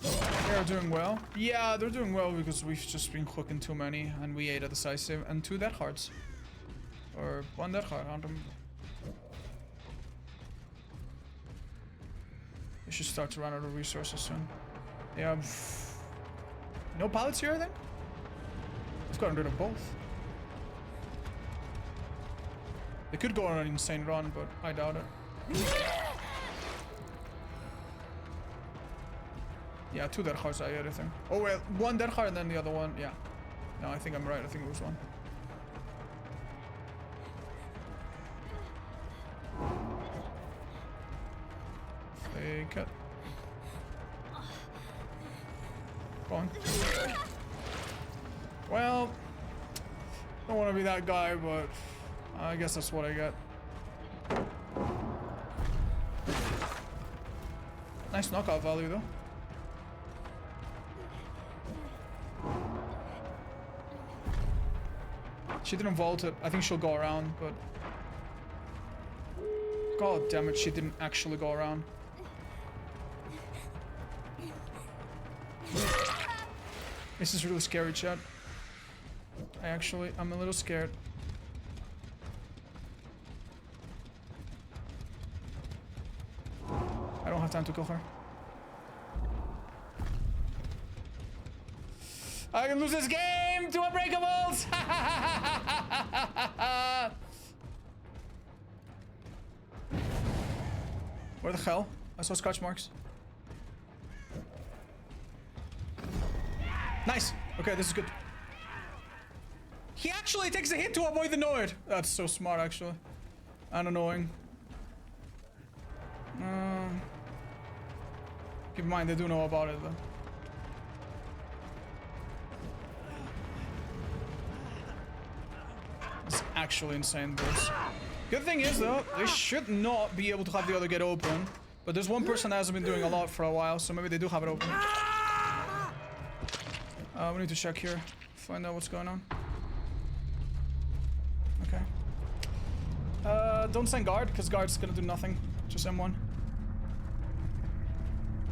They're doing well. Yeah, they're doing well because we've just been hooking too many and we ate a decisive and 2 death hearts. Or 1 death heart, I don't remember. We should start to run out of resources soon. Yeah. No pallets here, I think? We've gotten rid of both. They could go on an insane run, but I doubt it. Yeah, 2 dead hearts I ate, I think. Oh well, 1 dead heart and then the other one, yeah. No, I think I'm right, I think it was 1. Fake it. Go on. Well, don't want to be that guy, but I guess that's what I get. Nice knockout value, though. She didn't vault it. I think she'll go around, but... God damn it, she didn't actually go around. This is really scary, chat. I'm a little scared. I don't have time to kill her. I can lose this game to Unbreakables! Where the hell? I saw scratch marks. Nice! Okay, this is good. He actually takes a hit to avoid the Noid! That's so smart, actually. And annoying. Keep in mind, they do know about it, though. It's actually insane, boys. Good thing is, though, they should not be able to have the other gate open. But there's one person that hasn't been doing a lot for a while, so maybe they do have it open. We need to check here. Find out what's going on. Okay. Don't send guard, because guard's gonna do nothing. Just M1.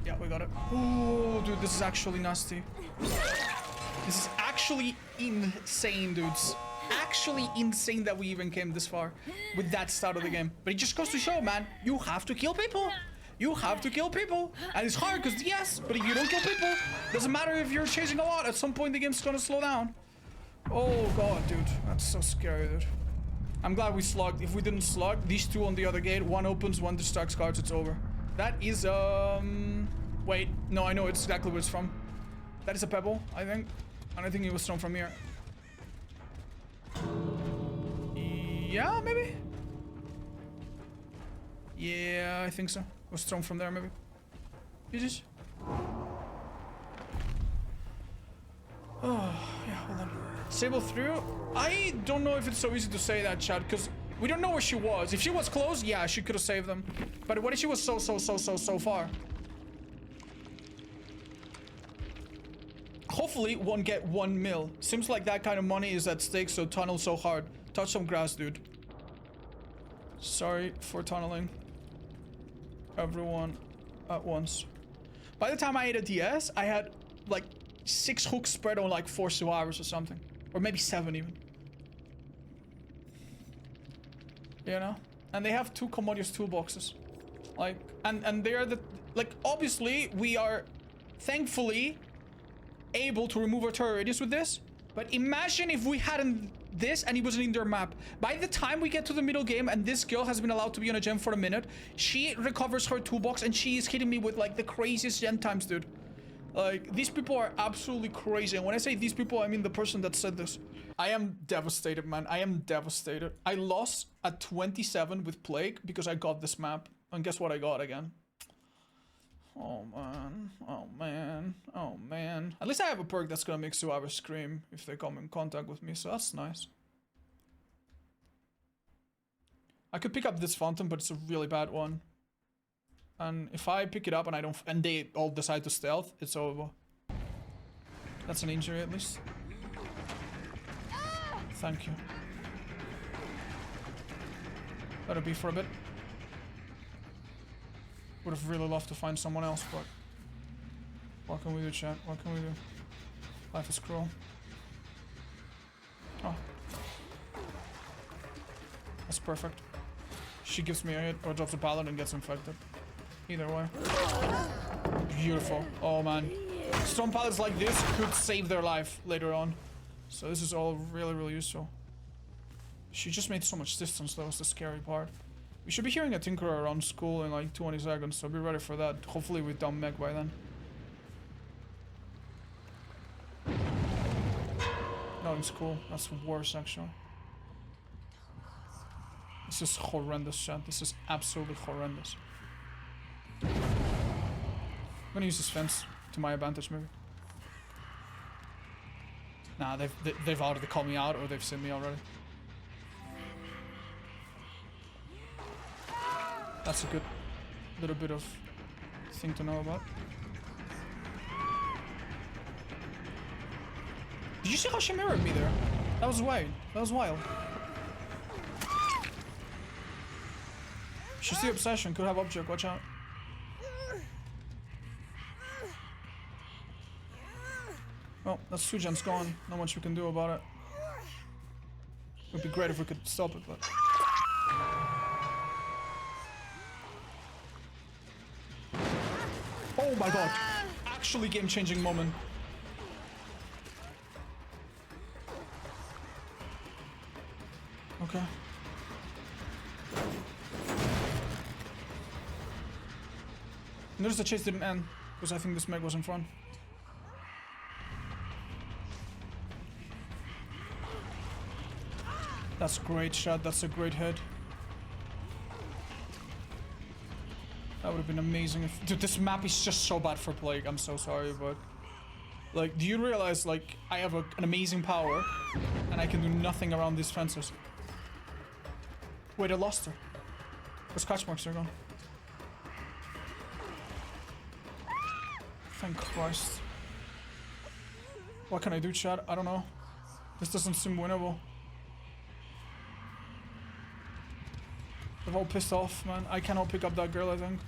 Yeah, we got it. Oh, dude, this is actually nasty. This is actually insane, dudes. Actually insane that we even came this far with that start of the game. But it just goes to show, man, you have to kill people. You have to kill people. And it's hard because, yes, but if you don't kill people, doesn't matter if you're chasing a lot. At some point, the game's gonna slow down. Oh, God, dude. That's so scary, dude. I'm glad we slugged. If we didn't slug, these two on the other gate, one opens, one distracts guards, it's over. That is, wait. No, I know it's exactly where it's from. That is a pebble, I think. And I think it was thrown from here. Yeah, maybe? Yeah, I think so. It was thrown from there, maybe. Jesus. Oh, yeah, hold on. Sable through? I don't know if it's so easy to say that, chat, because we don't know where she was. If she was close, yeah, she could have saved them. But what if she was so far? Hopefully, won't get 1 mil. Seems like that kind of money is at stake, so tunnel so hard. Touch some grass, dude. Sorry for tunneling everyone at once. By the time I ate a DS, I had like 6 hooks spread on like 4 survivors or something. Or maybe 7 even. You know? And they have 2 commodious toolboxes. Like, and they're the, like, obviously we are thankfully able to remove our turret radius with this. But imagine if we hadn't this and it wasn't in their map. By the time we get to the middle game and this girl has been allowed to be on a gem for a minute, she recovers her toolbox and she is hitting me with like the craziest gem times, dude. Like, these people are absolutely crazy. And when I say these people, I mean the person that said this. I am devastated, man. I am devastated. I lost at 27 with Plague because I got this map. And guess what I got again? Oh, man. Oh, man. Oh, man. At least I have a perk that's gonna make survivors scream if they come in contact with me, so that's nice. I could pick up this Phantom, but it's a really bad one. And if I pick it up and I don't, and they all decide to stealth, it's over. That's an injury at least. Thank you. Let it be for a bit. Would have really loved to find someone else, but what can we do, chat? What can we do? Life is cruel. Oh. That's perfect. She gives me a hit or drops a pallet and gets infected. Either way. Beautiful. Oh man. Stone pallets like this could save their life later on. So this is all really, really useful. She just made so much distance, that was the scary part. We should be hearing a Tinkerer around school in like 20 seconds, so be ready for that. Hopefully with dumb mech by then. Not in school. That's worse, actually. This is horrendous, chat. This is absolutely horrendous. I'm gonna use this fence to my advantage, maybe. Nah, they've already called me out or they've seen me already. That's a good little bit of thing to know about. Did you see how she mirrored me there? That was wild. That was wild. She's the obsession. Could have object. Watch out. Well, that Sujan's gone. Not much we can do about it. It would be great if we could stop it, but... Oh my god. Actually game-changing moment. Okay. Notice the chase didn't end, because I think this Meg was in front. That's a great shot, that's a great hit. That would have been amazing if... Dude, this map is just so bad for Plague, I'm so sorry, but... Like, do you realize, like, I have an amazing power, and I can do nothing around these fences? Wait, I lost her. The scratch marks are gone. Thank Christ. What can I do, chat? I don't know. This doesn't seem winnable. They're all pissed off, man. I cannot pick up that girl, I think.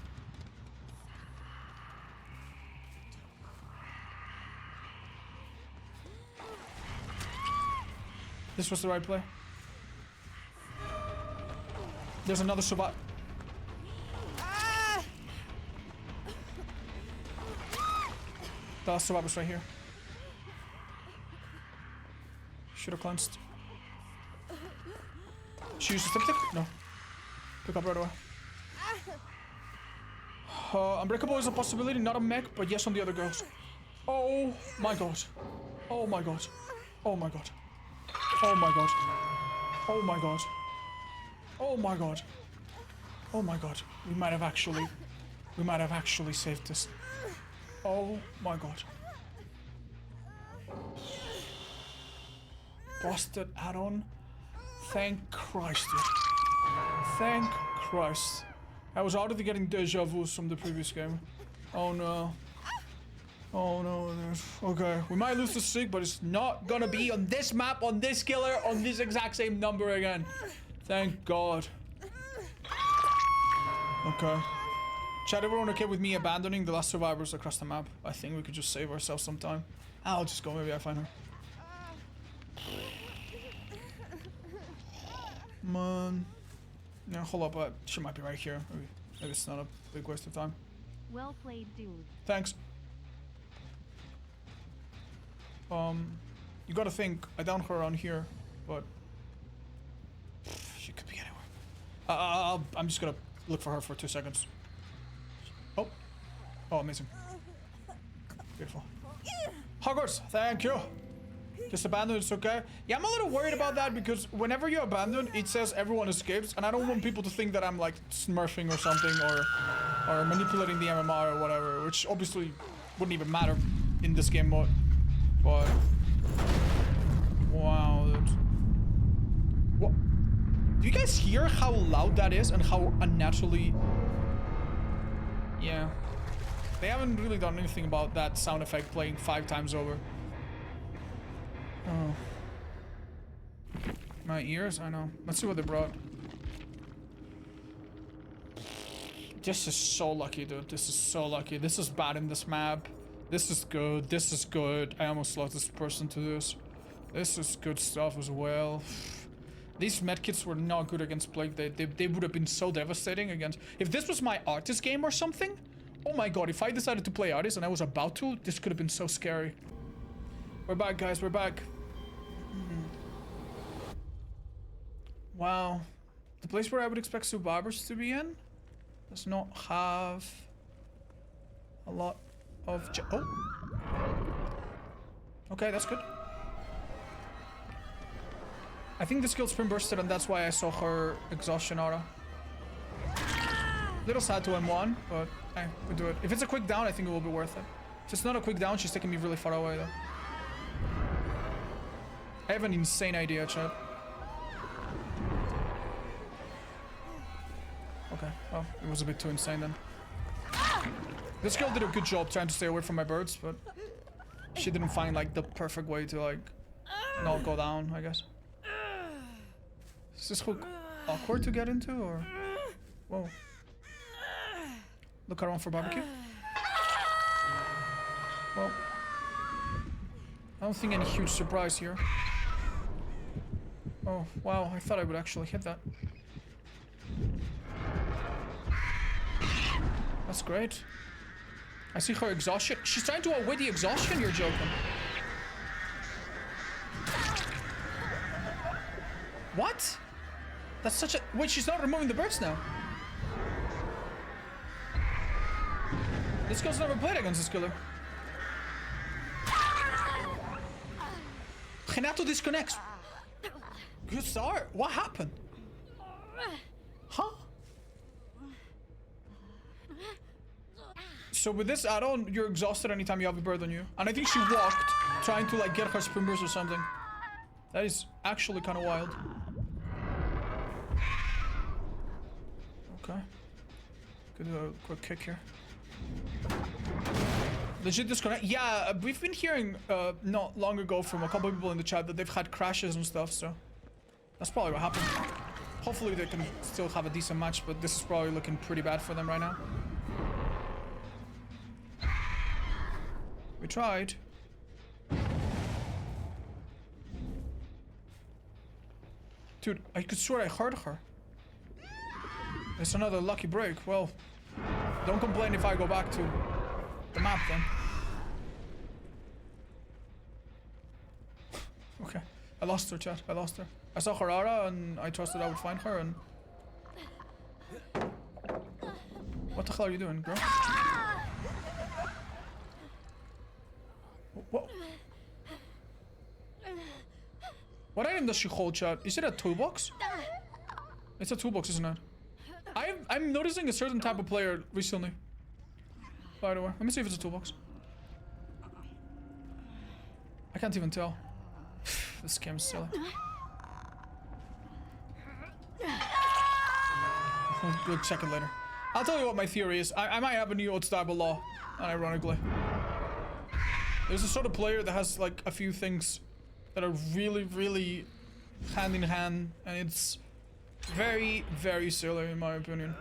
This was the right play. There's another survivor. The last survivor's right here. Should have cleansed. She used a styptic? No. Pick up right away. Unbreakable is a possibility, not a mech, but yes on the other girls. Oh my god. Oh my god. Oh my god. Oh my god. Oh my god. Oh my god. Oh my god. We might have actually saved this. Oh my god. Busted add-on. Thank Christ, dude. Thank Christ. I was already getting deja vus from the previous game. Oh no. Oh no. Okay, we might lose the streak, but it's not gonna be on this map, on this killer, on this exact same number again. Thank God. Okay. Chat, everyone okay with me abandoning the last survivors across the map? I think we could just save ourselves some time. I'll just go, maybe I find her. Man. Yeah, hold up, she might be right here. Maybe it's not a big waste of time. Well played, dude. Thanks. You gotta think, I downed her on here, but she could be anywhere. I'm just gonna look for her for 2 seconds. Oh. Oh, amazing. Beautiful. Hogwarts, thank you. Just abandon, it's okay. Yeah, I'm a little worried about that because whenever you abandon, it says everyone escapes, and I don't want people to think that I'm like smurfing or something or manipulating the MMR or whatever, which obviously wouldn't even matter in this game mode. But wow, dude. What? Do you guys hear how loud that is and how unnaturally? Yeah. They haven't really done anything about that sound effect playing 5 times over. Oh. My ears? I know. Let's see what they brought. This is so lucky, dude. This is so lucky. This is bad in this map. This is good. This is good. I almost lost this person to this. This is good stuff as well. These medkits were not good against Plague. They would have been so devastating against... If this was my artist game or something... Oh my god, if I decided to play artist and I was about to, this could have been so scary. We're back, guys. We're back. Wow. The place where I would expect survivors to be in does not have a lot of... Oh. Okay, that's good. I think the skill sprint bursted and that's why I saw her exhaustion aura. Little sad to M1, but hey, we do it. If it's a quick down, I think it will be worth it. If it's not a quick down, she's taking me really far away though. I have an insane idea, chat. Okay, well, it was a bit too insane then. This girl did a good job trying to stay away from my birds, but she didn't find like the perfect way to like not go down, I guess. Is this hook awkward to get into, or? Whoa. Look around for barbecue. Well, I don't think any huge surprise here. Oh, wow, I thought I would actually hit that. That's great. I see her exhaustion. She's trying to outweigh the exhaustion, you're joking. What? That's such a... Wait, she's not removing the burst now. This girl's never played against this killer. Renato disconnects. Good start. What happened? Huh? So with this add-on, you're exhausted anytime you have a bird on you. And I think she walked, trying to like get her sprinters or something. That is actually kind of wild. Okay. Could do a quick kick here. Legit disconnect. Yeah, we've been hearing not long ago from a couple of people in the chat that they've had crashes and stuff, so that's probably what happened. Hopefully they can still have a decent match, but this is probably looking pretty bad for them right now. We tried. Dude, I could swear I heard her. It's another lucky break. Well, don't complain if I go back to the map then. Okay, I lost her, chat. I lost her. I saw her aura and I trusted I would find her and... What the hell are you doing, girl? What? What item does she hold, chat? Is it a toolbox? It's a toolbox, isn't it? I'm noticing a certain type of player recently. By the way, let me see if it's a toolbox. I can't even tell. This game's silly. We'll check it later. I'll tell you what my theory is. I might have a new Otzdarva law, unironically. There's a sort of player that has like a few things that are really, really hand in hand, and it's very, very silly in my opinion.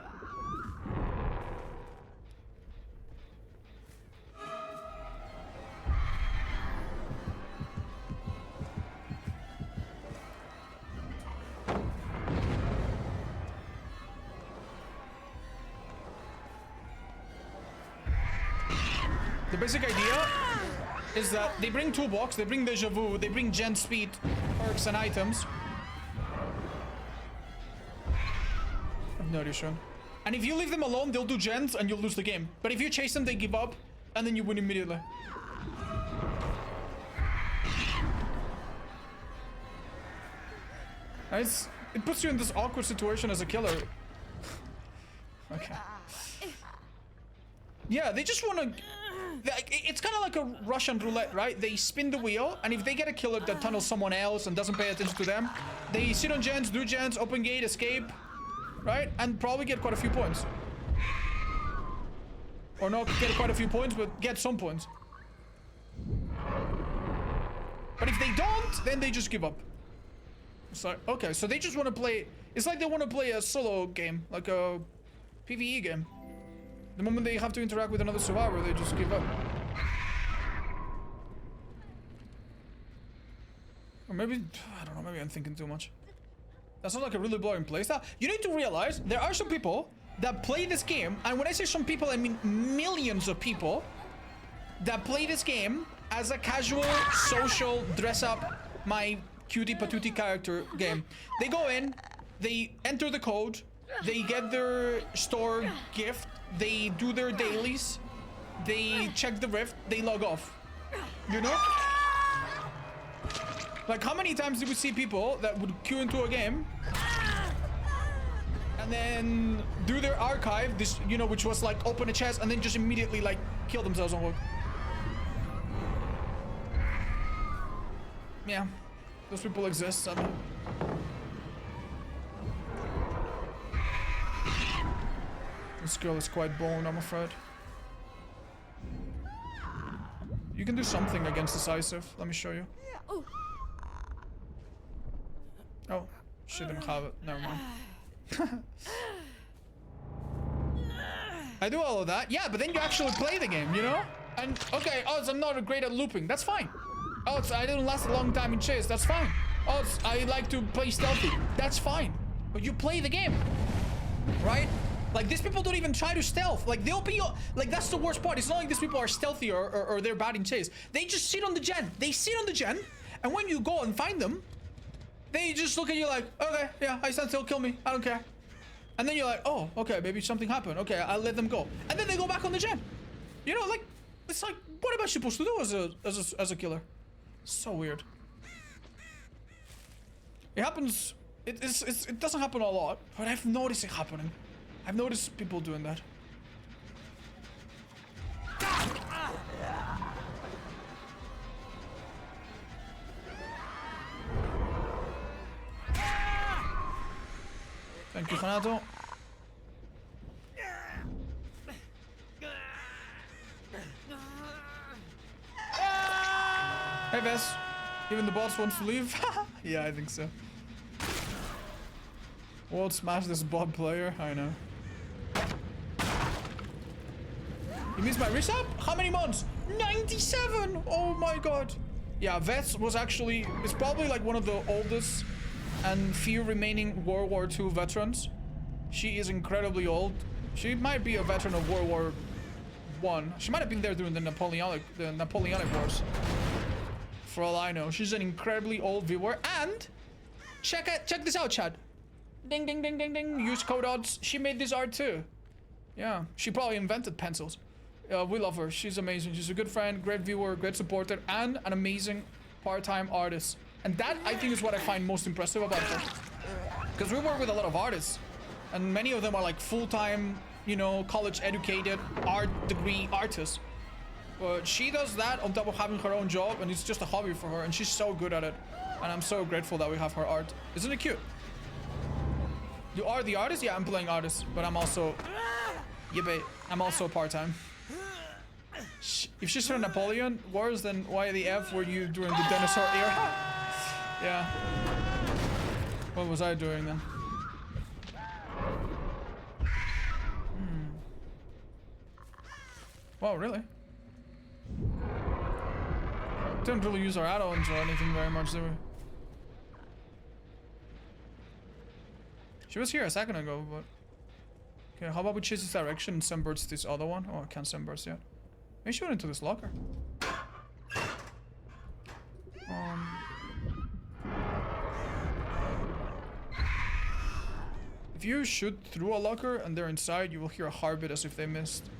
The basic idea is that they bring toolbox, they bring deja vu, they bring gen speed, perks and items. I've no idea, Sean. And if you leave them alone, they'll do gens and you'll lose the game. But if you chase them, they give up and then you win immediately. It puts you in this awkward situation as a killer. Okay. Yeah, they just want to... It's kind of like a Russian roulette, right? They spin the wheel, and if they get a killer that tunnels someone else and doesn't pay attention to them, they sit on gens, do gens, open gate, escape, right? And probably get quite a few points. Or not get quite a few points, but get some points. But if they don't, then they just give up. So, okay, so they just want to play... It's like they want to play a solo game, like a PvE game. The moment they have to interact with another survivor, they just give up. Or maybe, I don't know, maybe I'm thinking too much. That sounds like a really boring playstyle. You need to realize there are some people that play this game, and when I say some people, I mean millions of people that play this game as a casual, social, dress up my cutie patootie character game. They go in, they enter the code, they get their store gift, they do their dailies, they check the rift, they log off. You know? Like, how many times did we see people that would queue into a game and then do their archive, this, you know, which was like open a chest and then just immediately like kill themselves on hook? Yeah. Those people exist. This girl is quite boned, I'm afraid. You can do something against decisive. Let me show you. Oh, she didn't have it. Never mind. I do all of that. Yeah, but then you actually play the game, you know? And, okay, I'm not great at looping. That's fine. I didn't last a long time in chase. That's fine. I like to play stealthy. That's fine. But you play the game, right? Like, these people don't even try to stealth. Like, they'll be... Like, that's the worst part. It's not like these people are stealthy or they're bad in chase. They just sit on the gen. They sit on the gen. And when you go and find them, they just look at you like, okay, yeah, I stand still, kill me. I don't care. And then you're like, oh, okay, maybe something happened. Okay, I'll let them go. And then they go back on the gen. You know, like, it's like, what am I supposed to do as a killer? So weird. It happens... It doesn't happen a lot, but I've noticed it happening. I've noticed people doing that. Thank you, Fanato. Hey, Vess. Even the boss wants to leave? Yeah, I think so. World smash this bot player? I know. You missed my resub? How many months? 97! Oh my god. Yeah, Vess was actually... It's probably like one of the oldest and few remaining World War II veterans. She is incredibly old. She might be a veteran of World War I. She might have been there during the Napoleonic Wars. For all I know. She's an incredibly old viewer. And check this out, Chad. Ding, ding, ding, ding, ding. Use code odds. She made this art too. Yeah, she probably invented pencils. We love her. She's amazing. She's a good friend, great viewer, great supporter, and an amazing part-time artist. And that, I think, is what I find most impressive about her. Because we work with a lot of artists. And many of them are like full-time, you know, college-educated, art degree artists. But she does that on top of having her own job, and it's just a hobby for her, and she's so good at it. And I'm so grateful that we have her art. Isn't it cute? You are the artist? Yeah, I'm playing artist, but I'm also... Yeah, but I'm also part-time. If she's from Napoleon Wars, then why the F were you during the dinosaur era? Yeah. What was I doing then? Wow, really? Didn't really use our add-ons or anything very much, did we? She was here a second ago, but... Okay, how about we chase this direction and sunburst this other one? Oh, I can't sunburst yet. Maybe she went into this locker. If you shoot through a locker and they're inside, you will hear a heartbeat as if they missed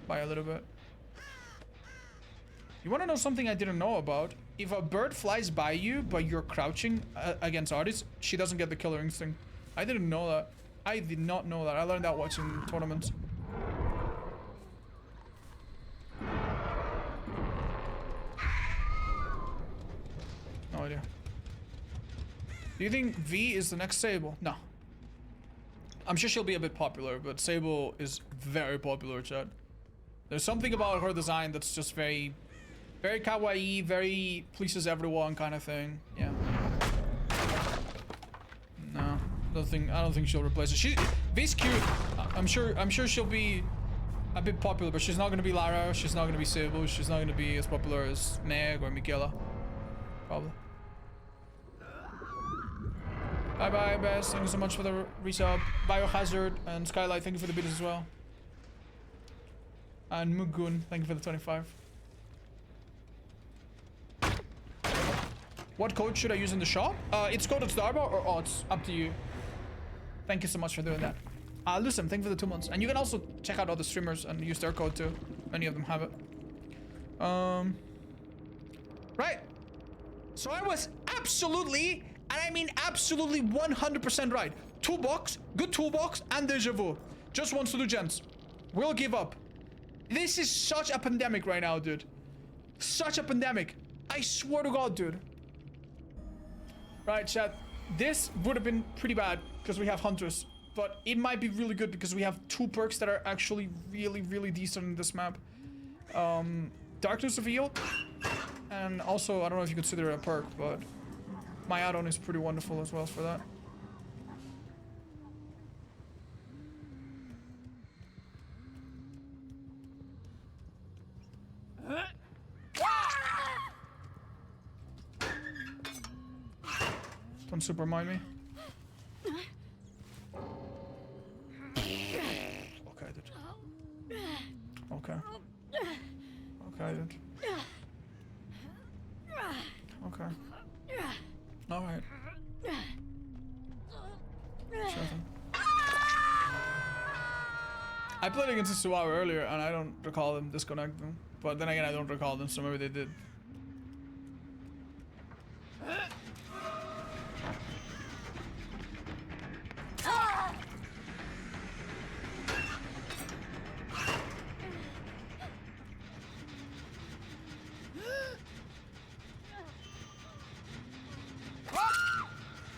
by a little bit. You want to know something I didn't know about? If a bird flies by you, but you're crouching against artists, she doesn't get the killer instinct. I didn't know that. I did not know that. I learned that watching tournaments. No idea. Do you think V is the next Sable? No. I'm sure she'll be a bit popular, but Sable is very popular, chat. There's something about her design that's just very kawaii, very pleases everyone kind of thing. Yeah. No, I don't think she'll replace it. V's cute. I'm sure she'll be a bit popular, but she's not gonna be Lara. She's not gonna be Sable. She's not gonna be as popular as Meg or Michaela. Probably. Bye bye, Bess. Thank you so much for the resub. Biohazard and Skylight, thank you for the bid as well. And Mugun, thank you for the 25. What code should I use in the shop? It's code Otzdarva or Odds. Up to you. Thank you so much for doing that. Lucem, thank you for the 2 months. And you can also check out other streamers and use their code too. Many of them have it. Right. So I was absolutely, and I mean absolutely 100% right. Toolbox, good toolbox, and deja vu. Just wants to do gens. We'll give up. This is such a pandemic right now, dude. Such a pandemic. I swear to God, dude. Right, chat. This would have been pretty bad because we have Huntress. But it might be really good because we have 2 perks that are actually really, really decent in this map. Darkness Revealed. And also, I don't know if you consider it a perk, but my add-on is pretty wonderful as well for that. Don't super mind me. Okay, I did. Okay. Okay, I did. Okay. Alright. Sure thing. I played against this Suawa earlier and I don't recall them disconnecting. But then again, I don't recall them, so maybe they did.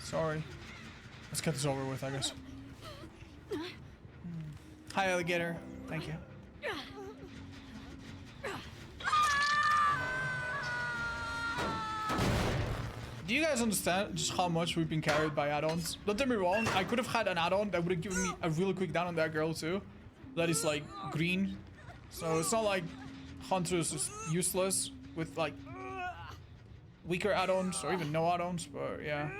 Sorry. Let's get this over with, I guess. Hi, alligator. Thank you. Do you guys understand just how much we've been carried by add-ons? Don't get me wrong, I could have had an add-on that would have given me a really quick down on that girl too. That is like green. So it's not like Huntress is useless with like weaker add-ons or even no add-ons, but yeah.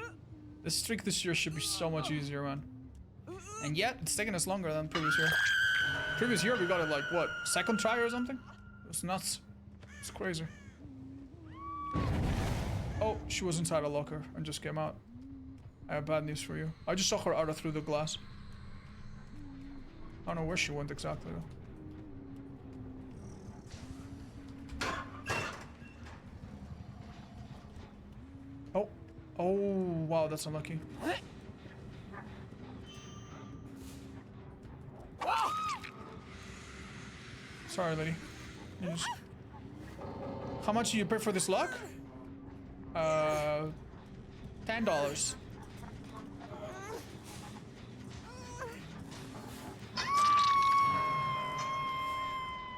The streak this year should be so much easier, man. And yet, it's taking us longer than previous year. Previous year we got it like, what, second try or something? It was nuts. It's crazy. Oh, she was inside a locker and just came out. I have bad news for you. I just saw her out through the glass. I don't know where she went exactly though. Oh. Oh, wow, that's unlucky. Sorry, lady. How much do you pay for this lock? $10.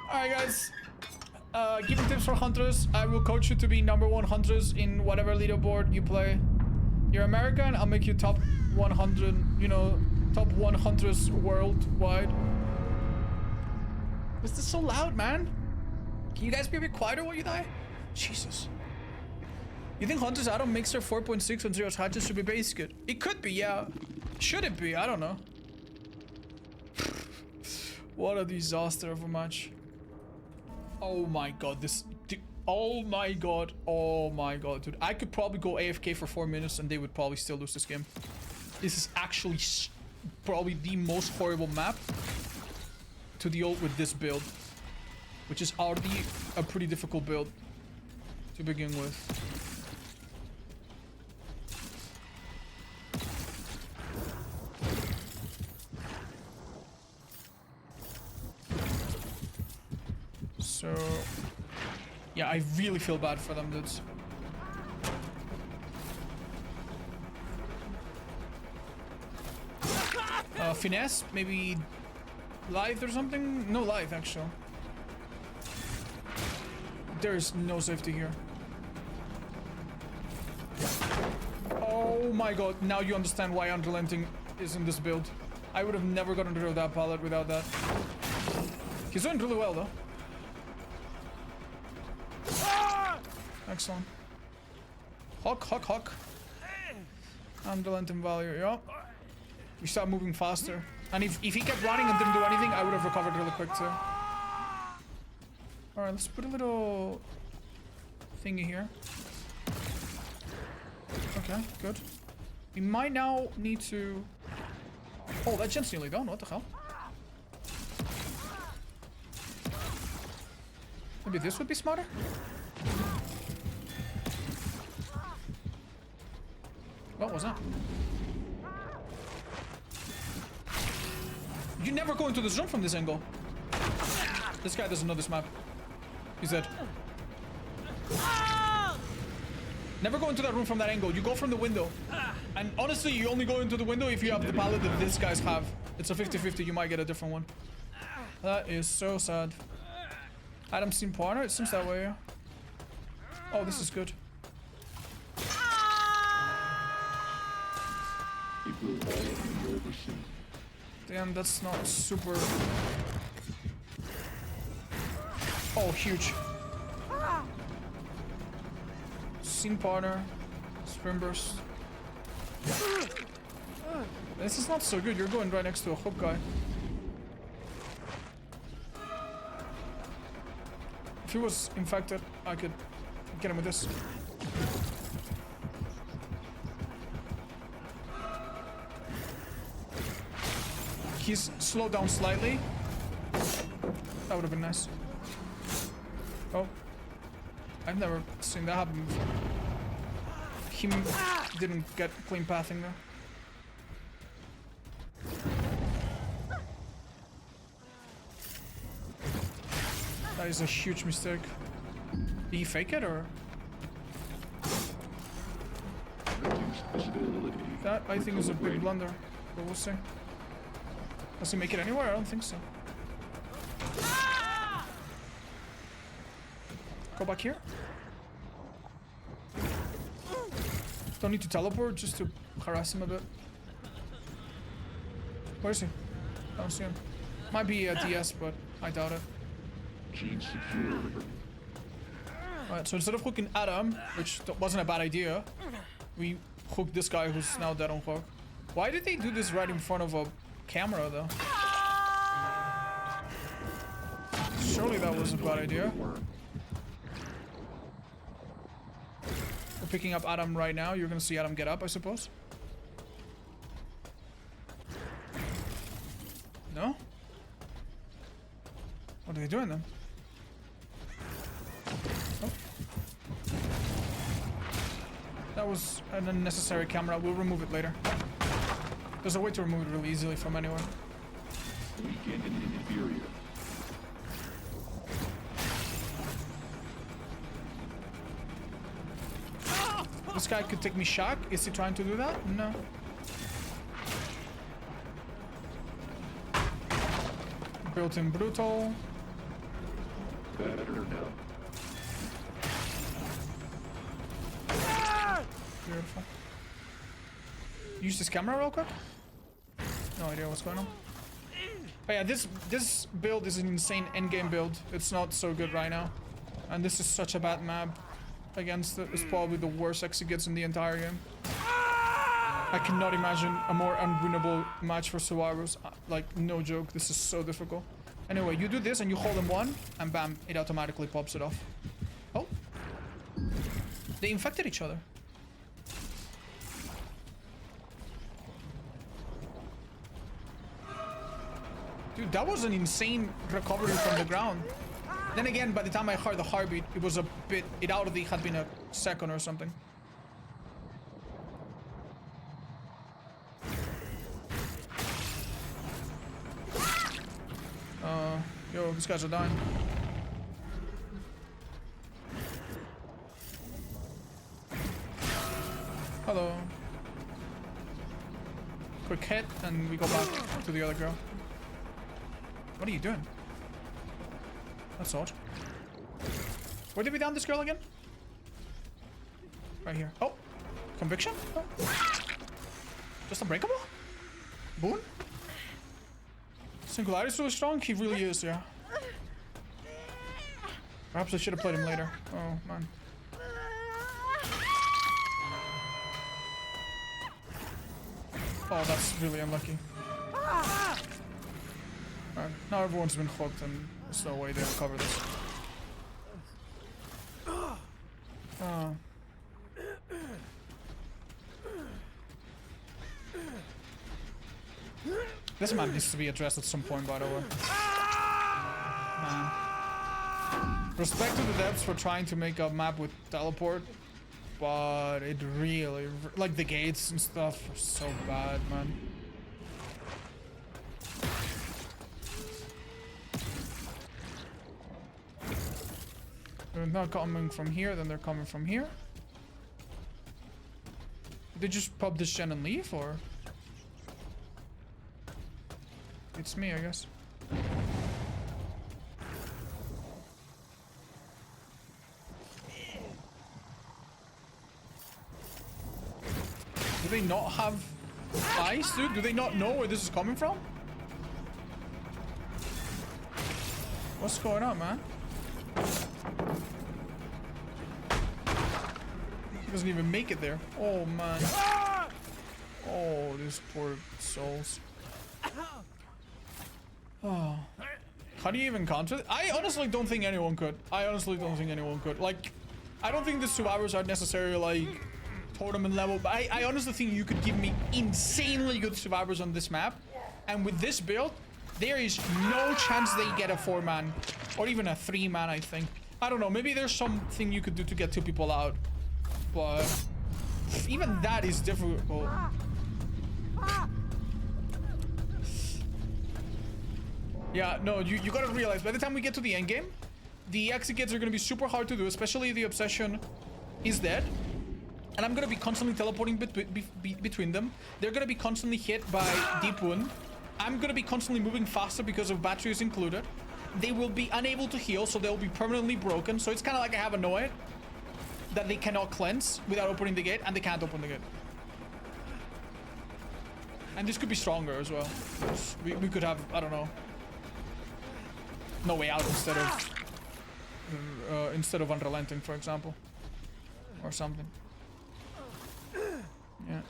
Alright guys, giving tips for Hunters. I will coach you to be #1 Hunters in whatever leaderboard you play. You're American, I'll make you top 100, you know, top 1 Hunters worldwide. Is this so loud, man? Can you guys be a bit quieter while you die? Jesus. You think Hunter's add-on makes their 4.6 on Zero's hatches should be base good? It could be, yeah. Should it be? I don't know. What a disaster of a match. Oh my god, this... Oh my god. Oh my god, dude. I could probably go AFK for 4 minutes and they would probably still lose this game. This is actually probably the most horrible map to deal with this build. Which is already a pretty difficult build to begin with. So, yeah, I really feel bad for them, dudes. Finesse, maybe live or something? No live, actually. There's no safety here. Oh my god, now you understand why Unrelenting is in this build. I would have never gotten rid of that pallet without that. He's doing really well, though. Excellent. Hawk. Unrelenting value, yeah. We start moving faster. And if he kept running and didn't do anything, I would have recovered really quick, too. Alright, let's put a little thingy here. Okay, good. We might now need to... Oh, that gen's nearly done. What the hell? Maybe this would be smarter? What was that? You never go into this room from this angle. This guy doesn't know this map. He's dead. Never go into that room from that angle. You go from the window. And honestly, you only go into the window if you have the pallet that these guys have. It's a 50-50. You might get a different one. That is so sad. Adam's seen partner? It seems that way, yeah. Oh, this is good. Damn, that's not super... Oh, huge. Scene partner. Spring burst. This is not so good. You're going right next to a hook guy. If he was infected, I could get him with this. He's slowed down slightly. That would have been nice. Oh. I've never seen that happen before. He didn't get clean pathing there. That is a huge mistake. Did he fake it or? That I think is a big blunder, but we'll see. Does he make it anywhere? I don't think so. Go back here. Don't need to teleport, just to harass him a bit. Where is he? I don't see him. Might be a DS, but I doubt it. Alright, so instead of hooking Adam, which wasn't a bad idea, we hooked this guy who's now dead on hook. Why did they do this right in front of a camera, though? Surely that was a bad idea. We're picking up Adam right now. You're gonna see Adam get up, I suppose. No? What are they doing then? Oh. That was an unnecessary camera. We'll remove it later. There's a way to remove it really easily from anywhere. This guy could take me shock. Is he trying to do that? No. Built-in brutal. Better now. Beautiful. Use this camera real quick. No idea what's going on. But yeah, this build is an insane endgame build. It's not so good right now, and this is such a bad map against it. It's probably the worst executes in the entire game. I cannot imagine a more unwinnable match for survivors. Like, no joke, this is so difficult. Anyway, you do this and you hold M1 and bam, it automatically pops it off. Oh, they infected each other. Dude, that was an insane recovery from the ground. Then again, by the time I heard the heartbeat, it was a bit... It already had been a second or something. Yo, these guys are dying. Hello. Quick hit, and we go back to the other girl. What are you doing? That's odd. Where did we down this girl again? Right here. Oh! Conviction? Oh. Just unbreakable? Boon? Singularity is really strong? He really is, yeah. Perhaps I should have played him later. Oh, man. Oh, that's really unlucky. Alright, now everyone's been hooked and there's no way they'll cover this. Oh. This map needs to be addressed at some point, by the way. Man. Respect to the devs for trying to make a map with teleport, but it really, like the gates and stuff are so bad, man. They're not coming from here, then they're coming from here. Did they just pop this gen and leave, or? It's me, I guess. Do they not have eyes, dude? Do they not know where this is coming from? What's going on, man? He doesn't even make it there. Oh, man. Oh, these poor souls. Oh. How do you even counter it? I honestly don't think anyone could. I honestly don't think anyone could. Like, I don't think the survivors are necessarily, like, tournament level, but I honestly think you could give me insanely good survivors on this map. And with this build, there is no chance they get a 4-man or even a 3-man, I think. I don't know, maybe there's something you could do to get 2 people out, but even that is difficult. Yeah, no, you gotta realize by the time we get to the end game, the exit gates are gonna be super hard to do, especially if the obsession is dead. And I'm gonna be constantly teleporting between them. They're gonna be constantly hit by deep wound. I'm gonna be constantly moving faster because of batteries included. They will be unable to heal, so they'll be permanently broken. So it's kind of like I have a Noid that they cannot cleanse without opening the gate, and they can't open the gate. And this could be stronger as well. We could have, I don't know, no way out instead of unrelenting, for example, or something. Yeah.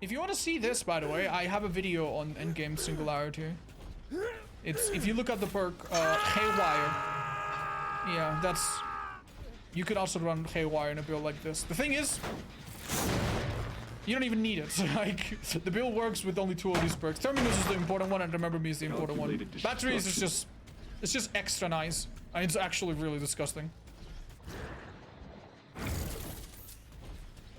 If you want to see this, by the way, I have a video on endgame Singularity. It's, if you look at the perk Haywire, yeah, that's, you could also run Haywire in a build like this. The thing is, you don't even need it. Like, the build works with only 2 of these perks. Terminus is the important one, and Remember Me is the important one. Batteries is just, it's just extra nice, and it's actually really disgusting.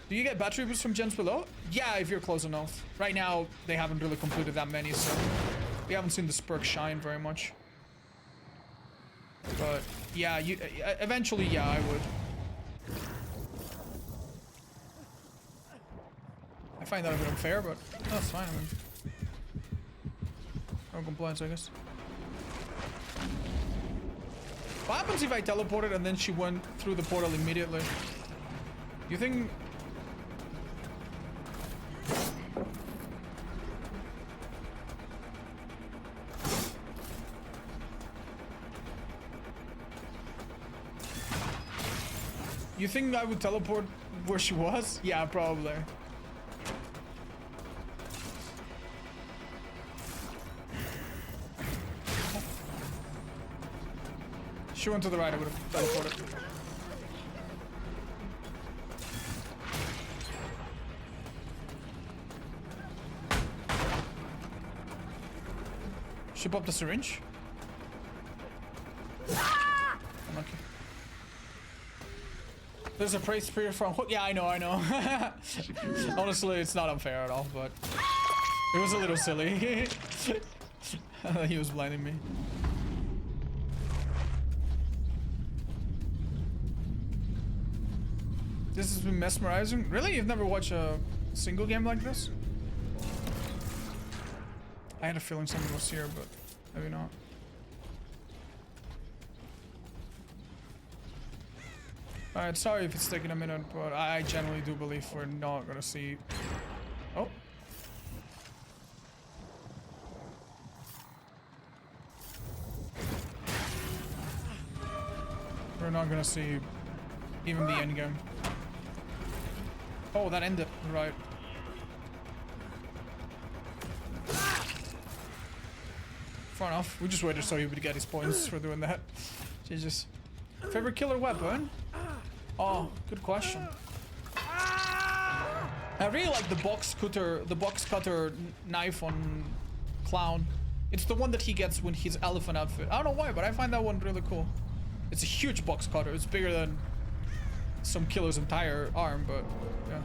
Do you get battery boosts from gens below? Yeah, if you're close enough. Right now, they haven't really completed that many, so we haven't seen this perk shine very much. But yeah, you eventually, yeah, I would. I find that a bit unfair, but that's fine. I mean, no complaints, I guess. What happens if I teleported and then she went through the portal immediately? You think? You think I would teleport where she was? Yeah, probably. She went to the right, I would have teleported. She popped the syringe. Unlucky. There's a praise spirit from. Yeah, I know. Honestly, it's not unfair at all, but it was a little silly. He was blinding me. This has been mesmerizing. Really? You've never watched a single game like this? I had a feeling someone was here, but maybe not. Alright, sorry if it's taking a minute, but I genuinely do believe we're not gonna see... Oh. We're not gonna see even the end game. Oh, that ended. Right. Fair enough. We just waited so he would get his points for doing that. Jesus. Favorite killer weapon? Oh, good question. I really like the box cutter knife on Clown. It's the one that he gets when his elephant outfit. I don't know why, but I find that one really cool. It's a huge box cutter. It's bigger than some killer's entire arm, but yeah.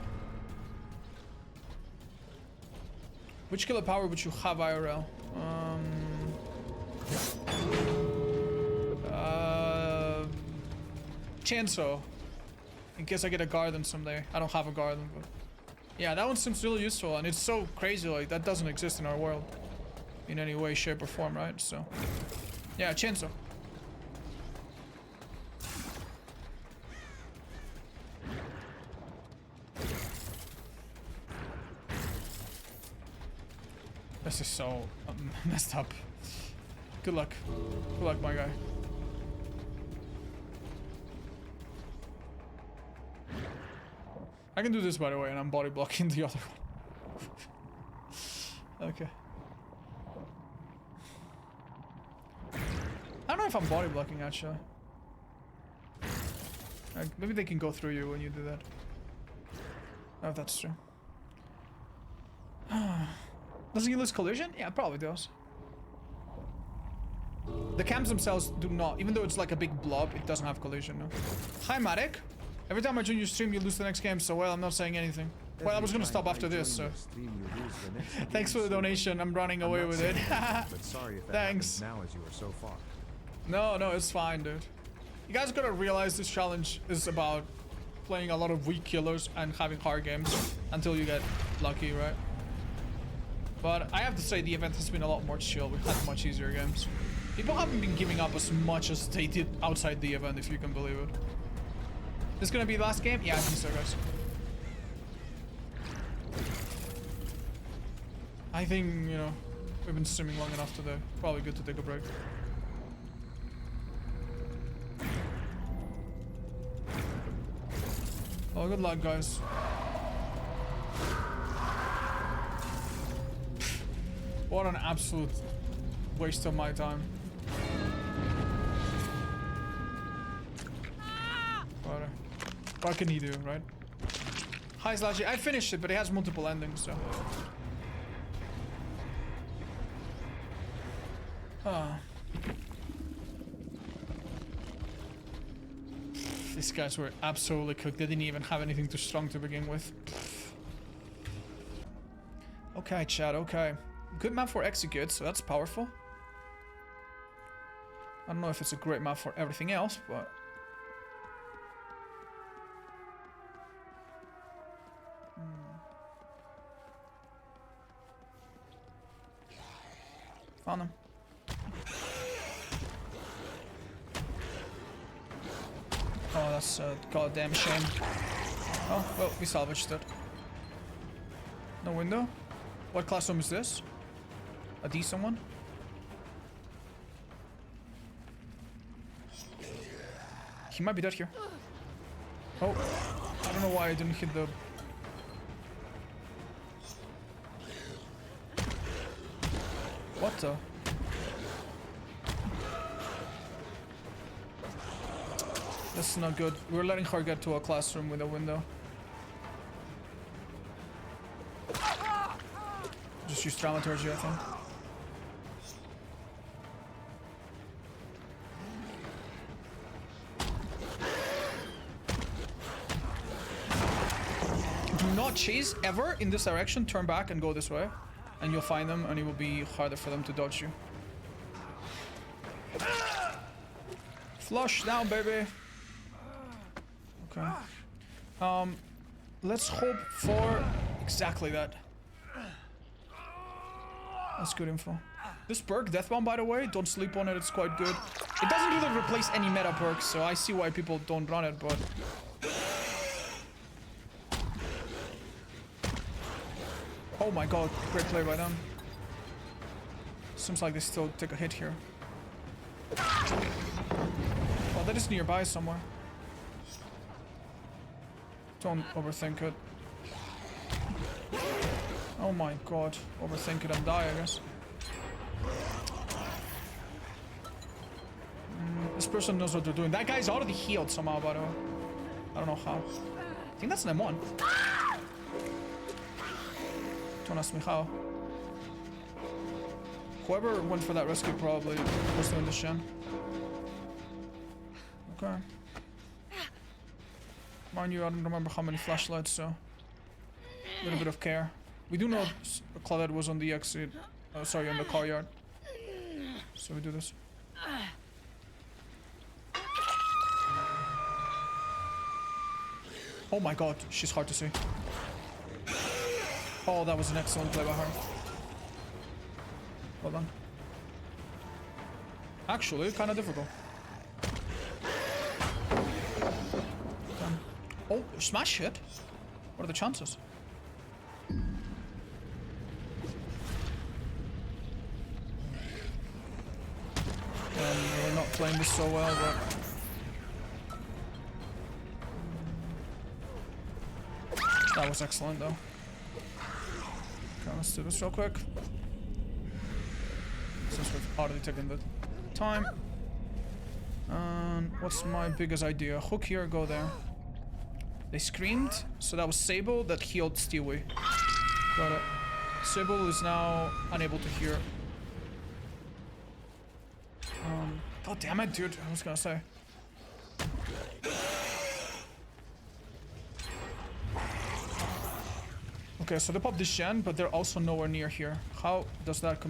Which killer power would you have IRL? Chainsaw. In case I get a garden someday. I don't have a garden, but Yeah, that one seems really useful, and it's so crazy, like, that doesn't exist in our world. In any way, shape, or form, right? So, yeah, chainsaw. This is so messed up. Good luck. Good luck, my guy. I can do this, by the way, and I'm body blocking the other one. Okay. I don't know if I'm body blocking, actually. Like, maybe they can go through you when you do that. Oh, that's true. Doesn't he lose collision? Yeah, it probably does. The cams themselves do not, even though it's like a big blob, it doesn't have collision, no. Hi, Matic. Every time I join your stream, you lose the next game, so well, I'm not saying anything. Well, I was gonna stop after this, so. Thanks for the donation, I'm running away with it. But sorry if that Thanks. now as you are so far. No, it's fine, dude. You guys gotta realize this challenge is about playing a lot of weak killers and having hard games until you get lucky, right? But I have to say the event has been a lot more chill. We've had much easier games. People haven't been giving up as much as they did outside the event, if you can believe it. This gonna be the last game? Yeah, I think so, guys. I think, you know, we've been streaming long enough today. Probably good to take a break. Oh, good luck, guys. What an absolute waste of my time. What can he do, right? Hi, Slashy. I finished it, but it has multiple endings, so. These guys were absolutely cooked. They didn't even have anything too strong to begin with. Okay, chat, okay. Good map for execute, so that's powerful. I don't know if it's a great map for everything else, but... Found him. Oh, that's a goddamn shame. Oh, well, we salvaged it. No window? What classroom is this? A decent one? He might be dead here. Oh, I don't know why I didn't hit the... What the? This is not good. We're letting her get to a classroom with a window. Just use dramaturgy, I think. Do not chase ever in this direction. Turn back and go this way. And you'll find them, and it will be harder for them to dodge you. Flush down, baby. Okay. Let's hope for exactly that. That's good info. This perk, Death Bomb, by the way, don't sleep on it, it's quite good. It doesn't really replace any meta perks, so I see why people don't run it, but... Oh my god, great play by them. Seems like they still take a hit here. Well, that is nearby somewhere. Don't overthink it. Oh my god, overthink it and die, I guess. This person knows what they're doing. That guy's already healed somehow, by the way. I don't know how. I think that's an M1. Don't ask me how. Whoever went for that rescue probably was doing the shin. Okay. Mind you, I don't remember how many flashlights, so... A little bit of care. We do know Claudette was on the exit. Sorry, on the car yard. So we do this. Oh my god, she's hard to see. Oh, that was an excellent play by her. Well done. Actually, kind of difficult. Done. Oh, smash hit. What are the chances? We're not playing this so well, but... That was excellent, though. Okay, let's do this real quick. Since we've already taken the time. And what's my biggest idea? Hook here, go there. They screamed, so that was Sable that healed Stewie. Got it. Sable is now unable to hear. God damn it, dude. I was gonna say. Okay, so they popped this gen, but they're also nowhere near here. How does that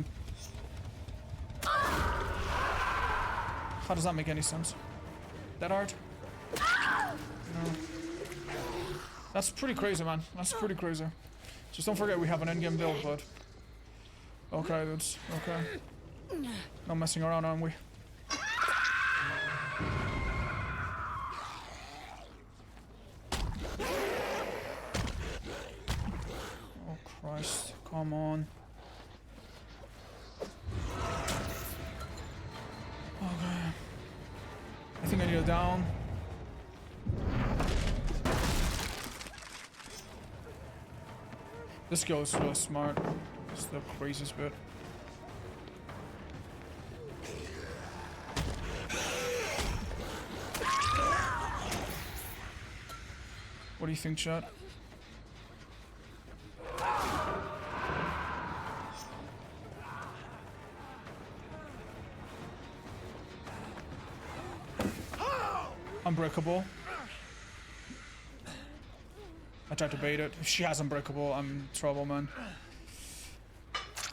How does that make any sense? That hard? No. That's pretty crazy, man. That's pretty crazy. Just don't forget we have an endgame build, but... Okay, dudes. Okay. Not messing around, aren't we? Oh, Christ. Come on. Okay. I think I need a down. This girl is really smart. It's the craziest bit. What do you think, chat? Unbreakable. I tried to bait it. If she has Unbreakable, I'm in trouble, man.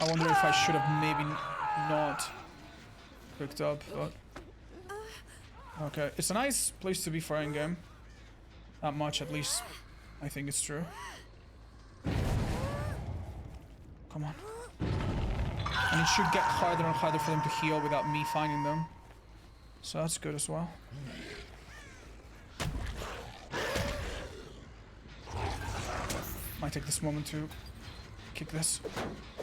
I wonder if I should have maybe not picked up, but... Okay, it's a nice place to be for endgame. Not much, at least. I think it's true. Come on. And it should get harder and harder for them to heal without me finding them. So that's good as well. Might take this moment to kick this.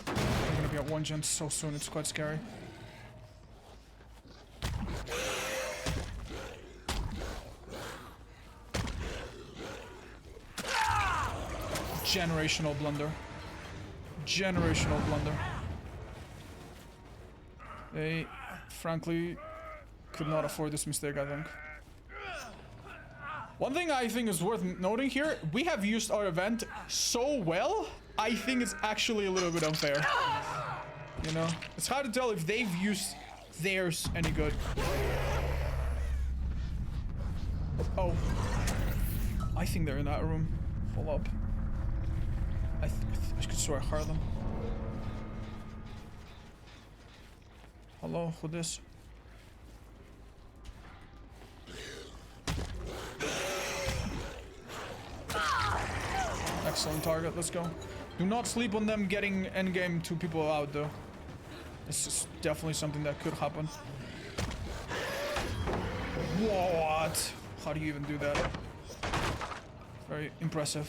I'm gonna be at 1 gen so soon, it's quite scary. Generational blunder. Generational blunder. They, frankly, could not afford this mistake, I think. One thing I think is worth noting here, we have used our event so well, I think it's actually a little bit unfair. You know? It's hard to tell if they've used theirs any good. Oh. I think they're in that room. Hold up. I could swear I heard them. Hello, who this? Excellent target, let's go. Do not sleep on them getting endgame 2 people out though. This is definitely something that could happen. What? How do you even do that? Very impressive.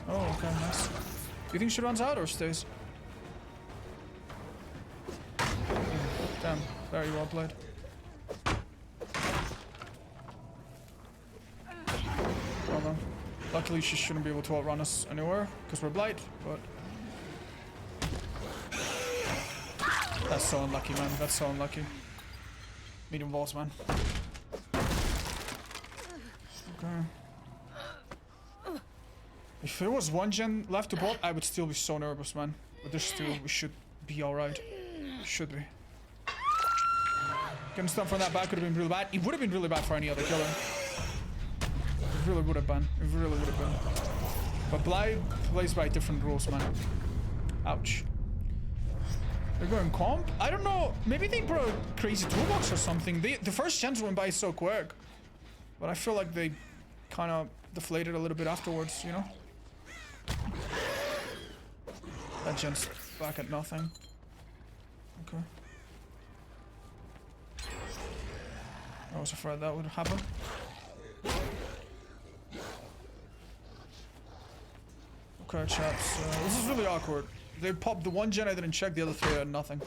Oh, okay, nice. Do you think she runs out or stays? Damn, very well played. Well done. Luckily, she shouldn't be able to outrun us anywhere, because we're Blight, but... That's so unlucky, man. That's so unlucky. Medium balls, man. Okay. If there was 1 gen left to bot, I would still be so nervous, man. But there's 2, we should be alright. Should we? Getting stunned from that back would have been really bad. It would have been really bad for any other killer. It really would have been. It really would have been. But Blight plays by different rules, man. Ouch. They're going comp? I don't know. Maybe they brought a crazy toolbox or something. The first gens went by so quick. But I feel like they kind of deflated a little bit afterwards, you know? That gen's back at nothing. Okay. I was afraid that would happen. Okay, chaps. This is really awkward. They popped the one gen I didn't check, the other three had nothing.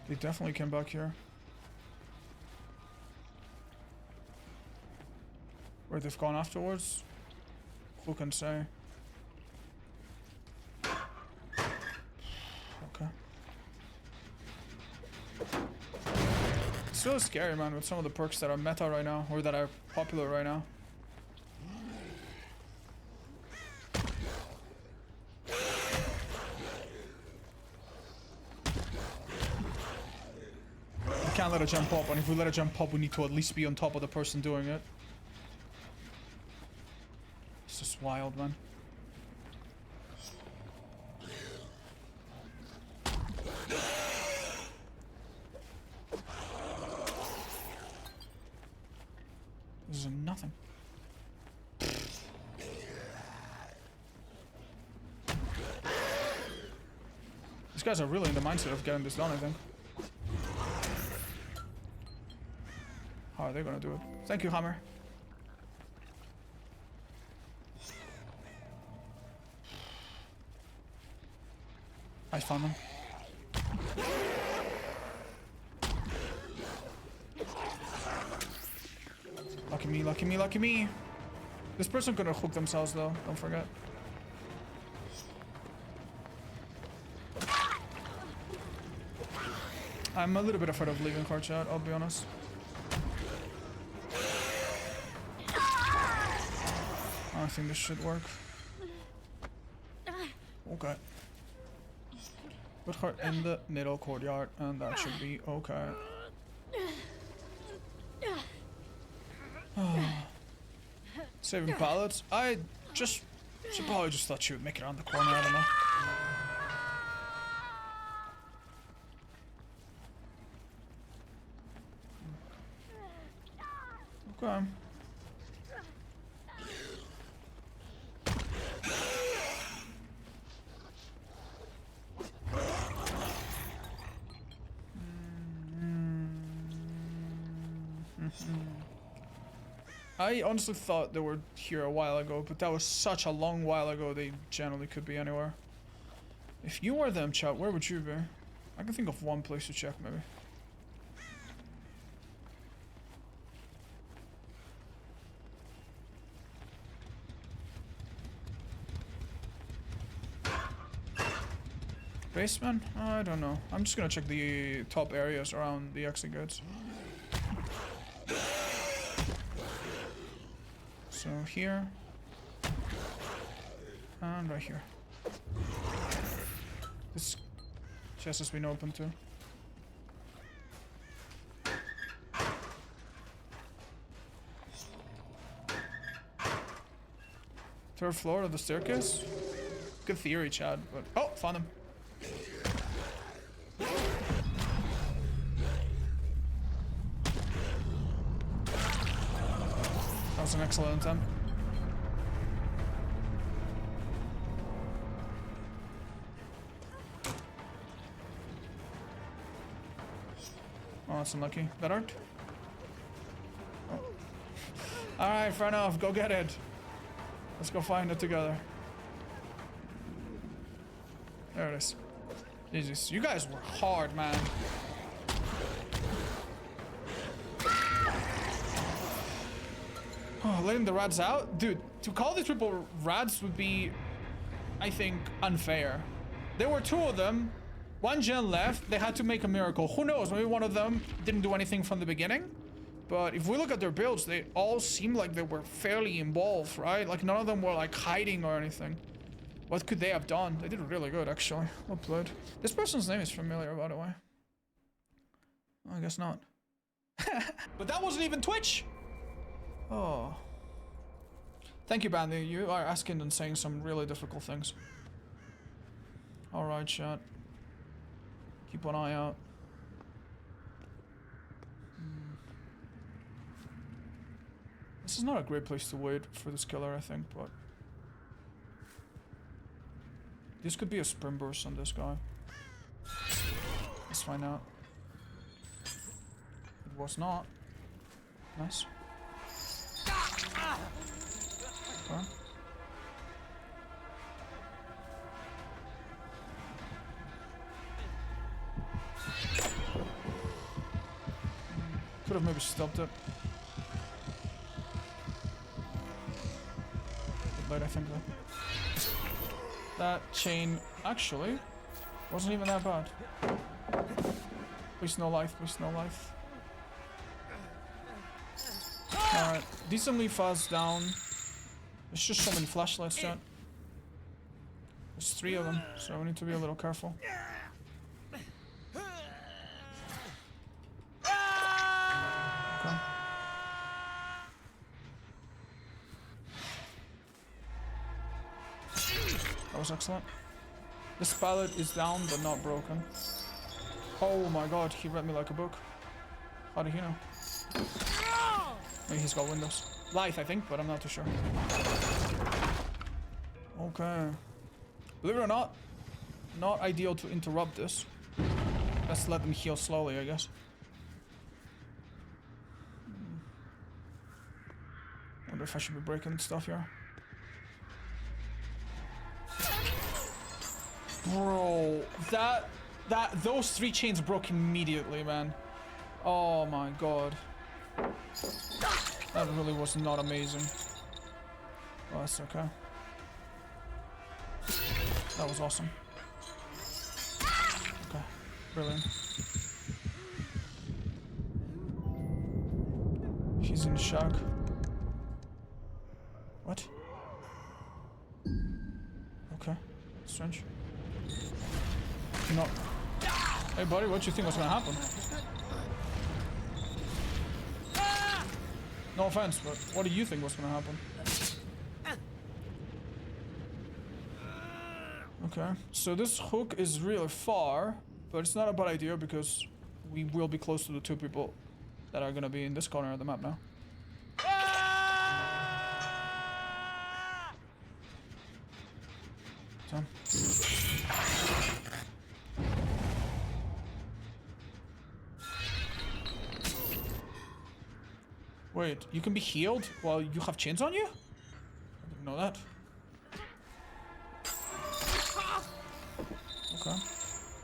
They definitely came back here. Where they've gone afterwards? Who can say? Okay. It's so scary, man, with some of the perks that are meta right now, or that are popular right now. We can't let a gem pop, and if we let a gem pop, we need to at least be on top of the person doing it. It's just wild, man. This is nothing. These guys are really in the mindset of getting this done, I think. How are they gonna do it? Thank you, Hammer. I found them. Lucky me, lucky me, lucky me. This person gonna hook themselves though, don't forget. I'm a little bit afraid of leaving card chat, I'll be honest. I think this should work. Okay. Put her in the middle courtyard, and that should be okay. Saving pallets. I just should probably just thought she would make it around the corner. I don't know. Okay. I honestly thought they were here a while ago, but that was such a long while ago, they generally could be anywhere. If you were them, chat, where would you be? I can think of one place to check, maybe. Basement? I don't know. I'm just gonna check the top areas around the exit gates. So here, and right here. This chest has been opened too. Third floor of the staircase? Good theory, Chad, but... Oh, found him. That was an excellent attempt. Oh, that's unlucky. That hurt? Oh. Alright, fair enough. Go get it. Let's go find it together. There it is. Jesus, you guys were hard, man. Oh, letting the rats out? Dude, to call these people rats would be, I think, unfair. There were two of them. One gen left. They had to make a miracle. Who knows? Maybe one of them didn't do anything from the beginning. But if we look at their builds, they all seem like they were fairly involved, right? Like none of them were like hiding or anything. What could they have done? They did really good, actually. Well played. This person's name is familiar, by the way. I guess not. But that wasn't even Twitch! Oh. Thank you, Bandy. You are asking and saying some really difficult things. Alright, chat. Keep one eye out. This is not a great place to wait for this killer, I think, but... This could be a sprint burst on this guy. Let's find out. It was not. Nice. Okay. Could have maybe stopped it. Blight, I think though. That chain actually wasn't even that bad. Please no life, please no life. Alright, decently fast down. There's just so many flashlights, chat. There's 3 of them, so we need to be a little careful. Okay. That was excellent. This pallet is down, but not broken. Oh my god, he read me like a book. How did he know? Maybe he's got windows. Life, I think, but I'm not too sure. Okay. Believe it or not ideal to interrupt this. Let's let them heal slowly, I guess. Wonder if I should be breaking stuff here. Bro, those 3 chains broke immediately, man. Oh my god. That really was not amazing. Oh, that's okay. That was awesome. Okay, brilliant. He's in shock. What? Okay, strange. No. Hey buddy, what do you think was gonna happen? No offense, but what do you think was gonna happen? Okay, so this hook is really far, but it's not a bad idea because we will be close to the 2 people that are gonna be in this corner of the map now. So. Wait, you can be healed while you have chains on you? I didn't know that. Okay.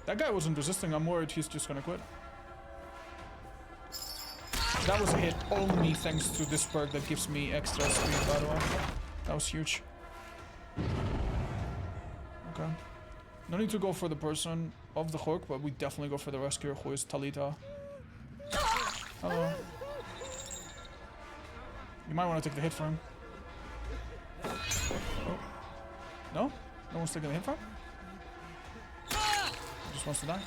That guy wasn't resisting. I'm worried he's just gonna quit. That was a hit only thanks to this perk that gives me extra speed, by the way. That was huge. Okay. No need to go for the person of the hook, but we definitely go for the rescuer, who is Talita. Hello. You might want to take the hit for him. Oh. No? No one's taking the hit for him? He just wants to die.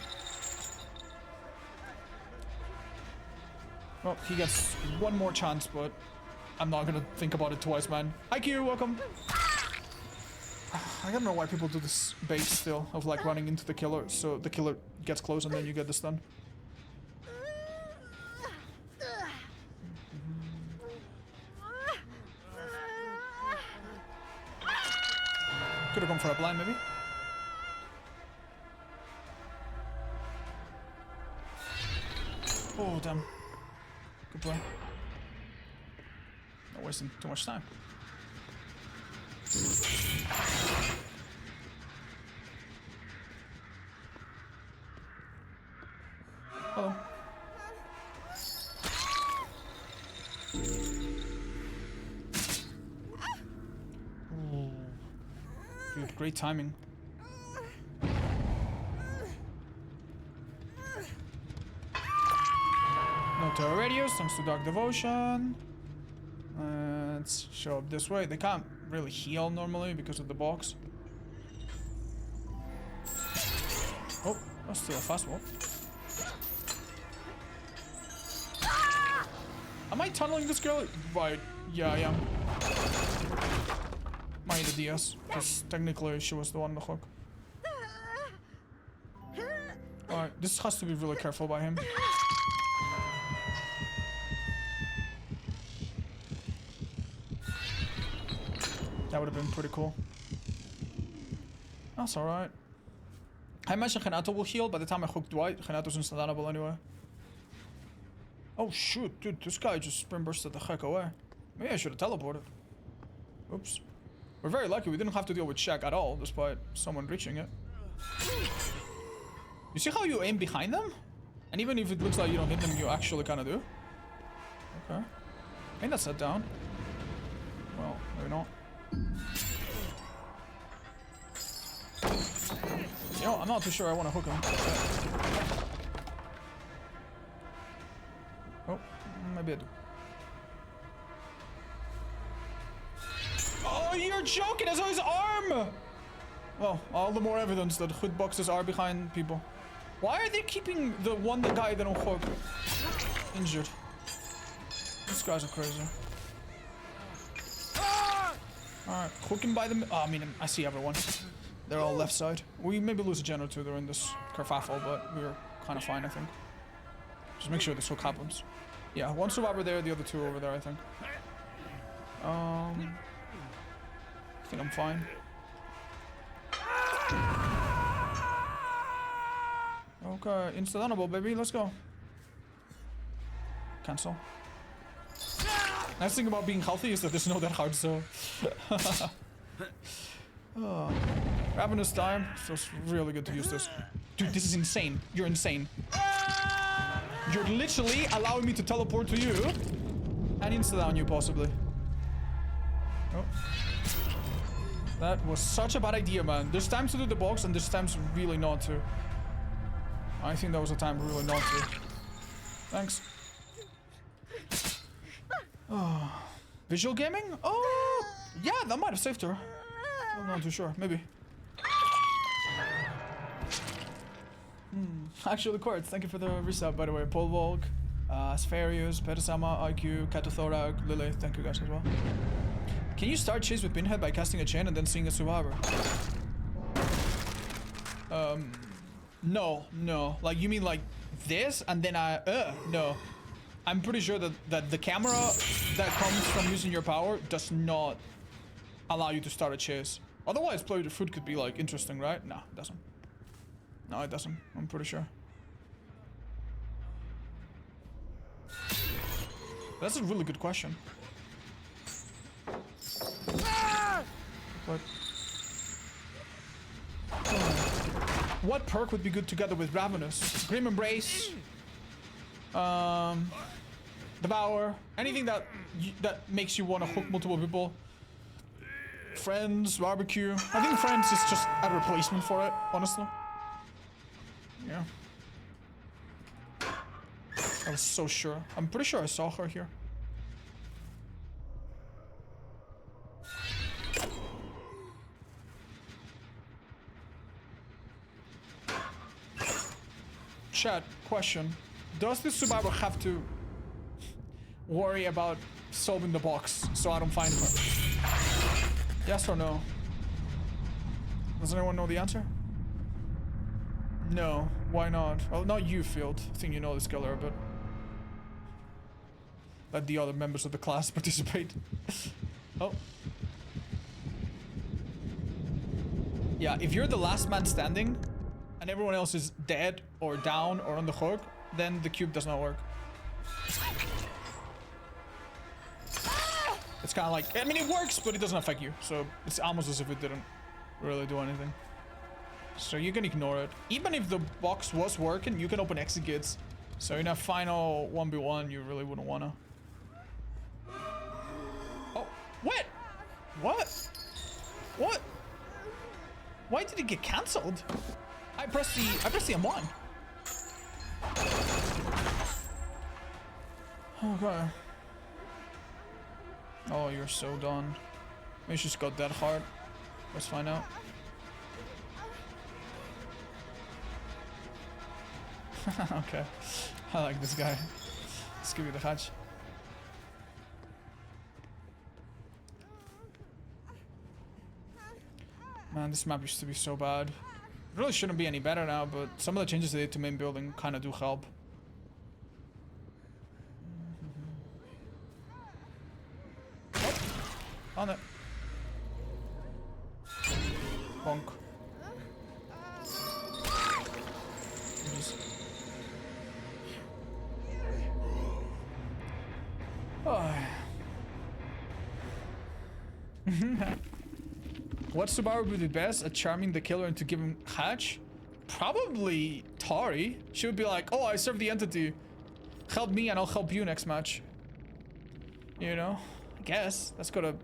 Well, he gets one more chance, but I'm not gonna think about it twice, man. Hi Q, welcome! I don't know why people do this bait still, of like running into the killer, so the killer gets close and then you get the stun. Could have gone for a blind, maybe. Oh, damn. Good play. Not wasting too much time. Hello. Ooh. Dude, great timing. No to a radius, thanks to Dark Devotion. Let's show up this way. They can't really heal normally because of the box. Oh, that's still a fast wall. Am I tunneling this girl? Right, yeah, I am. Mind the DS, because technically she was the one on the hook. Alright, this has to be really careful by him. That would have been pretty cool. That's alright. I imagine Renato will heal by the time I hook Dwight. Renato's instantable anyway. Oh shoot, dude, this guy just sprint bursted the heck away. Maybe I should have teleported. Oops. We're very lucky we didn't have to deal with Shaq at all, despite someone reaching it. You see how you aim behind them? And even if it looks like you don't hit them, you actually kind of do. Okay. I think that's set down. Well, maybe not. You know, I'm not too sure I want to hook him. Oh, maybe I do. Oh, you're joking! I saw his arm! Well, all the more evidence that hood boxes are behind people. Why are they keeping the one guy they don't hook injured? These guys are crazy. Alright, hook him by the... Oh, I mean, I see everyone. They're all left side. We maybe lose a gen or two during this kerfuffle, but we're kind of fine, I think. Just make sure this hook happens. Yeah, one survivor there, the other two over there, I think. I think I'm fine. Okay, instantable, baby. Let's go. Cancel. Nice thing about being healthy is that there's no that hard, so... Oh. Ravenous time. Feels really good to use this. Dude, this is insane. You're insane. You're literally allowing me to teleport to you and insta-down you, possibly. Oh. That was such a bad idea, man. There's times to do the box and there's times really not to. I think that was a time really not to. Thanks. Oh. Visual gaming? Oh, yeah, that might have saved her. I'm not too sure. Maybe. Actually, Quartz, thank you for the resub, by the way. Paul Volk, Spharius, Petasama, IQ, Catothorac, Lily, thank you guys as well. Can you start chase with Pinhead by casting a chain and then seeing a survivor? No. Like, you mean like this and then no. I'm pretty sure that the camera that comes from using your power does not allow you to start a chase. Otherwise, play the food could be like interesting, right? No, it doesn't. No, it doesn't. I'm pretty sure. That's a really good question. But what perk would be good together with Ravenous? Grim Embrace, Devour, anything that makes you want to hook multiple people. Friends, Barbecue. I think Friends is just a replacement for it, honestly. Yeah. I was so sure. I'm pretty sure I saw her here. Chat, question. Does this survivor have to worry about solving the box so I don't find her? Yes or no? Does anyone know the answer? No. Why not? Well, not you, Field. I think you know this killer, but... let the other members of the class participate. Oh. Yeah, if you're the last man standing, and everyone else is dead, or down, or on the hook, then the cube does not work. It's kind of like, I mean, it works, but it doesn't affect you. So it's almost as if it didn't really do anything. So you can ignore it. Even if the box was working, you can open exit gates. So in a final 1v1, you really wouldn't wanna. Oh, what? What? What? Why did it get cancelled? I pressed the M1. Okay. Oh, you're so done. Maybe she just got that hard. Let's find out. Okay. I like this guy. Let's give you the hatch. Man, this map used to be so bad. It really shouldn't be any better now, but some of the changes they did to main building kind of do help. On it. Bonk. Oh. What Subaru would be best at charming the killer into giving hatch? Probably Tari. She would be like, oh, I serve the entity. Help me and I'll help you next match. You know? I guess. That's gotta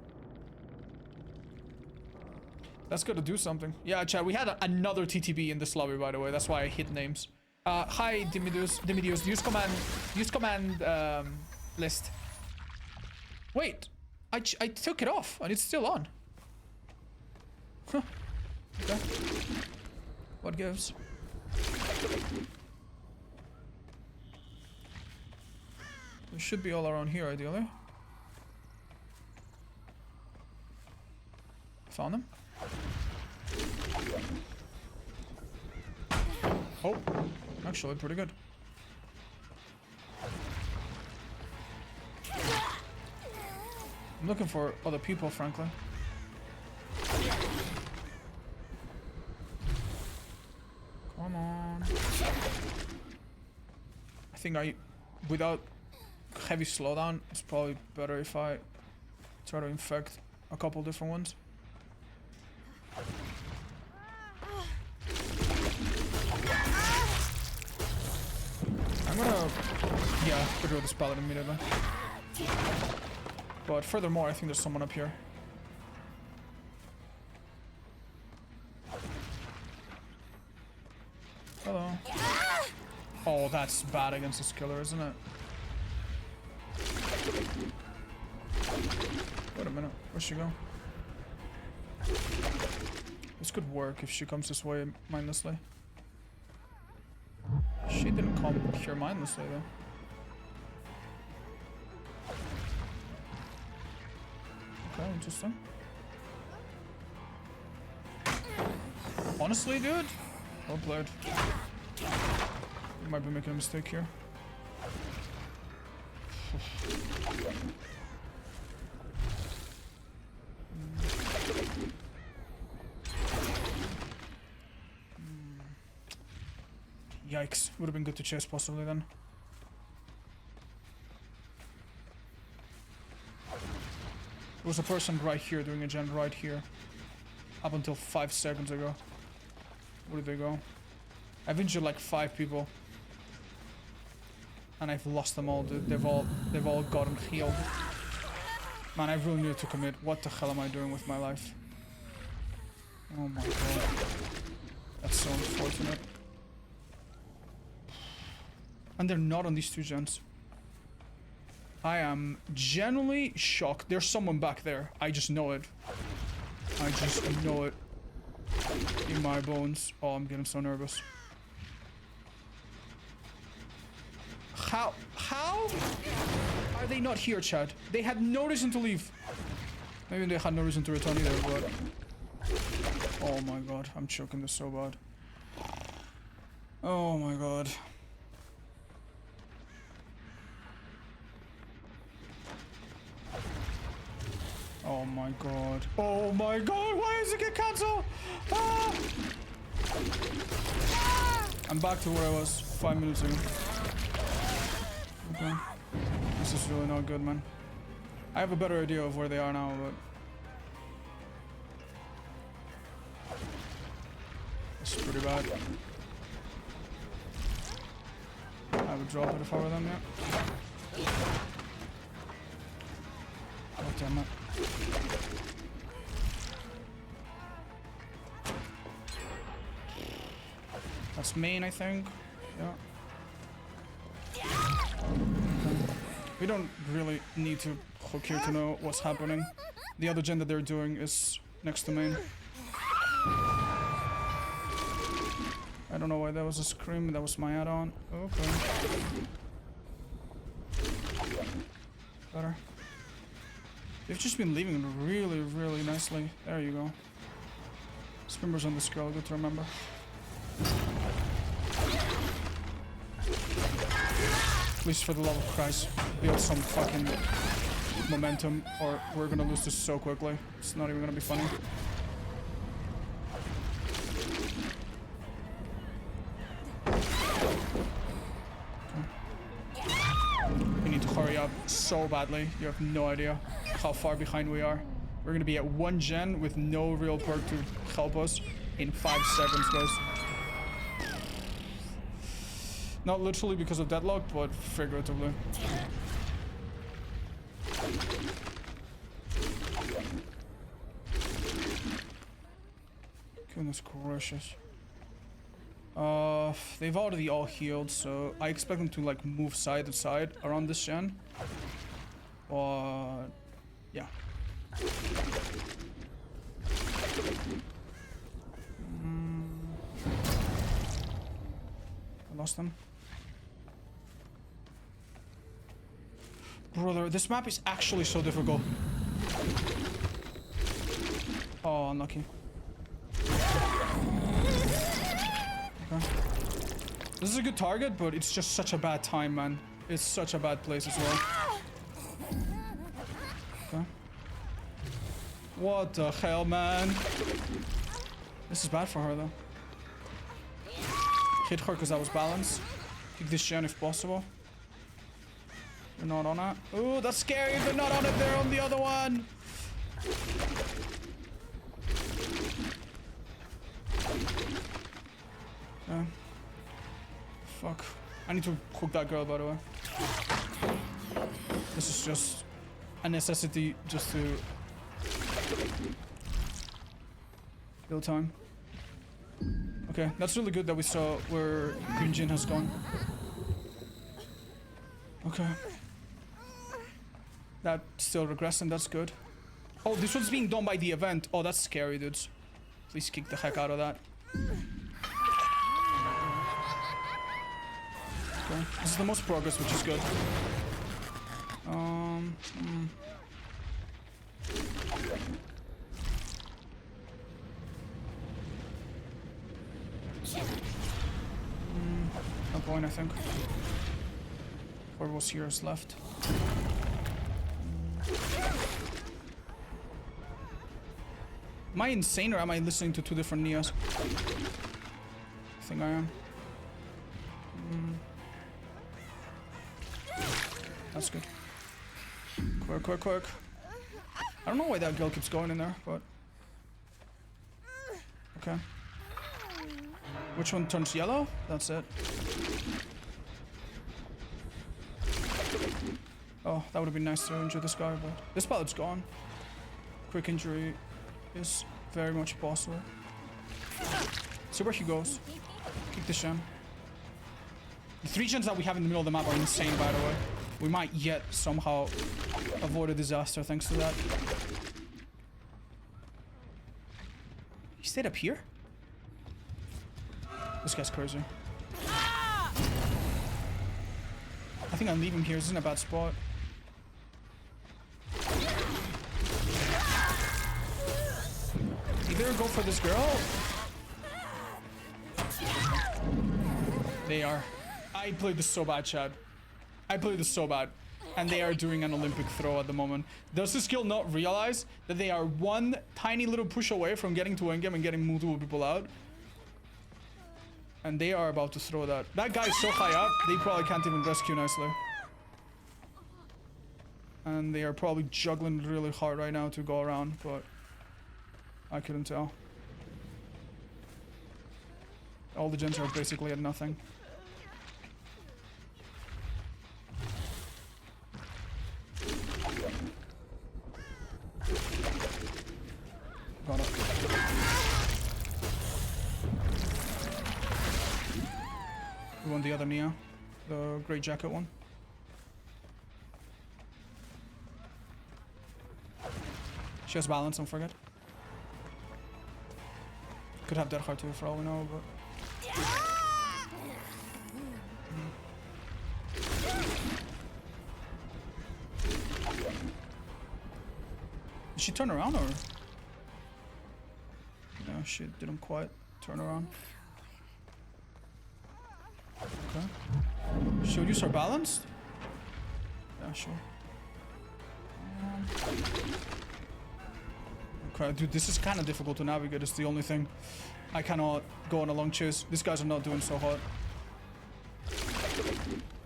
do something. Yeah, chat, we had another TTB in this lobby, by the way. That's why I hit names. Hi, Dimidius. Use command list. Wait. I took it off and it's still on. Huh. Okay. What gives? They should be all around here, ideally. Found them. Oh, actually, pretty good. I'm looking for other people, frankly. Come on. I think without heavy slowdown, it's probably better if I try to infect a couple different ones. I'm gonna, get rid of this paladin immediately. But furthermore, I think there's someone up here. Hello. Oh, that's bad against this killer, isn't it? Wait a minute. Where'd she go? This could work if she comes this way mindlessly. She didn't come here mindlessly though. Okay, interesting. Honestly, dude, well played. You might be making a mistake here. Yikes, would have been good to chase possibly then. There was a person right here doing a gen right here. Up until 5 seconds ago. Where did they go? I've injured like 5 people. And I've lost them all, dude. They've all gotten healed. Man, I really need to commit. What the hell am I doing with my life? Oh my god. That's so unfortunate. And they're not on these 2 gens. I am genuinely shocked. There's someone back there. I just know it. I just know it. In my bones. Oh, I'm getting so nervous. How are they not here, Chad? They had no reason to leave. Maybe they had no reason to return either, but... Oh my god, I'm choking this so bad. Oh my god. Oh my god. Oh my god, why does it get cancelled? Ah! I'm back to where I was 5 minutes ago. Okay. This is really not good, man. I have a better idea of where they are now, but... This is pretty bad. I would drop it if I were them, yeah. God damn it. That's main, I think. Yeah. Okay. We don't really need to hook here to know what's happening. The other gen that they're doing is next to main. I don't know why that was a scream. That was my add-on. Okay. Better. They've just been leaving it really, really nicely. There you go. Swimmers on this girl, good to remember. Please, for the love of Christ, build some fucking momentum, or we're gonna lose this so quickly. It's not even gonna be funny. We need to hurry up so badly. You have no idea how far behind we are. We're gonna be at 1 gen with no real perk to help us in 5 seconds, guys. Not literally because of deadlock, but figuratively. Goodness gracious. They've already all healed, so I expect them to like move side to side around this gen. But yeah. I lost them. Brother, this map is actually so difficult. Oh, unlucky. Okay. This is a good target, but it's just such a bad time, man. It's such a bad place as well. Okay. What the hell, man? This is bad for her, though. Hit her because I was balanced. Kick this gen if possible. They're not on it. Ooh, that's scary. If they're not on it, they're on the other one. Fuck. I need to hook that girl, by the way. This is just a necessity just to build time. Okay, that's really good that we saw where Green Jin has gone. Okay. That's still regressing, that's good. Oh, this one's being done by the event. Oh, that's scary, dudes. Please kick the heck out of that. Okay. This is the most progress, which is good. No point, I think. Or was here is left. Am I insane or am I listening to 2 different Neos? I think I am. That's good. Quick, quick, quick. I don't know why that girl keeps going in there, but... Okay. Which one turns yellow? That's it. Oh, that would have been nice to injure this guy, but... This pallet's gone. Quick injury is very much possible. See where he goes. Kick this gen. The 3 gens that we have in the middle of the map are insane, by the way. We might yet somehow avoid a disaster thanks to that. He stayed up here? This guy's crazy. I think I'll leave him here. This isn't a bad spot. Either go for this girl. They are. I played this so bad, Chad. I played this so bad. And they are doing an Olympic throw at the moment. Does this skill not realize that they are one tiny little push away from getting to endgame and getting multiple people out? And they are about to throw that. That guy is so high up, they probably can't even rescue nicely. And they are probably juggling really hard right now to go around, but I couldn't tell. All the gens are basically at nothing. Got it. We want the other Neo, the grey jacket one. She has balance, don't forget. Could have Dead Heart too, for all we know, but... Did she turn around or? No, she didn't quite turn around. Okay. She'll use her balance? Yeah, sure. Okay, dude, this is kind of difficult to navigate. It's the only thing. I cannot go on a long chase. These guys are not doing so hot.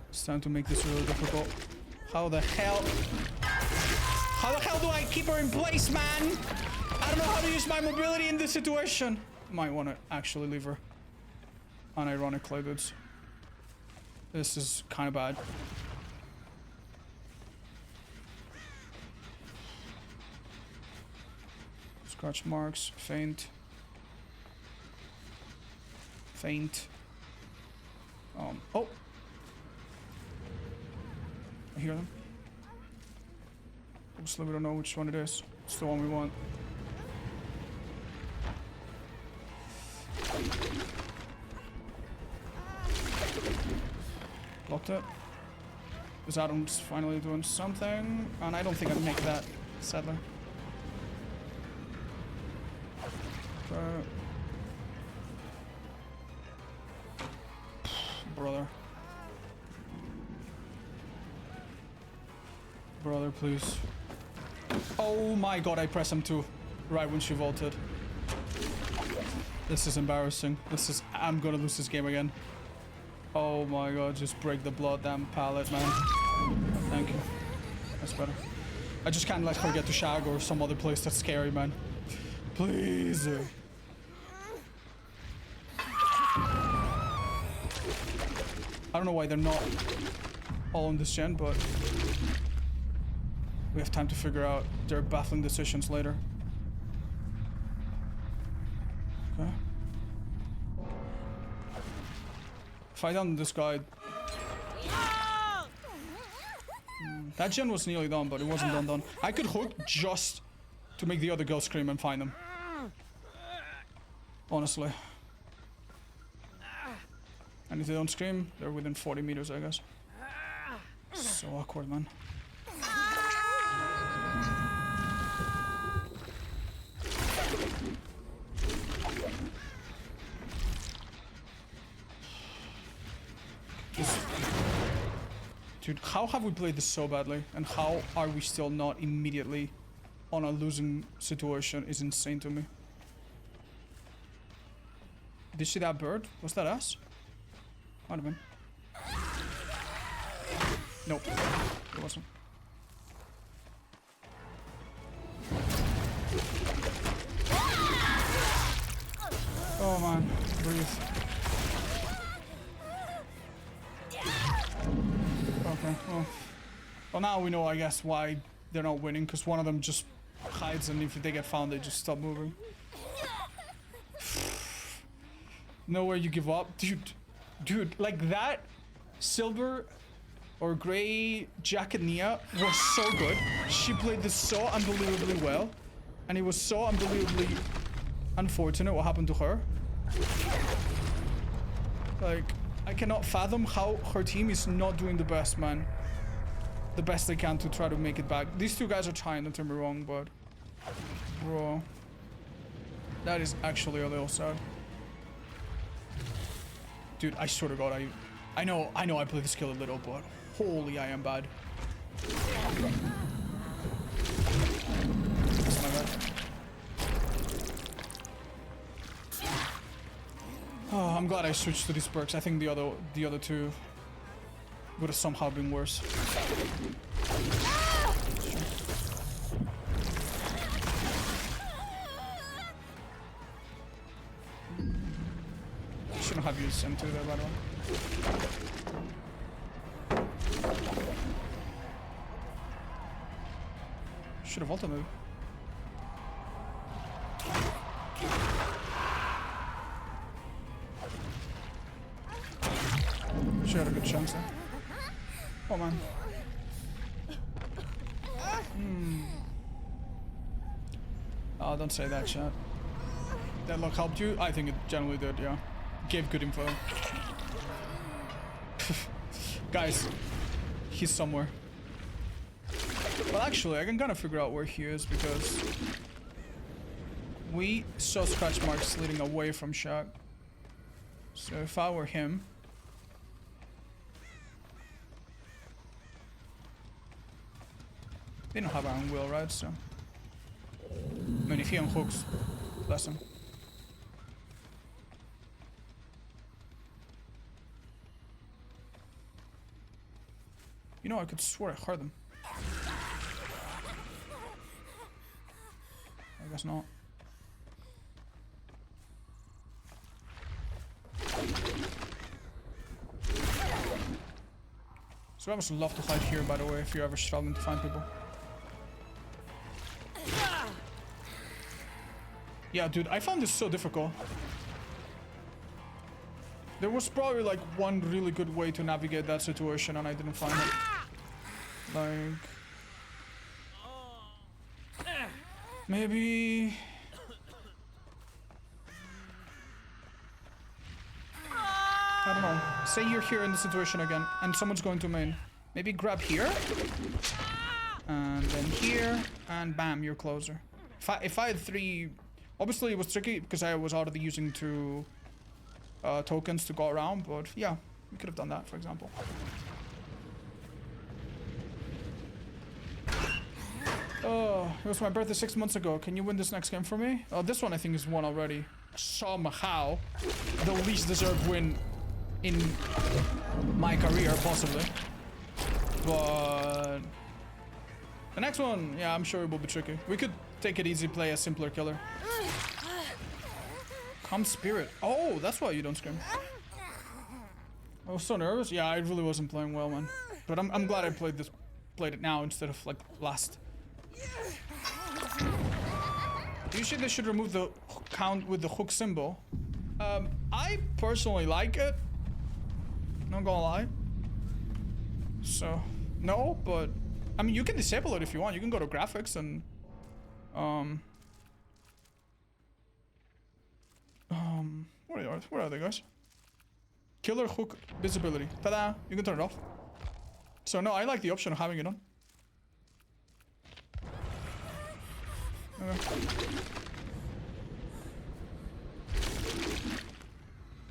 It's time to make this really difficult. How the hell? How the hell do I keep her in place, man? I don't know how to use my mobility in this situation. Might want to actually leave her. Unironically, dudes. This is kind of bad. Scratch marks, faint. Faint. Oh! I hear them. Obviously we don't know which one it is. It's the one we want. Blocked it. This add-on's finally doing something, and I don't think I'd make that, sadly. Okay. Brother. Brother, please. Oh my god, I pressed him too. Right when she vaulted. This is embarrassing. This is... I'm gonna lose this game again. Oh my god, just break the blood damn pallet, man. Thank you. That's better. I just can't let her get to Shag or some other place that's scary, man. Please. I don't know why they're not all on this gen, but we have time to figure out their baffling decisions later. Okay. Fight down this guy. That gen was nearly done, but it wasn't done. I could hook just to make the other girl scream and find them. Honestly. And if they don't scream, they're within 40 meters, I guess. So awkward, man. Dude, how have we played this so badly? And how are we still not immediately on a losing situation is insane to me. Did you see that bird? Was that us? Might have been. Nope. It wasn't. Oh man, breathe. Okay, well now we know, I guess, why they're not winning, because one of them just hides, and if they get found, they just stop moving. Nowhere you give up. Dude, like that silver or gray jacket Nia was so good. She played this so unbelievably well, and it was so unbelievably unfortunate what happened to her. Like, I cannot fathom how her team is not doing the best, man. The best they can to try to make it back. These two guys are trying, don't get me wrong, but... Bro. That is actually a little sad. Dude, I swear to God, I know I play this kill a little, but holy, I am bad. That's my bad. Oh, I'm glad I switched to these perks. I think the other two would have somehow been worse. Shouldn't have used M2 there, by the way. Should have ulted maybe. She had a good chance there. Oh man. Oh, don't say that, chat. That luck helped you? I think it generally did, yeah. Gave good info. Guys, he's somewhere. Well, actually, I can kind of figure out where he is because we saw scratch marks leading away from Shack. So if I were him, they don't have Iron Will, right? So I mean, if he unhooks, bless him. You know, I could swear I heard them. I guess not. So I would love to hide here, by the way, if you're ever struggling to find people. Yeah, dude, I found this so difficult. There was probably like one really good way to navigate that situation and I didn't find it. Like... maybe... I don't know. Say you're here in the situation again and someone's going to main. Maybe grab here. And then here. And bam, you're closer. If I had 3... obviously it was tricky because I was already using 2 tokens to go around, but yeah, we could have done that, for example. Oh, it was my birthday 6 months ago. Can you win this next game for me? Oh, this one I think is won already. Somehow. The least deserved win in my career, possibly. But... the next one, yeah, I'm sure it will be tricky. We could take it easy, play a simpler killer. Come spirit. Oh, that's why you don't scream. I was so nervous. Yeah, I really wasn't playing well, man. But I'm glad I played it now instead of like last. Usually they should remove the count with the hook symbol. I personally like it. Not gonna lie. So no, but I mean you can disable it if you want. You can go to graphics and where are they, guys? Killer hook visibility. Ta-da! You can turn it off. So no, I like the option of having it on. Okay.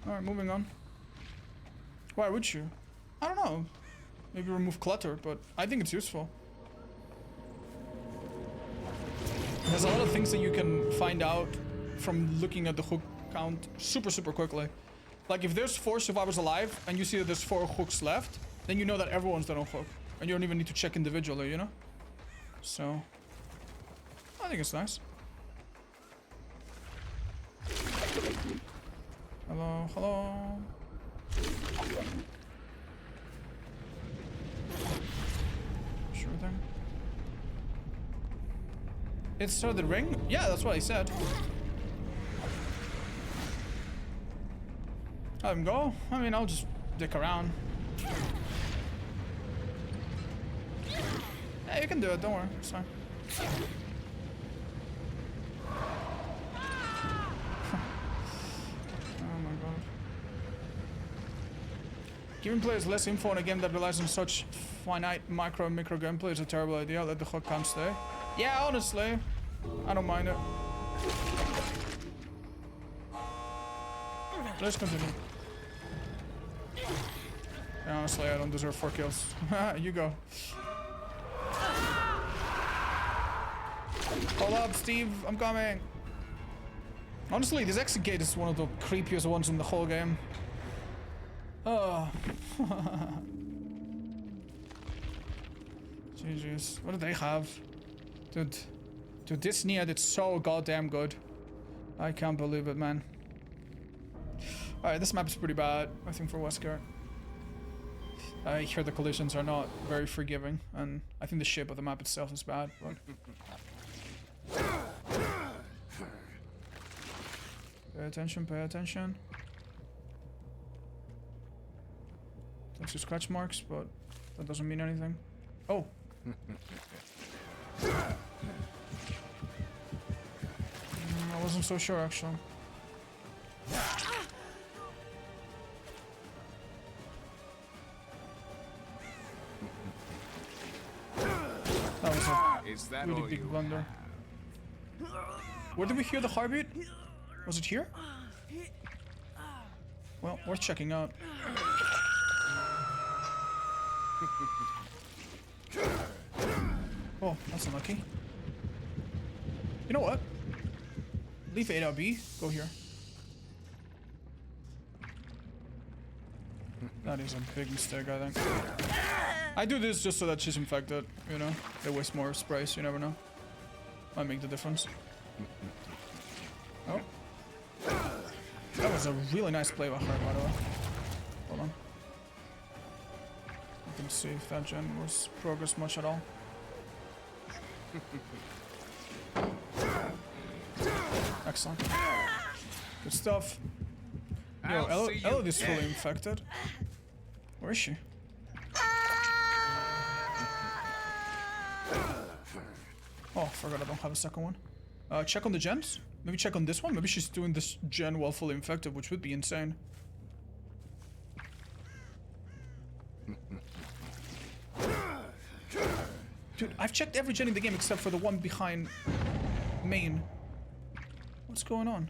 Alright, moving on. Why would you? I don't know. Maybe remove clutter, but I think it's useful. There's a lot of things that you can find out from looking at the hook count super quickly. Like if there's 4 survivors alive and you see that there's 4 hooks left, then you know that everyone's done a hook. And you don't even need to check individually, you know? So, I think it's nice. Hello, hello. Sure thing. It's the ring? Yeah, that's what I said. Let him go. I mean, I'll just dick around. Yeah, you can do it. Don't worry. It's fine. Oh my god. Giving players less info on a game that relies on such finite micro and micro gameplay is a terrible idea. Let the hook count stay. Yeah, honestly, I don't mind it. Let's continue. Yeah, honestly, I don't deserve 4 kills. You go. Hold up, Steve. I'm coming. Honestly, this exit gate is one of the creepiest ones in the whole game. Oh. GG's. What do they have? Dude, this Nia did so goddamn good. I can't believe it, man. Alright, this map is pretty bad, I think, for Wesker. I hear the collisions are not very forgiving, and I think the shape of the map itself is bad, but... Pay attention, pay attention. That's your scratch marks, but that doesn't mean anything. Oh! wasn't so sure actually. That was a really big blunder. Where did we hear the heartbeat? Was it here? Well, worth checking out. Oh, that's unlucky. You know what? Leave 8 out B. Go here. That is a big mistake, I think. I do this just so that she's infected, you know? They waste more sprays, you never know. Might make the difference. Oh. That was a really nice play by her, by the way. Hold on. I can see if that gen was progress much at all. Excellent. Good stuff. Yo, Elodie's fully infected. Where is she? Oh, forgot I don't have a second one. Check on the gens? Maybe check on this one? Maybe she's doing this gen while fully infected, which would be insane. Dude, I've checked every gen in the game except for the one behind main. What's going on?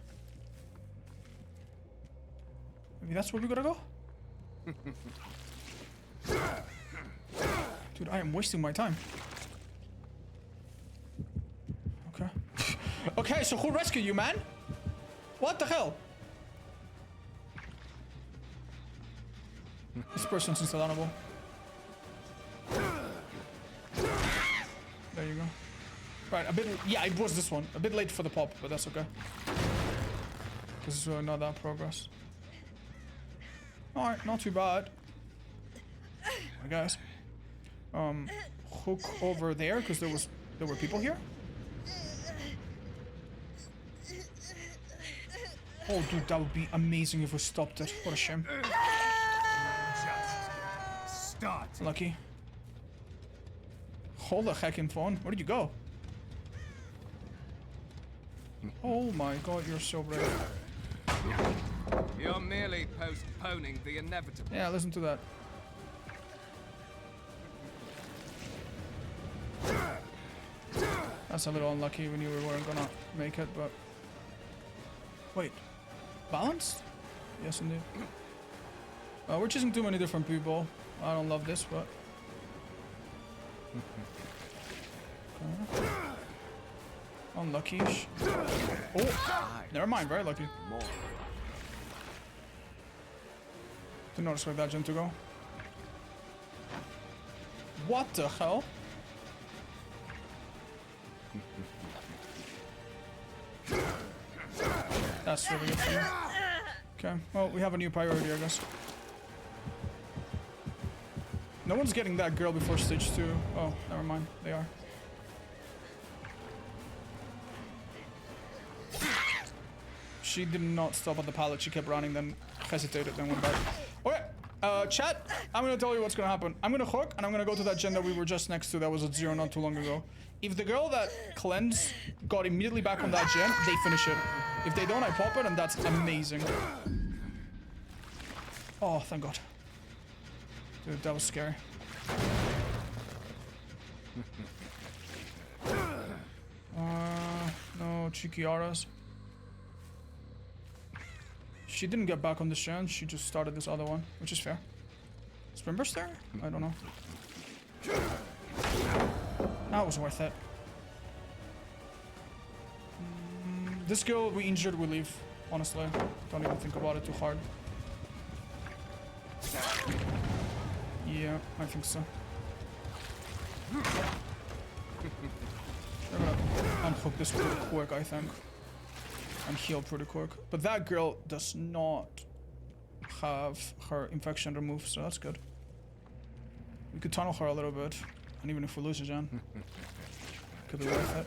Maybe that's where we gotta go? Dude, I am wasting my time. Okay. Okay, so who rescued you, man? What the hell? This person's installable. There you go. Right, a bit. Yeah, it was this one. A bit late for the pop, but that's okay. Because it's not that progress. Alright, not too bad. I guess. Hook over there, because there were people here. Oh, dude, that would be amazing if we stopped it. What a shame. Just start. Lucky. Hold the heckin' phone. Where did you go? Oh my god, you're so brave. You're merely postponing the inevitable. Yeah, listen to that. That's a little unlucky. We knew we weren't gonna make it, but... Wait. Balanced? Yes, indeed. We're choosing too many different people. I don't love this, but... Okay. Unlucky-ish. Oh! Never mind, very lucky. Did not expect that gen to go. What the hell? That's really good for me. Okay, well, we have a new priority, I guess. No one's getting that girl before stage 2. Oh, never mind. They are. She did not stop at the pallet. She kept running, then hesitated, then went back. Okay, chat, I'm gonna tell you what's gonna happen. I'm gonna hook, and I'm gonna go to that gen that we were just next to that was at 0 not too long ago. If the girl that cleansed got immediately back on that gen, they finish it. If they don't, I pop it, and that's amazing. Oh, thank God. Dude, that was scary. No Chikiaras. She didn't get back on this gen, she just started this other one, which is fair. Is Sprinburst there? I don't know. That was worth it. This girl we injured, we leave. Honestly, don't even think about it too hard. Yeah, I think so. We're gonna unhook this pretty quick, I think. And heal pretty quick. But that girl does not have her infection removed, so that's good. We could tunnel her a little bit. And even if we lose a gen, could be worth it.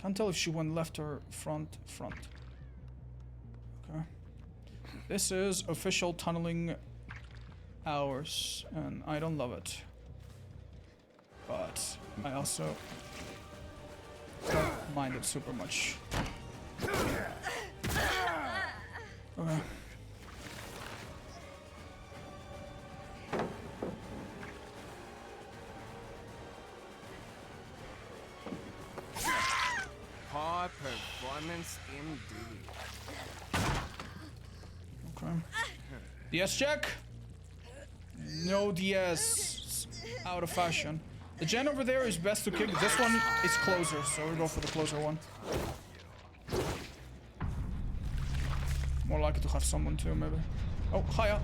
Can't tell if she went left or front. Okay. This is official tunneling hours, and I don't love it. But I also Don't mind it super much. Okay. High performance indeed. Okay. DS check. No DS. Out of fashion. The gen over there is best to kick. This one is closer, so we'll go for the closer one. More likely to have someone too, maybe. Oh, hiya.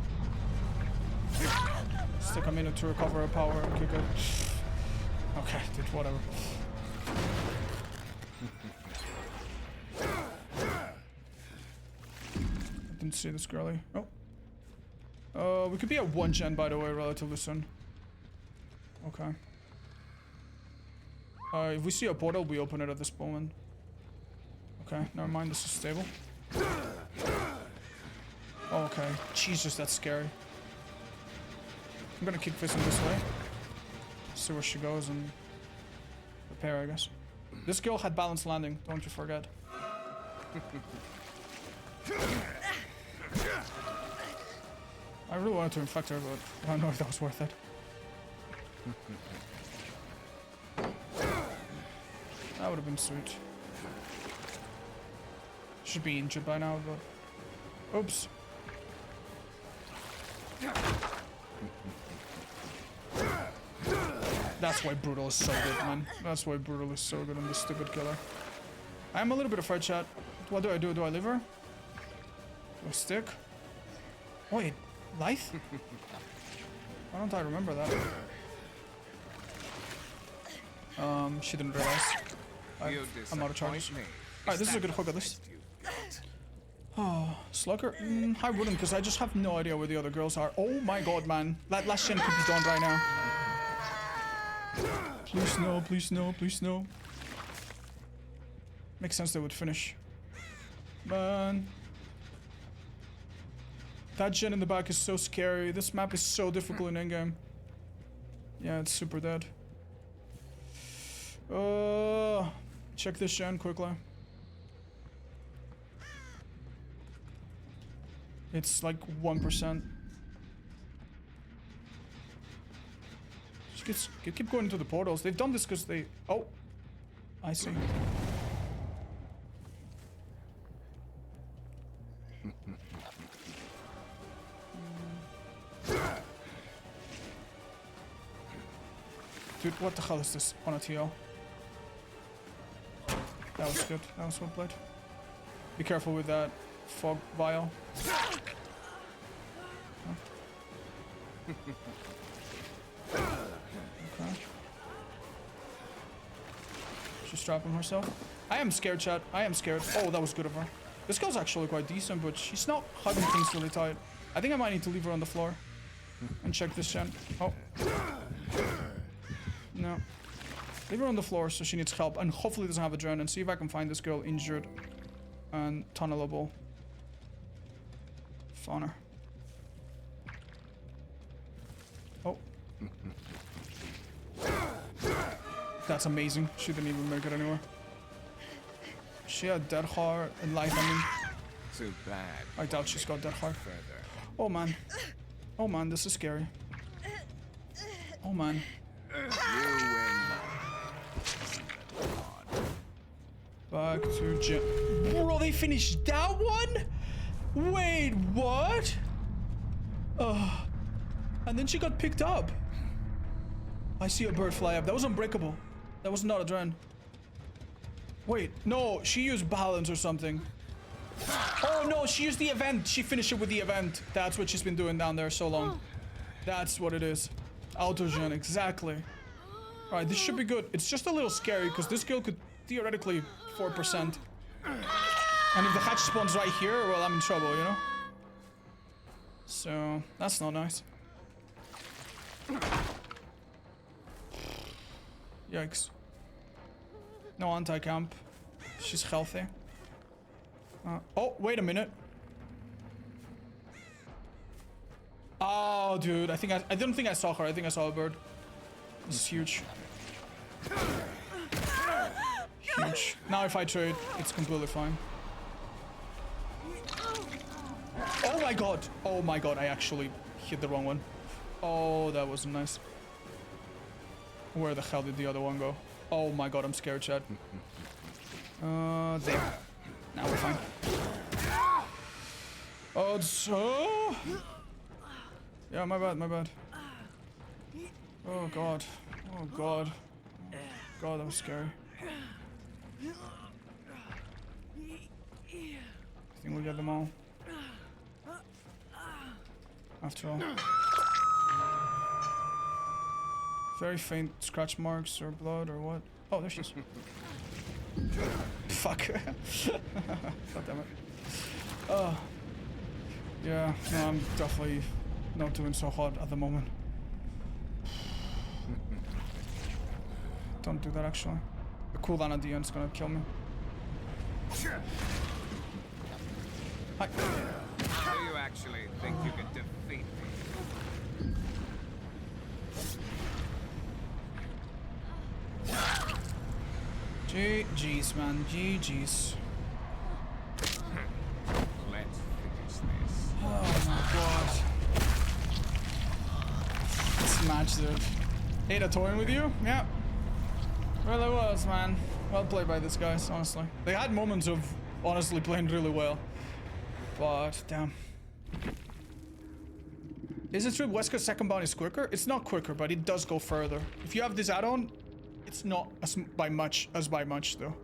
Let's take a minute to recover a power and kick it. Okay, dude, whatever. I didn't see this girly. Oh. We could be at 1 gen, by the way, relatively soon. Okay. If we see a portal, we open it at this moment. Okay, never mind, this is stable. Oh, okay. Jesus, that's scary. I'm gonna keep facing this way. See where she goes and prepare, I guess. This girl had balanced landing, don't you forget. I really wanted to infect her, but I don't know if that was worth it. That would have been sweet. Should be injured by now, but... Oops. That's why Brutal is so good, man. That's why Brutal is so good on this stupid killer. I'm a little bit afraid, chat. What do? Do I leave her? Do I stick? Wait, Life? Why don't I remember that? She didn't realize. I'm out of charges. Alright, this is a good hook at least. Oh, Slugger? I wouldn't, because I just have no idea where the other girls are. Oh my god, man. That last gen could be done right now. Please no, please no, please no. Makes sense they would finish. Man. That gen in the back is so scary. This map is so difficult in endgame. Yeah, it's super dead. Check this gen quickly. It's like 1%. Just keep going into the portals. They've done this because they... Oh! I see. Dude, what the hell is this on a TL? That was good. That was well played. Be careful with that fog vial. Okay. She's strapping herself. I am scared, chat. I am scared. Oh, that was good of her. This girl's actually quite decent, but she's not hugging things really tight. I think I might need to leave her on the floor and check this gen. Oh. No. Leave her on the floor so she needs help and hopefully doesn't have a drone, and see if I can find this girl injured and tunnelable. Fawn her. Oh. That's amazing. She didn't even make it anywhere. She had dead heart and life, I mean. Too bad. I doubt she's got dead heart. Oh man. Oh man, this is scary. Oh man. You win. Back to gym. Bro, they finished that one? Wait, what? And then she got picked up. I see a bird fly up. That was unbreakable. That was not a drone. Wait, no, she used balance or something. Oh no, she used the event. She finished it with the event. That's what she's been doing down there so long. That's what it is. Autogen, exactly. Alright, this should be good. It's just a little scary because this girl could theoretically 4%. And if the hatch spawns right here, well, I'm in trouble, you know? So, that's not nice. Yikes. No anti-camp. She's healthy. Oh, wait a minute. Oh, dude, I didn't think I saw her. I think I saw a bird. This is huge. huge. Now if I trade, it's completely fine. Oh my god! Oh my god, I actually hit the wrong one. Oh, that wasn't nice. Where the hell did the other one go? Oh my god, I'm scared, Chad. There. Now we're fine. Oh, so... Yeah, my bad, my bad. Oh god. Oh god. God, that was scary. I think we get them all. After all. Very faint scratch marks or blood or what? Oh, there she is. Fuck. God damn it. Oh. Yeah, no, I'm definitely not doing so hot at the moment. Don't do that actually. The cooldown at the end is gonna kill me. Hi. Do you actually think you can defeat me? GG's, man. GG's. Let's finish this. Oh my god. This match, dude. Hate a toying with you? Yeah. Really was, man. Well played by these guys, honestly. They had moments of honestly playing really well. But, damn. Is it true Wesker's second bound is quicker? It's not quicker, but it does go further. If you have this add-on, it's not as by much though.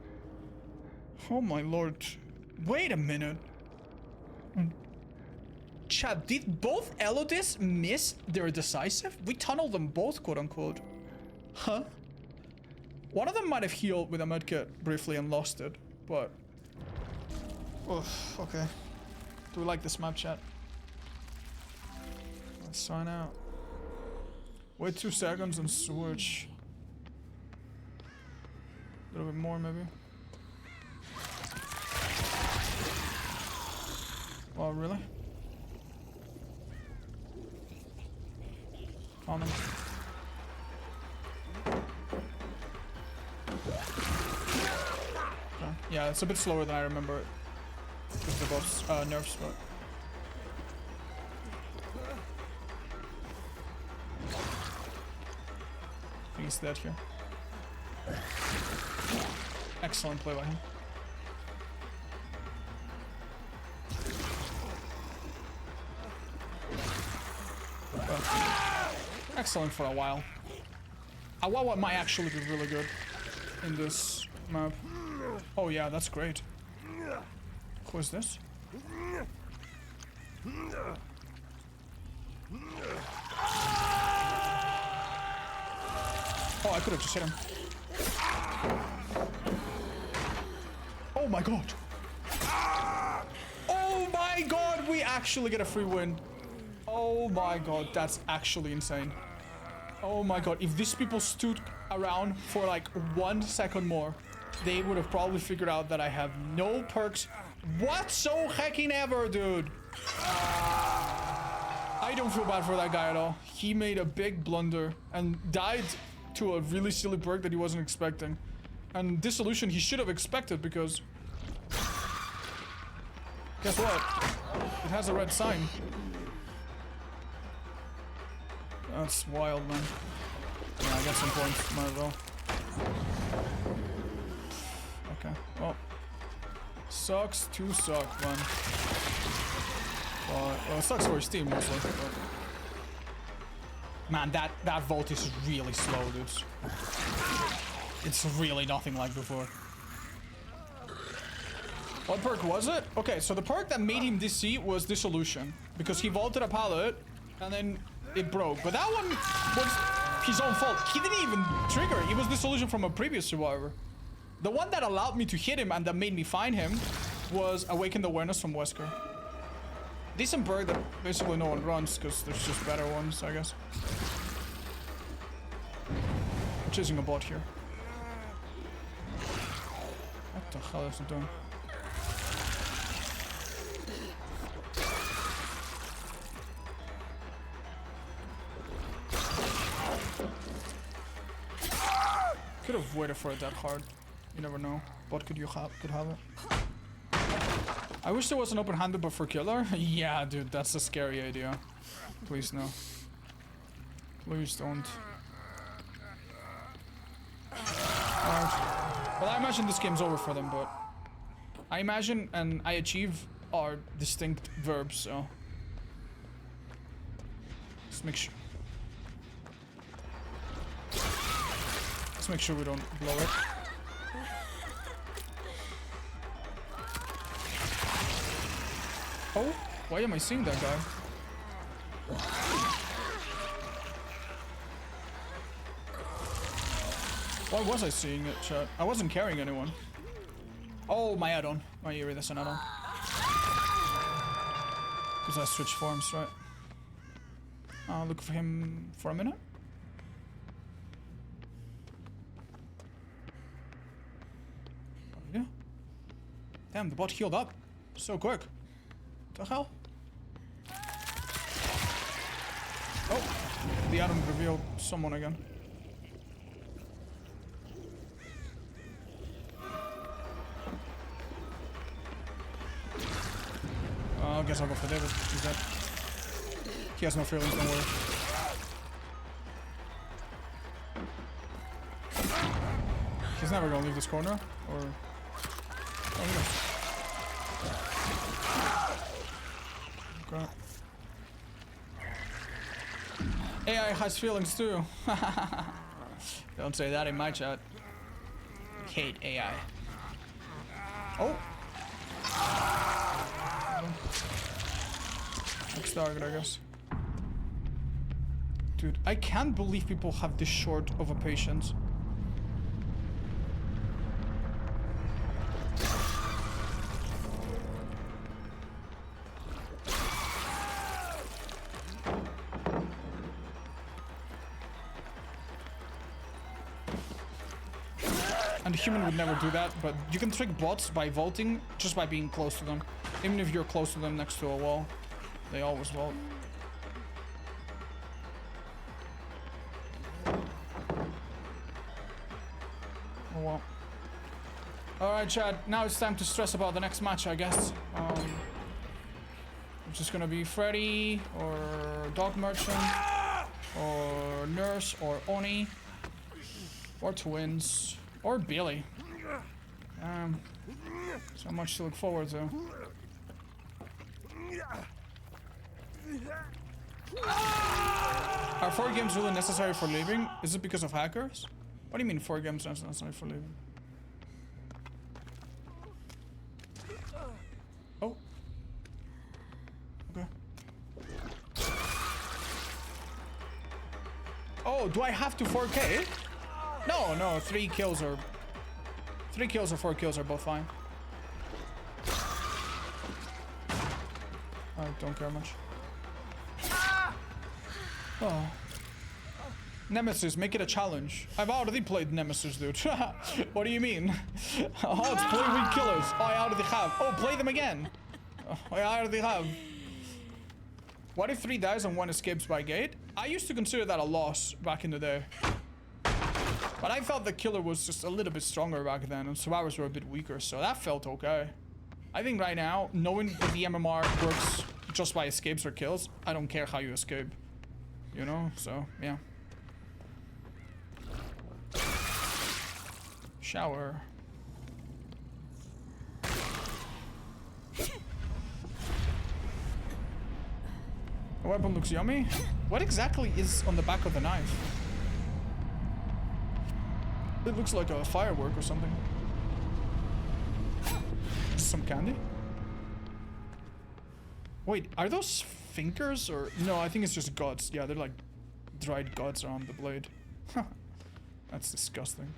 Oh my lord. Wait a minute. Chad, did both Elodis miss their decisive? We tunneled them both, quote unquote. Huh? One of them might have healed with a medkit briefly and lost it, but... Oh, okay. Do we like this map, chat? Let's sign out. Wait 2 seconds and switch. A little bit more, maybe. Oh, really? Found him. Okay. Yeah, it's a bit slower than I remember it. With the boss nerfs, but... I think he's dead here. Excellent play by him. But excellent for a while. A while might actually be really good in this map. Oh yeah, that's great. Who is this? Oh, I could have just hit him. Oh my god. Oh my god, we actually get a free win. Oh my god, that's actually insane. Oh my god, if these people stood around for like 1 second more, they would have probably figured out that I have no perks whatsoever, dude. I don't feel bad for that guy at all. He made a big blunder and died to a really silly perk that he wasn't expecting. And Dissolution he should have expected because... guess what? It has a red sign. That's wild, man. Yeah, I got some points. Might as well. Okay. Well. Sucks to suck, man. Well, it sucks for his team mostly. But... man, that vault is really slow, dudes. It's really nothing like before. What perk was it? Okay, so the perk that made him DC was Dissolution. Because he vaulted a pallet, and then it broke. But that one was his own fault. He didn't even trigger. It was Dissolution from a previous survivor. The one that allowed me to hit him and that made me find him was Awakened Awareness from Wesker. Decent perk that basically no one runs because there's just better ones, I guess. I'm chasing a bot here. What the hell is it doing? Could have waited for it that hard. You never know. What could have it? I wish there was an open-handed but for killer. Yeah, dude, that's a scary idea. Please no. Please don't. Alright. Well, I imagine this game's over for them, but I imagine and I achieve are distinct verbs, so let's make sure. Let's make sure we don't blow it. Oh, why am I seeing that guy? Why was I seeing it, chat? I wasn't carrying anyone. Oh, my add-on. My Eerie, that's an add-on. Because I switched forms, right? I'll look for him for a minute. Yeah. Damn, the bot healed up. So quick. What the hell? Oh, the add-on revealed someone again. I guess I'll go for David. He's dead. He has no feelings, don't worry. He's never gonna leave this corner, or... Oh, he does. Okay. AI has feelings too. Don't say that in my chat. I hate AI. Oh! Next target, I guess. Dude, I can't believe people have this short of a patience. And a human would never do that, but you can trick bots by vaulting just by being close to them. Even if you're close to them next to a wall, they always vault. Oh well. Alright, Chad, now it's time to stress about the next match, I guess. Which is gonna be Freddy, or Dog Merchant, or Nurse, or Oni, or Twins, or Billy. So much to look forward to. Are 4 games really necessary for living? Is it because of hackers? What do you mean 4 games are necessary for living? Oh. Okay. Oh, do I have to 4K? No, 3 kills or 4 kills are both fine. I don't care much. Oh. Nemesis, make it a challenge. I've already played Nemesis, dude. What do you mean? Oh, it's play with killers. Oh, I already have. Oh, play them again. Oh, I already have. What if 3 dies and 1 escapes by gate? I used to consider that a loss back in the day. But I felt the killer was just a little bit stronger back then, and survivors were a bit weaker, so that felt okay. I think right now, knowing that the MMR works just by escapes or kills, I don't care how you escape. You know? So, yeah. Shower. The weapon looks yummy. What exactly is on the back of the knife? It looks like a firework or something. Some candy? Wait, are those fingers or... No, I think it's just guts. Yeah, they're like dried guts on the blade. That's disgusting.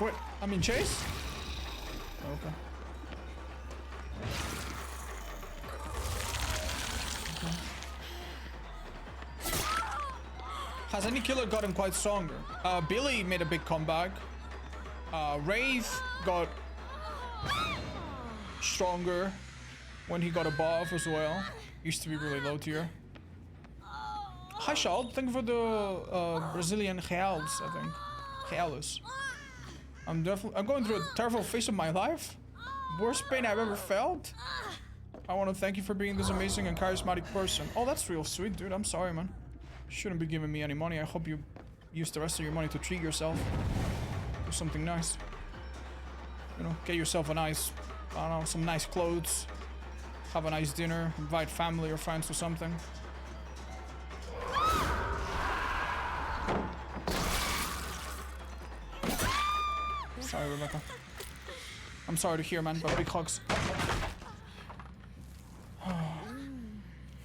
Wait, I'm in chase? Okay. Has any killer gotten quite stronger? Billy made a big comeback. Wraith got stronger. when he got a buff as well. Used to be really low tier. Hi, Shald. Thank you for the Brazilian reals, I think. Reals. I'm going through a terrible phase of my life. Worst pain I've ever felt. I want to thank you for being this amazing and charismatic person. Oh, that's real sweet, dude. I'm sorry, man. Shouldn't be giving me any money. I hope you use the rest of your money to treat yourself. Do something nice. You know, get yourself a nice, I don't know, some nice clothes. Have a nice dinner. Invite family or friends to something. Sorry, Rebecca. I'm sorry to hear, man, but big hugs.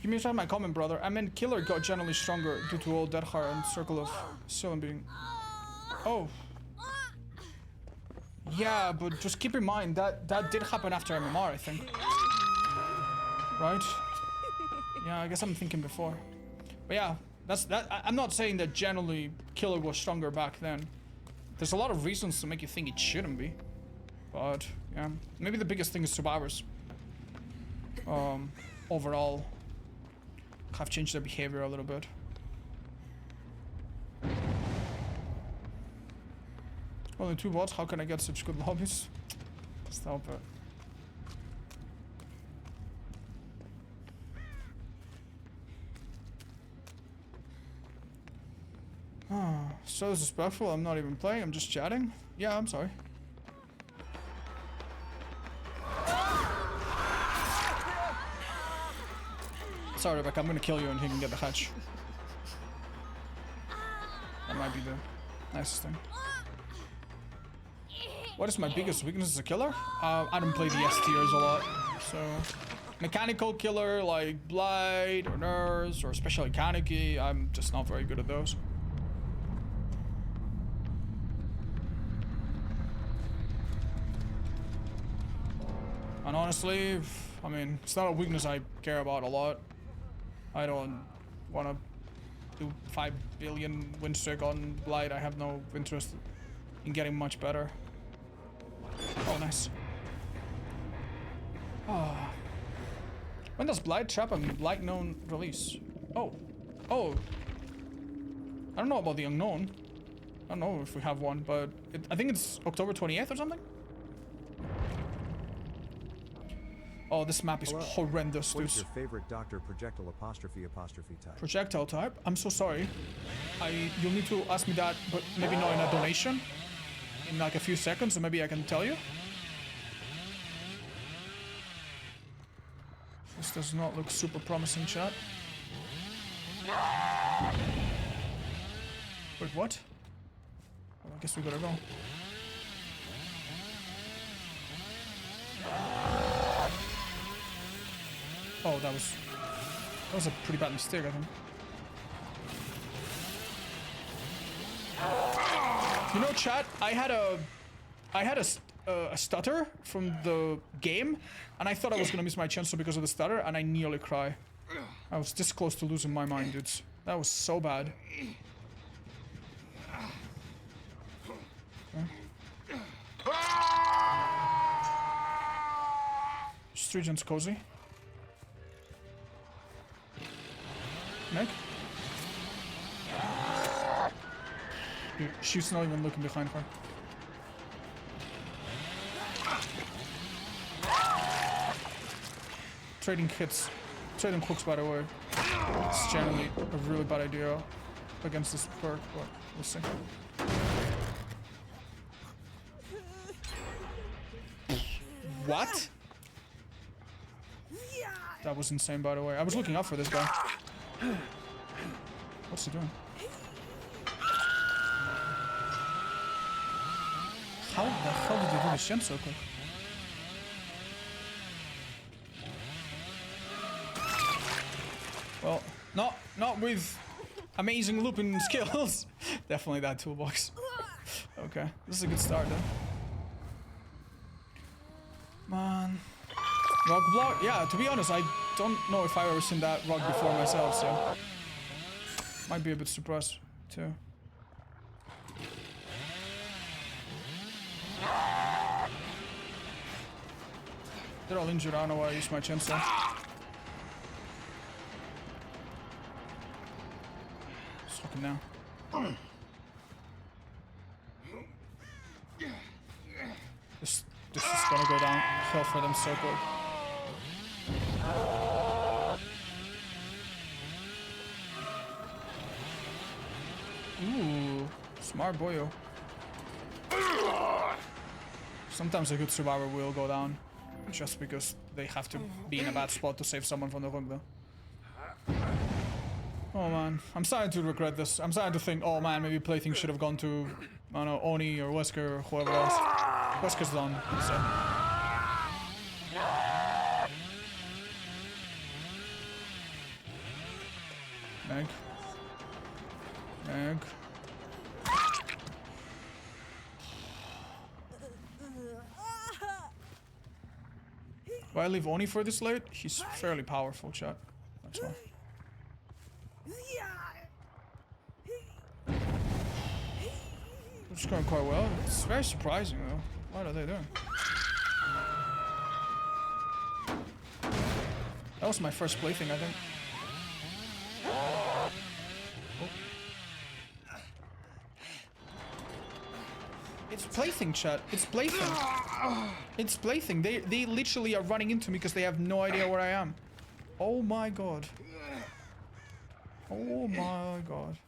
You misread my comment, brother. I meant killer got generally stronger due to all Dead Heart and Circle of Seal being. Oh. Yeah, but just keep in mind that did happen after MMR, I think. Right? Yeah, I guess I'm thinking before. But yeah, I'm not saying that generally killer was stronger back then. There's a lot of reasons to make you think it shouldn't be. But yeah, maybe the biggest thing is survivors. Overall, have changed their behavior a little bit. Only 2 bots, how can I get such good lobbies? Stop it. Oh, so disrespectful, I'm not even playing, I'm just chatting? Yeah, I'm sorry. Sorry, Rebecca, I'm gonna kill you and he can get the hatch. That might be the nicest thing. What is my biggest weakness as a killer? I don't play the S tiers a lot, so... Mechanical killer like Blight or Nurse or especially Kaneki, I'm just not very good at those. And honestly, I mean, it's not a weakness I care about a lot. I don't want to do 5 billion win streak on Blight. I have no interest in getting much better. Oh, nice. Oh. When does Blight trap and Blight known release? Oh. Oh. I don't know about the unknown. I don't know if we have one, but I think it's October 28th or something? Oh, this map is horrendous, dude. What is your favorite doctor projectile apostrophe type? Projectile type? I'm so sorry. You'll need to ask me that, but maybe not in a donation. In like a few seconds, so maybe I can tell you. This does not look super promising, chat. Wait, what? Well, I guess we gotta go. Oh, that was a pretty bad mistake, I think. You know, chat, I had a stutter from the game, and I thought I was gonna miss my chance because of the stutter, and I nearly cry. I was this close to losing my mind, dudes. That was so bad. Okay. Street Agent's cozy. Meg? Dude, she's not even looking behind her. Trading hits. Trading hooks, by the way. It's generally a really bad idea against this perk, but we'll see. What? That was insane, by the way. I was looking out for this guy. What's he doing? How the hell did he do this jump so quick? Well, not with amazing looping skills. Definitely that toolbox. Okay, this is a good start then. Man. Rock block? Yeah, to be honest, I don't know if I've ever seen that rock before myself, so might be a bit surprised too. They're all injured. I don't know why I used my chainsaw. Just fucking now. This is gonna go downhill for them so quick. Ooh, smart boyo. Sometimes a good survivor will go down just because they have to be in a bad spot to save someone from the hook, though. Oh man, I'm starting to regret this. I'm starting to think, oh man, maybe plaything should have gone to, I don't know, Oni or Wesker or whoever else. Wesker's done, so. Meg. Meg. Why I leave Oni for this late? He's fairly powerful, chat. That's why. It's going quite well. It's very surprising though. What are they doing? That was my first plaything, I think. Oh. It's plaything, chat. It's plaything. It's plaything. They literally are running into me because they have no idea where I am. Oh my god. Oh my god.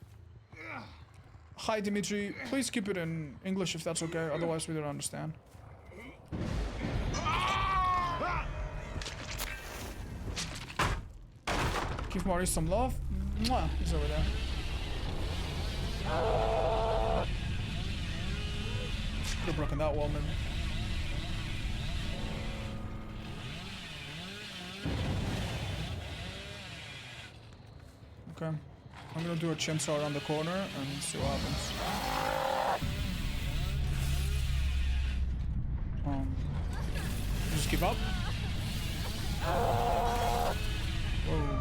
Hi Dimitri, please keep it in English if that's okay, otherwise we don't understand. Give Maurice some love. Mwah, he's over there. Could have broken that wall, maybe. Okay. I'm gonna do a chainsaw around the corner and see what happens. Just give up. Whoa.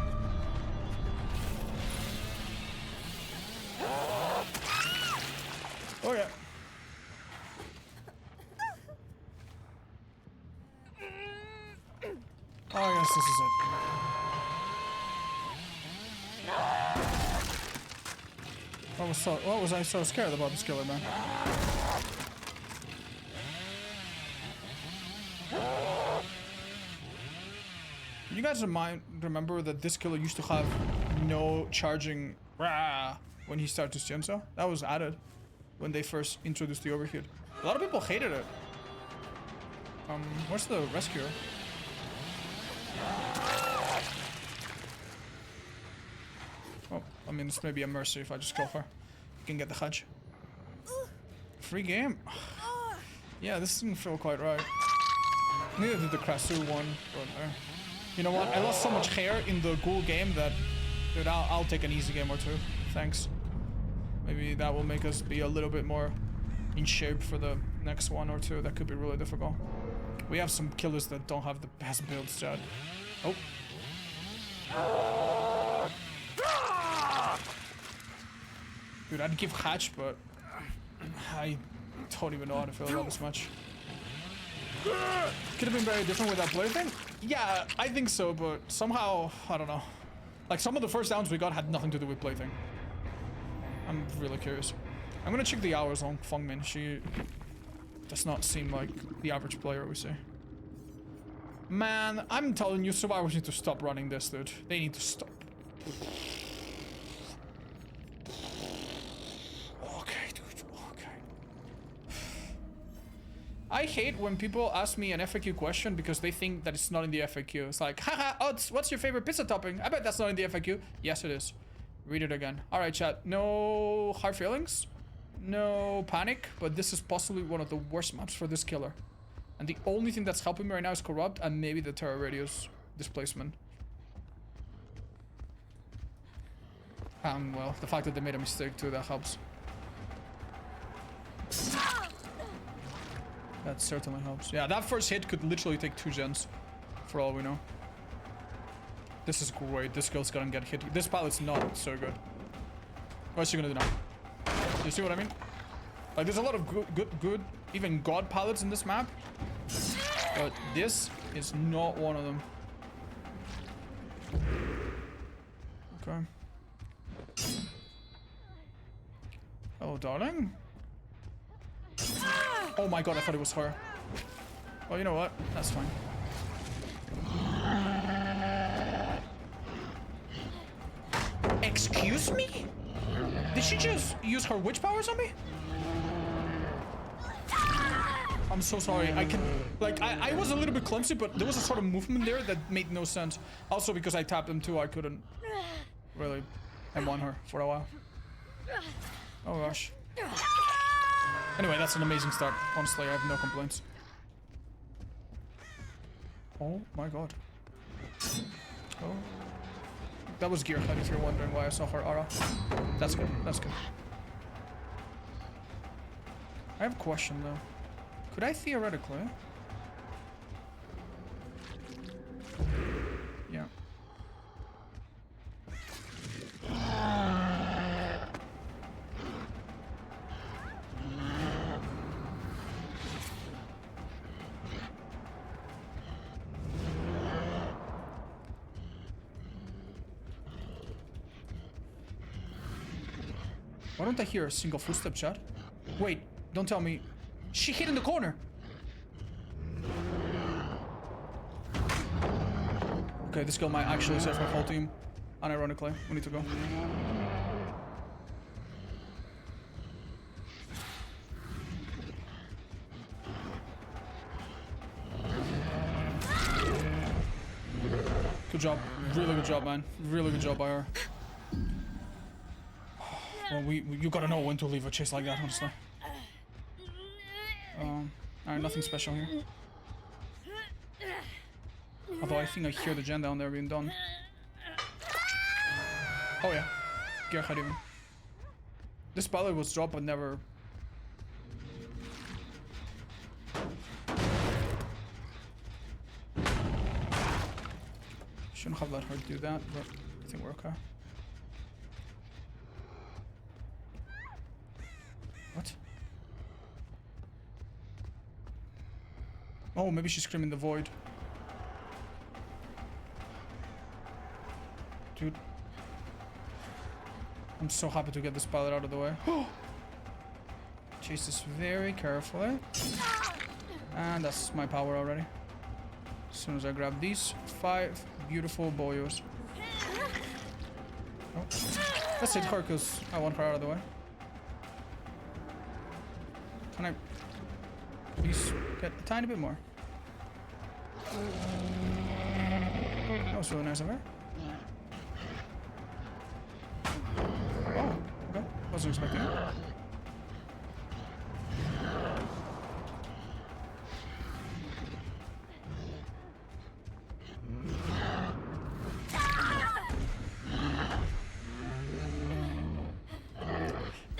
Oh yeah. Oh yes, this is it. What was I so scared about this killer, man? You guys remember that this killer used to have no charging when he started his chainsaw? That was added when they first introduced the overheat. A lot of people hated it. Where's the rescuer? Oh, I mean, this may be a mercy if I just kill her. You can get the Hutch. Free game? Yeah, this doesn't feel quite right. Neither did the Krasue one, but you know what? I lost so much hair in the Ghoul game that, dude, I'll take an easy game or two. Thanks. Maybe that will make us be a little bit more in shape for the next one or two. That could be really difficult. We have some killers that don't have the best builds, Chad. Oh. Dude, I'd give Hatch, but I don't even know how to feel about this much. Could have been very different with that plaything? Yeah, I think so, but somehow, I don't know. Like, some of the first downs we got had nothing to do with plaything. I'm really curious. I'm gonna check the hours on Fengmin. She does not seem like the average player we see. Man, I'm telling you, survivors need to stop running this, dude. They need to stop. Okay, dude, okay. I hate when people ask me an FAQ question because they think that it's not in the FAQ. It's like, haha, Odds, what's your favorite pizza topping? I bet that's not in the FAQ. Yes, it is. Read it again. Alright, chat. No hard feelings. No panic. But this is possibly one of the worst maps for this killer. And the only thing that's helping me right now is Corrupt and maybe the Terror Radius displacement. Well, the fact that they made a mistake too, that helps. That certainly helps. Yeah, that first hit could literally take 2 gens, for all we know. This is great. This skill's gonna get hit. This pilot's not so good. What's she gonna do now? You see what I mean? Like, there's a lot of good, even god pilots in this map. But this is not one of them. Okay. Hello, darling. Oh my god, I thought it was her. Well, you know what? That's fine. Excuse me? Did she just use her witch powers on me? I'm so sorry. I can, like, I was a little bit clumsy, but there was a sort of movement there that made no sense. Also, because I tapped him too, I couldn't really M1 her for a while. Oh gosh. Anyway, that's an amazing start. Honestly, I have no complaints. Oh my god. Oh. That was Gearhead, if you're wondering why I saw her aura. That's good. That's good. I have a question though. Could I theoretically? Yeah. Why don't I hear a single footstep, chat? Wait, don't tell me. She hid in the corner. Okay, this girl might actually save my whole team. Unironically, we need to go. Good job. Really good job, man. Really good job by her. Well, you gotta know when to leave a chase like that, honestly. Alright, nothing special here. Although I think I hear the gen down there being done. Oh yeah. Gearhead even. This ballad was dropped but never... Shouldn't have let her do that, but I think we're okay. What? Oh, maybe she's screaming the void. Dude. I'm so happy to get this pallet out of the way. Chase this very carefully. And that's my power already. As soon as I grab these 5 beautiful boyos. Oh. Let's hit her because I want her out of the way. Can I please get a tiny bit more? That was really nice of her. Oh, okay. Wasn't expecting it.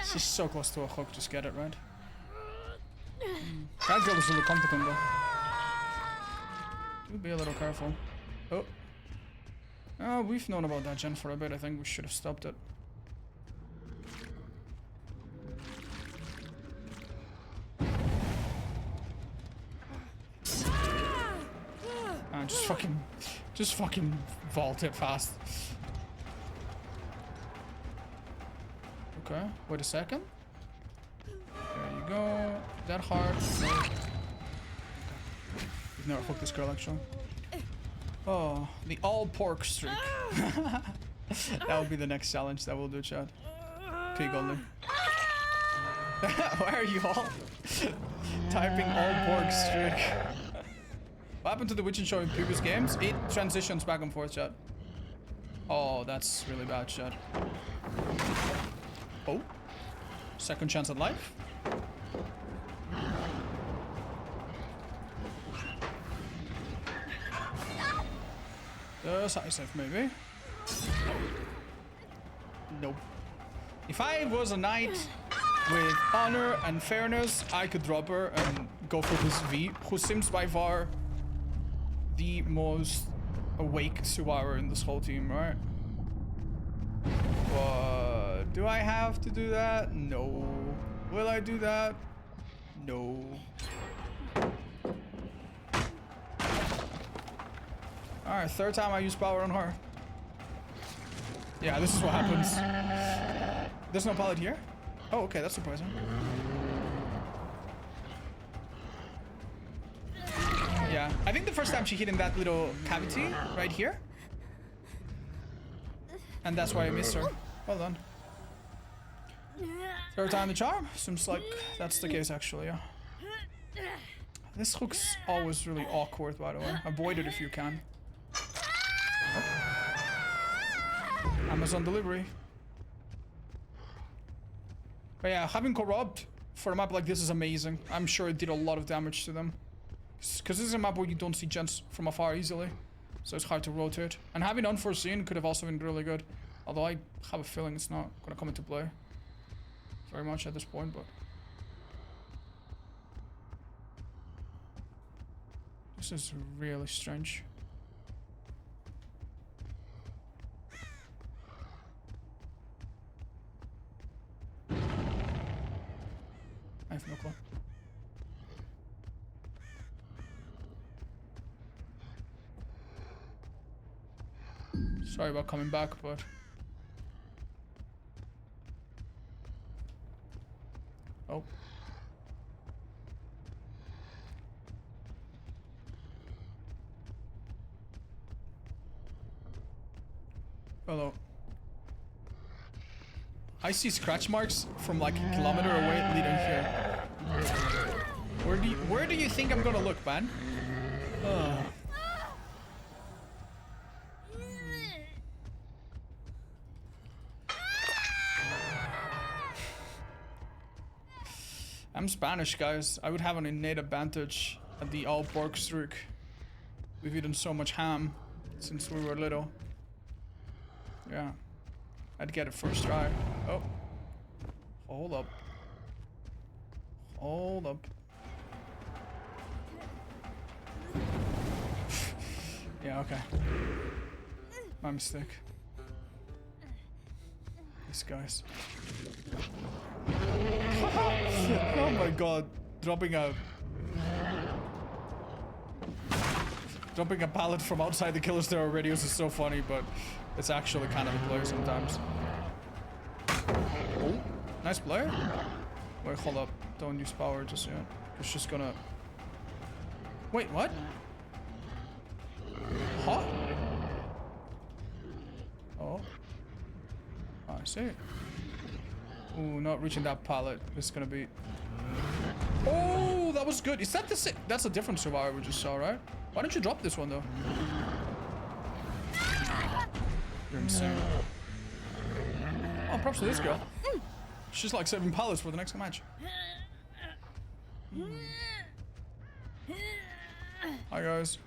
She's so close to a hook, just get it right. That girl is really competent though. Do be a little careful. Oh. We've known about that gen for a bit. I think we should have stopped it. Just fucking vault it fast. Okay, wait a second. There you go. That hard. No. Okay. We've never hooked this girl actually. Oh, the all pork streak. That would be the next challenge that we'll do, chat. Pig only. Why are you all typing all pork streak? What happened to the Witch and Show in previous games? It transitions back and forth, chat. Oh, that's really bad, chat. Oh. Second chance at life. Decisive, maybe. Nope. If I was a knight with honor and fairness, I could drop her and go for this V, who seems by far the most awake Suara in this whole team, right? But do I have to do that? No. Will I do that? No. Alright, third time I use power on her. Yeah, this is what happens. There's no pallet here? Oh, okay, that's surprising. Yeah, I think the first time she hit in that little cavity right here. And that's why I missed her. Well done. Third time the charm? Seems like that's the case actually, yeah. This hook's always really awkward, by the way. Avoid it if you can. Oh. Amazon delivery. But yeah, having Corrupt for a map like this is amazing. I'm sure it did a lot of damage to them. Because this is a map where you don't see gens from afar easily. So it's hard to rotate. And having Unforeseen could have also been really good. Although I have a feeling it's not going to come into play very much at this point, but... This is really strange. I have no clue. Sorry about coming back, but... Oh. Hello. I see scratch marks from like a kilometer away leading here. Where do you think I'm gonna look, man? I'm Spanish, guys. I would have an innate advantage at the all pork streak. We've eaten so much ham since we were little. Yeah. I'd get it first try. Oh. Hold up. Hold up. Yeah, okay. My mistake. These guys. Oh my god. Dropping a pallet from outside the Killer's Terror radius is so funny, but it's actually kind of the play sometimes. Oh, nice play. Wait, hold up. Don't use power just yet. It's just gonna... Wait, what? Huh? Oh. I see. Ooh, not reaching that pallet. It's gonna be... Oh, that was good. Is that the... That's a different survivor we just saw, right? Why don't you drop this one, though? You're insane. Oh, props to this girl. She's like saving pallets for the next match. Hi, guys.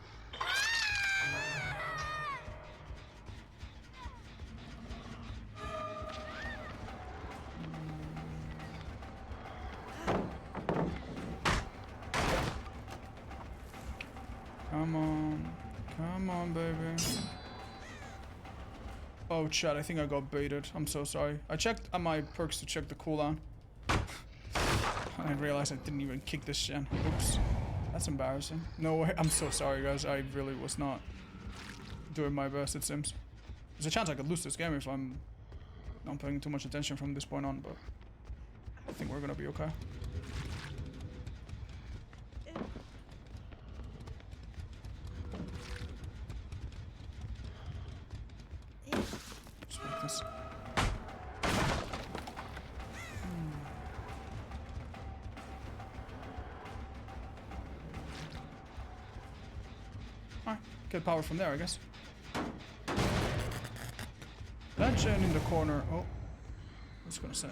Come on. Come on, baby. Oh, chat, I think I got baited. I'm so sorry. I checked on my perks to check the cooldown. I realized I didn't even kick this gen. Oops. That's embarrassing. No way. I'm so sorry, guys. I really was not doing my best, it seems. There's a chance I could lose this game if I'm not paying too much attention from this point on, but I think we're gonna be okay. This. Alright, get power from there, I guess. That gen in the corner. Oh, I was gonna say.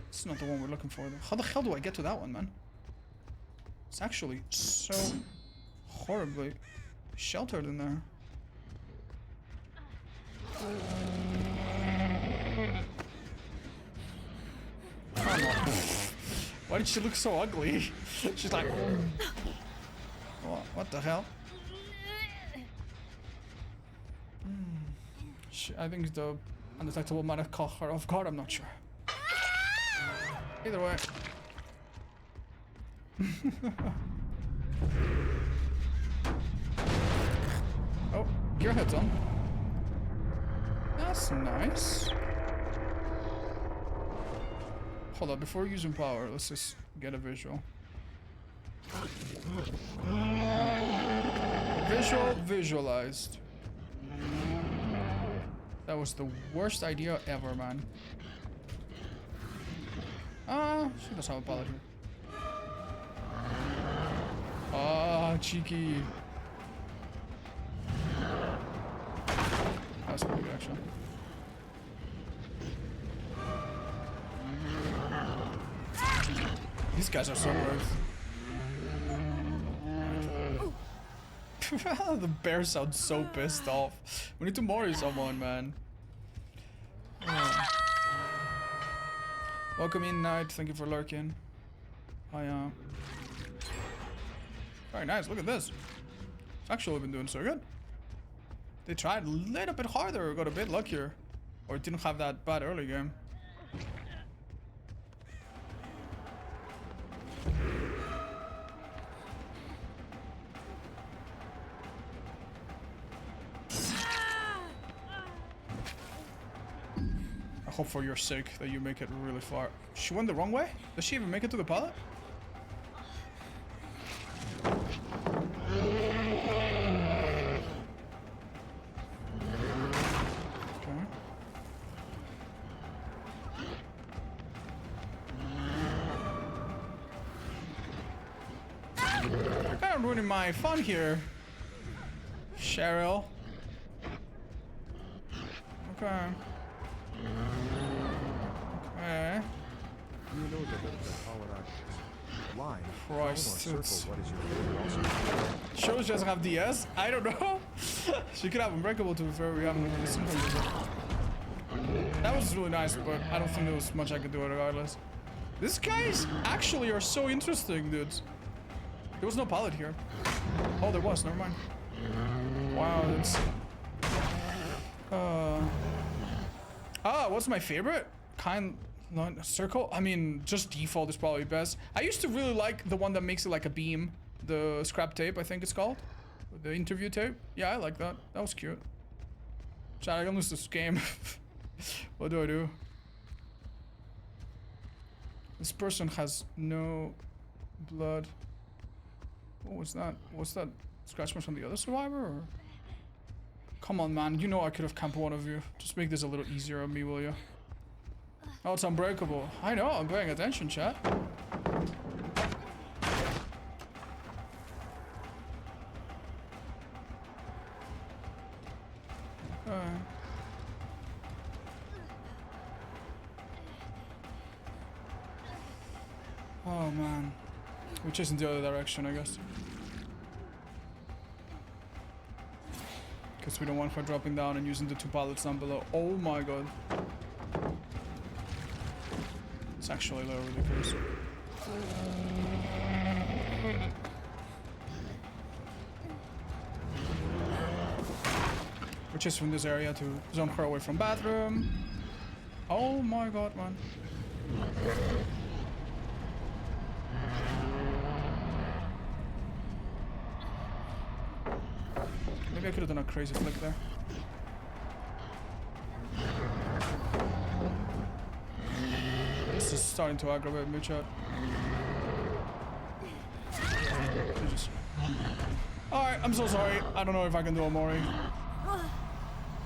It's not the one we're looking for, though. How the hell do I get to that one, man? It's actually so horribly sheltered in there. Why did she look so ugly? She's like, what the hell? I think the undetectable might have caught her off guard. I'm not sure. Either way. your heads on. That's nice. Hold up, before using power, let's just get a visual. Visualized. That was the worst idea ever, man. She does have a pallet here. Ah, cheeky. That's pretty good, actually. These guys are so gross. The bear sounds so pissed off. We need to mori someone, man. Welcome in, Knight. Thank you for lurking. Very nice. Look at this. It's actually been doing so good. They tried a little bit harder, got a bit luckier, or didn't have that bad early game. I hope for your sake that you make it really far. She went the wrong way? Does she even make it to the pallet? You're kind of ruining my fun here, Cheryl. Okay. Okay. You know the paradox. Line, Christ, cone or circle, what is your favorite also? Shows doesn't have DS? I don't know. She could have Unbreakable to be fair. We haven't really seen her. That was really nice, but I don't think there was much I could do regardless. These guys actually are so interesting, dudes. There was no pallet here. Oh, there was. Never mind. Wow, that's... what's my favorite? Circle? I mean, just default is probably best. I used to really like the one that makes it like a beam. The scrap tape, I think it's called. The interview tape. Yeah, I like that. That was cute. Chat, I can lose this game. What do I do? This person has no blood. What was that? Was that scratch marks from the other survivor? Or? Come on, man. You know I could have camped one of you. Just make this a little easier on me, will you? Oh, it's unbreakable. I know. I'm paying attention, chat. Oh, man. We're chasing the other direction, I guess. Because we don't want her dropping down and using the 2 pallets down below. Oh my god. It's actually lower the case. We're just from this area to zone her away from bathroom. Oh my god, man. Maybe I could have done a crazy flick there. This is starting to aggravate me, chat. Alright, I'm so sorry. I don't know if I can do a Mori.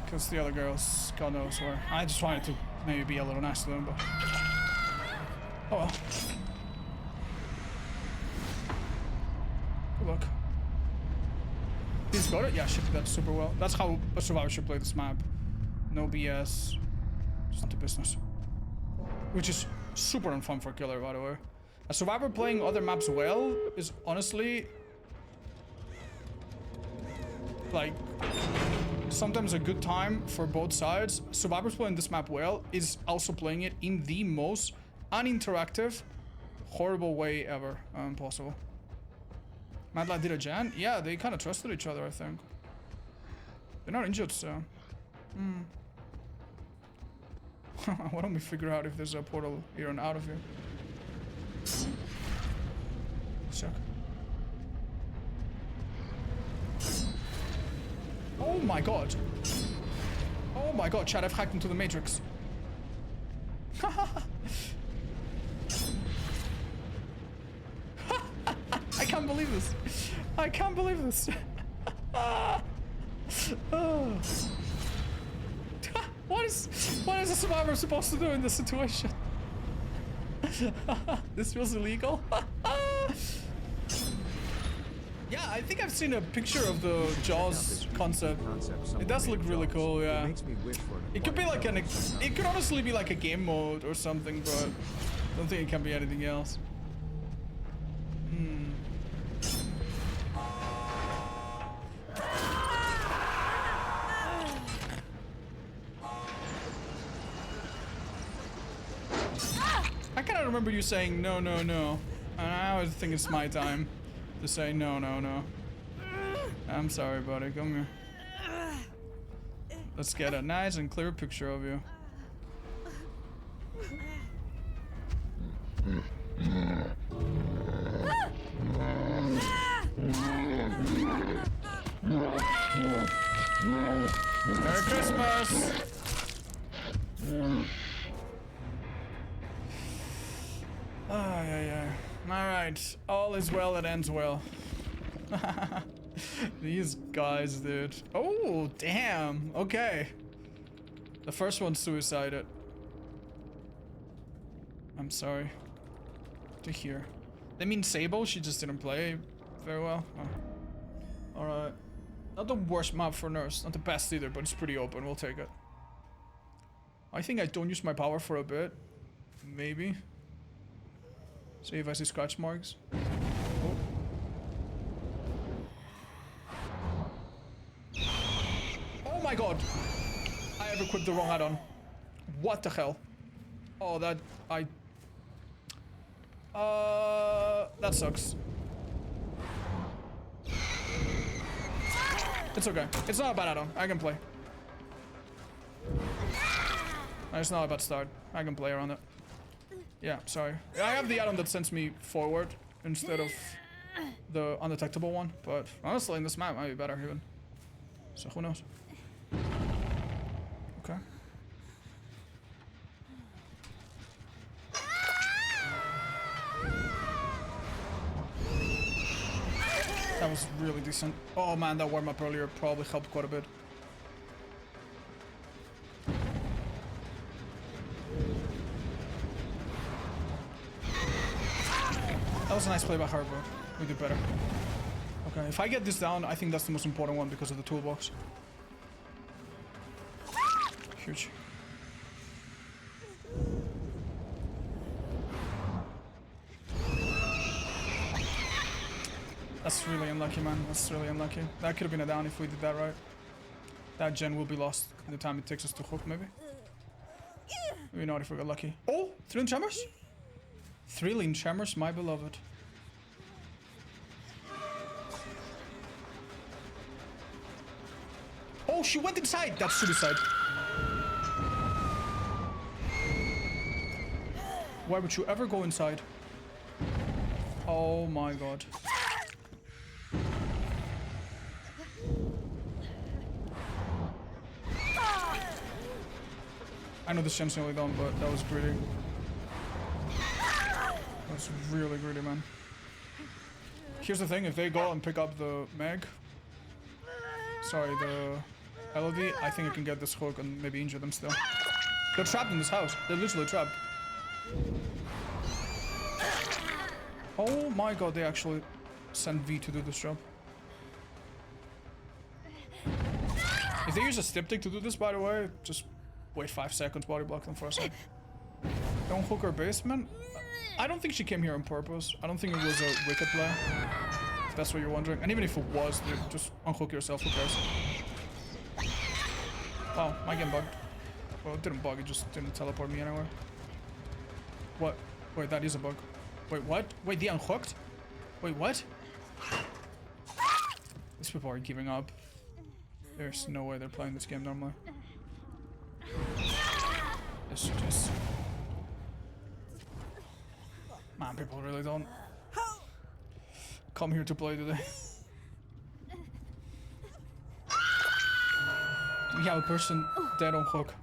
Because the other girls, God knows where. I just wanted to maybe be a little nice to them, but... Oh well. Good luck. He's got it? Yeah, she did that super well. That's how a survivor should play this map. No BS. Just into business. Which is super unfun for killer, by the way. A survivor playing other maps well is honestly... like... sometimes a good time for both sides. Survivors playing this map well is also playing it in the most uninteractive, horrible way ever possible. Mad Lad did a Jan? Yeah, they kind of trusted each other, I think. They're not injured, so... Why don't we figure out if there's a portal here and out of here? Check. Oh Oh my god. Oh my god, Chad, I've hacked into the Matrix. I can't believe this. I can't believe this. What is a survivor supposed to do in this situation? This feels illegal. Yeah, I think I've seen a picture of the Jaws concept. It does look really cool, yeah. It could be like it could honestly be like a game mode or something, but I don't think it can be anything else. I kind of remember you saying no, no, no. And I always think it's my time to say no, no, no. I'm sorry, buddy. Come here. Let's get a nice and clear picture of you. Merry Christmas! Oh, yeah. Alright, all is well that ends well. These guys, dude. Oh, damn. Okay. The first one suicided. I'm sorry to hear. They mean Sable, she just didn't play very well. Oh. Alright. Not the worst map for Nurse. Not the best either, but it's pretty open. We'll take it. I think I don't use my power for a bit. Maybe. See if I see scratch marks. Oh. Oh my god! I have equipped the wrong add-on. What the hell? Oh, that sucks. It's okay. It's not a bad add-on. I can play. It's not a bad start. I can play around it. Yeah, sorry. I have the add-on that sends me forward instead of the undetectable one, but honestly in this map might be better even. So who knows? Okay. That was really decent. Oh man, that warm-up earlier probably helped quite a bit. That was a nice play by her, bro. We did better. Okay, if I get this down, I think that's the most important one because of the toolbox. Huge. That's really unlucky, man. That's really unlucky. That could have been a down if we did that right. That gen will be lost in the time it takes us to hook, maybe. Maybe not if we got lucky. Oh! Thrilling Tremors? Thrilling Tremors, my beloved. Oh, she went inside! That's suicide. Why would you ever go inside? Oh my god. I know this gen's nearly done, but that was greedy. That's really greedy, man. Here's the thing, if they go and pick up the Meg... Sorry, the Elodie, I think I can get this hook and maybe injure them still. They're trapped in this house. They're literally trapped. Oh my god, they actually sent V to do this job. If they use a Styptic to do this, by the way, just wait 5 seconds, body block them for a sec. Don't hook her basement. I don't think she came here on purpose. I don't think it was a wicked play. If that's what you're wondering. And even if it was, dude, just unhook yourself, who cares? Wow, my game bugged. Well, it didn't bug, it just didn't teleport me anywhere. What? Wait, that is a bug. Wait, what? Wait, they unhooked? Wait, what? These people are giving up. There's no way they're playing this game normally. It's just... Man, people really don't come here to play today. We have a person dead on hook.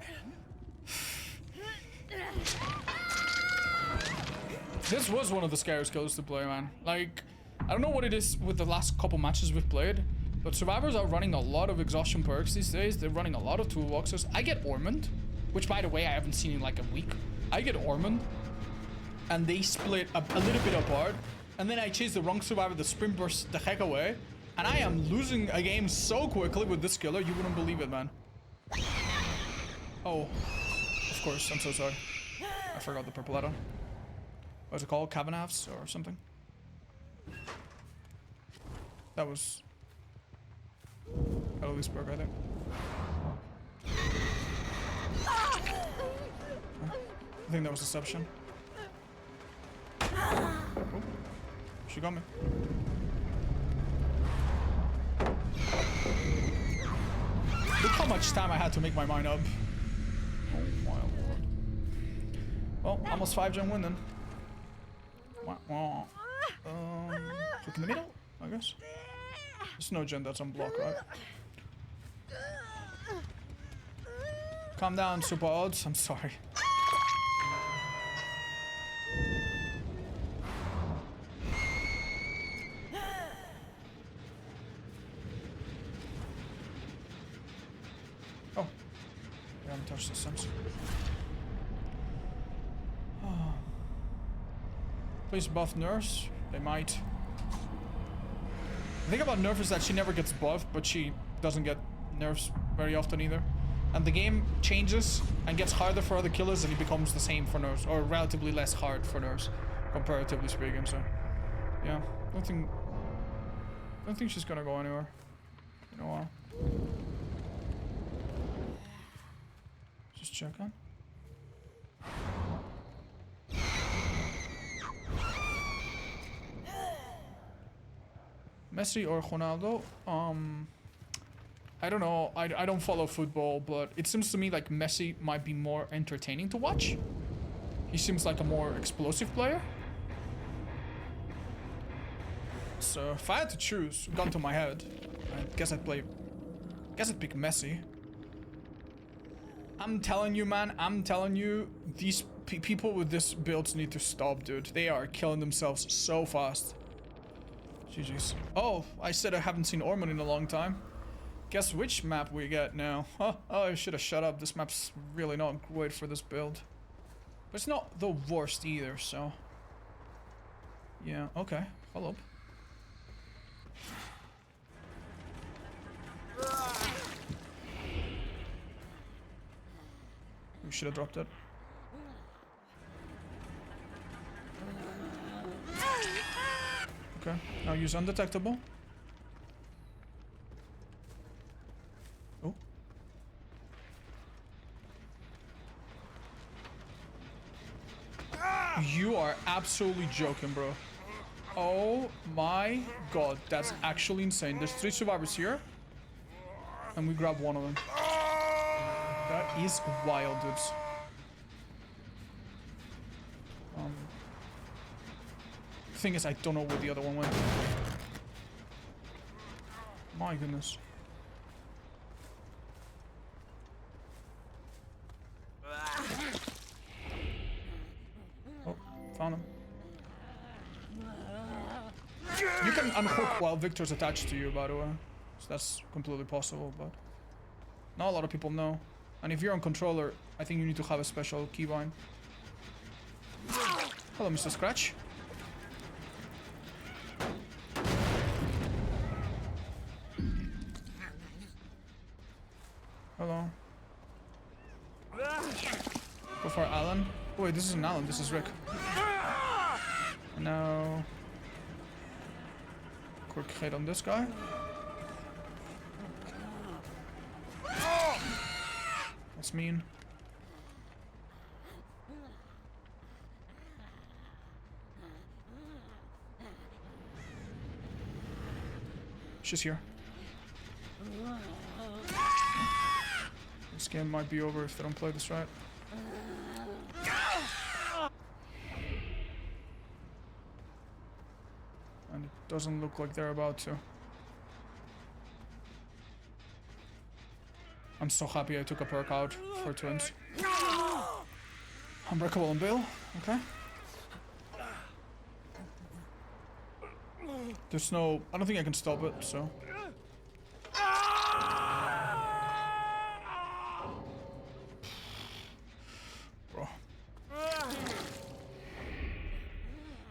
This was one of the scariest kills to play, man. Like, I don't know what it is with the last couple matches we've played, but survivors are running a lot of exhaustion perks these days. They're running a lot of toolboxes. I get Ormond, which by the way I haven't seen in like a week. I get Ormond, and they split a little bit apart, and then I chase the wrong survivor, the sprint burst the heck away, and I am losing a game so quickly with this killer, you wouldn't believe it, man. Oh, of course, I'm so sorry. I forgot the purple add-on. What's it called? Cavanaugh's or something? That was Ellie's perk, I think. I think that was Deception. Oh, she got me. Look how much time I had to make my mind up. Oh my lord. Well, almost 5 gen win then. Click in the middle, I guess. There's no gen that's unblocked, right? Calm down, super odds. I'm sorry. Oh, I haven't touched the sensor. Please buff Nurse. They might. The thing about Nerf is that she never gets buffed, but she doesn't get nerfs very often either. And the game changes and gets harder for other killers, and it becomes the same for nerfs, or relatively less hard for nerfs, comparatively speaking. So, yeah, don't think she's gonna go anywhere in a while. Just check on. Messi or Ronaldo? I don't know. I don't follow football, but it seems to me like Messi might be more entertaining to watch. He seems like a more explosive player. So if I had to choose, gun to my head, I guess I'd pick Messi. I'm telling you, man. I'm telling you, these people with this builds need to stop, dude. They are killing themselves so fast. GG's. Oh, I said I haven't seen Ormond in a long time. Guess which map we get now? Huh? Oh, I should have shut up. This map's really not great for this build. But it's not the worst either, so... Yeah, okay. Follow up. We should have dropped it. Okay, now use undetectable. Oh. You are absolutely joking, bro. Oh my god, that's actually insane. There's 3 survivors here. And we grab one of them. That is wild, dudes. Thing is, I don't know where the other one went. My goodness. Oh, found him. You can unhook while Victor's attached to you, by the way. So that's completely possible, but not a lot of people know. And if you're on controller, I think you need to have a special keybind. Hello, Mr. Scratch. Hello. Go for Alan. Oh, wait, this isn't Alan, this is Rick. And now... quick hit on this guy. That's mean. She's here. This game might be over if they don't play this right. And it doesn't look like they're about to. I'm so happy I took a perk out for twins. Unbreakable and Bill. Okay. There's no... I don't think I can stop it, so... Bro.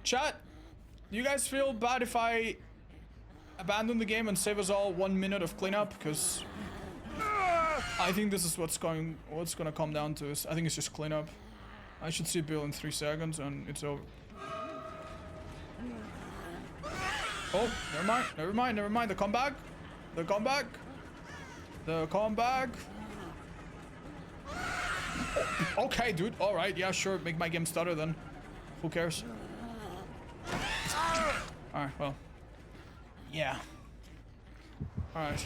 Chat, do you guys feel bad if I abandon the game and save us all 1 minute of cleanup? Because I think this is what's gonna come down to. I think it's just cleanup. I should see Bill in 3 seconds and it's over. Oh, never mind. The comeback. Oh, okay, dude. All right, yeah, sure. Make my game stutter then. Who cares? All right, well, yeah. All right.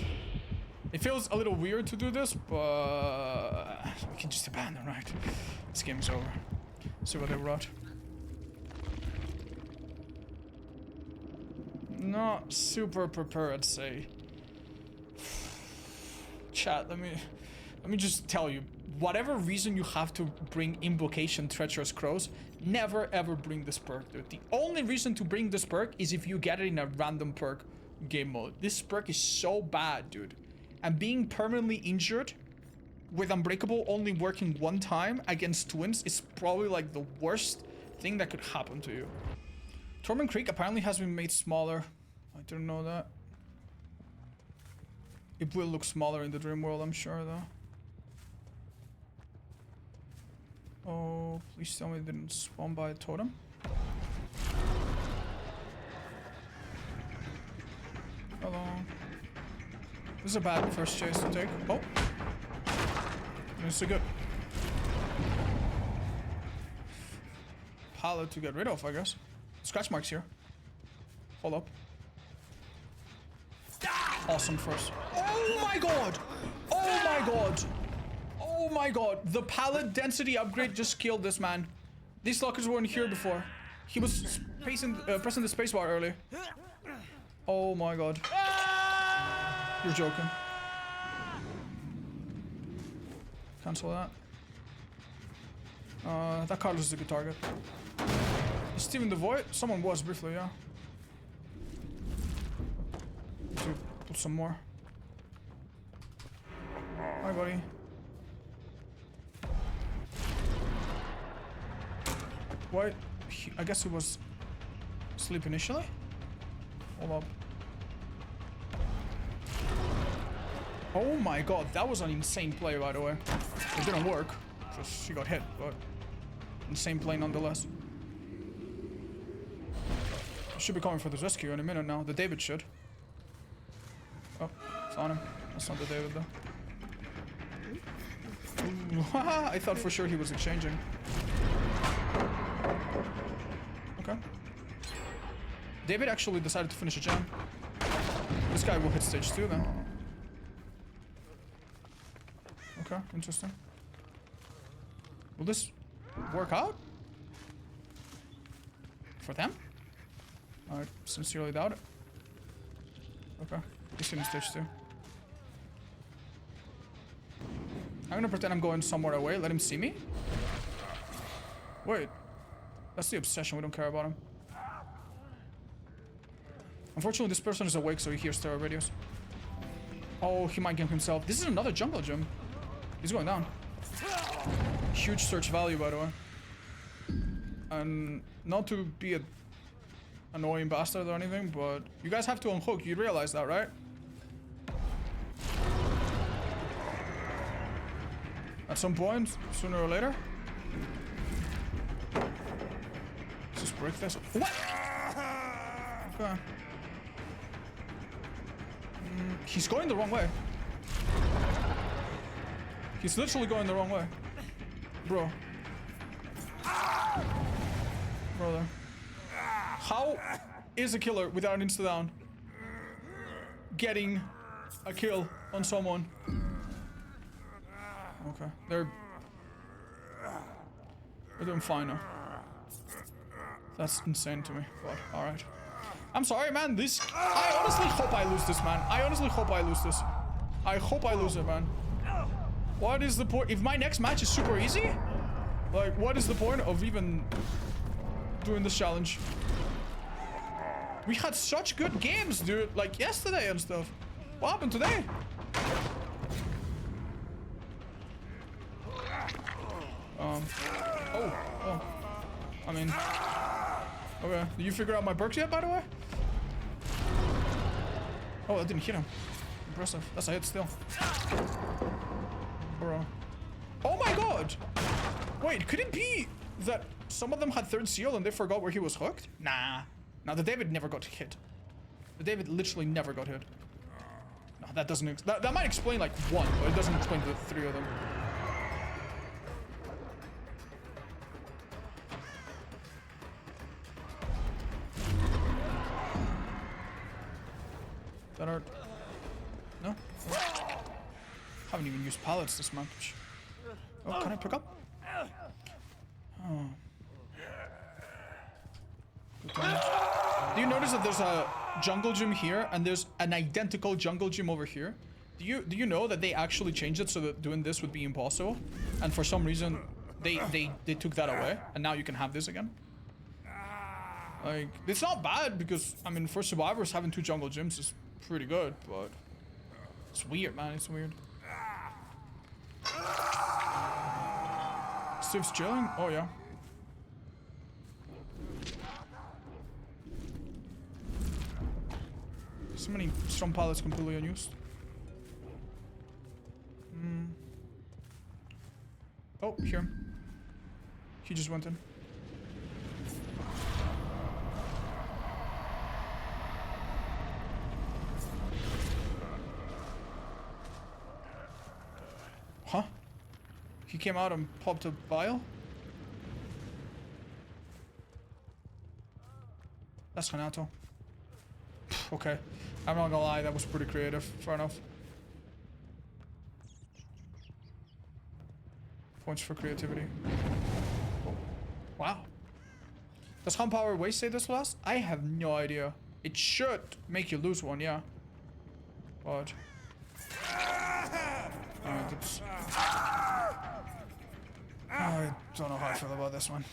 It feels a little weird to do this, but we can just abandon, right? This game is over. See what they wrote. Not super prepared, I'd say. Chat, let me just tell you, whatever reason you have to bring Invocation Treacherous Crows, never ever bring this perk, dude. The only reason to bring this perk is if you get it in a random perk game mode. This perk is so bad, dude. And being permanently injured with Unbreakable only working 1 time against twins is probably like the worst thing that could happen to you. Torment Creek apparently has been made smaller. I didn't know that. It will look smaller in the dream world, I'm sure, though. Oh, please tell me it didn't spawn by a totem. Hello. This is a bad first chase to take. Oh. This is good. Pallet to get rid of, I guess. Scratch marks here. Hold up. Awesome first. Oh my god! Oh my god! Oh my god! The pallet density upgrade just killed this man. These lockers weren't here before. He was pressing the spacebar earlier. Oh my god. You're joking. Cancel that. That card is a good target. Is Steven the Void? Someone was briefly, yeah. To put some more. Hi, buddy. What? I guess he was asleep initially? Hold up. Oh my god, that was an insane play, by the way. It didn't work, just she got hit, but insane play nonetheless. Should be coming for this rescue in a minute now. The David should. Oh, it's on him. That's not the David though. Ooh, I thought for sure he was exchanging. Okay. David actually decided to finish a jam. This guy will hit stage 2 then. Okay, interesting. Will this work out? For them? I sincerely doubt it. Okay, he's in stage 2. I'm gonna pretend I'm going somewhere away, let him see me. Wait, that's the obsession, we don't care about him. Unfortunately, this person is awake, so he hears terror radios. Oh, he might game himself. This is another jungle gym. He's going down. Huge search value, by the way. And not to be an annoying bastard or anything, but you guys have to unhook. You realize that, right? At some point, sooner or later. Let's just break this. What? Okay. He's going the wrong way. He's literally going the wrong way. Bro. Brother. How is a killer without an insta-down getting a kill on someone? Okay, they're doing fine now. That's insane to me, but alright. I'm sorry, man, I honestly hope I lose this, man. I honestly hope I lose this. I hope I lose it, man. What is the point? If my next match is super easy, like, what is the point of even doing this challenge? We had such good games, dude, like yesterday and stuff. What happened today? Oh. I mean, okay. Did you figure out my perks yet, by the way? Oh, that didn't hit him. Impressive. That's a hit still. Bro. Oh my god! Wait, could it be that some of them had third seal and they forgot where he was hooked? Nah. No, the David never got hit. The David literally never got hit. No, that doesn't... That might explain, like, one, but it doesn't explain the three of them. That hurt. No? Haven't even used pallets this match. Oh, can I pick up? Oh. Good damage. Do you notice that there's a jungle gym here and there's an identical jungle gym over here? Do you know that they actually changed it so that doing this would be impossible? And for some reason they took that away and now you can have this again? Like, it's not bad because, I mean, for survivors having 2 jungle gyms is pretty good, but it's weird, man. It's weird. Steve's chilling? Oh, yeah. So many strong pallets completely unused. Oh, here. He just went in. Huh? He came out and popped a vial? That's Renato. Okay. I'm not gonna lie, that was pretty creative. Fair enough. Points for creativity. Oh. Wow. Does Hunt Power Waste say this last? I have no idea. It should make you lose one, yeah. But... Alright, that's... I don't know how I feel about this one.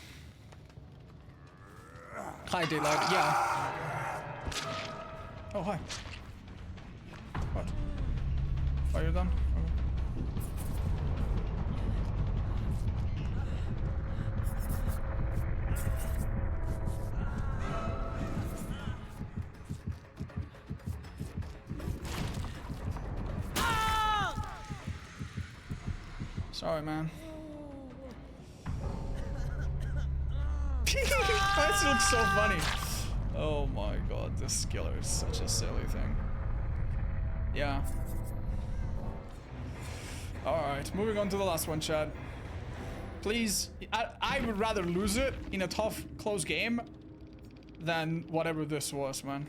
Hi, Daylight. Yeah. Oh, hi. What? Oh, you're done? Okay. Sorry, man. This looks so funny. Oh my god, this killer is such a silly thing. Yeah. Alright, moving on to the last one, Chad. Please, I would rather lose it in a tough, close game than whatever this was, man.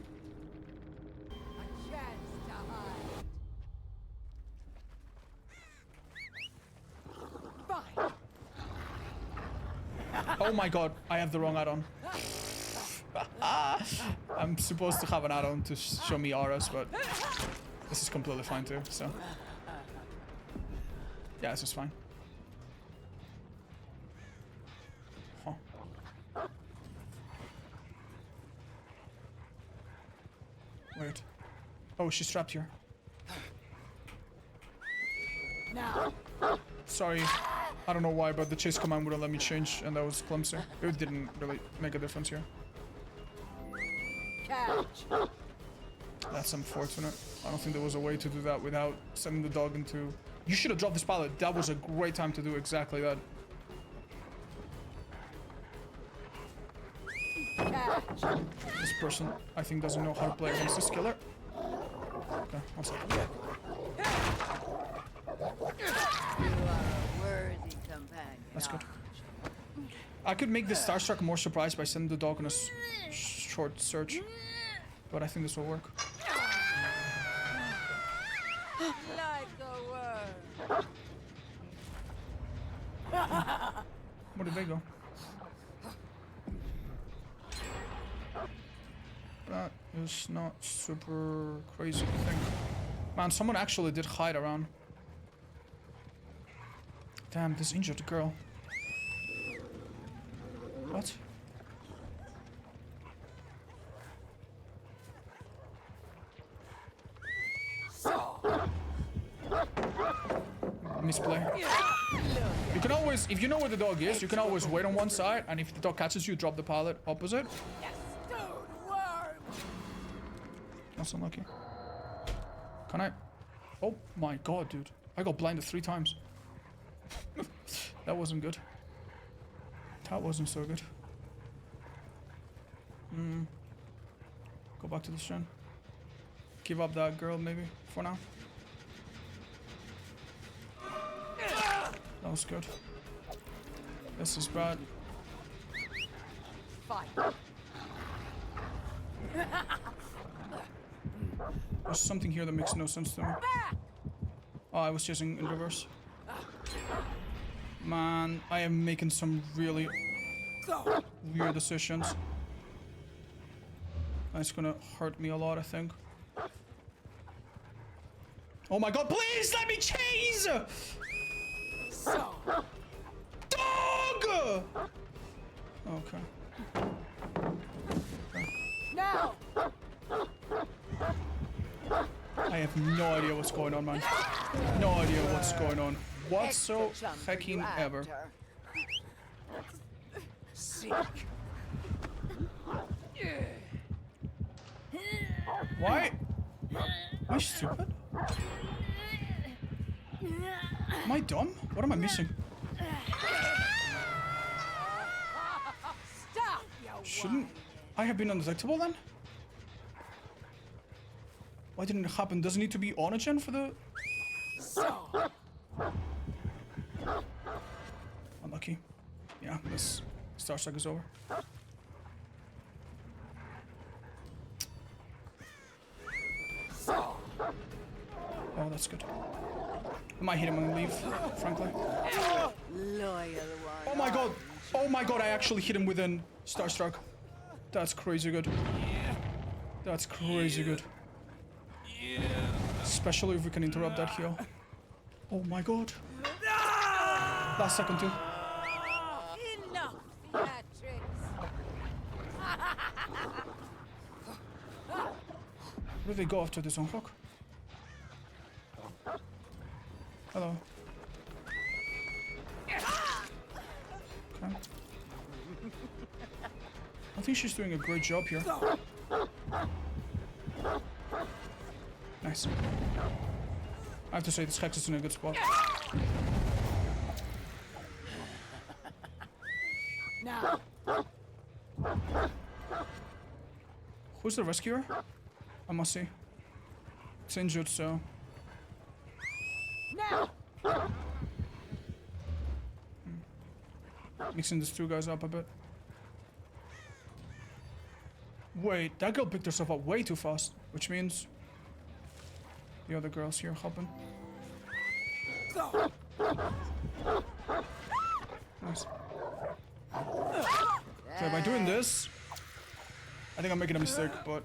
Oh my god, I have the wrong add-on. I'm supposed to have an add-on to show me auras, but this is completely fine too, so. Yeah, this is fine. Huh. Wait. Oh, she's trapped here. Now. Sorry. I don't know why, but the chase command wouldn't let me change, and that was clumsy. It didn't really make a difference here. Catch. That's unfortunate. I don't think there was a way to do that without sending the dog into... You should have dropped this pallet. That was a great time to do exactly that. Catch. This person, I think, doesn't know how to play against this killer. Okay, one second. That's good. I could make this Starstruck more surprised by sending the dog on a short search, but I think this will work. Where did they go? That is not super crazy, I think. Man, someone actually did hide around. Damn, this injured girl. What? Misplay. You can always, if you know where the dog is, you can always wait on one side, and if the dog catches you, drop the pallet opposite. That's unlucky. Can I? Oh my god, dude. I got blinded 3 times. That wasn't good. That wasn't so good. Go back to the strand. Give up that girl, maybe, for now. That was good. This is bad. Fine. There's something here that makes no sense to me. Oh, I was chasing in reverse. Man, I am making some really weird decisions. That's gonna hurt me a lot, I think. Oh my god, please let me chase! Dog! Okay. Now. I have no idea what's going on, man. No idea what's going on. Whatsoever. Ever. Why? Am I stupid? Am I dumb? What am I missing? Stop. Shouldn't I have been undetectable then? Why didn't it happen? Does it need to be on again for the... Unlucky. Yeah, this Star Strike is over. Oh, that's good. I might hit him and leave, frankly. Oh my god! Oh my god, I actually hit him within Starstruck. That's crazy good. That's crazy good. Especially if we can interrupt that heal. Oh my god. Last second too. Enough, theatrics. Where do they go after this unhook? Hello. Okay. I think she's doing a great job here. Nice. I have to say, this Hex is in a good spot. Now. Who's the rescuer? I must see. It's injured, so... Now. Mixing these 2 guys up a bit. Wait, that girl picked herself up way too fast, which means the other girl's here helping. Nice. Okay, by doing this, I think I'm making a mistake, but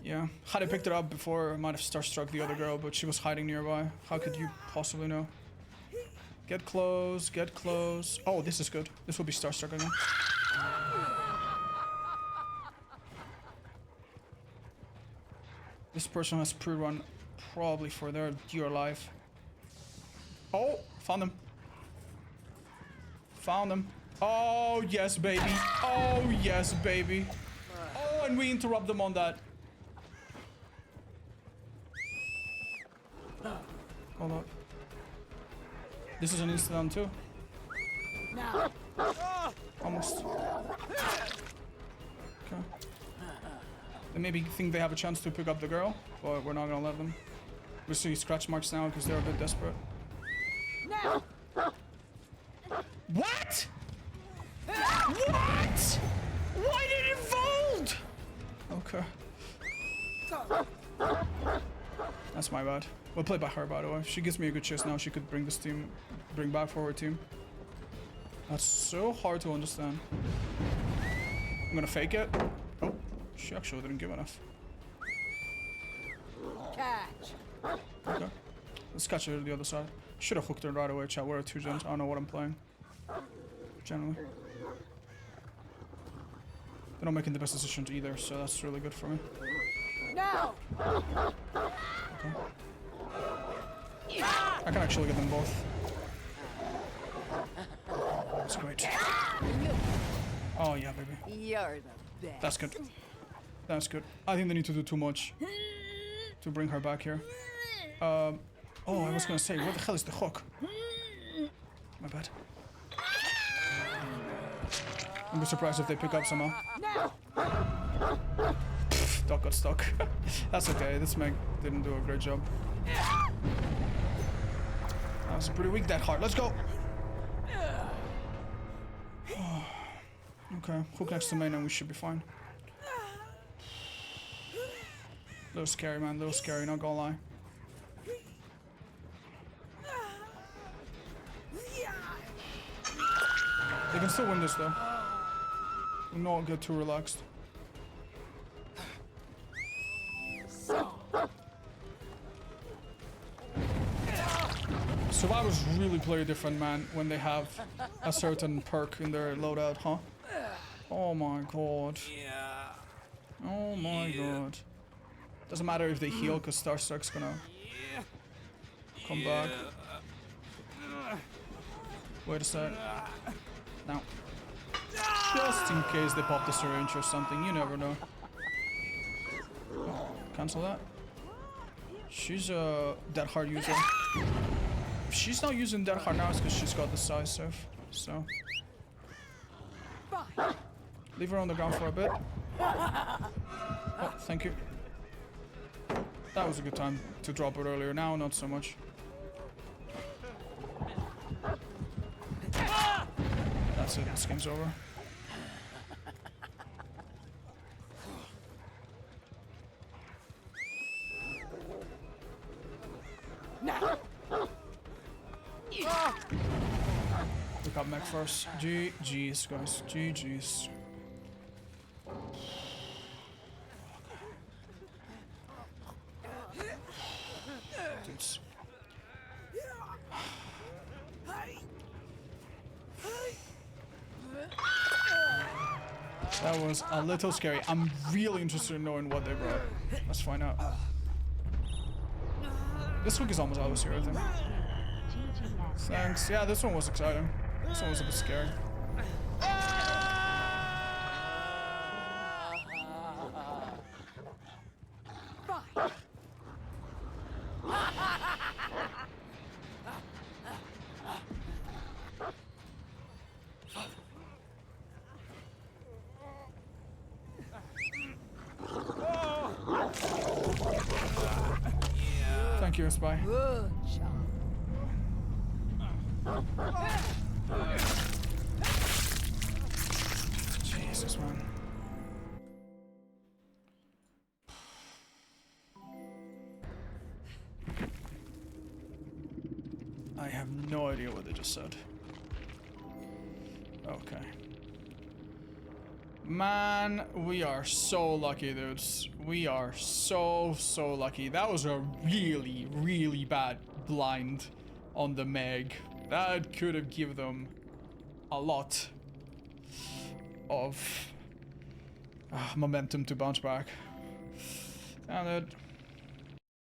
yeah. Had I picked her up before, I might have starstruck the other girl, but she was hiding nearby. How could you possibly know? Get close, get close. Oh, this is good. This will be starstruck again. This person has pre-run probably for their dear life. Oh, found them. Found them. Oh, yes, baby. Oh, yes, baby. Oh, and we interrupt them on that. Hold up. This is an incident too. Now. Almost. Okay. They maybe think they have a chance to pick up the girl, but we're not gonna let them. We see scratch marks now because they're a bit desperate. Now. What? What? Why did it fold? Okay. That's my bad. Well played by her, by the way. If she gives me a good chase now, she could bring this team, bring back forward team. That's so hard to understand. I'm gonna fake it. Oh, she actually didn't give enough. Catch. Okay. Let's catch it to the other side. Should have hooked it right away, chat. We're at 2 gens. I don't know what I'm playing. Generally. They're not making the best decisions either, so that's really good for me. Now. Okay. I can actually get them both. That's great. Oh yeah, baby. You're the best. That's good. That's good. I think they need to do too much to bring her back here. Oh, I was gonna say, where the hell is the hook? My bad. I'm surprised if they pick up somehow. Pfft, dog got stuck. That's okay. This Meg didn't do a great job. That was a pretty weak dead heart. Let's go. Okay, hook next to main and we should be fine. A little scary, man. A little scary, not gonna lie. They can still win this though. Do not get too relaxed. Survivors really play different, man, when they have a certain perk in their loadout, huh? Oh my god. Oh my god. Doesn't matter if they heal, because Starstruck's gonna come back. Wait a sec. Now. Just in case they pop the syringe or something, you never know. Oh, cancel that. She's a Dead Heart user. If she's not using Dead Heart now, it's because she's got the size save, so. Leave her on the ground for a bit. Oh, thank you. That was a good time to drop it earlier. Now, not so much. That's it. This game's over. Pick up mech first. GG's, guys. GG's. Dudes. That was a little scary. I'm really interested in knowing what they brought. Let's find out. This week is almost always here, I think. Thanks. Yeah, this one was exciting. This one was a bit scary. Thank you, Spy. Good job. Jesus, man. I have no idea what they just said. Okay. Man, we are so lucky, dudes. We are so lucky. That was a really bad blind on the Meg. That could have given them a lot of momentum to bounce back. Damn it.